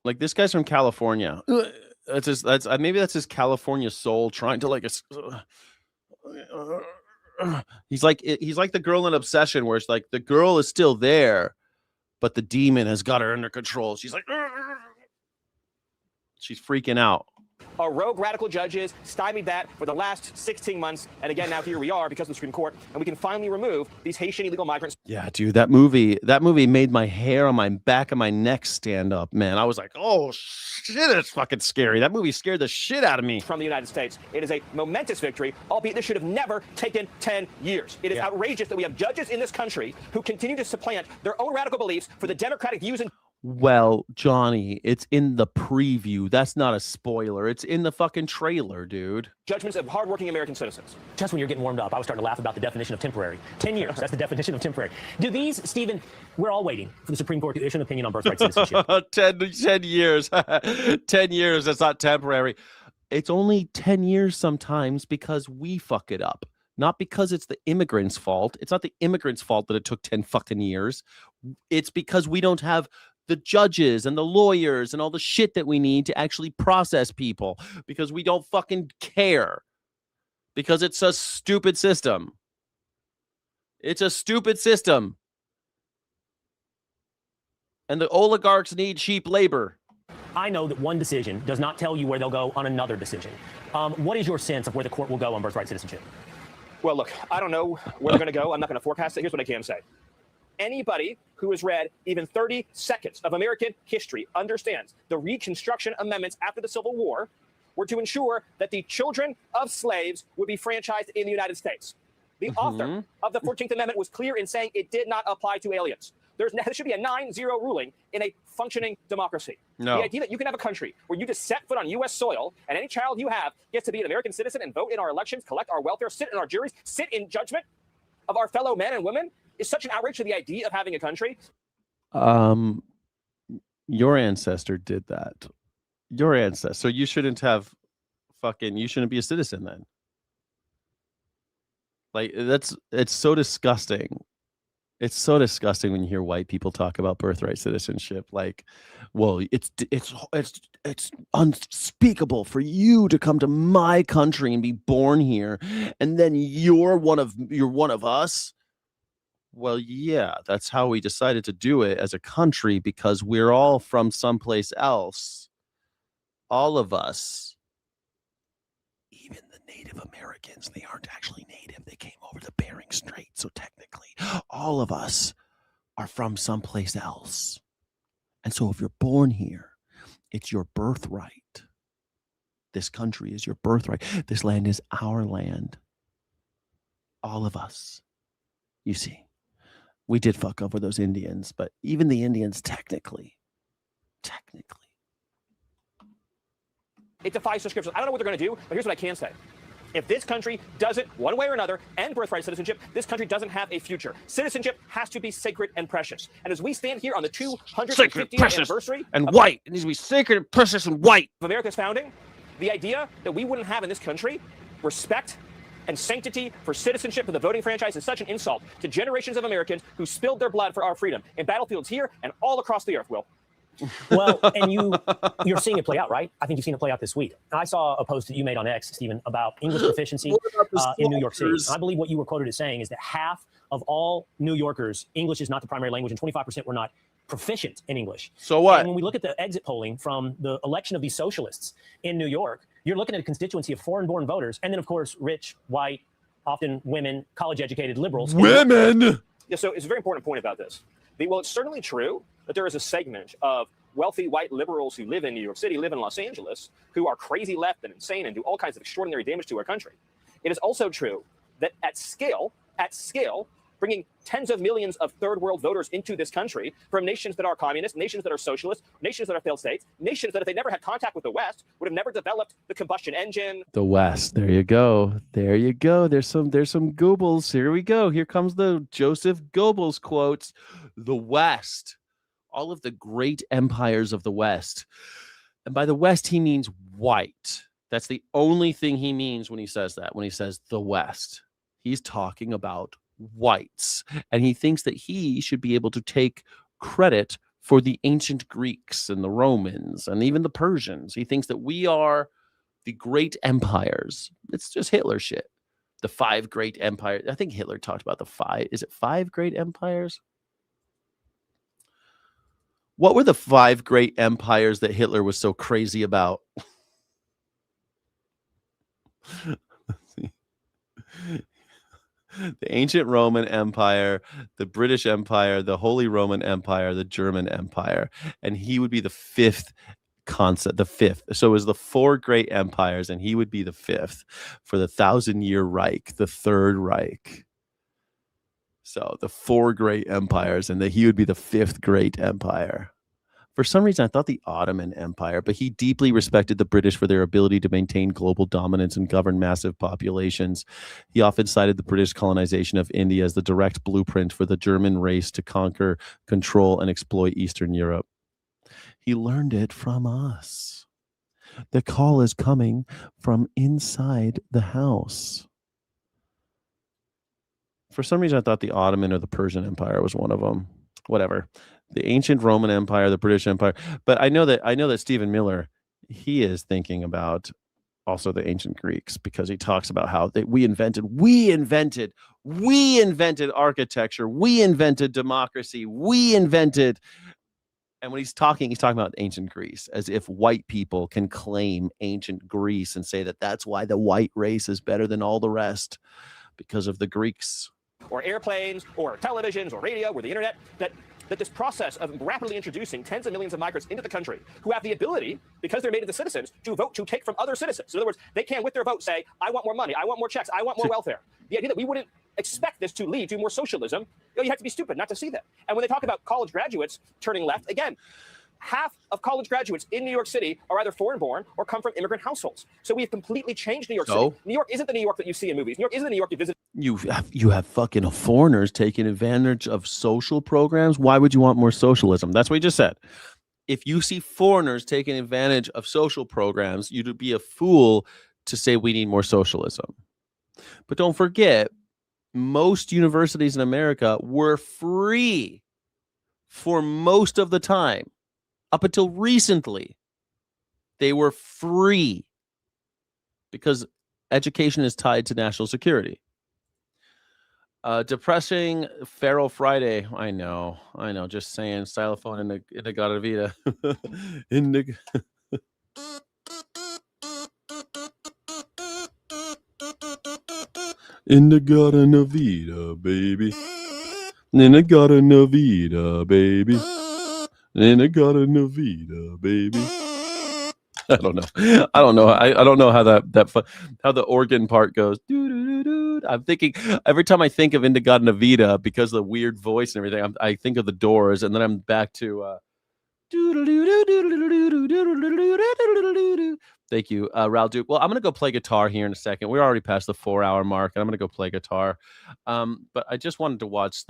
Like this guy's from California. Maybe that's his California soul trying to like he's like the girl in Obsession, where it's like the girl is still there, but the demon has got her under control. She's like she's freaking out. Our rogue radical judges stymied that for the last 16 months. And again, now here we are because of the Supreme Court, and we can finally remove these Haitian illegal migrants. Yeah, dude, that movie made my hair on my back of my neck stand up, man. I was like, oh shit, it's fucking scary. That movie scared the shit out of me. From the United States. It is a momentous victory, albeit this should have never taken 10 years. It is outrageous that we have judges in this country who continue to supplant their own radical beliefs for the democratic views and Well, Johnny, it's in the preview. That's not a spoiler. It's in the fucking trailer, dude. judgments of hardworking American citizens. Just when you're getting warmed up, I was starting to laugh about the definition of temporary. 10 years, that's the definition of temporary. Do these, Stephen, we're all waiting for the Supreme Court to issue an opinion on birthright citizenship. 10 years. 10 years, that's not temporary. It's only 10 years sometimes because we fuck it up. Not because it's the immigrants' fault. It's not the immigrants' fault that it took 10 fucking years. It's because we don't have the judges and the lawyers and all the shit that we need to actually process people, because we don't fucking care, because it's a stupid system. It's a stupid system. And the oligarchs need cheap labor. I know that one decision does not tell you where they'll go on another decision. What is your sense of where the court will go on birthright citizenship? Well, look, I don't know where they're going to go. I'm not going to forecast it. Here's what I can say. Anybody who has read even 30 seconds of American history understands the Reconstruction Amendments after the Civil War were to ensure that the children of slaves would be franchised in the United States. The author of the 14th Amendment was clear in saying it did not apply to aliens. There should be a 9-0 ruling in a functioning democracy. No. The idea that you can have a country where you just set foot on U.S. soil and any child you have gets to be an American citizen and vote in our elections, collect our welfare, sit in our juries, sit in judgment of our fellow men and women is such an outrage to the idea of having a country. Your ancestor did that. Your ancestor. So you shouldn't have you shouldn't be a citizen then. Like it's so disgusting. It's so disgusting when you hear white people talk about birthright citizenship. Like, well, it's unspeakable for you to come to my country and be born here, and then you're one of us. Well, yeah, that's how we decided to do it as a country, because we're all from someplace else. All of us. Even the Native Americans, they aren't actually native. They came over the Bering Strait. So technically, all of us are from someplace else. And so if you're born here, it's your birthright. This country is your birthright. This land is our land. All of us. You see, we did fuck up with those Indians, but even the Indians technically. It defies description. I don't know what they're going to do, but here's what I can say. If this country doesn't, one way or another, end birthright citizenship, this country doesn't have a future. Citizenship has to be sacred and precious. And as we stand here on the 250th anniversary and white, it needs to be sacred and precious and white of America's founding, the idea that we wouldn't have in this country respect and sanctity for citizenship and the voting franchise is such an insult to generations of Americans who spilled their blood for our freedom in battlefields here and all across the earth, Will. Well, and you're seeing it play out, right? I think you've seen it play out this week. I saw a post that you made on X, Stephen, about English proficiency in New York City. I believe what you were quoted as saying is that half of all New Yorkers, English is not the primary language, and 25% were not proficient in English. So what? And when we look at the exit polling from the election of these socialists in New York, you're looking at a constituency of foreign-born voters, and then, of course, rich, white, often women, college-educated liberals. Women! Yeah, so it's a very important point about this. Well, it's certainly true that there is a segment of wealthy white liberals who live in New York City, live in Los Angeles, who are crazy left and insane and do all kinds of extraordinary damage to our country. It is also true that at scale, bringing tens of millions of third world voters into this country from nations that are communist, nations that are socialist, nations that are failed states, nations that if they never had contact with the West would have never developed the combustion engine. The West. There you go. There you go. There's some Goebbels. Here we go. Here comes the Joseph Goebbels quotes. The West. All of the great empires of the West. And by the West, he means white. That's the only thing he means when he says that. When he says the West, he's talking about whites. And he thinks that he should be able to take credit for the ancient Greeks and the Romans and even the Persians. He thinks that we are the great empires. It's just Hitler shit. The 5 great empires. I think Hitler talked about the 5. Is it 5 great empires? What were the 5 great empires that Hitler was so crazy about? Let's see. The ancient Roman Empire, the British Empire, the Holy Roman Empire, the German Empire. And he would be the 5th concept, the 5th. So it was the 4 great empires, and he would be the 5th for the 1,000-year Reich, the 3rd Reich. So the 4 great empires, and that he would be the 5th great empire. For some reason, I thought the Ottoman Empire, but he deeply respected the British for their ability to maintain global dominance and govern massive populations. He often cited the British colonization of India as the direct blueprint for the German race to conquer, control, and exploit Eastern Europe. He learned it from us. The call is coming from inside the house. For some reason, I thought the Ottoman or the Persian Empire was one of them. Whatever. The ancient Roman Empire, the British Empire. But I know that Stephen Miller, he is thinking about also the ancient Greeks, because he talks about how we invented architecture, we invented democracy, and when he's talking about ancient Greece, as if white people can claim ancient Greece and say that that's why the white race is better than all the rest, because of the Greeks. Or airplanes, or televisions, or radio, or the internet, that this process of rapidly introducing tens of millions of migrants into the country who have the ability, because they're made into citizens, to vote to take from other citizens. So in other words, they can, with their vote, say, I want more money, I want more checks, I want more welfare. The idea that we wouldn't expect this to lead to more socialism, you have to be stupid not to see that. And when they talk about college graduates turning left, again, half of college graduates in New York City are either foreign-born or come from immigrant households. So we've completely changed New York City. New York isn't the New York that you see in movies. New York isn't the New York you visit. You have fucking foreigners taking advantage of social programs. Why would you want more socialism? That's what he just said. If you see foreigners taking advantage of social programs, you'd be a fool to say we need more socialism. But don't forget, most universities in America were free for most of the time. Up until recently, they were free because education is tied to national security. Depressing Feral Friday. I know. Just saying. Stylophone in the Gata Vida. In the Gata Vida, baby. In the Gata Vida, baby. And it got a Navita, baby. I don't know. I don't know how how the organ part goes. I'm thinking every time I think of Indigada Navita, because of the weird voice and everything, I think of the Doors, and then I'm back to. Thank you, Raul Duke. Well, I'm gonna go play guitar here in a second. We're already past the 4-hour mark, and I'm gonna go play guitar. But I just wanted to watch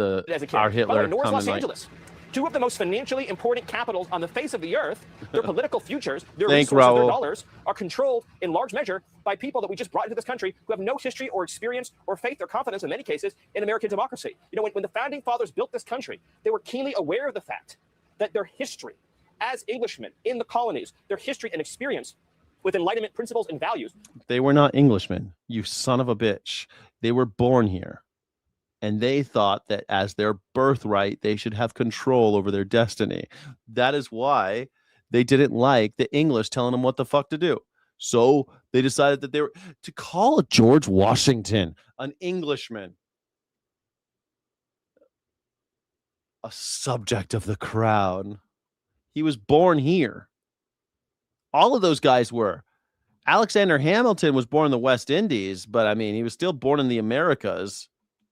our Hitler North Los come Angeles. Two of the most financially important capitals on the face of the earth, their political futures, their resources, their dollars, are controlled in large measure by people that we just brought into this country who have no history or experience or faith or confidence, in many cases, in American democracy. You know, when the founding fathers built this country, they were keenly aware of the fact that their history as Englishmen in the colonies, their history and experience with Enlightenment principles and values. They were not Englishmen, you son of a bitch. They were born here. And they thought that as their birthright, they should have control over their destiny. That is why they didn't like the English telling them what the fuck to do. So they decided that they were to call George Washington an Englishman, a subject of the crown. He was born here. All of those guys were. Alexander Hamilton was born in the West Indies, but I mean, he was still born in the Americas.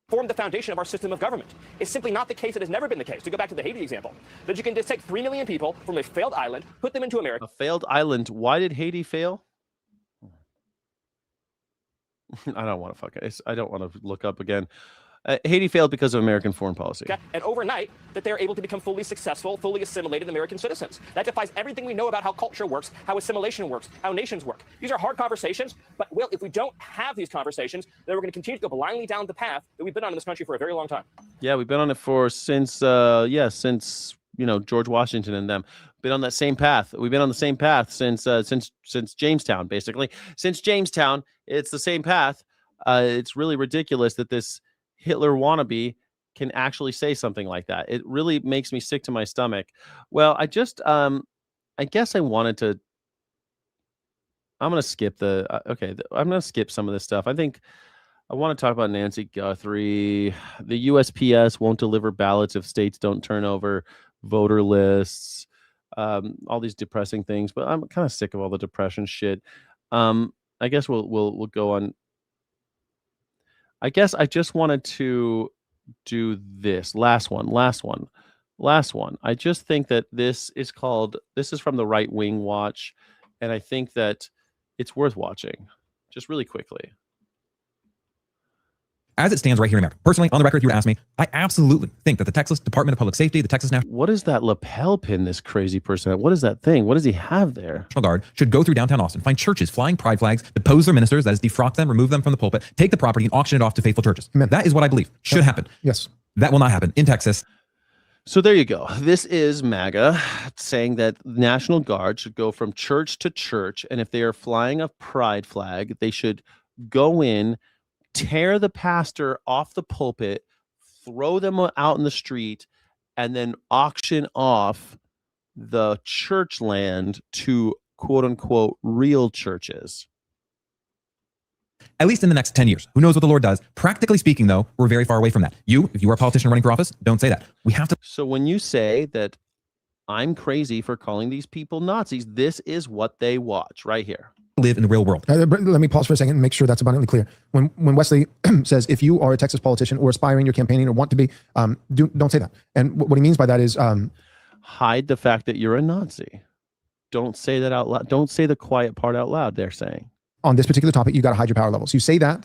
Formed the foundation of our system of government. It's simply not the case. It has never been the case. To go back to the Haiti example, that you can just take 3 million people from a failed island, put them into America. A failed island. Why did Haiti fail? I don't want to look up again. Haiti failed because of American foreign policy. And overnight, that they're able to become fully successful, fully assimilated American citizens. That defies everything we know about how culture works, how assimilation works, how nations work. These are hard conversations, but if we don't have these conversations, then we're going to continue to go blindly down the path that we've been on in this country for a very long time. Yeah, we've been on it since George Washington and them. Been on that same path. We've been on the same path since Jamestown, basically. Since Jamestown, it's the same path. It's really ridiculous that this Hitler wannabe can actually say something like that. It really makes me sick to my stomach. Well, I guess I wanted to. I'm going to skip I'm going to skip some of this stuff. I think I want to talk about Nancy Guthrie. The USPS won't deliver ballots if states don't turn over voter lists. All these depressing things, but I'm kind of sick of all the depression shit. I guess we'll go on. I guess I just wanted to do this last one. I just think that this is from the Right Wing Watch, and I think that it's worth watching. Just really quickly. As it stands right here in America. Personally, on the record, if you were to ask me, I absolutely think that the Texas Department of Public Safety, the Texas National What is that lapel pin this crazy person? What is that thing? What does he have there? Guard should go through downtown Austin, find churches flying pride flags, depose their ministers, that is, defrock them, remove them from the pulpit, take the property, and auction it off to faithful churches. Amen. That is what I believe should happen. Yes. That will not happen in Texas. So there you go. This is MAGA saying that National Guard should go from church to church, and if they are flying a pride flag, they should go in, tear the pastor off the pulpit, throw them out in the street, and then auction off the church land to quote unquote real churches. At least in the next 10 years. Who knows what the Lord does? Practically speaking, though, we're very far away from that. If you are a politician running for office, don't say that. We have to. So when you say that I'm crazy for calling these people Nazis, this is what they watch right here. Live in the real world. Let me pause for a second and make sure that's abundantly clear. When Wesley says, if you are a Texas politician or aspiring, you're campaigning or want to be, don't say that. And what he means by that is hide the fact that you're a Nazi. Don't say that out loud. Don't say the quiet part out loud. They're saying. On this particular topic, you got to hide your power levels. You say that,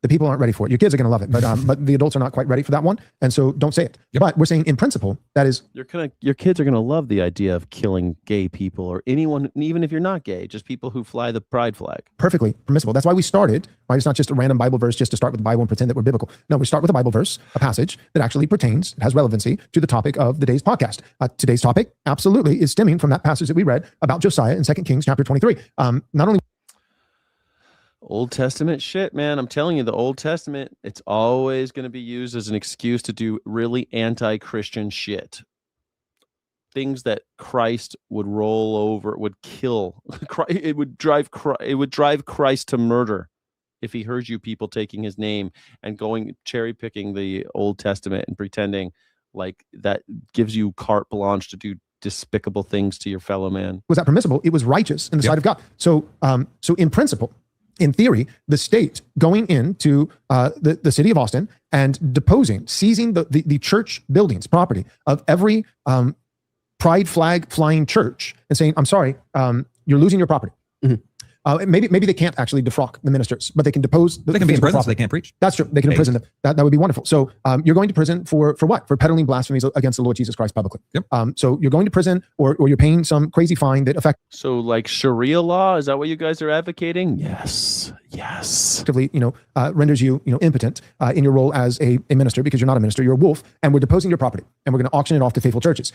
the people aren't ready for it. Your kids are going to love it, but the adults are not quite ready for that one, and so don't say it. Yep. But we're saying, in principle, that is your kids are going to love the idea of killing gay people or anyone, even if you're not gay, just people who fly the pride flag. Perfectly permissible. That's why we started. Right? It's not just a random Bible verse just to start with the Bible and pretend that we're biblical. No, we start with a Bible verse, a passage that actually pertains, has relevancy to the topic of the day's podcast. Today's topic absolutely is stemming from that passage that we read about Josiah in 2 Kings chapter 23. Not only Old Testament shit, man. I'm telling you, the Old Testament, it's always going to be used as an excuse to do really anti-Christian shit. Things that Christ would roll over, would kill. It would drive Christ to murder if he heard you people taking his name and going cherry picking the Old Testament and pretending like that gives you carte blanche to do despicable things to your fellow man. Was that permissible? It was righteous in the sight of God. So in principle, in theory, the state going into the city of Austin and deposing, seizing the church buildings, property of every pride flag flying church and saying, I'm sorry, you're losing your property. Mm-hmm. Maybe they can't actually defrock the ministers, but they can depose. They can be in prison, so they can't preach. That's true. They can imprison them. That would be wonderful. So you're going to prison for what? For peddling blasphemies against the Lord Jesus Christ publicly. Yep. So you're going to prison, or you're paying some crazy fine that affects. So like Sharia law, is that what you guys are advocating? Yes. Effectively, renders you, impotent in your role as a minister, because you're not a minister, you're a wolf, and we're deposing your property, and we're going to auction it off to faithful churches.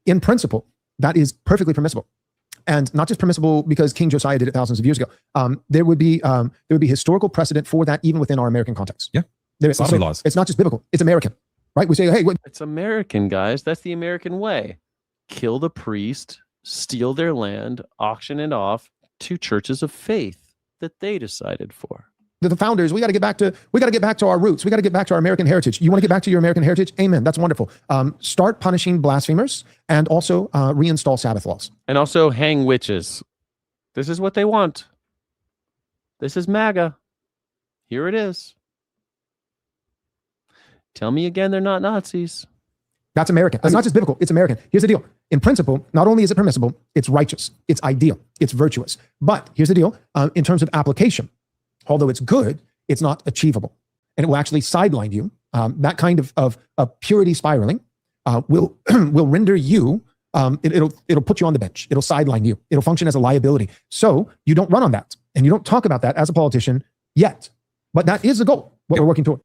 In principle, that is perfectly permissible. And not just permissible because King Josiah did it thousands of years ago. There would be historical precedent for that, even within our American context. Yeah, there's sodomy laws. It's not just biblical; it's American, right? We say, hey, it's American, guys. That's the American way. Kill the priest, steal their land, auction it off to churches of faith that they decided for. the founders, we got to get back to our roots. We got to get back to our American heritage. You want to get back to your American heritage? Amen. That's wonderful. Start punishing blasphemers and also reinstall Sabbath laws. And also hang witches. This is what they want. This is MAGA. Here it is. Tell me again they're not Nazis. That's American. That's not just biblical. It's American. Here's the deal. In principle, not only is it permissible, it's righteous, it's ideal, it's virtuous. But here's the deal. In terms of application, although it's good, it's not achievable. And it will actually sideline you. That kind of purity spiraling will render you, it'll put you on the bench. It'll sideline you. It'll function as a liability. So you don't run on that. And you don't talk about that as a politician yet. But that is the goal, what we're working toward.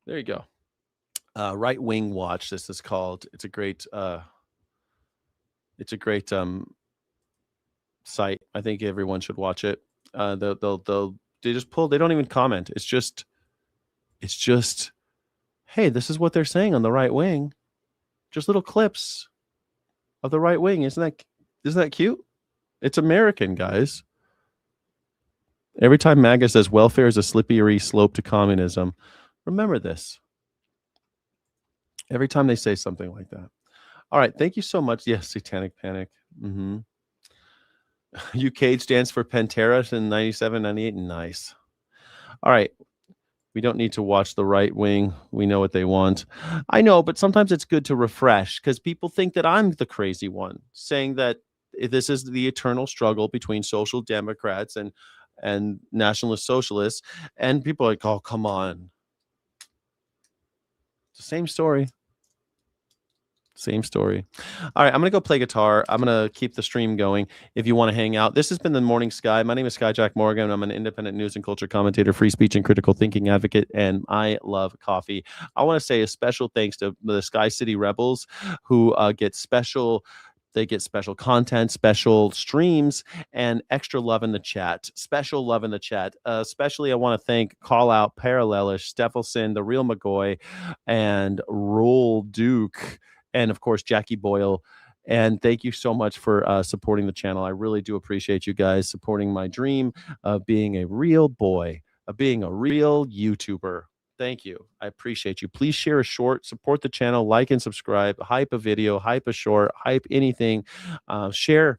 There you go. Right Wing Watch. This is called. It's a great site. I think everyone should watch it. They just pull. They don't even comment. It's just, hey, this is what they're saying on the right wing. Just little clips of the right wing. Isn't that cute? It's American, guys. Every time MAGA says welfare is a slippery slope to communism, remember this. Every time they say something like that. All right. Thank you so much. Yes. Satanic Panic. UK stands for Pantera in 97, 98. Nice. All right. We don't need to watch the right wing. We know what they want. I know, but sometimes it's good to refresh because people think that I'm the crazy one saying that this is the eternal struggle between social democrats and nationalist socialists. And people are like, oh, come on. It's the same story. Same story. All right, I'm going to go play guitar. I'm going to keep the stream going if you want to hang out. This has been The Morning Sky. My name is Skyjack Morgan. I'm an independent news and culture commentator, free speech and critical thinking advocate, and I love coffee. I want to say a special thanks to the Sky City Rebels who get special content, special streams, and extra love in the chat. Special love in the chat. Especially I want to thank Call Out, Parallelish, Steffelson, The Real McGoy, and Roll Duke. And of course, Jackie Boyle. And thank you so much for supporting the channel. I really do appreciate you guys supporting my dream of being a real boy, of being a real YouTuber. Thank you. I appreciate you. Please share a short, support the channel, like and subscribe, hype a video, hype a short, hype anything. Share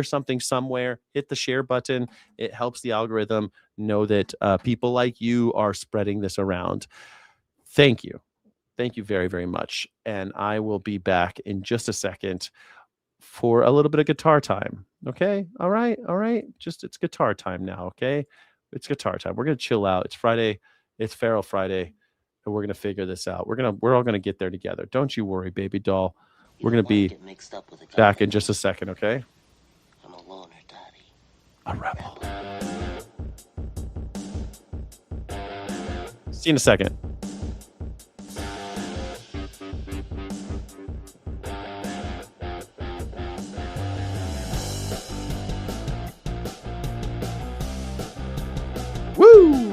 something somewhere. Hit the share button. It helps the algorithm know that people like you are spreading this around. Thank you. Thank you very, very much. And I will be back in just a second for a little bit of guitar time. Okay? All right. All right. It's guitar time now. Okay? It's guitar time. We're going to chill out. It's Friday. It's Feral Friday. And we're going to figure this out. We're all going to get there together. Don't you worry, baby doll. We're going to be back in just a second. Okay? I'm a loner, Daddy. A rebel. See you in a second. Woo!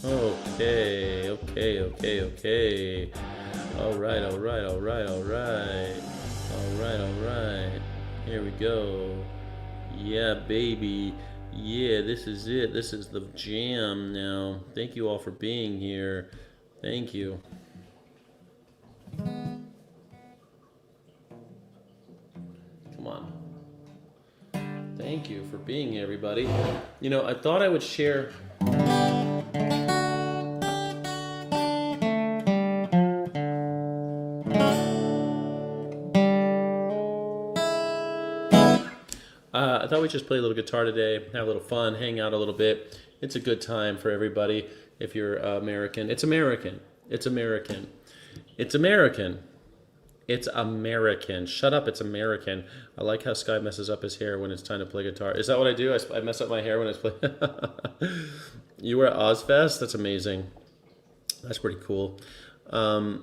Okay, okay, okay, okay. All right, all right, all right, all right. All right, all right. Here we go. Yeah, baby. Yeah, this is it. This is the jam now. Thank you all for being here. Thank you. Come on. Thank you for being here, everybody. You know, I thought I would share... I thought we'd just play a little guitar today, have a little fun, hang out a little bit. It's a good time for everybody. If you're American, it's American. It's American. It's American. It's American. Shut up, it's American. I like how Sky messes up his hair when it's time to play guitar. Is that what I do? I mess up my hair when I play. You were at Ozfest? That's amazing. That's pretty cool. I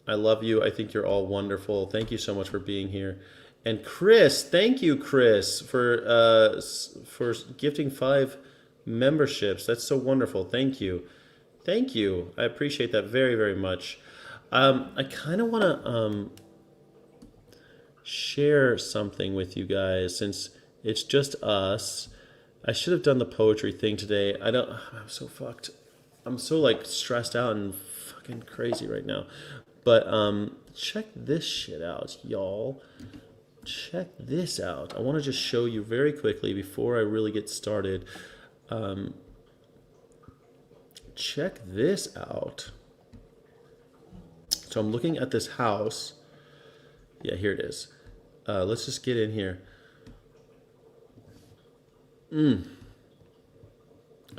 love you. I think you're all wonderful. Thank you so much for being here. And Chris, thank you, Chris, for gifting 5 memberships. That's so wonderful. Thank you. Thank you. I appreciate that very, very much. I kind of want to share something with you guys since it's just us. I should have done the poetry thing today. I'm so fucked. I'm so like stressed out and fucking crazy right now. But check this shit out, y'all. Check this out. I want to just show you very quickly before I really get started. Check this out. So I'm looking at this house. Yeah, here it is. Let's just get in here.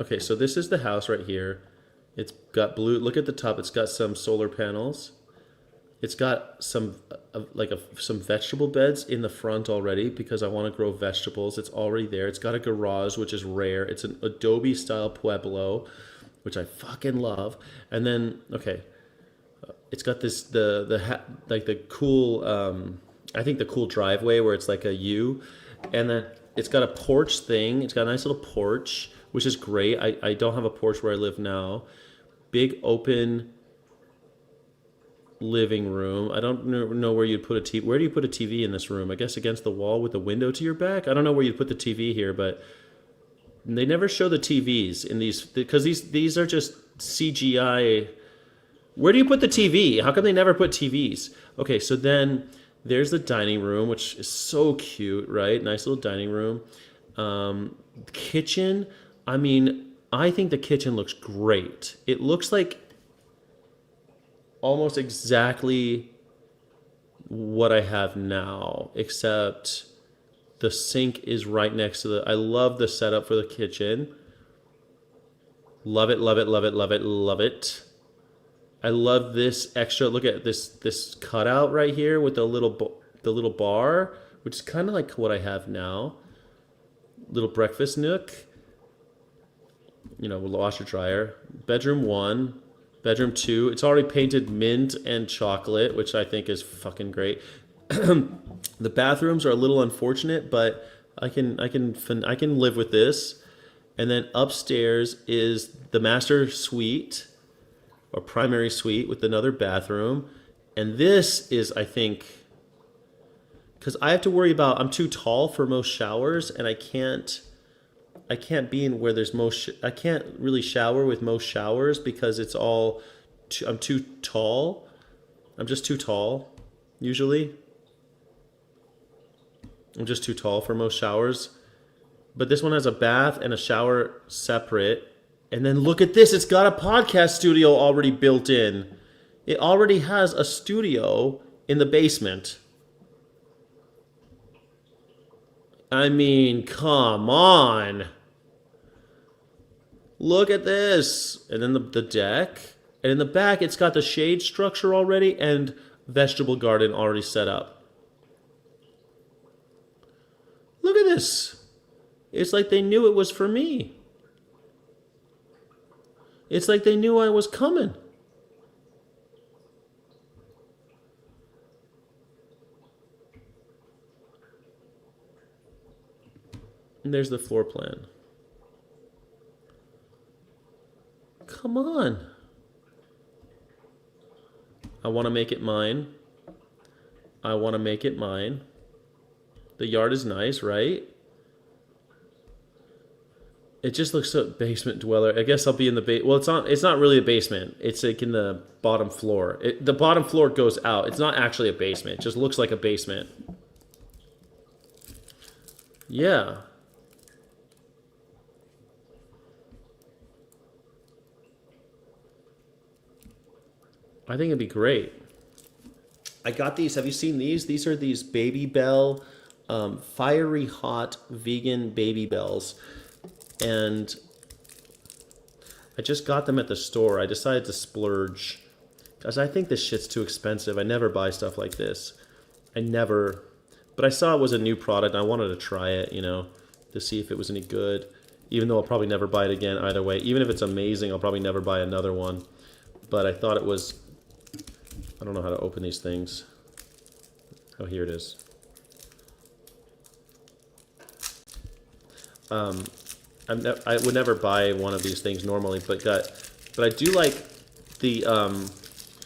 Okay, so this is the house right here. It's got blue. Look at the top. It's got some solar panels. It's got some some vegetable beds in the front already because I want to grow vegetables. It's already there. It's got a garage, which is rare. It's an Adobe style Pueblo, which I fucking love. And then, okay, it's got this the cool I think the cool driveway where it's like a U, and then it's got a porch thing. It's got a nice little porch, which is great. I don't have a porch where I live now. Big open living room. I don't know where you'd put a TV. Where do you put a TV in this room? I guess against the wall with a window to your back. I don't know where you'd put the TV here, but they never show the TVs in these because these are just CGI. Where do you put the TV? How come they never put TVs? Okay, so then there's the dining room, which is so cute, right? Nice little dining room. Kitchen. I mean, I think the kitchen looks great. It looks like almost exactly what I have now, except the sink is right next to the... I love the setup for the kitchen. Love it, love it, love it, love it, love it. I love this extra... Look at this cutout right here with the little bar, which is kind of like what I have now. Little breakfast nook. You know, washer dryer. Bedroom 1. Bedroom 2, it's already painted mint and chocolate, which I think is fucking great. The bathrooms are a little unfortunate, but I can live with this. And then upstairs is the master suite or primary suite with another bathroom. And this is, I think, because I have to worry about, I'm too tall for most showers, and I can't be in where there's most... I can't really shower with most showers because it's all... I'm too tall. I'm just too tall, usually. I'm just too tall for most showers. But this one has a bath and a shower separate. And then look at this. It's got a podcast studio already built in. It already has a studio in the basement. I mean, come on. Look at this. And then the deck. And in the back, it's got the shade structure already and vegetable garden already set up. Look at this. It's like they knew it was for me. It's like they knew I was coming. And there's the floor plan. Come on. I want to make it mine. I want to make it mine. The yard is nice, right? It just looks so basement dweller. I guess I'll be in the well, it's not really a basement. It's like in the bottom floor. The bottom floor goes out. It's not actually a basement. It just looks like a basement. Yeah. I think it'd be great. I got these. Have you seen these? These are these Baby Bell, fiery hot vegan Baby Bells. And I just got them at the store. I decided to splurge because I think this shit's too expensive. I never buy stuff like this. But I saw it was a new product. And I wanted to try it, you know, to see if it was any good. Even though I'll probably never buy it again either way. Even if it's amazing, I'll probably never buy another one. But I thought it was, I don't know how to open these things. Oh, here it is. I would never buy one of these things normally, but I do like the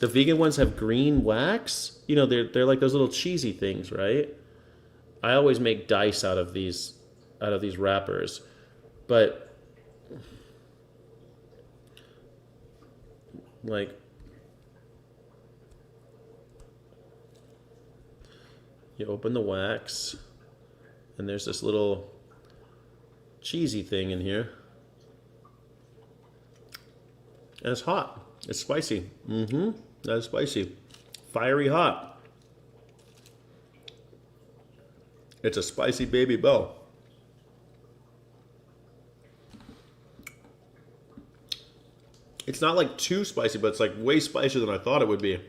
vegan ones have green wax. You know, they're like those little cheesy things, right? I always make dice out of these wrappers, but like you open the wax, and there's this little cheesy thing in here, and it's hot. It's spicy. That's spicy. Fiery hot. It's a spicy Baby Bell. It's not like too spicy, but it's like way spicier than I thought it would be.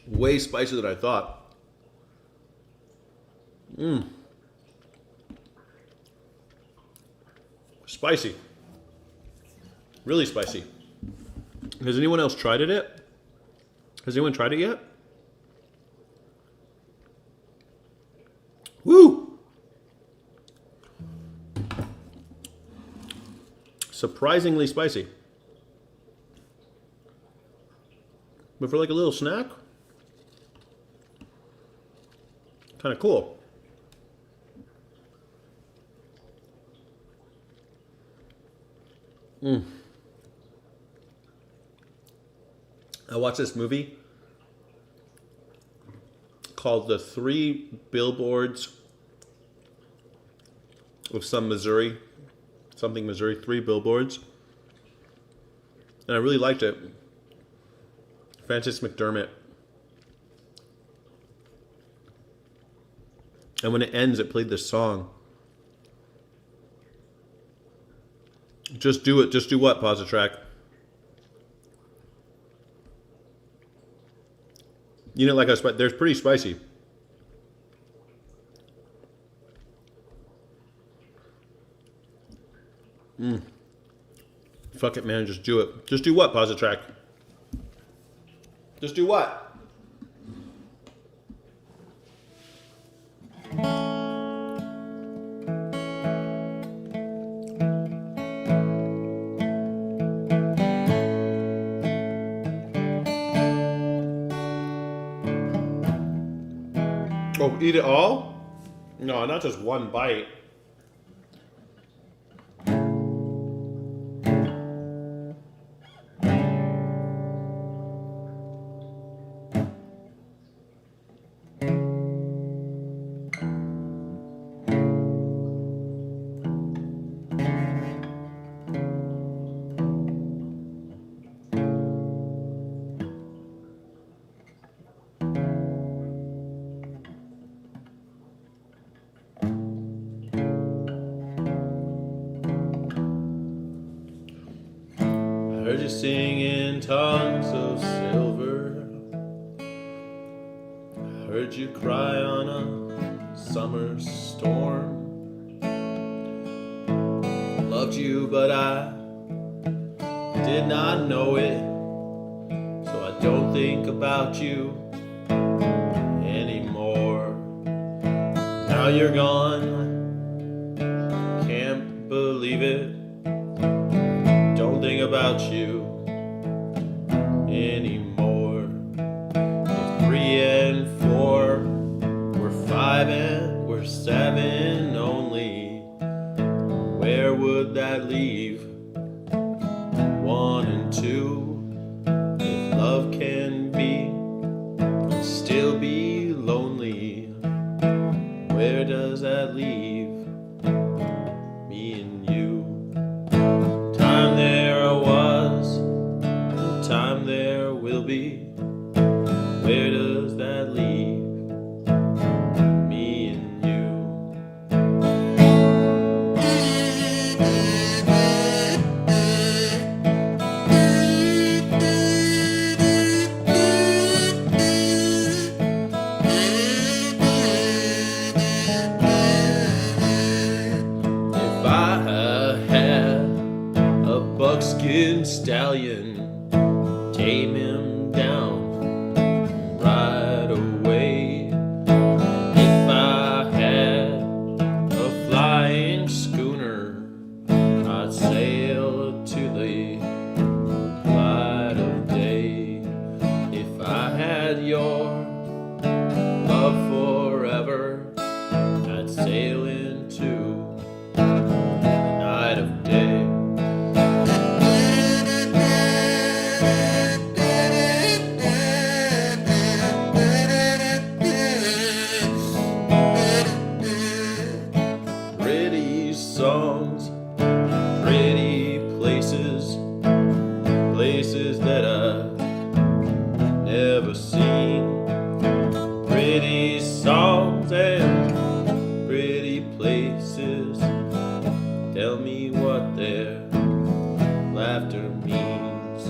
Way spicier than I thought. Spicy. Really spicy. Has anyone else tried it yet? Has anyone tried it yet? Woo! Surprisingly spicy. But for like a little snack, kind of cool. I watched this movie called The 3 Billboards of some Missouri, something Missouri, 3 Billboards. And I really liked it. Frances McDermott. And when it ends, it played this song. Just do it. Just do what? Pause the track. You know, like they're pretty spicy. Fuck it, man. Just do it. Just do what? Pause the track. Just do what? Oh, eat it all? No, not just one bite. Heard you sing in tongues of silver. Heard you cry on a summer storm. Loved you, but I did not know it. So I don't think about you anymore. Now you're gone. Can't believe it. without you anymore. If 3 and 4 were 5 and we're 7 only, where would that leave 1 and 2? If love can be and still be lonely, where does that leave me and you? Time there was, time there will be. Where does that leave me and If I had a buckskin stallion, tame him down right away. If I had a flying schooner, I'd sail to the light of day. If I had your love forever, I'd sail into the night of day. Pretty songs, pretty places, places that I've never seen. Pretty songs and pretty places, tell me what their laughter means.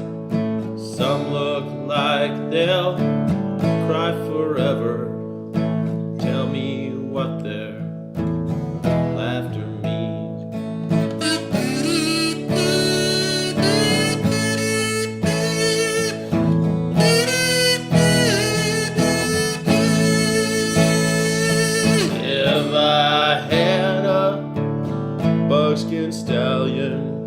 Some look like they'll cry forever, tell me what their laughter means. If I had a buckskin stallion,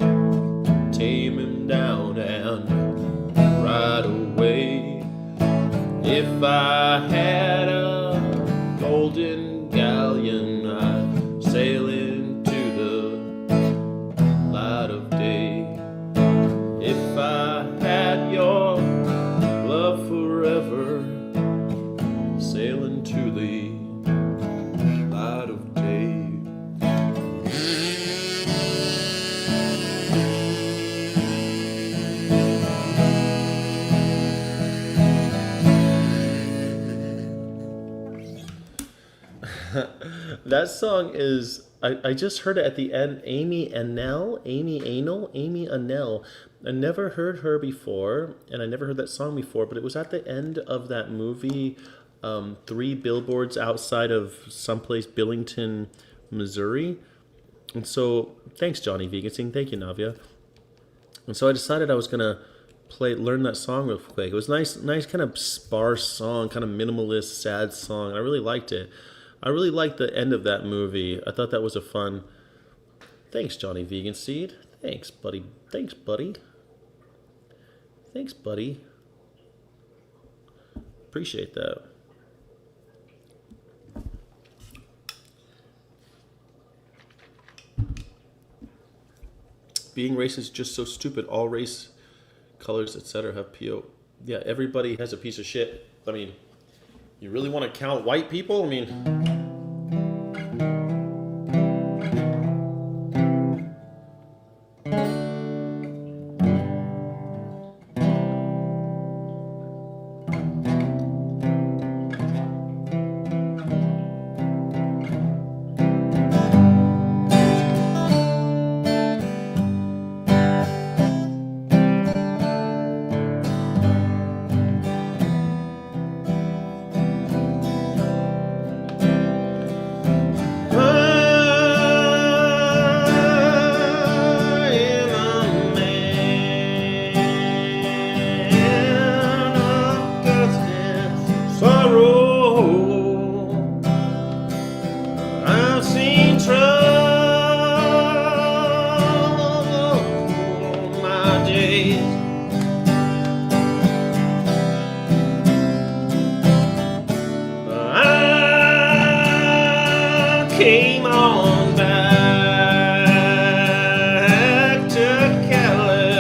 tame him down and ride away. If I had a golden galleon, I'd sail into the light of day. If I had your love forever, sail into the light of day. That song is, I just heard it at the end. Amy Anel. I never heard her before, and I never heard that song before, but it was at the end of that movie, 3 Billboards Outside of someplace, Billington, Missouri. And so, thanks, Johnny Vegan. Thank you, Navia. And so I decided I was going to learn that song real quick. It was nice kind of sparse song, kind of minimalist, sad song. I really liked it. I really liked the end of that movie. I thought that was a fun... Thanks, Johnny Vegan Seed. Thanks, buddy. Thanks, buddy. Thanks, buddy. Appreciate that. Being racist is just so stupid. All race, colors, etc. have PO. Yeah, everybody has a piece of shit. I mean, you really want to count white people? I mean... came on back to California,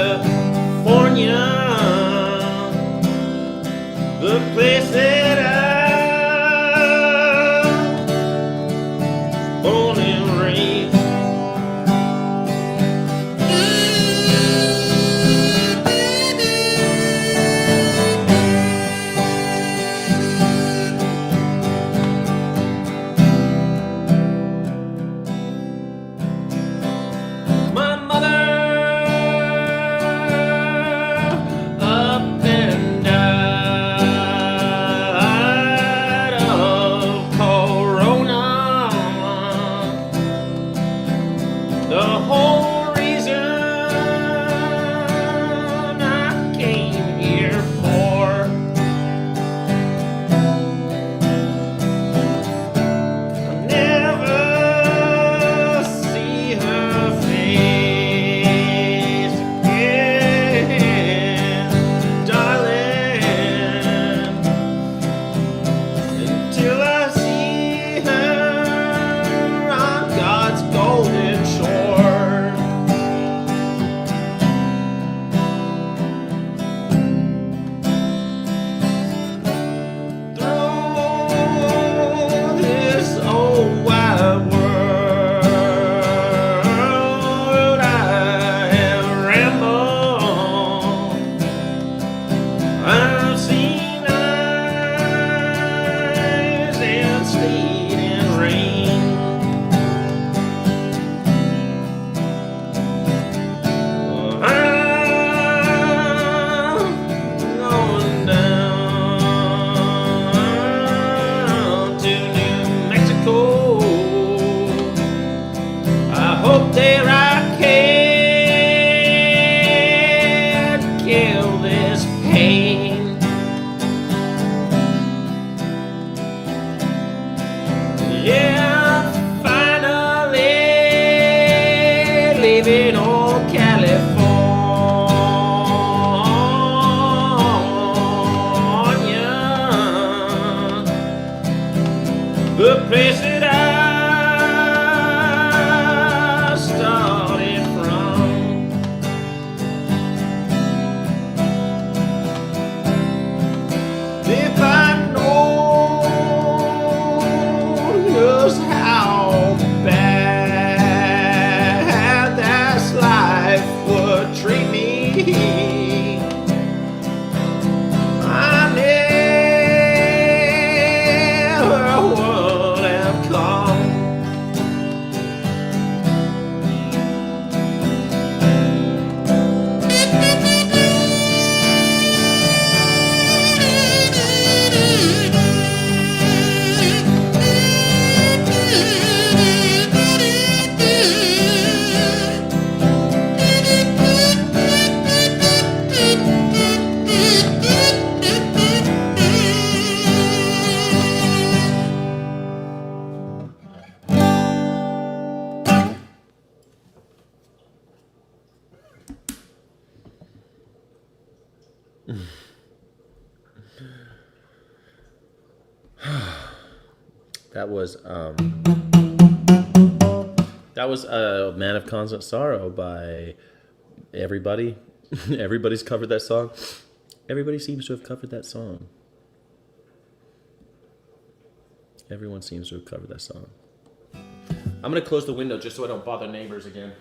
the place that I born and raised. My mother up and died of corona. The whole reason I came here for. I'll never see her face again, darling, until I see her on God's golden shore. Through this old wide world I have rambled. I've seen eyes and sleet and rain. I'm going down to New Mexico. I hope there I can kill this pain. Yeah, finally leaving old California, the place that I started from. If I know just how bad this life would treat me, I never would have come. That was Man of Constant Sorrow by everybody. Everybody's covered that song. Everybody seems to have covered that song. Everyone seems to have covered that song. I'm going to close the window just so I don't bother neighbors again.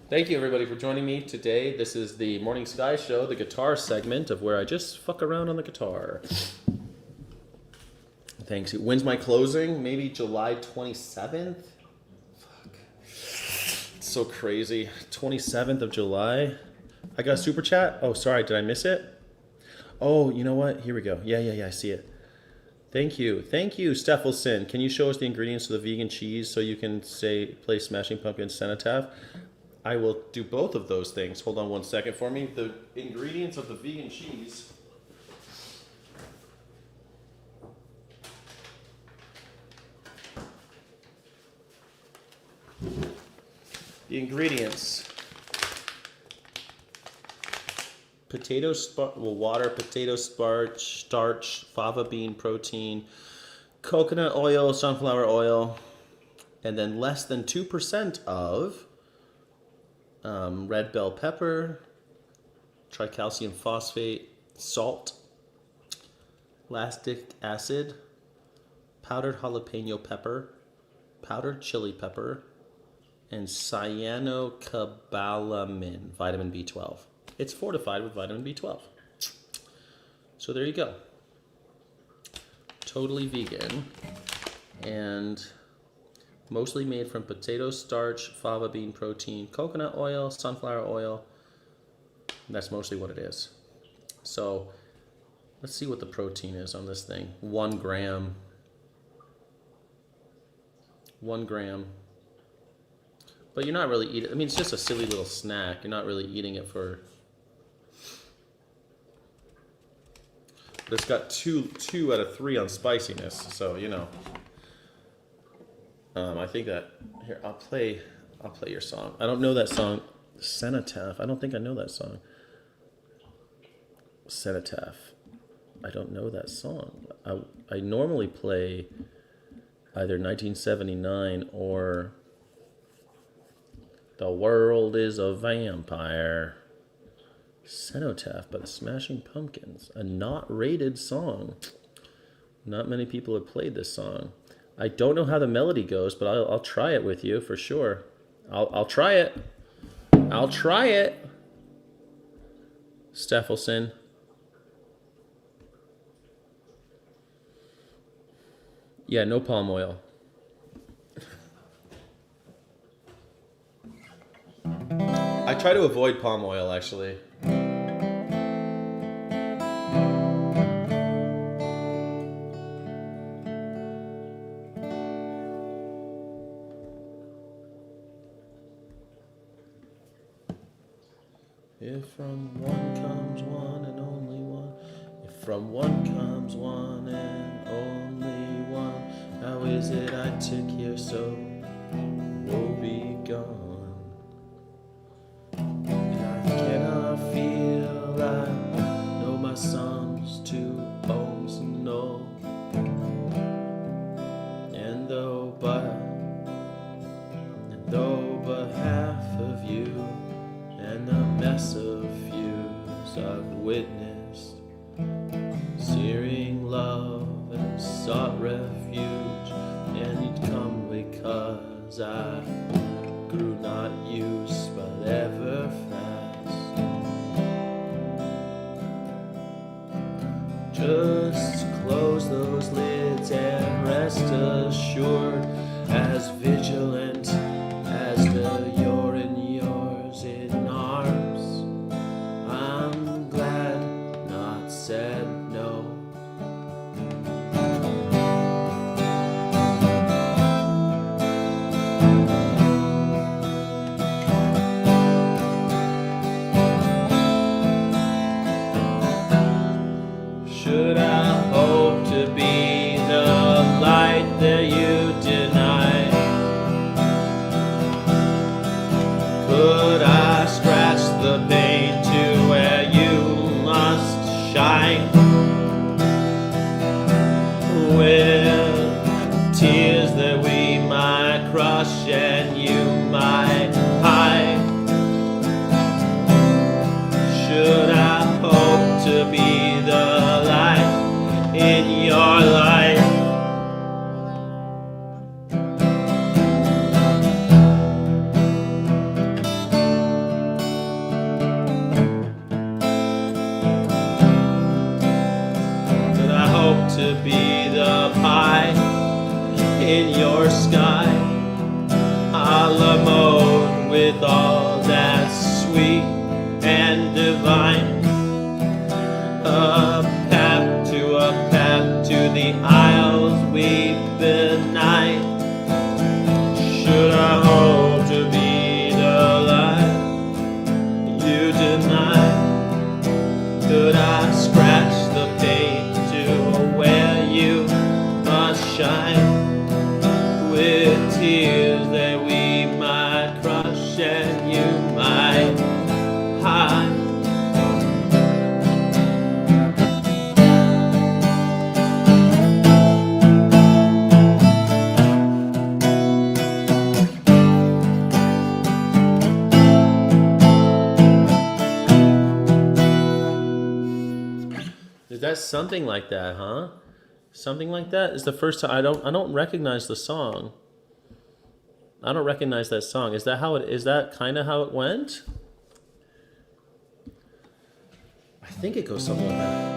Thank you, everybody, for joining me today. This is the Morning Sky Show, the guitar segment of where I just fuck around on the guitar. Thanks. When's my closing? Maybe July 27th? Fuck. It's so crazy. 27th of July. I got a super chat? Oh, sorry. Did I miss it? Oh, you know what? Here we go. Yeah. I see it. Thank you. Thank you, Steffelson. Can you show us the ingredients of the vegan cheese so you can play Smashing Pumpkins Cenotaph? I will do both of those things. Hold on one second for me. The ingredients of the vegan cheese. The ingredients. Water, potato starch, fava bean protein, coconut oil, sunflower oil, and then less than 2% of red bell pepper, tricalcium phosphate, salt, lactic acid, powdered jalapeno pepper, powdered chili pepper, and cyanocobalamin, vitamin B12. It's fortified with vitamin B12. So there you go. Totally vegan and mostly made from potato starch, fava bean protein, coconut oil, sunflower oil. That's mostly what it is. So let's see what the protein is on this thing. 1 gram. 1 gram. But you're not really eating, I mean, it's just a silly little snack. You're not really eating it for, but it's got two out of 3 on spiciness. So, you know, I think that, here, I'll play your song. I don't know that song, Cenotaph. I don't think I know that song. Cenotaph. I don't know that song. I normally play either 1979 or The World is a Vampire. Cenotaph by the Smashing Pumpkins. A not rated song. Not many people have played this song. I don't know how the melody goes, but I'll try it with you for sure. I'll try it. I'll try it. Steffelson. Yeah, no palm oil. I try to avoid palm oil, actually. If from one comes one and only one, if from one comes one and only one, how is it I took here so woe be gone? And I cannot feel I know my sums to ohms and null, and though but half of you and the mess of fuse I've witnessed, searing love and sought refuge, and you'd come because I grew not used but ever fast. Just close those lids and rest assured, as vigilant as the you're in yours in arms. I'm glad not said no. Should I hope to be the light that you deny? Could I scratch the pain to where you must shine? With tears that we might crush and you might hide. Should I hope to be the light in your life? Could I hope to be the pie in your sky? A la mode with all that's sweet and divine. A path to the isles we benight. Should I hope to be the light you deny? Could I scratch the pain to where you must shine? With tears that we might crush has something like that, huh? Something like that is the first time I don't recognize the song. I don't recognize that song. Is that kind of how it went? I think it goes something like that.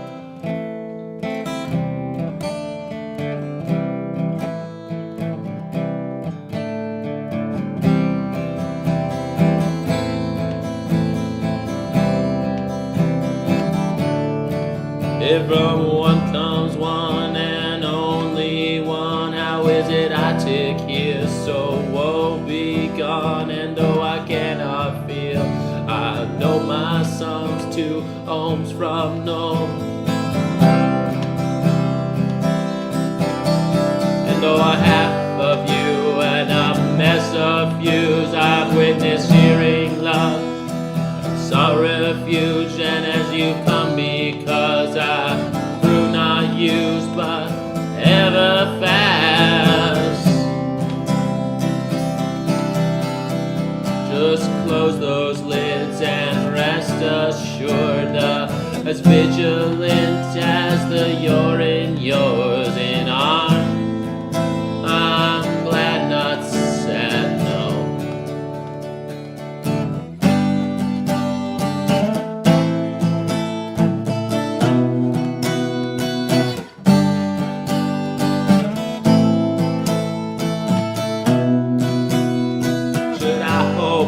If from one comes one and only one, how is it I tick here so woe be gone? And though I cannot feel, I know my song's 2 ohms from null. And though a half of you and a mess of views, I've witnessed hearing love, saw refuge, and as you come because I grew not used but ever fast. Just close those lids and rest assured, as vigilant as the you're in yours in arms. I'm glad not sad, no.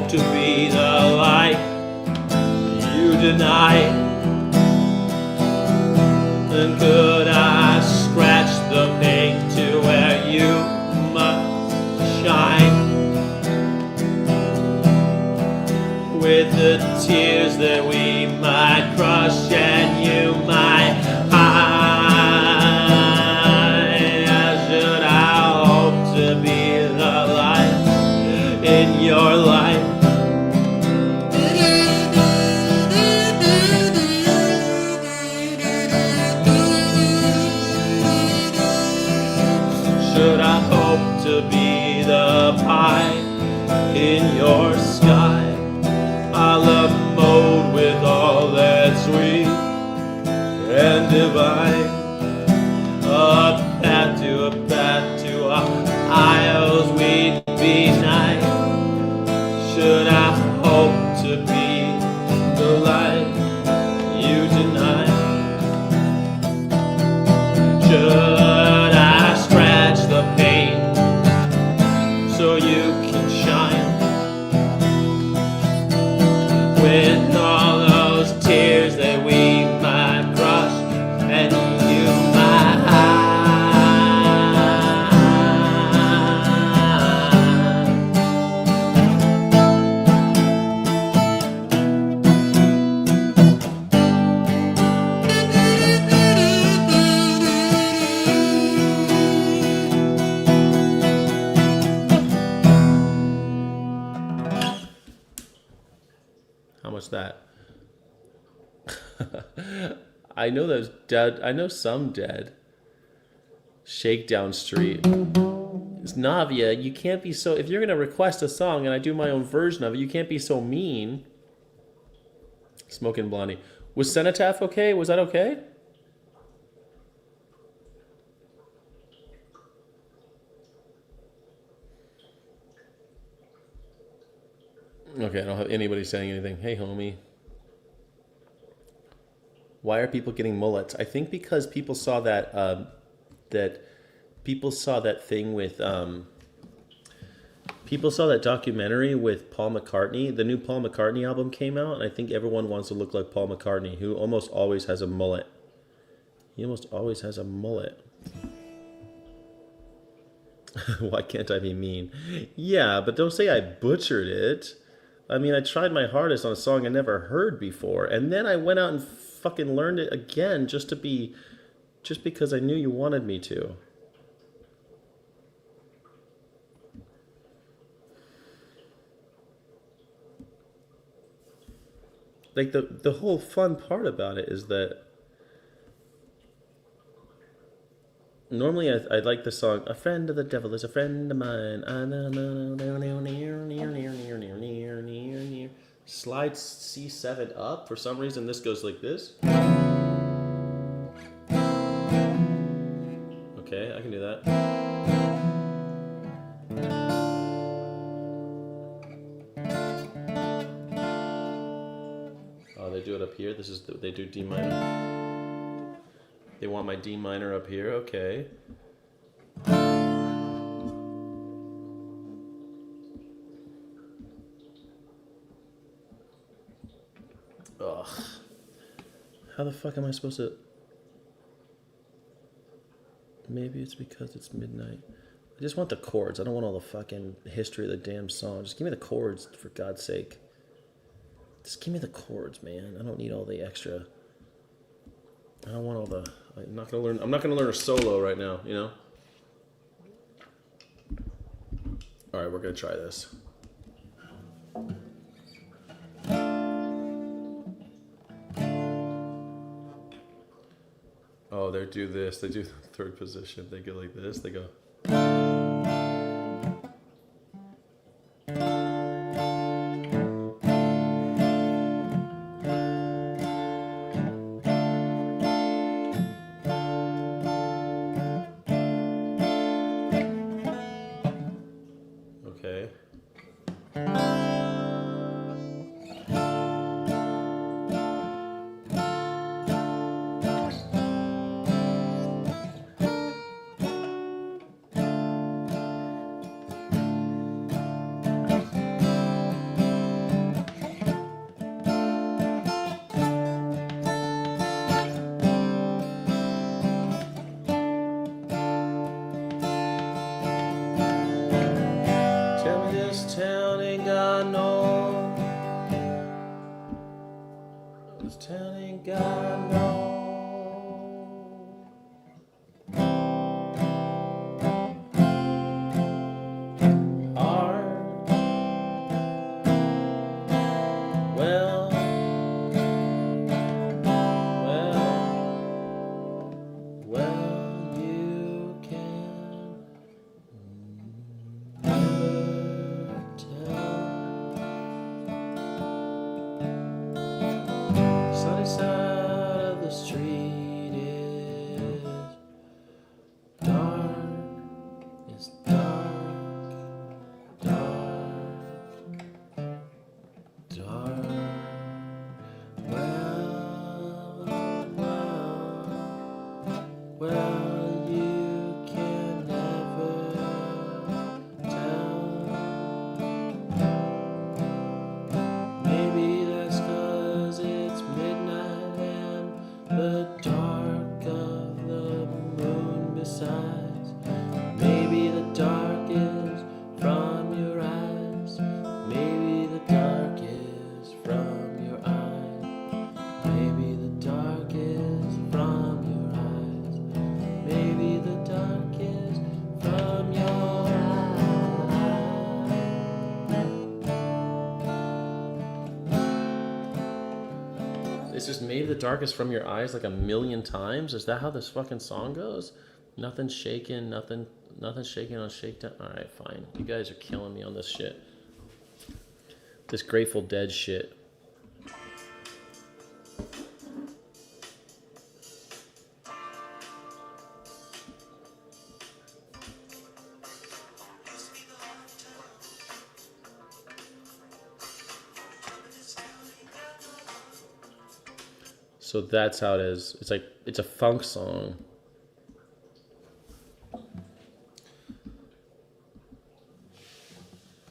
To be the light you deny, then could I scratch the paint to where you must shine, with the tears that we might crush and you might hide? Should I hope to be the light in your life? Should I hope to be the pie in your sky? I love mode with all that's sweet and divine. A path to aisles we'd be nice. Should I hope to be the light you deny? Should I scratch the pain so you can shine, with all those tears that we might crush and you might hide? How much that? I know there's dead. I know some dead. Shakedown Street. It's Navia. You can't be so. If you're gonna request a song and I do my own version of it, you can't be so mean. Smoking Blondie. Was Cenotaph okay? Was that okay? Okay, I don't have anybody saying anything. Hey, homie. Why are people getting mullets? I think because people saw that people saw that thing with people saw that documentary with Paul McCartney. The new Paul McCartney album came out, and I think everyone wants to look like Paul McCartney, who almost always has a mullet. He almost always has a mullet. Why can't I be mean? Yeah, but don't say I butchered it. I mean, I tried my hardest on a song I never heard before, and then I went out and fucking learned it again just because I knew you wanted me to. Like the whole fun part about it is that normally I like the song "A Friend of the Devil is a Friend of Mine." Slide C7 up. For some reason, this goes like this. Okay, I can do that. Oh, they do it up here. This is they do D minor. They want my D minor up here. Okay. Ugh. How the fuck am I supposed to? Maybe it's because it's midnight. I just want the chords. I don't want all the fucking history of the damn song. Just give me the chords, for God's sake. Just give me the chords, man. I don't need all the extra. I don't want all the. I'm not gonna learn a solo right now. You know. All right, we're gonna try this. Oh, they do this. They do the third position. They go like this. They go. Okay. Tell me this town ain't got no. This town ain't got no. Heart. Well. Well, you can never tell. Sunny side of the street is dark. It's dark, dark, dark. Well, you can never tell. Maybe that's 'cause it's midnight and the dark of the moon besides. Maybe the dark is from your eyes. Maybe the dark is from your eyes. Maybe the dark is from your eyes. Maybe the dark is from your eyes. It's just maybe the dark is from your eyes like a million times. Is that how this fucking song goes? Nothing's shaking, nothing's shaking on shakedown. All right, fine. You guys are killing me on this shit. This Grateful Dead shit. So that's how it is. It's like, it's a funk song.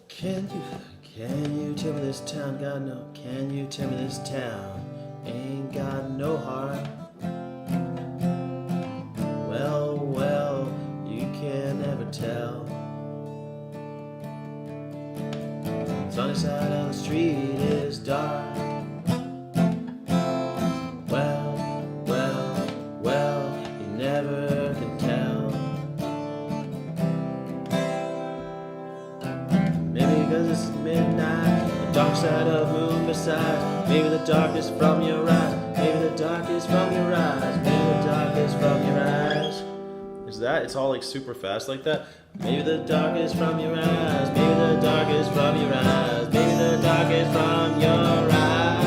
Can you tell me this town got no, can you tell me this town ain't got no heart? Well, you can never tell. Sunny side of the street is dark. Well, you never can tell. Maybe because it's midnight, the dark side of the moon besides. Maybe the dark is from your eyes. Maybe the dark is from your eyes. Maybe the dark is from your eyes. Is that? It's all like super fast like that. Maybe the dark is from your eyes. Maybe the dark is from your eyes. Maybe the dark is from your eyes.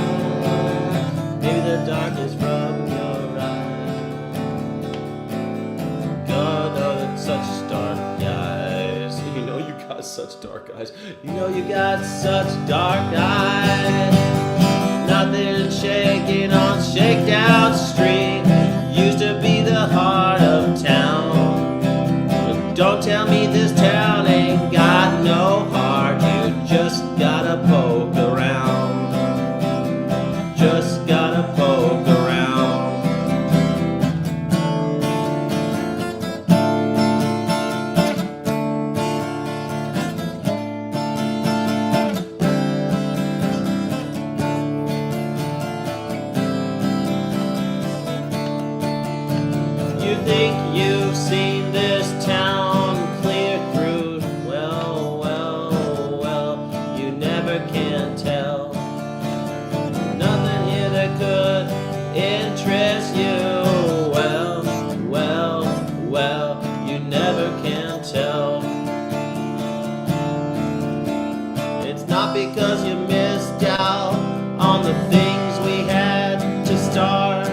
Maybe the dark is from your eyes. God knows. such dark eyes. You know you got such dark eyes. Nothing shaking on Shakedown Street. Used to be the heart of town. But don't tell me this town ain't got no heart. You just gotta poke around. Just gotta poke around. You think you've seen this town clear through? Well, well, well, you never can tell. Nothing here that could interest you. Well, well, well, you never can tell. It's not because you missed out on the things we had to start,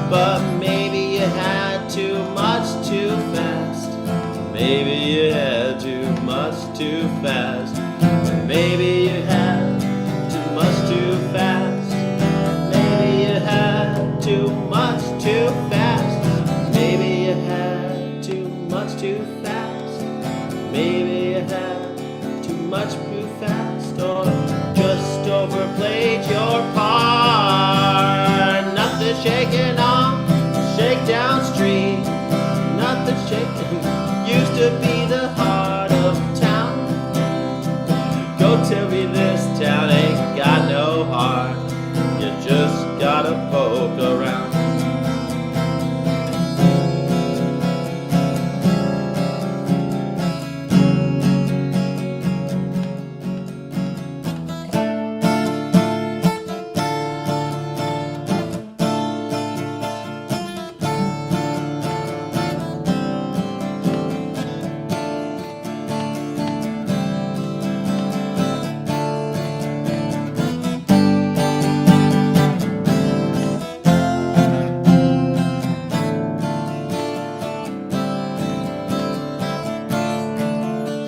but maybe you had too much too fast. Maybe you had too much too fast. Maybe you had too much too fast. Maybe you had too much too fast. Maybe you had too much too fast. Maybe you had too much too fast, or just overplayed your part. Nothing shaking on Shakedown Street. Nothing shaking. Used to be the heart of town. Go tell me this town ain't got no heart. You just gotta poke around.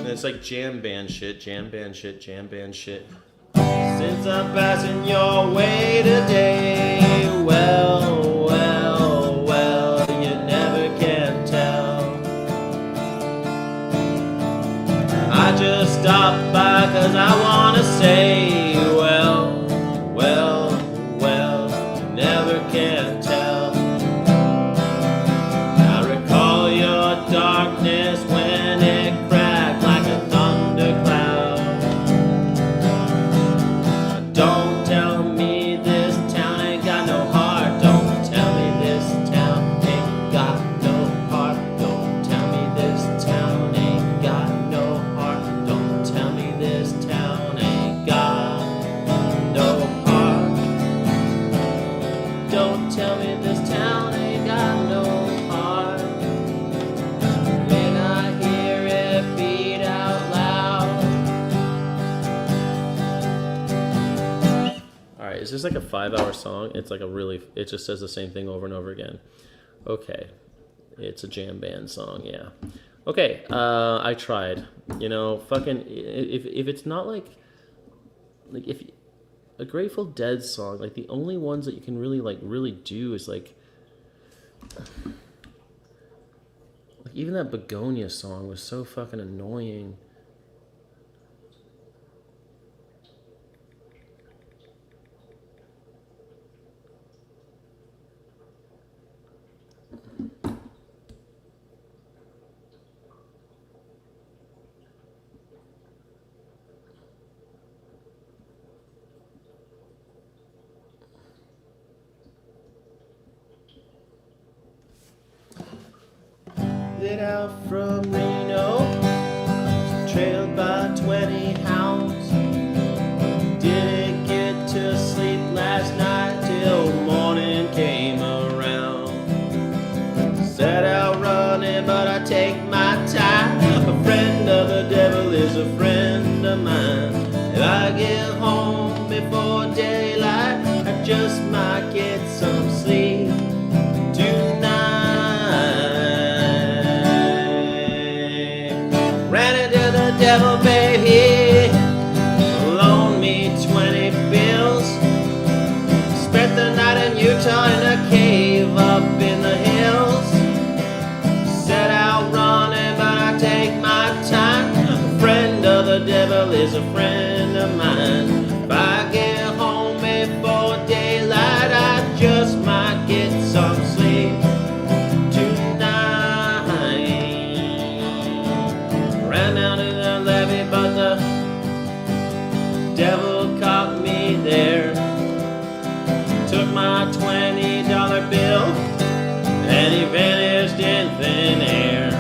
It's like jam band shit, jam band shit, jam band shit. Since I'm passing your way today, well, well, well, you never can tell. I just stopped by 'cause I wanna say, well, well, well, you never can tell. I recall your darkness when it cracked like a thundercloud. Don't tell me this town ain't got no heart. Don't tell me this town ain't got no heart. Don't tell me this town ain't got no heart. Don't tell me this town ain't got no heart. Don't tell me this town ain't got no heart. When I hear it beat out loud. Alright, is this like a 5-hour song? It's like it just says the same thing over and over again. Okay. It's a jam band song, yeah. Okay, I tried. You know, fucking, if it's not like if a Grateful Dead song, like the only ones that you can really do is like even that Begonia song was so fucking annoying. Lit out from Reno, trailed by 20 hounds. Didn't get to sleep last night till morning came around. Set out running, but I take my time. A friend of the devil is a friend of mine. If I get home before daylight, I just might get some sleep tonight. Ran into the devil devil caught me there. Took my $20 bill and he vanished in thin air.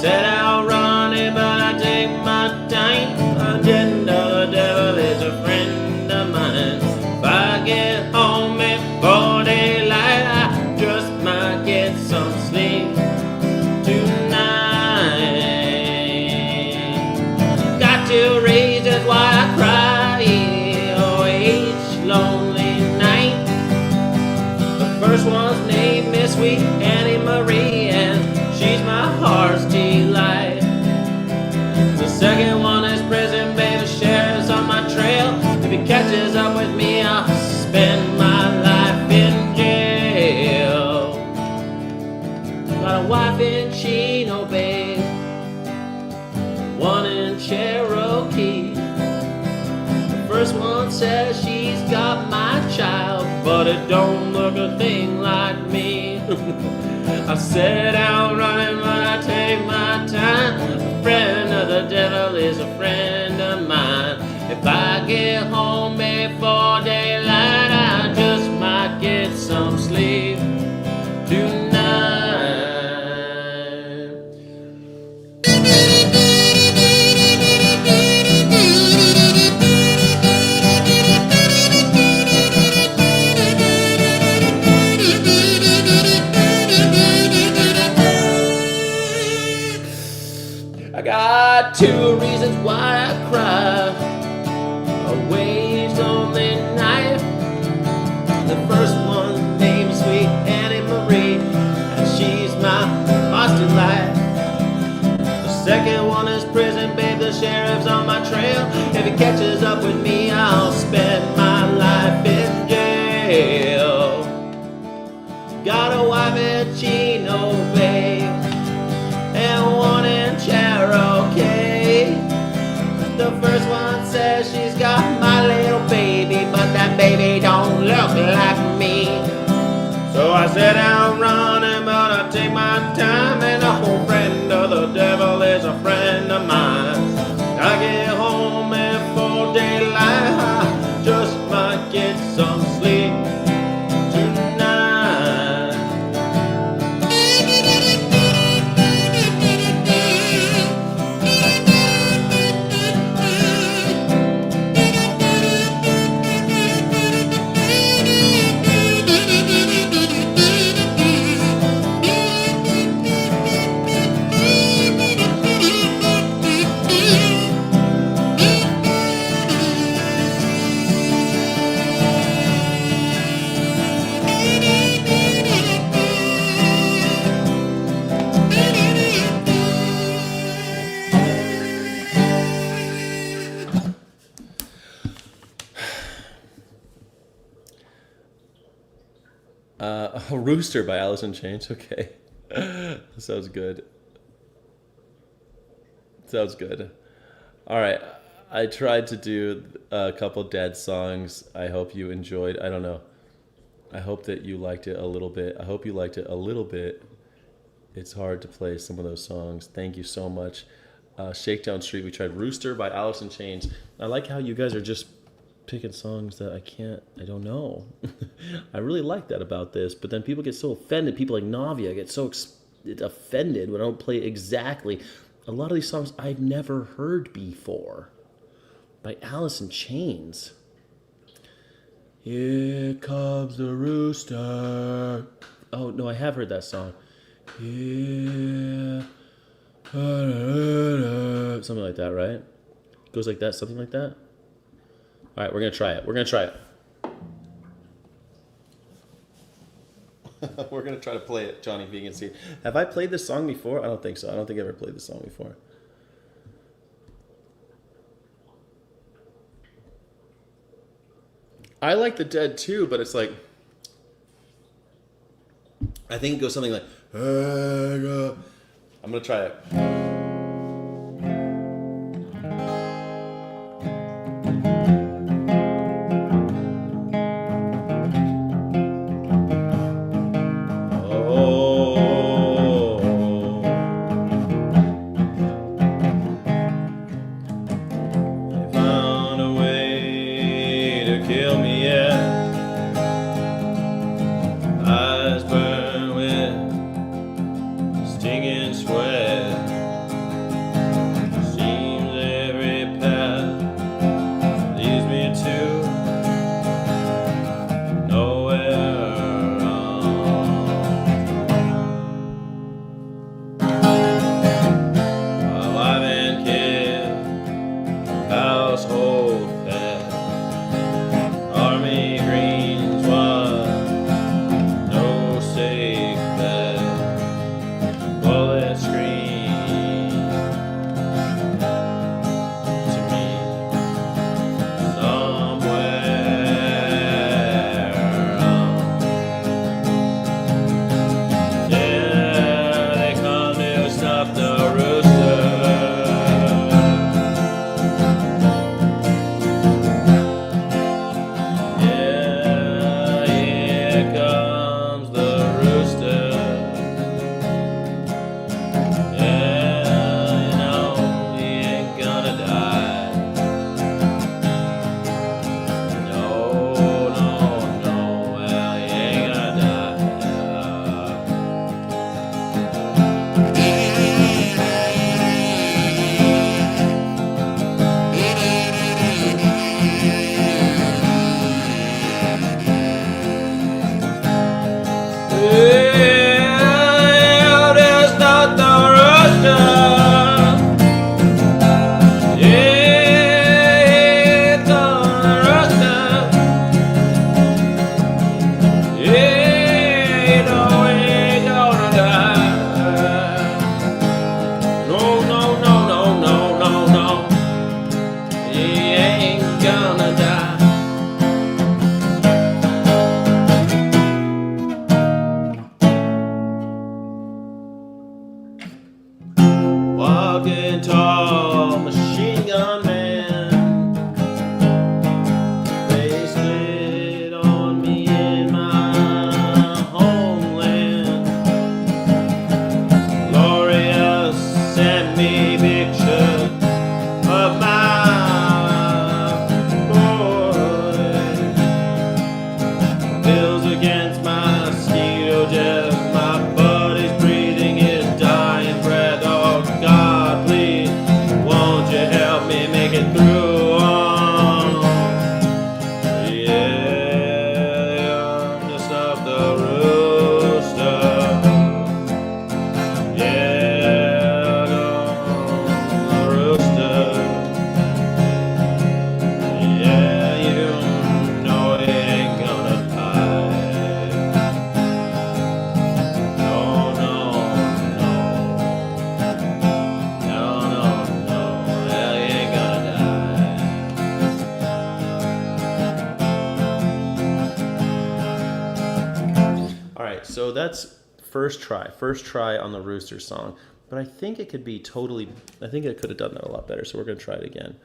Said I'll run it, but I take my time. I didn't know the devil is a friend of mine. If I get home before daylight, I just might get some sleep tonight. Got to raise, that's why I cry. Oh, each lonely night. The first one's named Miss Sweet Annie Marie, and she's my heart's delight. The second one is prison, baby, sheriff's on my trail. If he catches up with me, I'll spend my life in jail. Got a wife in Chino, babe, one in Cherokee. The first one says she's got my child, but it don't look a thing like me. I said I'll run it, but I take my time. A friend of the devil is a friend of mine. If I get home before daylight, I just might get some sleep tonight. I got two reasons why I cry. A wage lonely night. The first one named Sweet Annie Marie, and she's my heart's delight. The second one is prison, babe, the sheriff's on my trail. If he catches up with me, I'll spend my life in jail. Got a wife in Chino, babe, and one in Cherokee. The first one says she's got my little baby, but that baby don't look like me. So I said I'm running, but I take my time, and the whole friend of the devil is a friend of mine. I get home before daylight, I just might get some sleep tonight. A Rooster by Alice in Chains. Okay. Sounds good. Sounds good. All right. I tried to do a couple Dead songs. I hope you enjoyed. I don't know. I hope that you liked it a little bit. I hope you liked it a little bit. It's hard to play some of those songs. Thank you so much. Shakedown Street, we tried Rooster by Alice in Chains. I like how you guys are just picking songs that I don't know. I really like that about this, but then people get so offended. People like Navia get so offended when I don't play exactly. A lot of these songs I've never heard before by Alice in Chains. Here comes the rooster. Oh, no, I have heard that song. Yeah. Something like that, right? It goes like that, something like that. All right, we're going to try it. We're going to try it. We're going to try to play it, Johnny Vegan Seed. Have I played this song before? I don't think so. I don't think I ever played this song before. I like The Dead too, but it's like, I think it goes something like, I'm going to try it. Found a right, so that's first try on the rooster song. But I think it could be totally. I think it could have done that a lot better. So we're gonna try it again.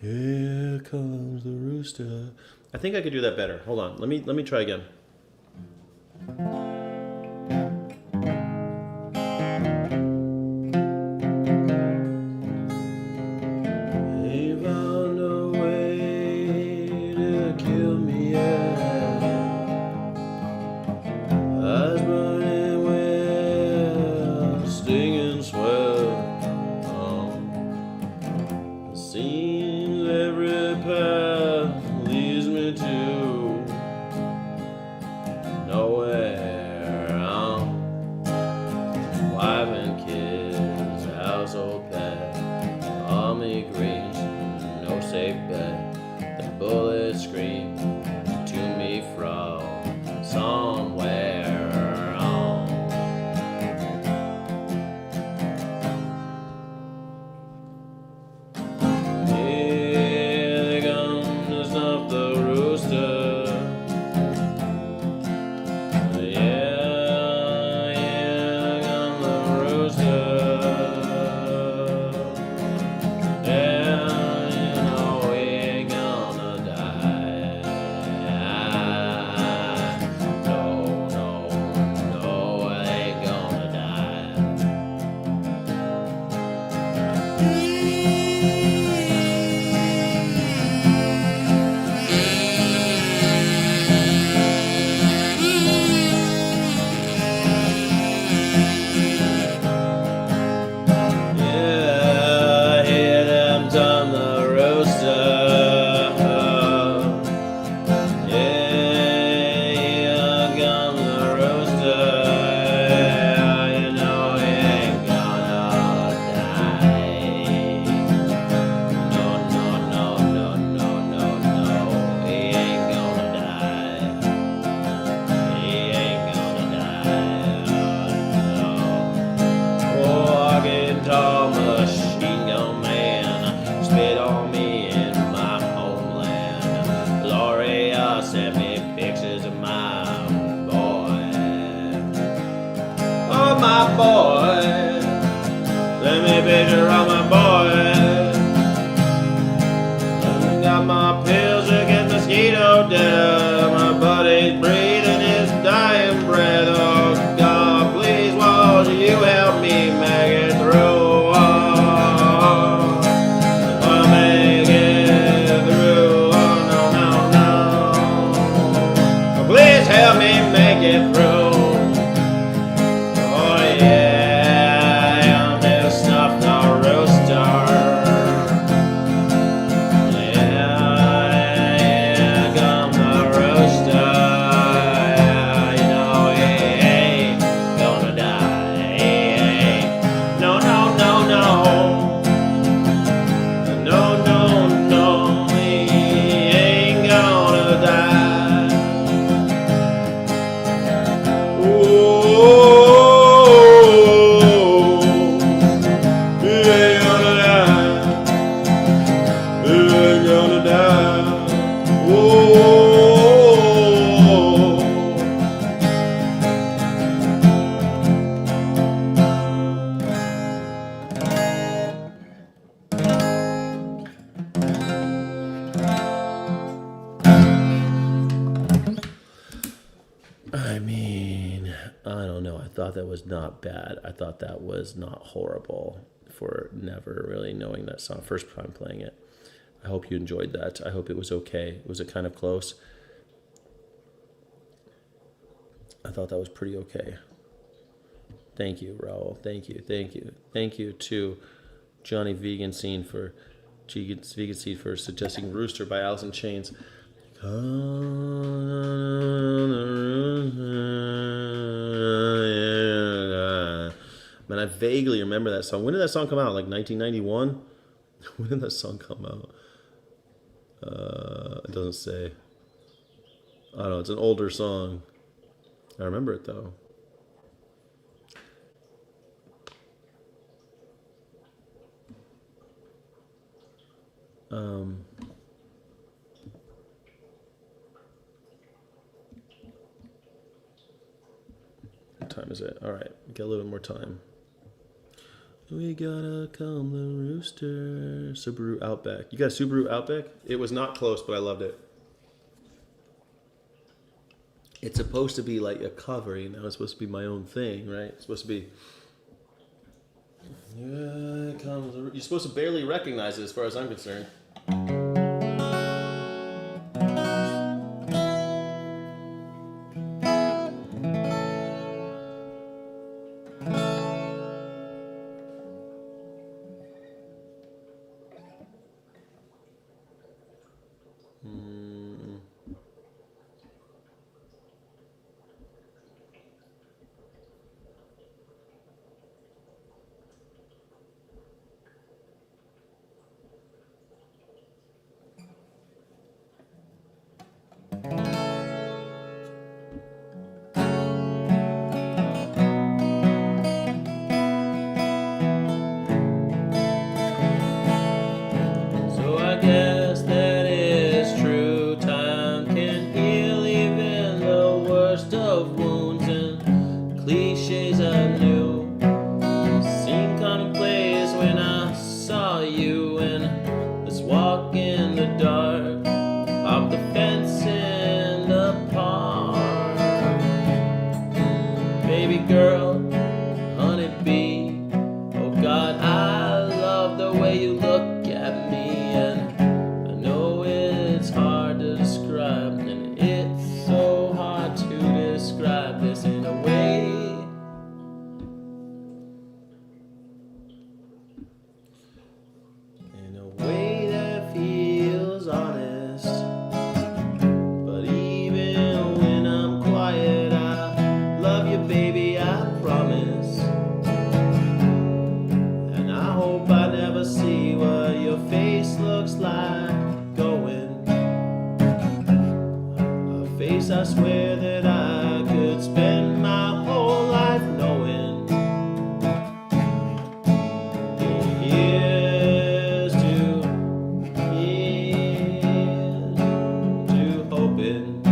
Here comes the rooster. I think I could do that better. Hold on. Let me try again. They found a way to kill me, yeah. Eyes burning with stinging sweat. It seems every path leads me to nowhere. Wife and kids, household pet, army greens, no safe bet. The bullets scream to me from somewhere. Here comes to stop the rooster. Yeah, here comes the rooster. Yeah, you know we ain't gonna die. No, no, no, I ain't gonna Yeah, hear them drum the rooster. Yeah, here comes the rooster. You know he ain't gonna die. No, no, no, no, no, no, no. He ain't gonna die. He ain't gonna die. No. Walking tall machine gun man, spit on me in my homeland. Gloria sent me pictures of my boy. Oh, my boy. Send me a picture of my boy. Got my pills against mosquito death. My buddy's breathing his dying breath. Oh, God, please, won't you help me make it through? I'll make it through. Oh, no, no, no. Please help me make it through. Oh, yeah, I'm just stuffed the rooster. Yeah, come the rooster. You know he ain't gonna die. He ain't. No, no, no, no. No, no, no. He ain't gonna die. Ooh, he ain't gonna die. He ain't gonna die. Whoa. I mean, I don't know. I thought that was not bad. I thought that was not horrible for never really knowing that song. First time playing it. I hope you enjoyed that. I hope it was okay. Was it kind of close? I thought that was pretty okay. Thank you, Raul. Thank you. Thank you. Thank you to Johnny Vegan Scene for suggesting Rooster by Alice in Chains. Man, I vaguely remember that song. When did that song come out? Like 1991? When did that song come out? It doesn't say. I don't know. It's an older song. I remember it though. What time is it? All right, we got a little bit more time. We gotta calm the rooster. Subaru Outback. You got a Subaru Outback? It was not close, but I loved it. It's supposed to be like a cover, you know. It's supposed to be my own thing, right? It's supposed to be. You're supposed to barely recognize it, as far as I'm concerned. I swear that I could spend my whole life knowing. Here's to hoping.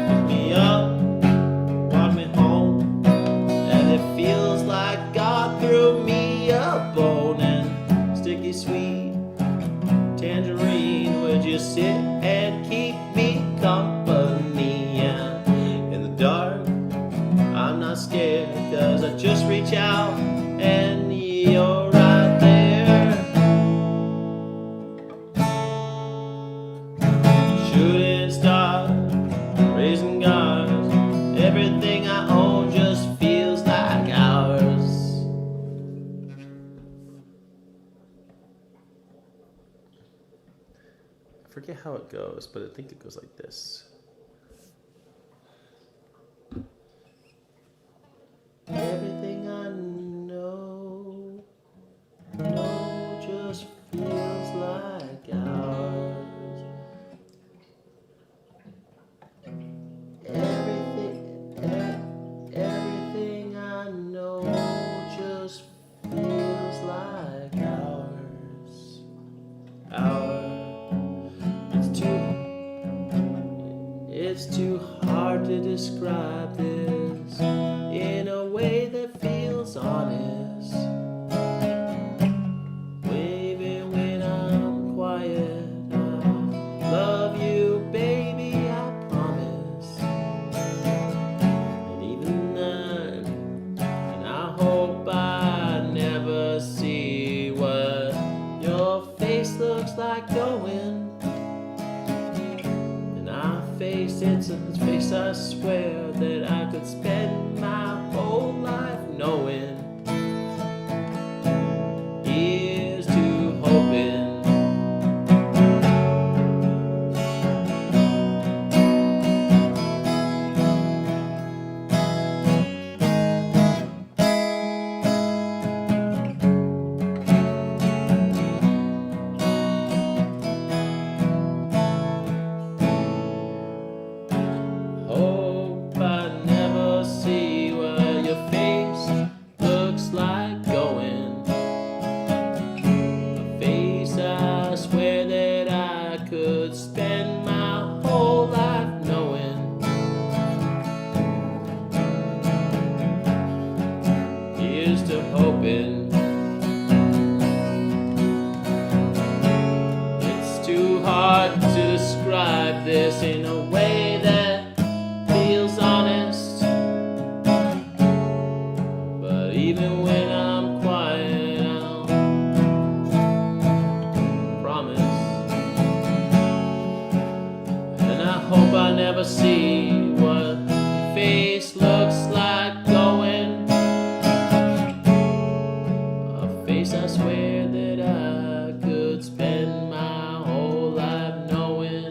Pick me up, walk me home, and it feels like God threw me a bone. And sticky sweet tangerine, would you sit and keep me company? Yeah. In the dark, I'm not scared, 'cause I just reach out and you're right there. Shooting stars, raising guards, everything I own just feels like ours. I forget how it goes, but I think it goes like this. Everything I know just feels like ours. Everything I know just feels like ours. It's too hard to describe this in a way that feels honest. Waving when I'm quiet, I love you, baby, I promise. And even then, and I hope I never see what your face looks like going. It's a face I swear that I could spend my whole life knowing. Here's to hoping. Hope I never see what your face looks this in a way that feels honest. But even when I'm quiet, I'll promise. And I hope I never see what your face looks like going. A face I swear that I could spend my whole life knowing.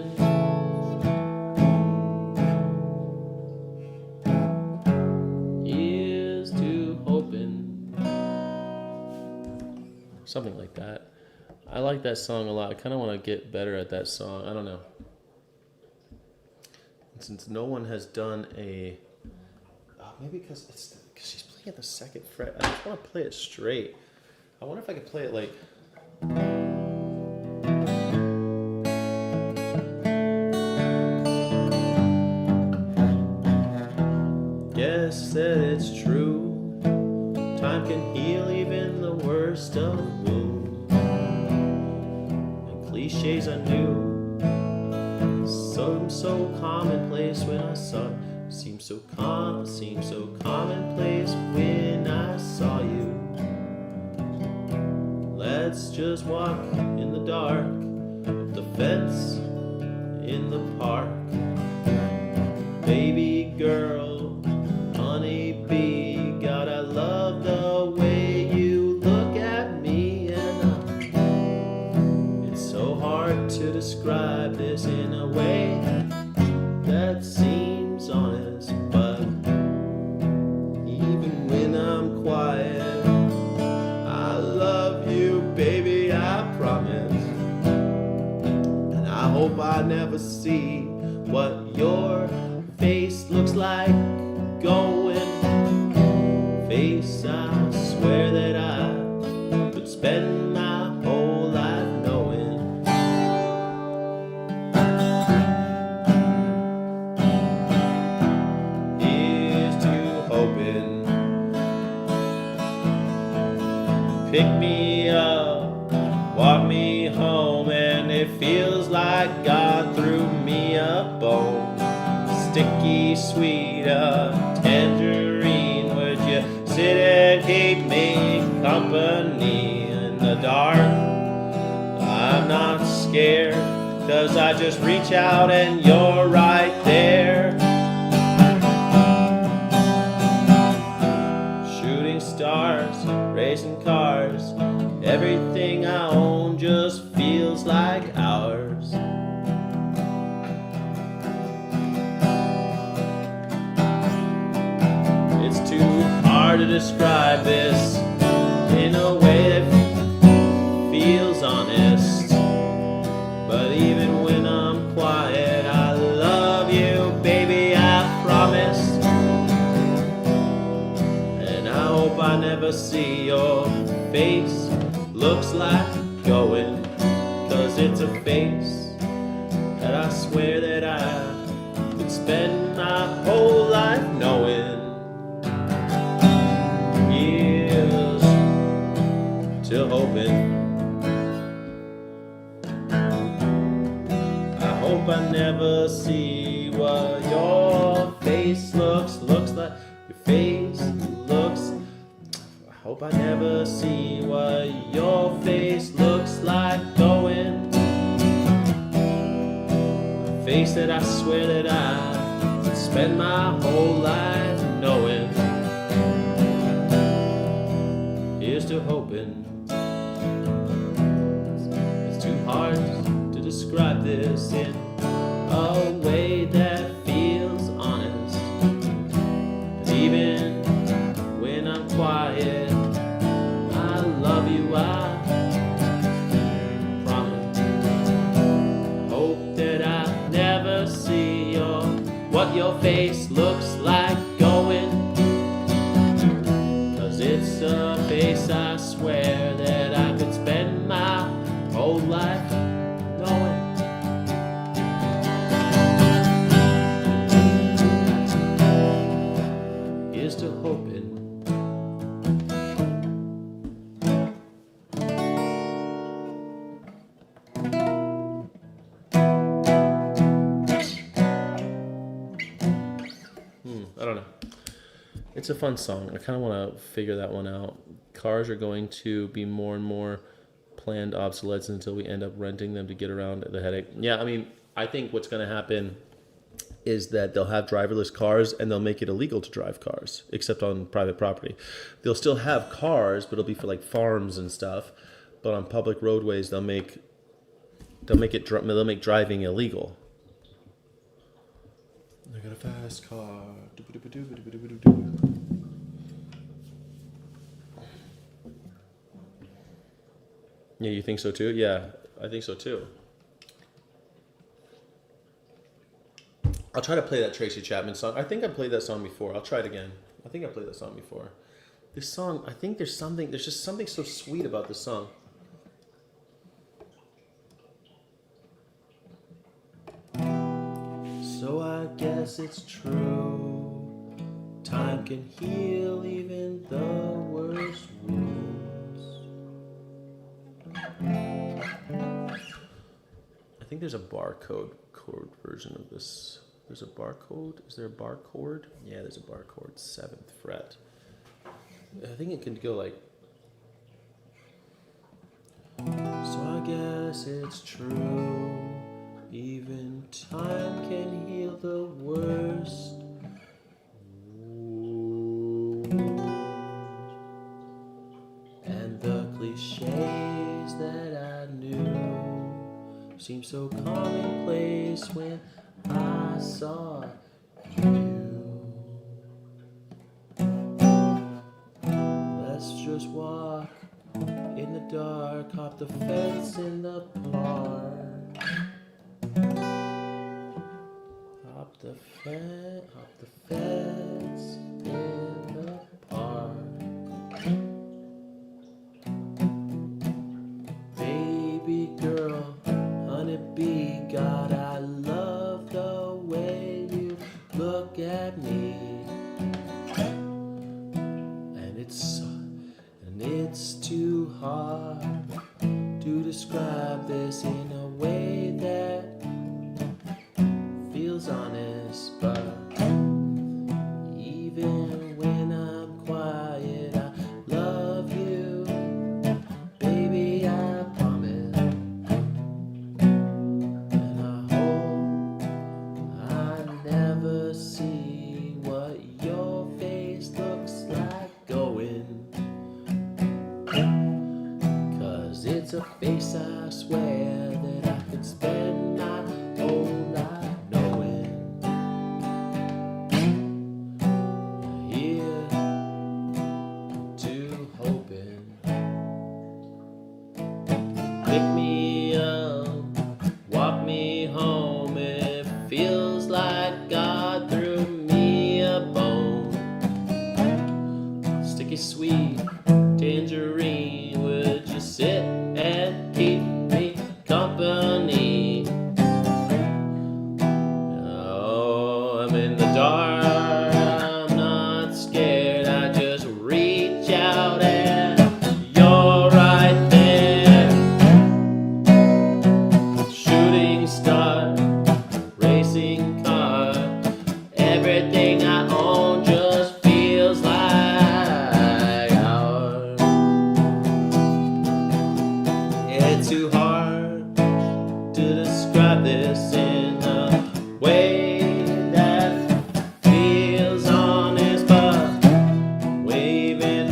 Here's to hoping. Something like that. I like that song a lot. I kind of want to get better at that song. I don't know. Since no one has done a... maybe because she's playing at the second fret. I just want to play it straight. I wonder if I could play it like... Guess that it's true. Time can heal even the worst of wounds. And cliches I knew. So commonplace when I saw it. Seemed so commonplace when I saw you. Let's just walk in the dark, the fence in the park. Baby girl, honey bee, God, I love the way you look at me, and it's so hard to describe this in a way that seems honest, but even when I'm quiet, I love you, baby, I promise. And I hope I never see what your face looks like going. Face, I swear that I could spend my whole life knowing. Pick me up, walk me home, and it feels like God threw me a bone. Sticky sweet, a tangerine, would you sit and keep me company in the dark? I'm not scared, 'cause I just reach out and you're right there. Shooting stars, racing cars, everything I own just feels like ours. It's too hard to describe this in a way that feels honest. But even when I'm quiet, I love you, baby, I promise. And I hope I never see your face looks like going, 'cause it's a face that I swear that I could spend my whole life knowing. Years till hoping. I hope I never see what your face looks like. Your face looks. I hope I never see what your face looks like going. A face that I swear that I could spend my whole life knowing. Here's to hoping. It's too hard to describe this in a way that feels honest. But even when I'm quiet, I love you, I promise. Hope that I never see what your face looks like going. 'Cause it's a face I swear that I could spend my whole life knowing. Here's to hoping. It's a fun song. I kind of want to figure that one out. Cars are going to be more and more planned obsolescence until we end up renting them to get around the headache. Yeah, I mean, I think what's going to happen is that they'll have driverless cars and they'll make it illegal to drive cars, except on private property. They'll still have cars, but it'll be for like farms and stuff. But on public roadways, they'll make driving illegal. I got a fast car. Yeah, you think so too? Yeah, I think so too. I'll try to play that Tracy Chapman song. I think I played that song before. I'll try it again. I think I played that song before. This song, I think there's just something so sweet about this song. So I guess it's true. Time can heal even the worst wounds. I think there's a barcode chord version of this. There's a barcode. Is there a bar chord? Yeah, there's a bar chord. 7th fret. I think it can go like. So I guess it's true. Even time can heal the worst. And the cliches that I knew seem so commonplace when I saw you. Let's just walk in the dark, hop the fence in the park. Hop the fence in the park. Baby girl, honeybee, God, I love the way you look at me. And it's too hard to describe this in a way that feels honest, but even when I'm quiet, I love you, baby, I promise. And I hope I never see what your face looks like going. 'Cause it's a face I swear that I could spend my whole life knowing. Here to hoping. Pick me up, walk me home. It feels like God threw me a bone. Sticky sweet tangerine, would you sit and keep me company? Oh, I'm in the dark, I'm not scared, I just reach out and you're right there. Shooting star, racing car, everything I own just feels like ours. It's too hard to describe this in a way that feels honest, but waving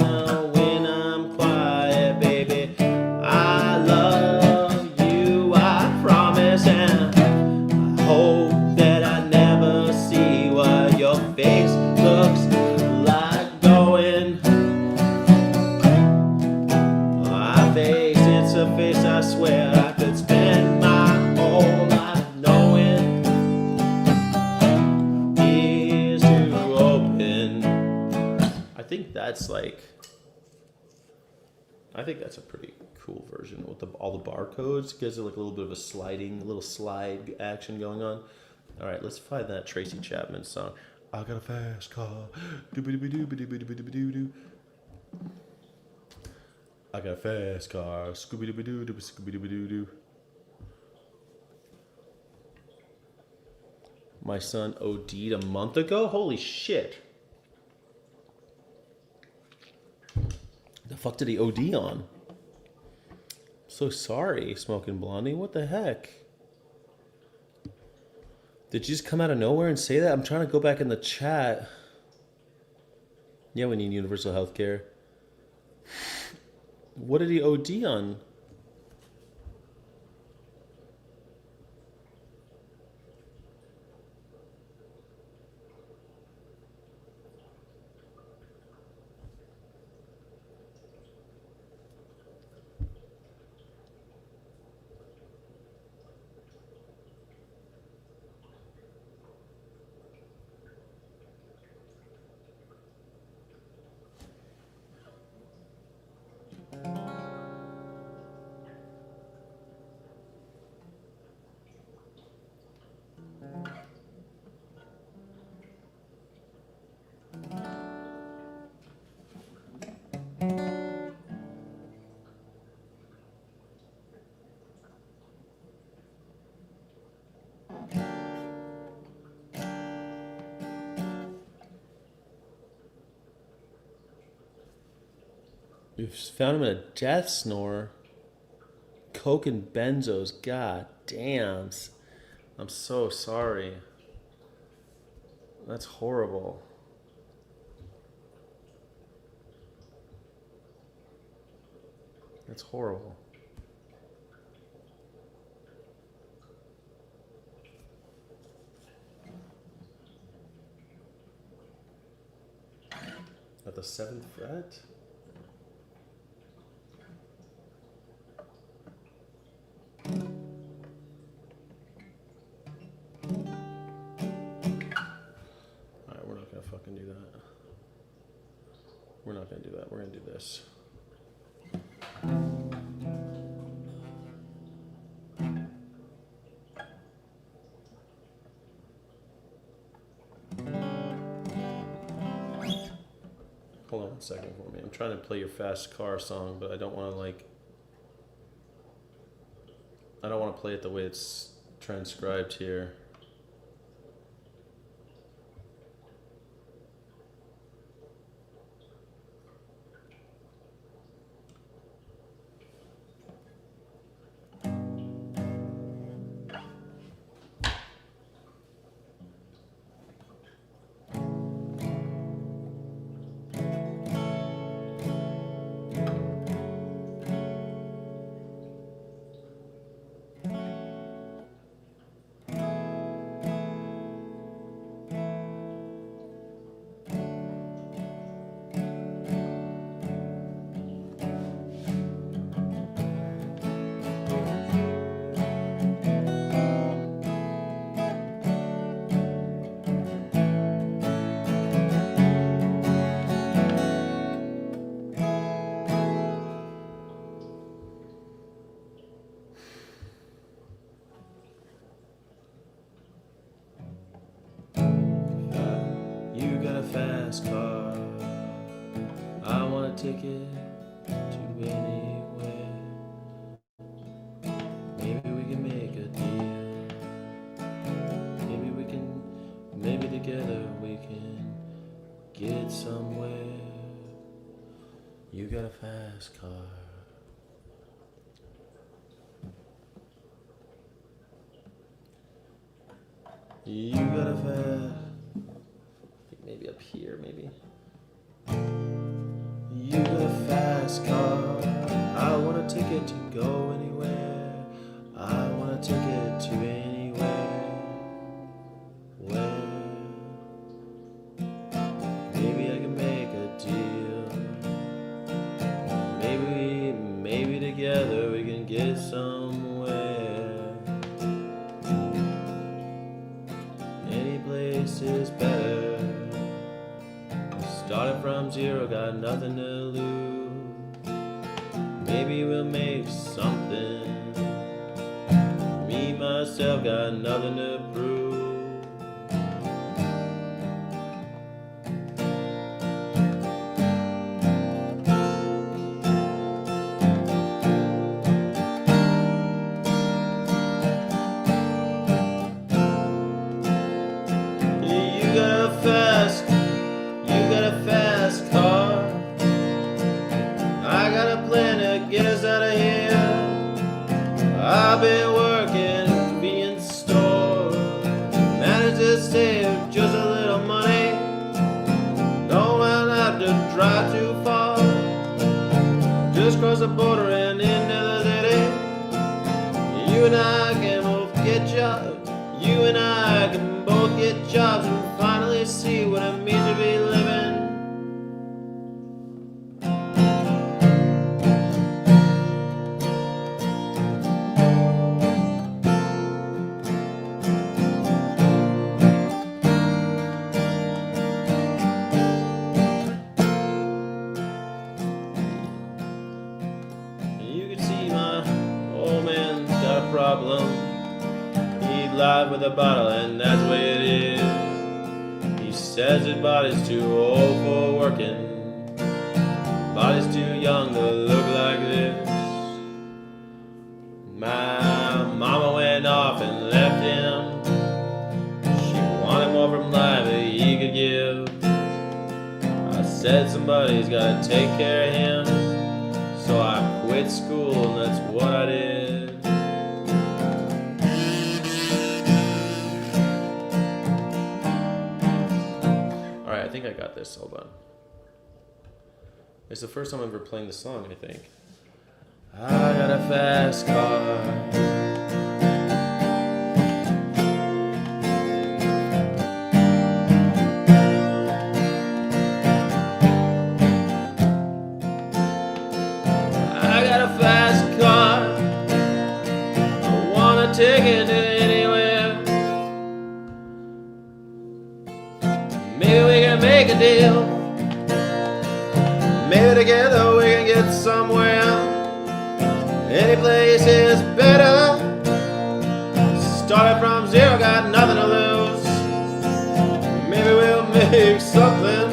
when I'm quiet, baby, I love you, I promise, and I hope that I never see what your face looks like going. My face, it's a face I swear I could spend my whole life knowing. Ears to open. I think that's a pretty cool version with all the barcodes. Gives it like a little bit of a slide action going on. All right, let's find that Tracy Chapman song. I got a fast car. Doo-ba-doo-ba-doo-ba-doo-ba-doo-ba-doo. I got a fast car. Scooby-Doo-ba-doo, Scooby-Doo-ba-doo-doo. My son OD'd a month ago? Holy shit. fuck did he OD on? So sorry, Smoking Blondie. What the heck? Did you just come out of nowhere and say that? I'm trying to go back in the chat. Yeah, we need universal health care. What did he OD on? We've found him in a death snore. Coke and benzos. God damn. I'm so sorry. That's horrible. That's horrible. At the 7th fret? Alright, we're not gonna fucking do that. We're not gonna do that. We're gonna do this. Hold on one second for me. I'm trying to play your fast car song, but I don't want to I don't want to play it the way it's transcribed here. Car. I want a ticket to anywhere. Maybe we can make a deal. Maybe together we can get somewhere. You got a fast car. You got a fast. Maybe up here, maybe. You got a fast car. I want a ticket to go anywhere. I want a ticket to anywhere. Where? Maybe I can make a deal. Maybe together we can get somewhere. Any place is better. Started from zero, got nothing to lose. Maybe we'll make something. Me, myself, got nothing to prove. I you and I can both get jobs and finally see what it means to be living. You can see my old man's got a problem. He'd lie with a bottle, and that's the way it is. He says his body's too old for working, body's too young to look like this. My mama went off and left him. She wanted more from life that he could give. I said somebody's gotta take care of him, so I quit school and that's what I did. Alright, I think I got this. Hold on. It's the first time I'm ever playing the song, I think. I got a fast car. Take it anywhere. Maybe we can make a deal. Maybe together we can get somewhere. Any place is better. Started from zero, got nothing to lose. Maybe we'll make something.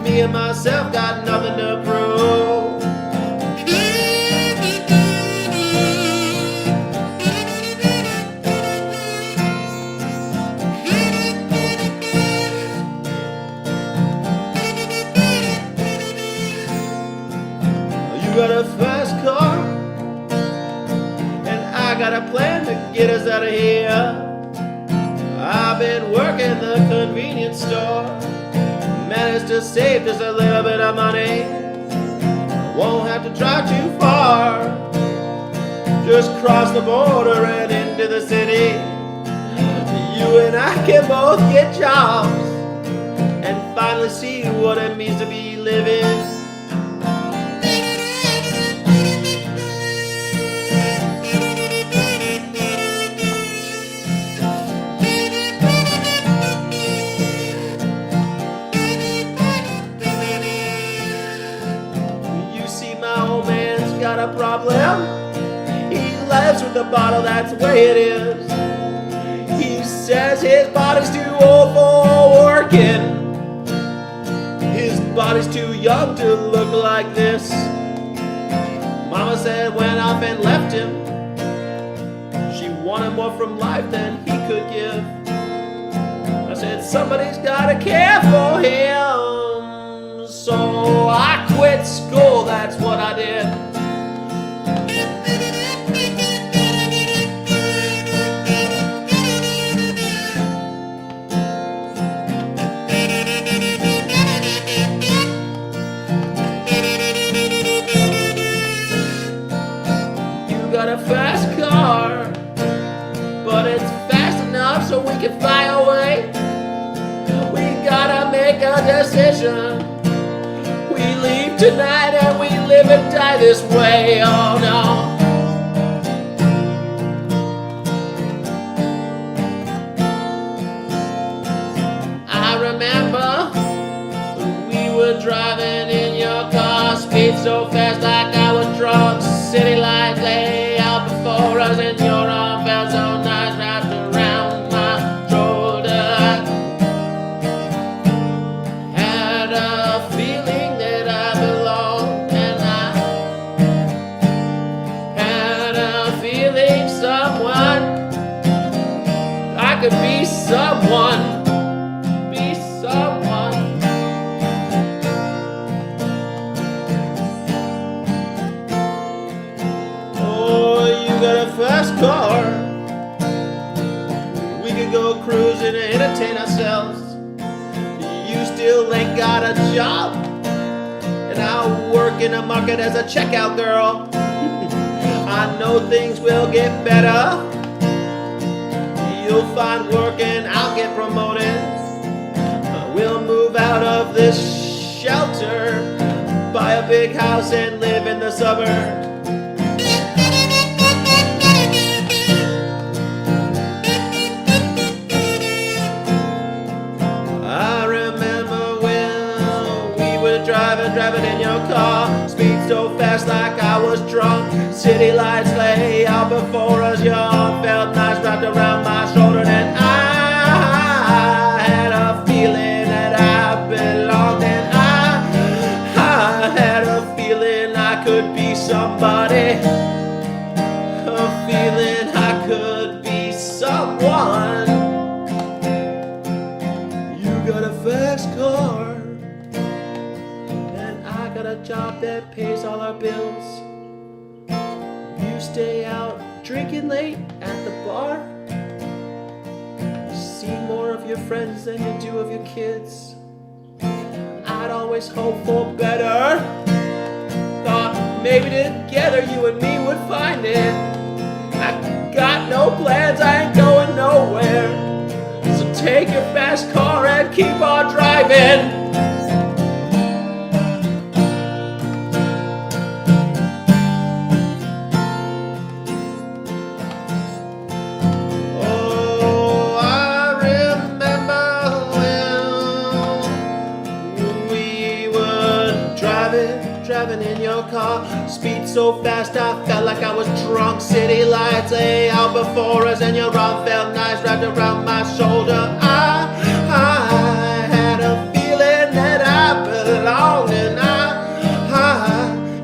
Me and myself got nothing to prove. Got a fast car, and I got a plan to get us out of here. I've been working the convenience store, managed to save just a little bit of money. Won't have to drive too far, just cross the border and into the city. You and I can both get jobs and finally see what it means to be living. Got a problem. He lives with the bottle, that's the way it is. He says his body's too old for working. His body's too young to look like this. Mama said went off and left him. She wanted more from life than he could give. I said somebody's gotta care for him. So I quit school, that's what I did. Got a fast car, but it's fast enough so we can fly away. We gotta make a decision. We leave tonight and we live and die this way. Oh no. I remember we were driving in your car, speed so fast like I was drunk. City lights lay out before us and your arm felt so nice wrapped around my shoulder. Had a feeling that I belonged, and I had a feeling someone, I could be someone. Got a fast car. We could go cruising and entertain ourselves. You still ain't got a job, and I'll work in the market as a checkout girl. I know things will get better. You'll find work and I'll get promoted. We'll move out of this shelter, buy a big house and live in the suburbs. I remember when we were driving in your car, speed so fast like I was drunk. City lights lay out before us, y'all felt nice wrapped around my shoulder, and I had a feeling that I belonged, and I had a feeling I could be somebody, a feeling I could be someone. You got a fast car, and I got a job that pays all our bills. You stay out drinking late at the bar, see more of your friends than you do of your kids. I'd always hope for better, thought maybe together you and me would find it. I got no plans, I ain't going nowhere, so take your fast car and keep on driving. Driving in your car, speed so fast I felt like I was drunk. City lights lay out before us, and your arm felt nice wrapped around my shoulder. I had a feeling that I belonged, and I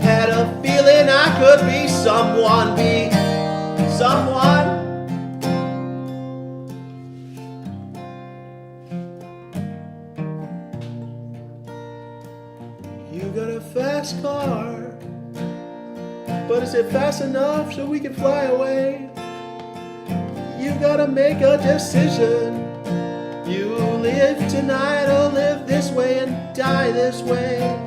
had a feeling I could be someone, You got a fast car, but is it fast enough so we can fly away? You gotta make a decision. You live tonight or live this way and die this way.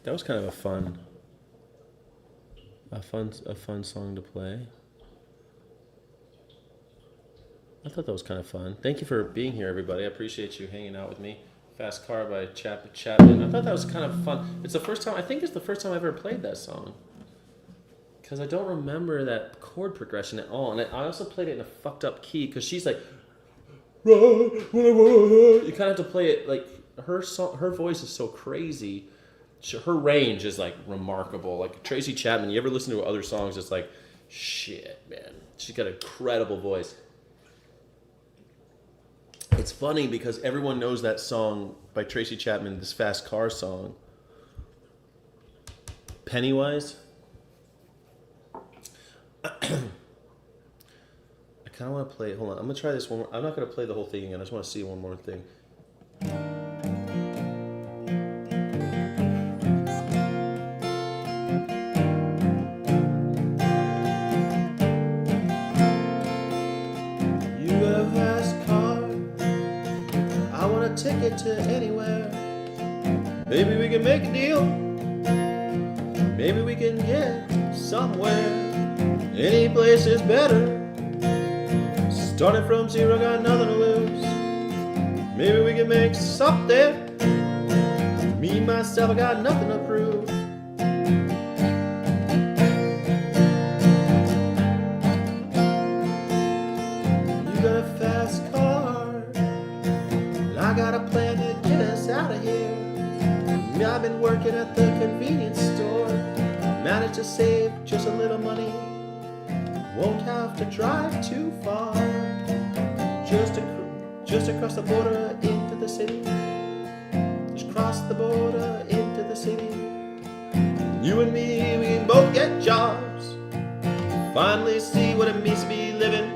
That was kind of a fun song to play. I thought that was kind of fun. Thank you for being here, everybody. I appreciate you hanging out with me. Fast Car by Chapman. I thought that was kind of fun. It's the first time, I think it's the first time I ever played that song, because I don't remember that chord progression at all. And I also played it in a fucked up key, because she's like, you kind of have to play it like her voice is so crazy. Her range is like remarkable. Like Tracy Chapman, you ever listen to her other songs, it's like, shit, man. She's got an incredible voice. It's funny because everyone knows that song by Tracy Chapman, this Fast Car song. Pennywise. I kind of want to play it. Hold on. I'm going to try this one more. I'm not going to play the whole thing again. I just want to see one more thing. Ticket to anywhere. Maybe we can make a deal. Maybe we can get somewhere. Any place is better. Starting from zero, got nothing to lose. Maybe we can make something. Me, myself, I got nothing to prove. You got a fast car. I got a plan to get us out of here. I've been working at the convenience store. Managed to save just a little money. Won't have to drive too far. Just across the border into the city. Just cross the border into the city. You You and me, we can both get jobs. Finally see what it means to be living.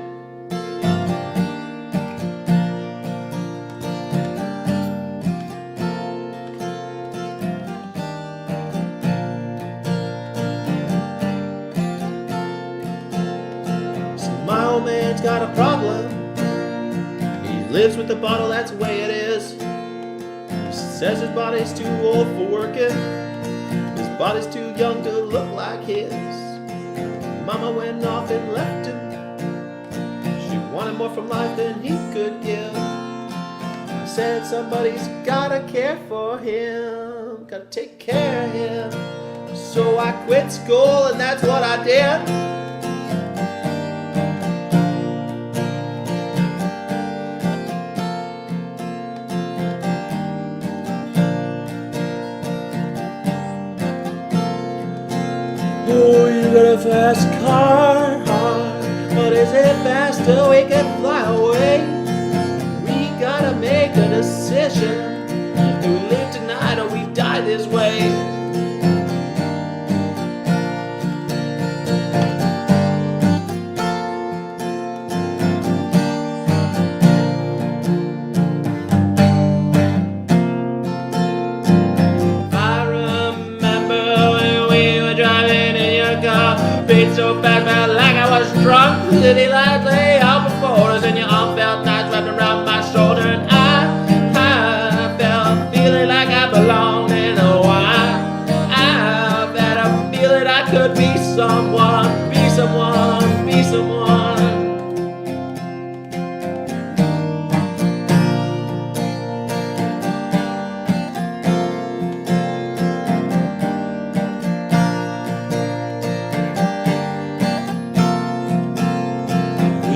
My old man's got a problem. He lives with the bottle, that's the way it is. He says his body's too old for working. His body's too young to look like his. Mama went off and left him. She wanted more from life than he could give. He said somebody's gotta care for him, gotta take care of him. So I quit school and that's what I did. Oh, you got a fast car, but is it fast till we can fly away? We gotta make a decision. Do we live tonight or we die this way? I remember when we were driving in your car, beat so fast, felt like I was drunk. City lights lay out before us, and your arm felt nice wrapped around my shoulder, and I felt feeling like I belonged in a while. I had a feeling I could be someone, be someone, be someone.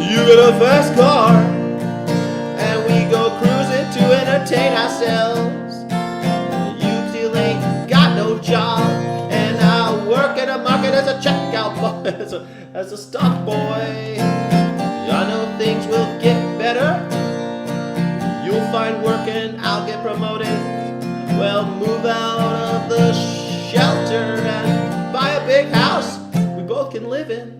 You got a fast car, and we go cruising to entertain ourselves. You still ain't got no job, and I work in a market as a checkout boy, as a stock boy. I know things will get better. You'll find work and I'll get promoted. Well, move out of the shelter and buy a big house we both can live in.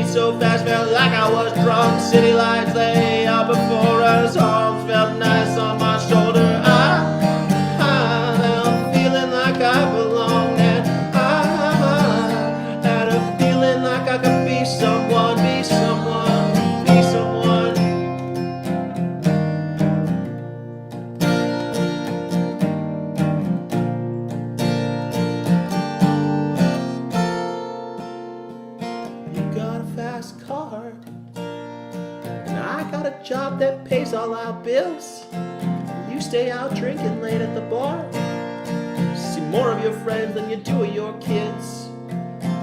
So fast, felt like I was drunk. City lights lay out before us. Arms felt nice on my shoulder. I felt feeling like I belonged, and I had a feeling like I could be someone, be someone, be someone. You got a fast car, and I got a job that pays all our bills. You stay out drinking late at the bar. See more of your friends than you do of your kids.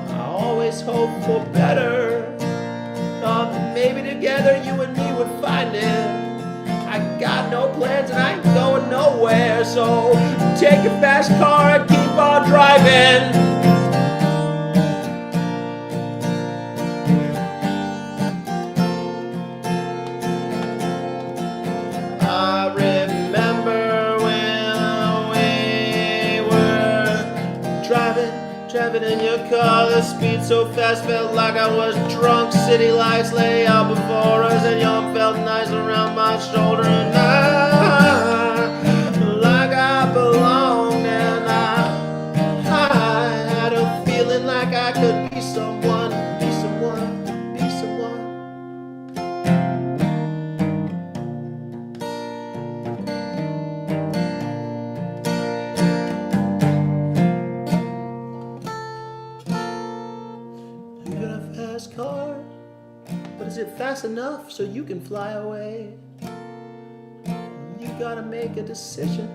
I always hope for better. Thought maybe together you and me would find it. I got no plans and I ain't going nowhere. So take your fast car and keep on driving. I remember when we were driving in your car. The speed so fast, felt like I was drunk. City lights lay out before us, and your arm felt nice around my shoulder. And I, like I belonged, and I had a feeling like I could be someone, be someone, be someone. You got a fast car, but is it fast enough so you can fly away? You gotta make a decision.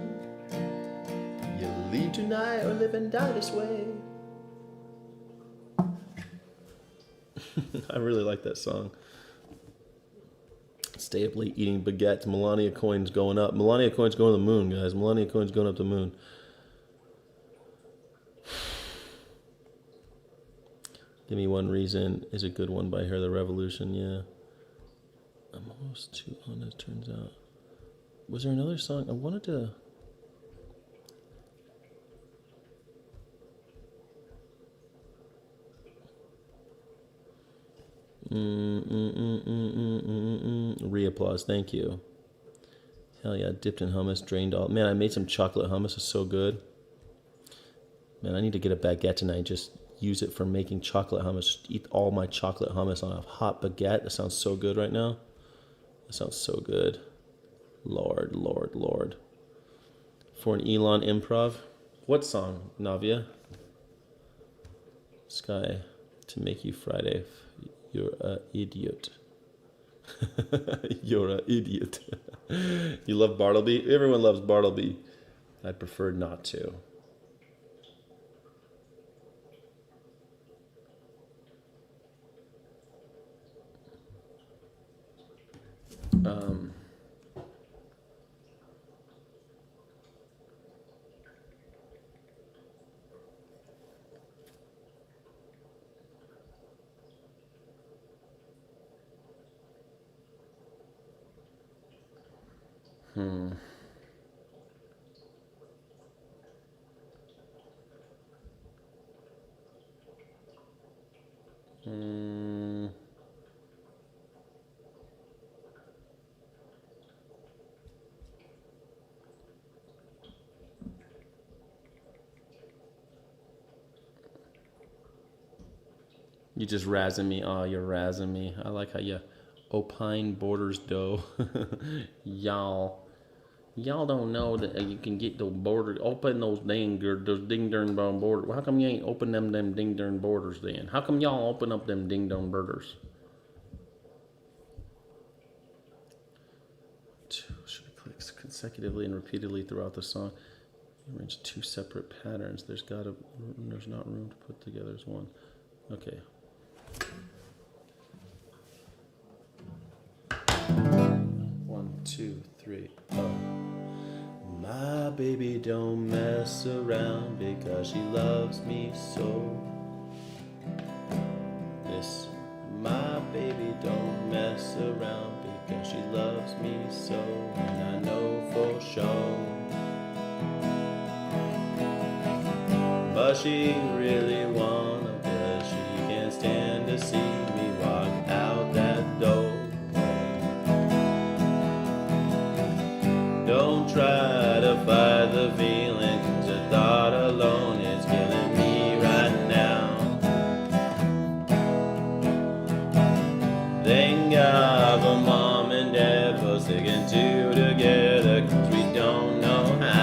You leave tonight or live and die this way. I really like that song. Stay up late eating baguettes. Melania coins going up. Melania coins going to the moon, guys. Melania coins going up to the moon. Give Me One Reason is a good one by Hair the Revolution, yeah. I'm almost too honest, turns out. Was there another song? I wanted to... Reapplause, thank you. Hell yeah, dipped in hummus, drained all. Man, I made some chocolate hummus, it's so good. Man, I need to get a baguette tonight, just use it for making chocolate hummus. Eat all my chocolate hummus on a hot baguette. That sounds so good right now. That sounds so good. Lord, Lord, Lord. For an Elon improv. What song, Navia? Sky, to make you Friday. You're an idiot. You're an idiot. You love Bartleby? Everyone loves Bartleby. I prefer not to. You just razzing me. Oh, you're razzing me. I like how you opine borders dough. Y'all don't know that you can get the border, open those ding darn borders. Well, how come you ain't open them ding darn borders then? How come y'all open up them ding darn borders? Should I click consecutively and repeatedly throughout the song? Arrange two separate patterns. There's not room to put together as one. Okay. One, two, three, oh. My baby don't mess around because she loves me so. Listen, my baby don't mess around because she loves me so, and I know for sure. But she really wanna, cause she can't stand to see me walk out that door. Don't try to fight the feeling, cause the thought alone is killing me right now. Thank God for mom and dad for sticking two together, cause we don't know how.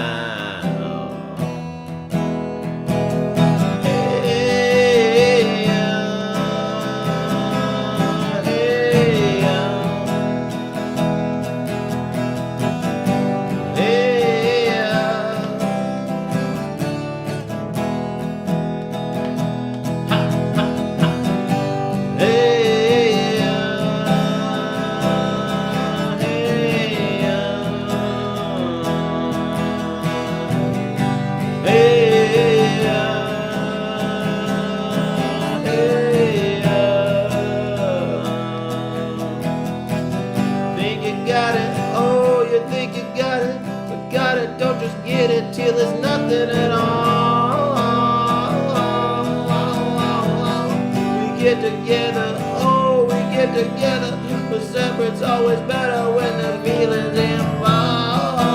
Don't just get it till there's nothing at all. We get together, oh, we get together, but separate's always better when the feeling's involved.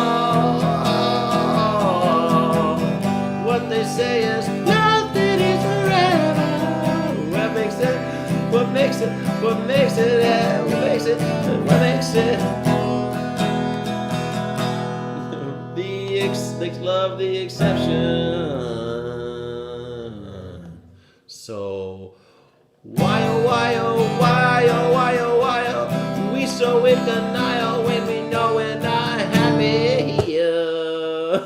What they say is nothing is forever. What makes it, what makes it, what makes it, what makes it, what makes it. Love the exception. So why oh why oh why oh why oh why oh we so in denial when we know we're not happy here.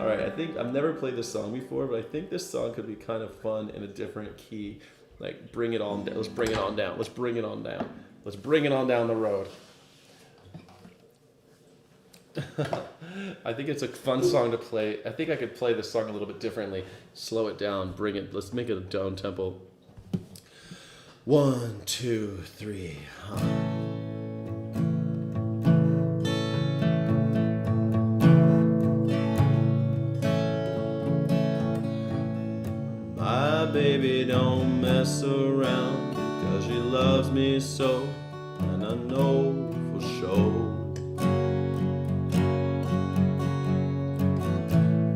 All right, I think I've never played this song before, but I think this song could be kind of fun in a different key. Like, bring it on down. Let's bring it on down. Let's bring it on down. Let's bring it on down the road. I think it's a fun song to play. I think I could play this song a little bit differently. Slow it down, bring it. Let's make it a down tempo. 1, 2, 3. My baby don't mess around because she loves me so, and I know for sure.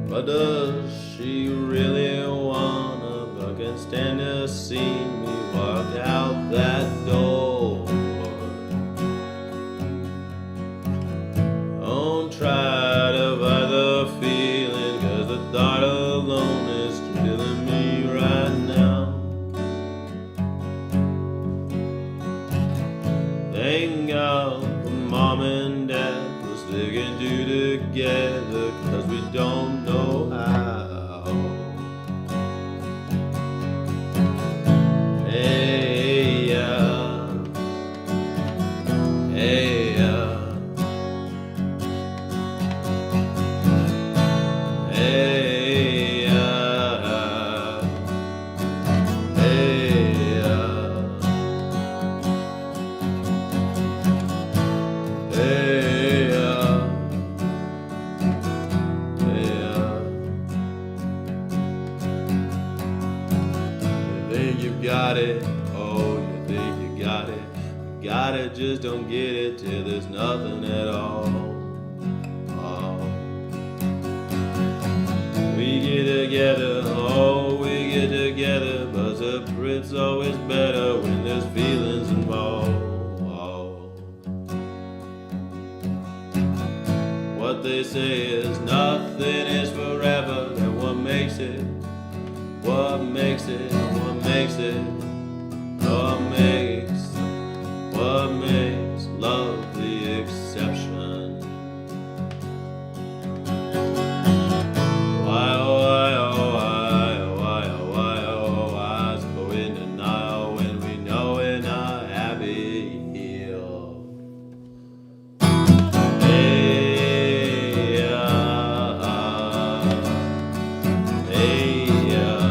But does she really wanna fucking stand to see me walk out that door? Don't try to fight the feeling, cause the thought alone is killing me right now. Thank God for mom and dad for sticking two together, cause we don't know how. Hey, yeah. Hey, yeah. Hey, yeah. Hey, yeah. Hey, yeah. You think you got it, oh, you think you got it. You got it, just don't get it till there's nothing at all. Oh. We get together, oh, we get together, but separate's always better when there's feelings involved. Oh. What they say is nothing is forever, and what makes it, what makes it, what makes it, what makes love the exception. Why, oh, why, oh, why, oh, why, oh, why, oh, why is go in denial when we know we're not happy here? Hey, yeah. Hey, yeah.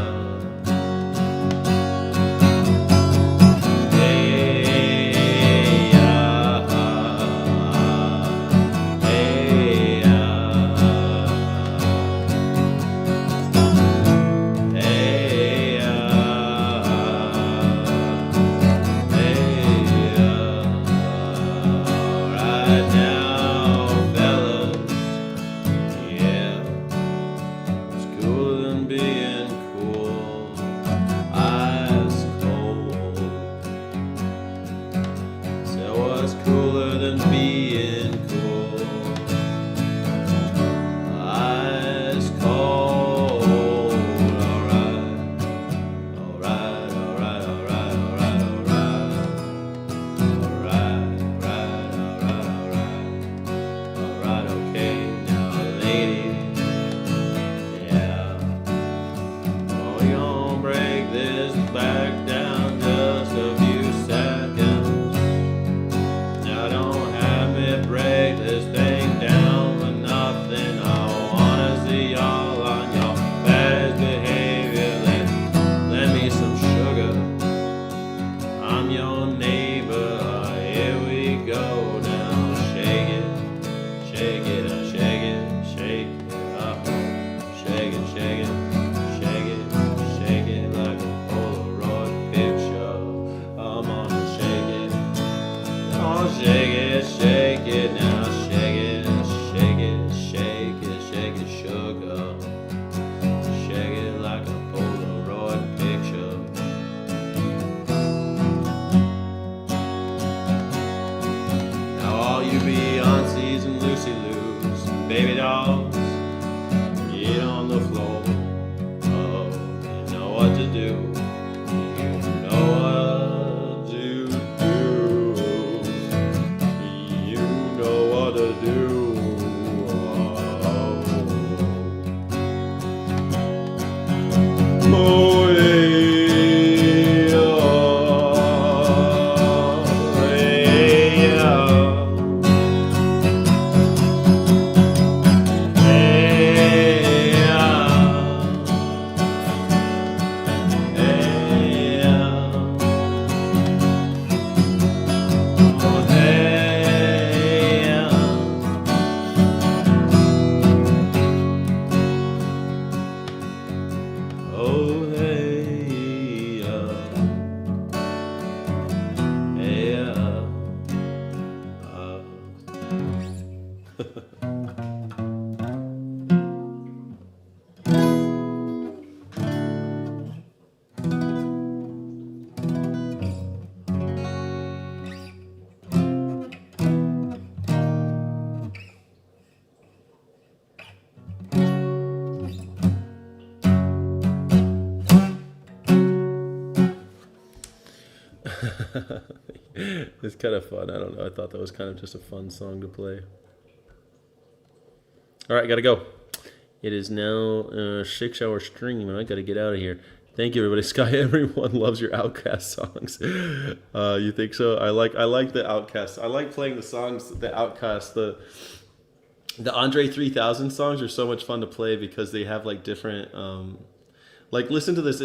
It's kind of fun. I don't know. I thought that was kind of just a fun song to play. All right, gotta go. It is now a 6-hour stream, and I gotta get out of here. Thank you, everybody. Sky, everyone loves your Outkast songs. You think so? I like the Outkast. I like playing the songs, the Outkast, the Andre 3000 songs are so much fun to play because they have like different, like listen to this.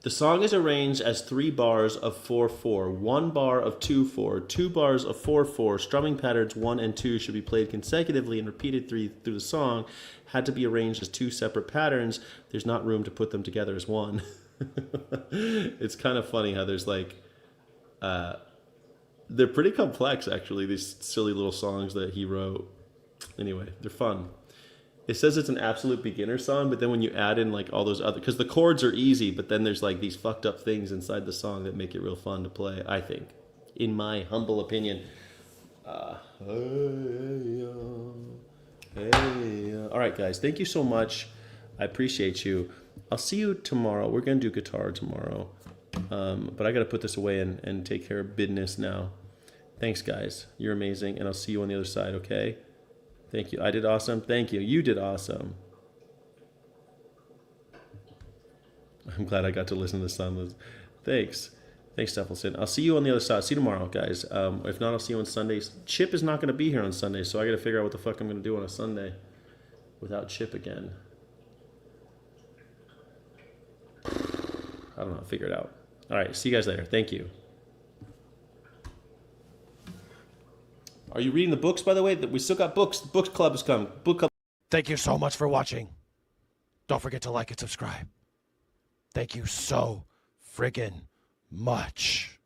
The song is arranged as 3 bars of 4/4, 1 bar of 2/4, 2 bars of 4/4. Strumming patterns 1 and 2 should be played consecutively and repeated through the song. Had to be arranged as 2 separate patterns. There's not room to put them together as one. It's kind of funny how there's like, they're pretty complex actually, these silly little songs that he wrote. Anyway, they're fun. It says it's an absolute beginner song, but then when you add in like all those other, because the chords are easy, but then there's like these fucked up things inside the song that make it real fun to play, I think, in my humble opinion. All right, guys, thank you so much. I appreciate you. I'll see you tomorrow. We're going to do guitar tomorrow, but I got to put this away and take care of business now. Thanks, guys. You're amazing, and I'll see you on the other side, okay? Thank you. I did awesome. Thank you. You did awesome. I'm glad I got to listen to the song. Thanks. Thanks, Stephenson. I'll see you on the other side. See you tomorrow, guys. If not, I'll see you on Sundays. Chip is not going to be here on Sunday, so I got to figure out what the fuck I'm going to do on a Sunday without Chip again. I don't know. I'll figure it out. All right. See you guys later. Thank you. Are you reading the books, by the way? We still got books. The book club is coming. Book club. Thank you so much for watching. Don't forget to like and subscribe. Thank you so friggin' much.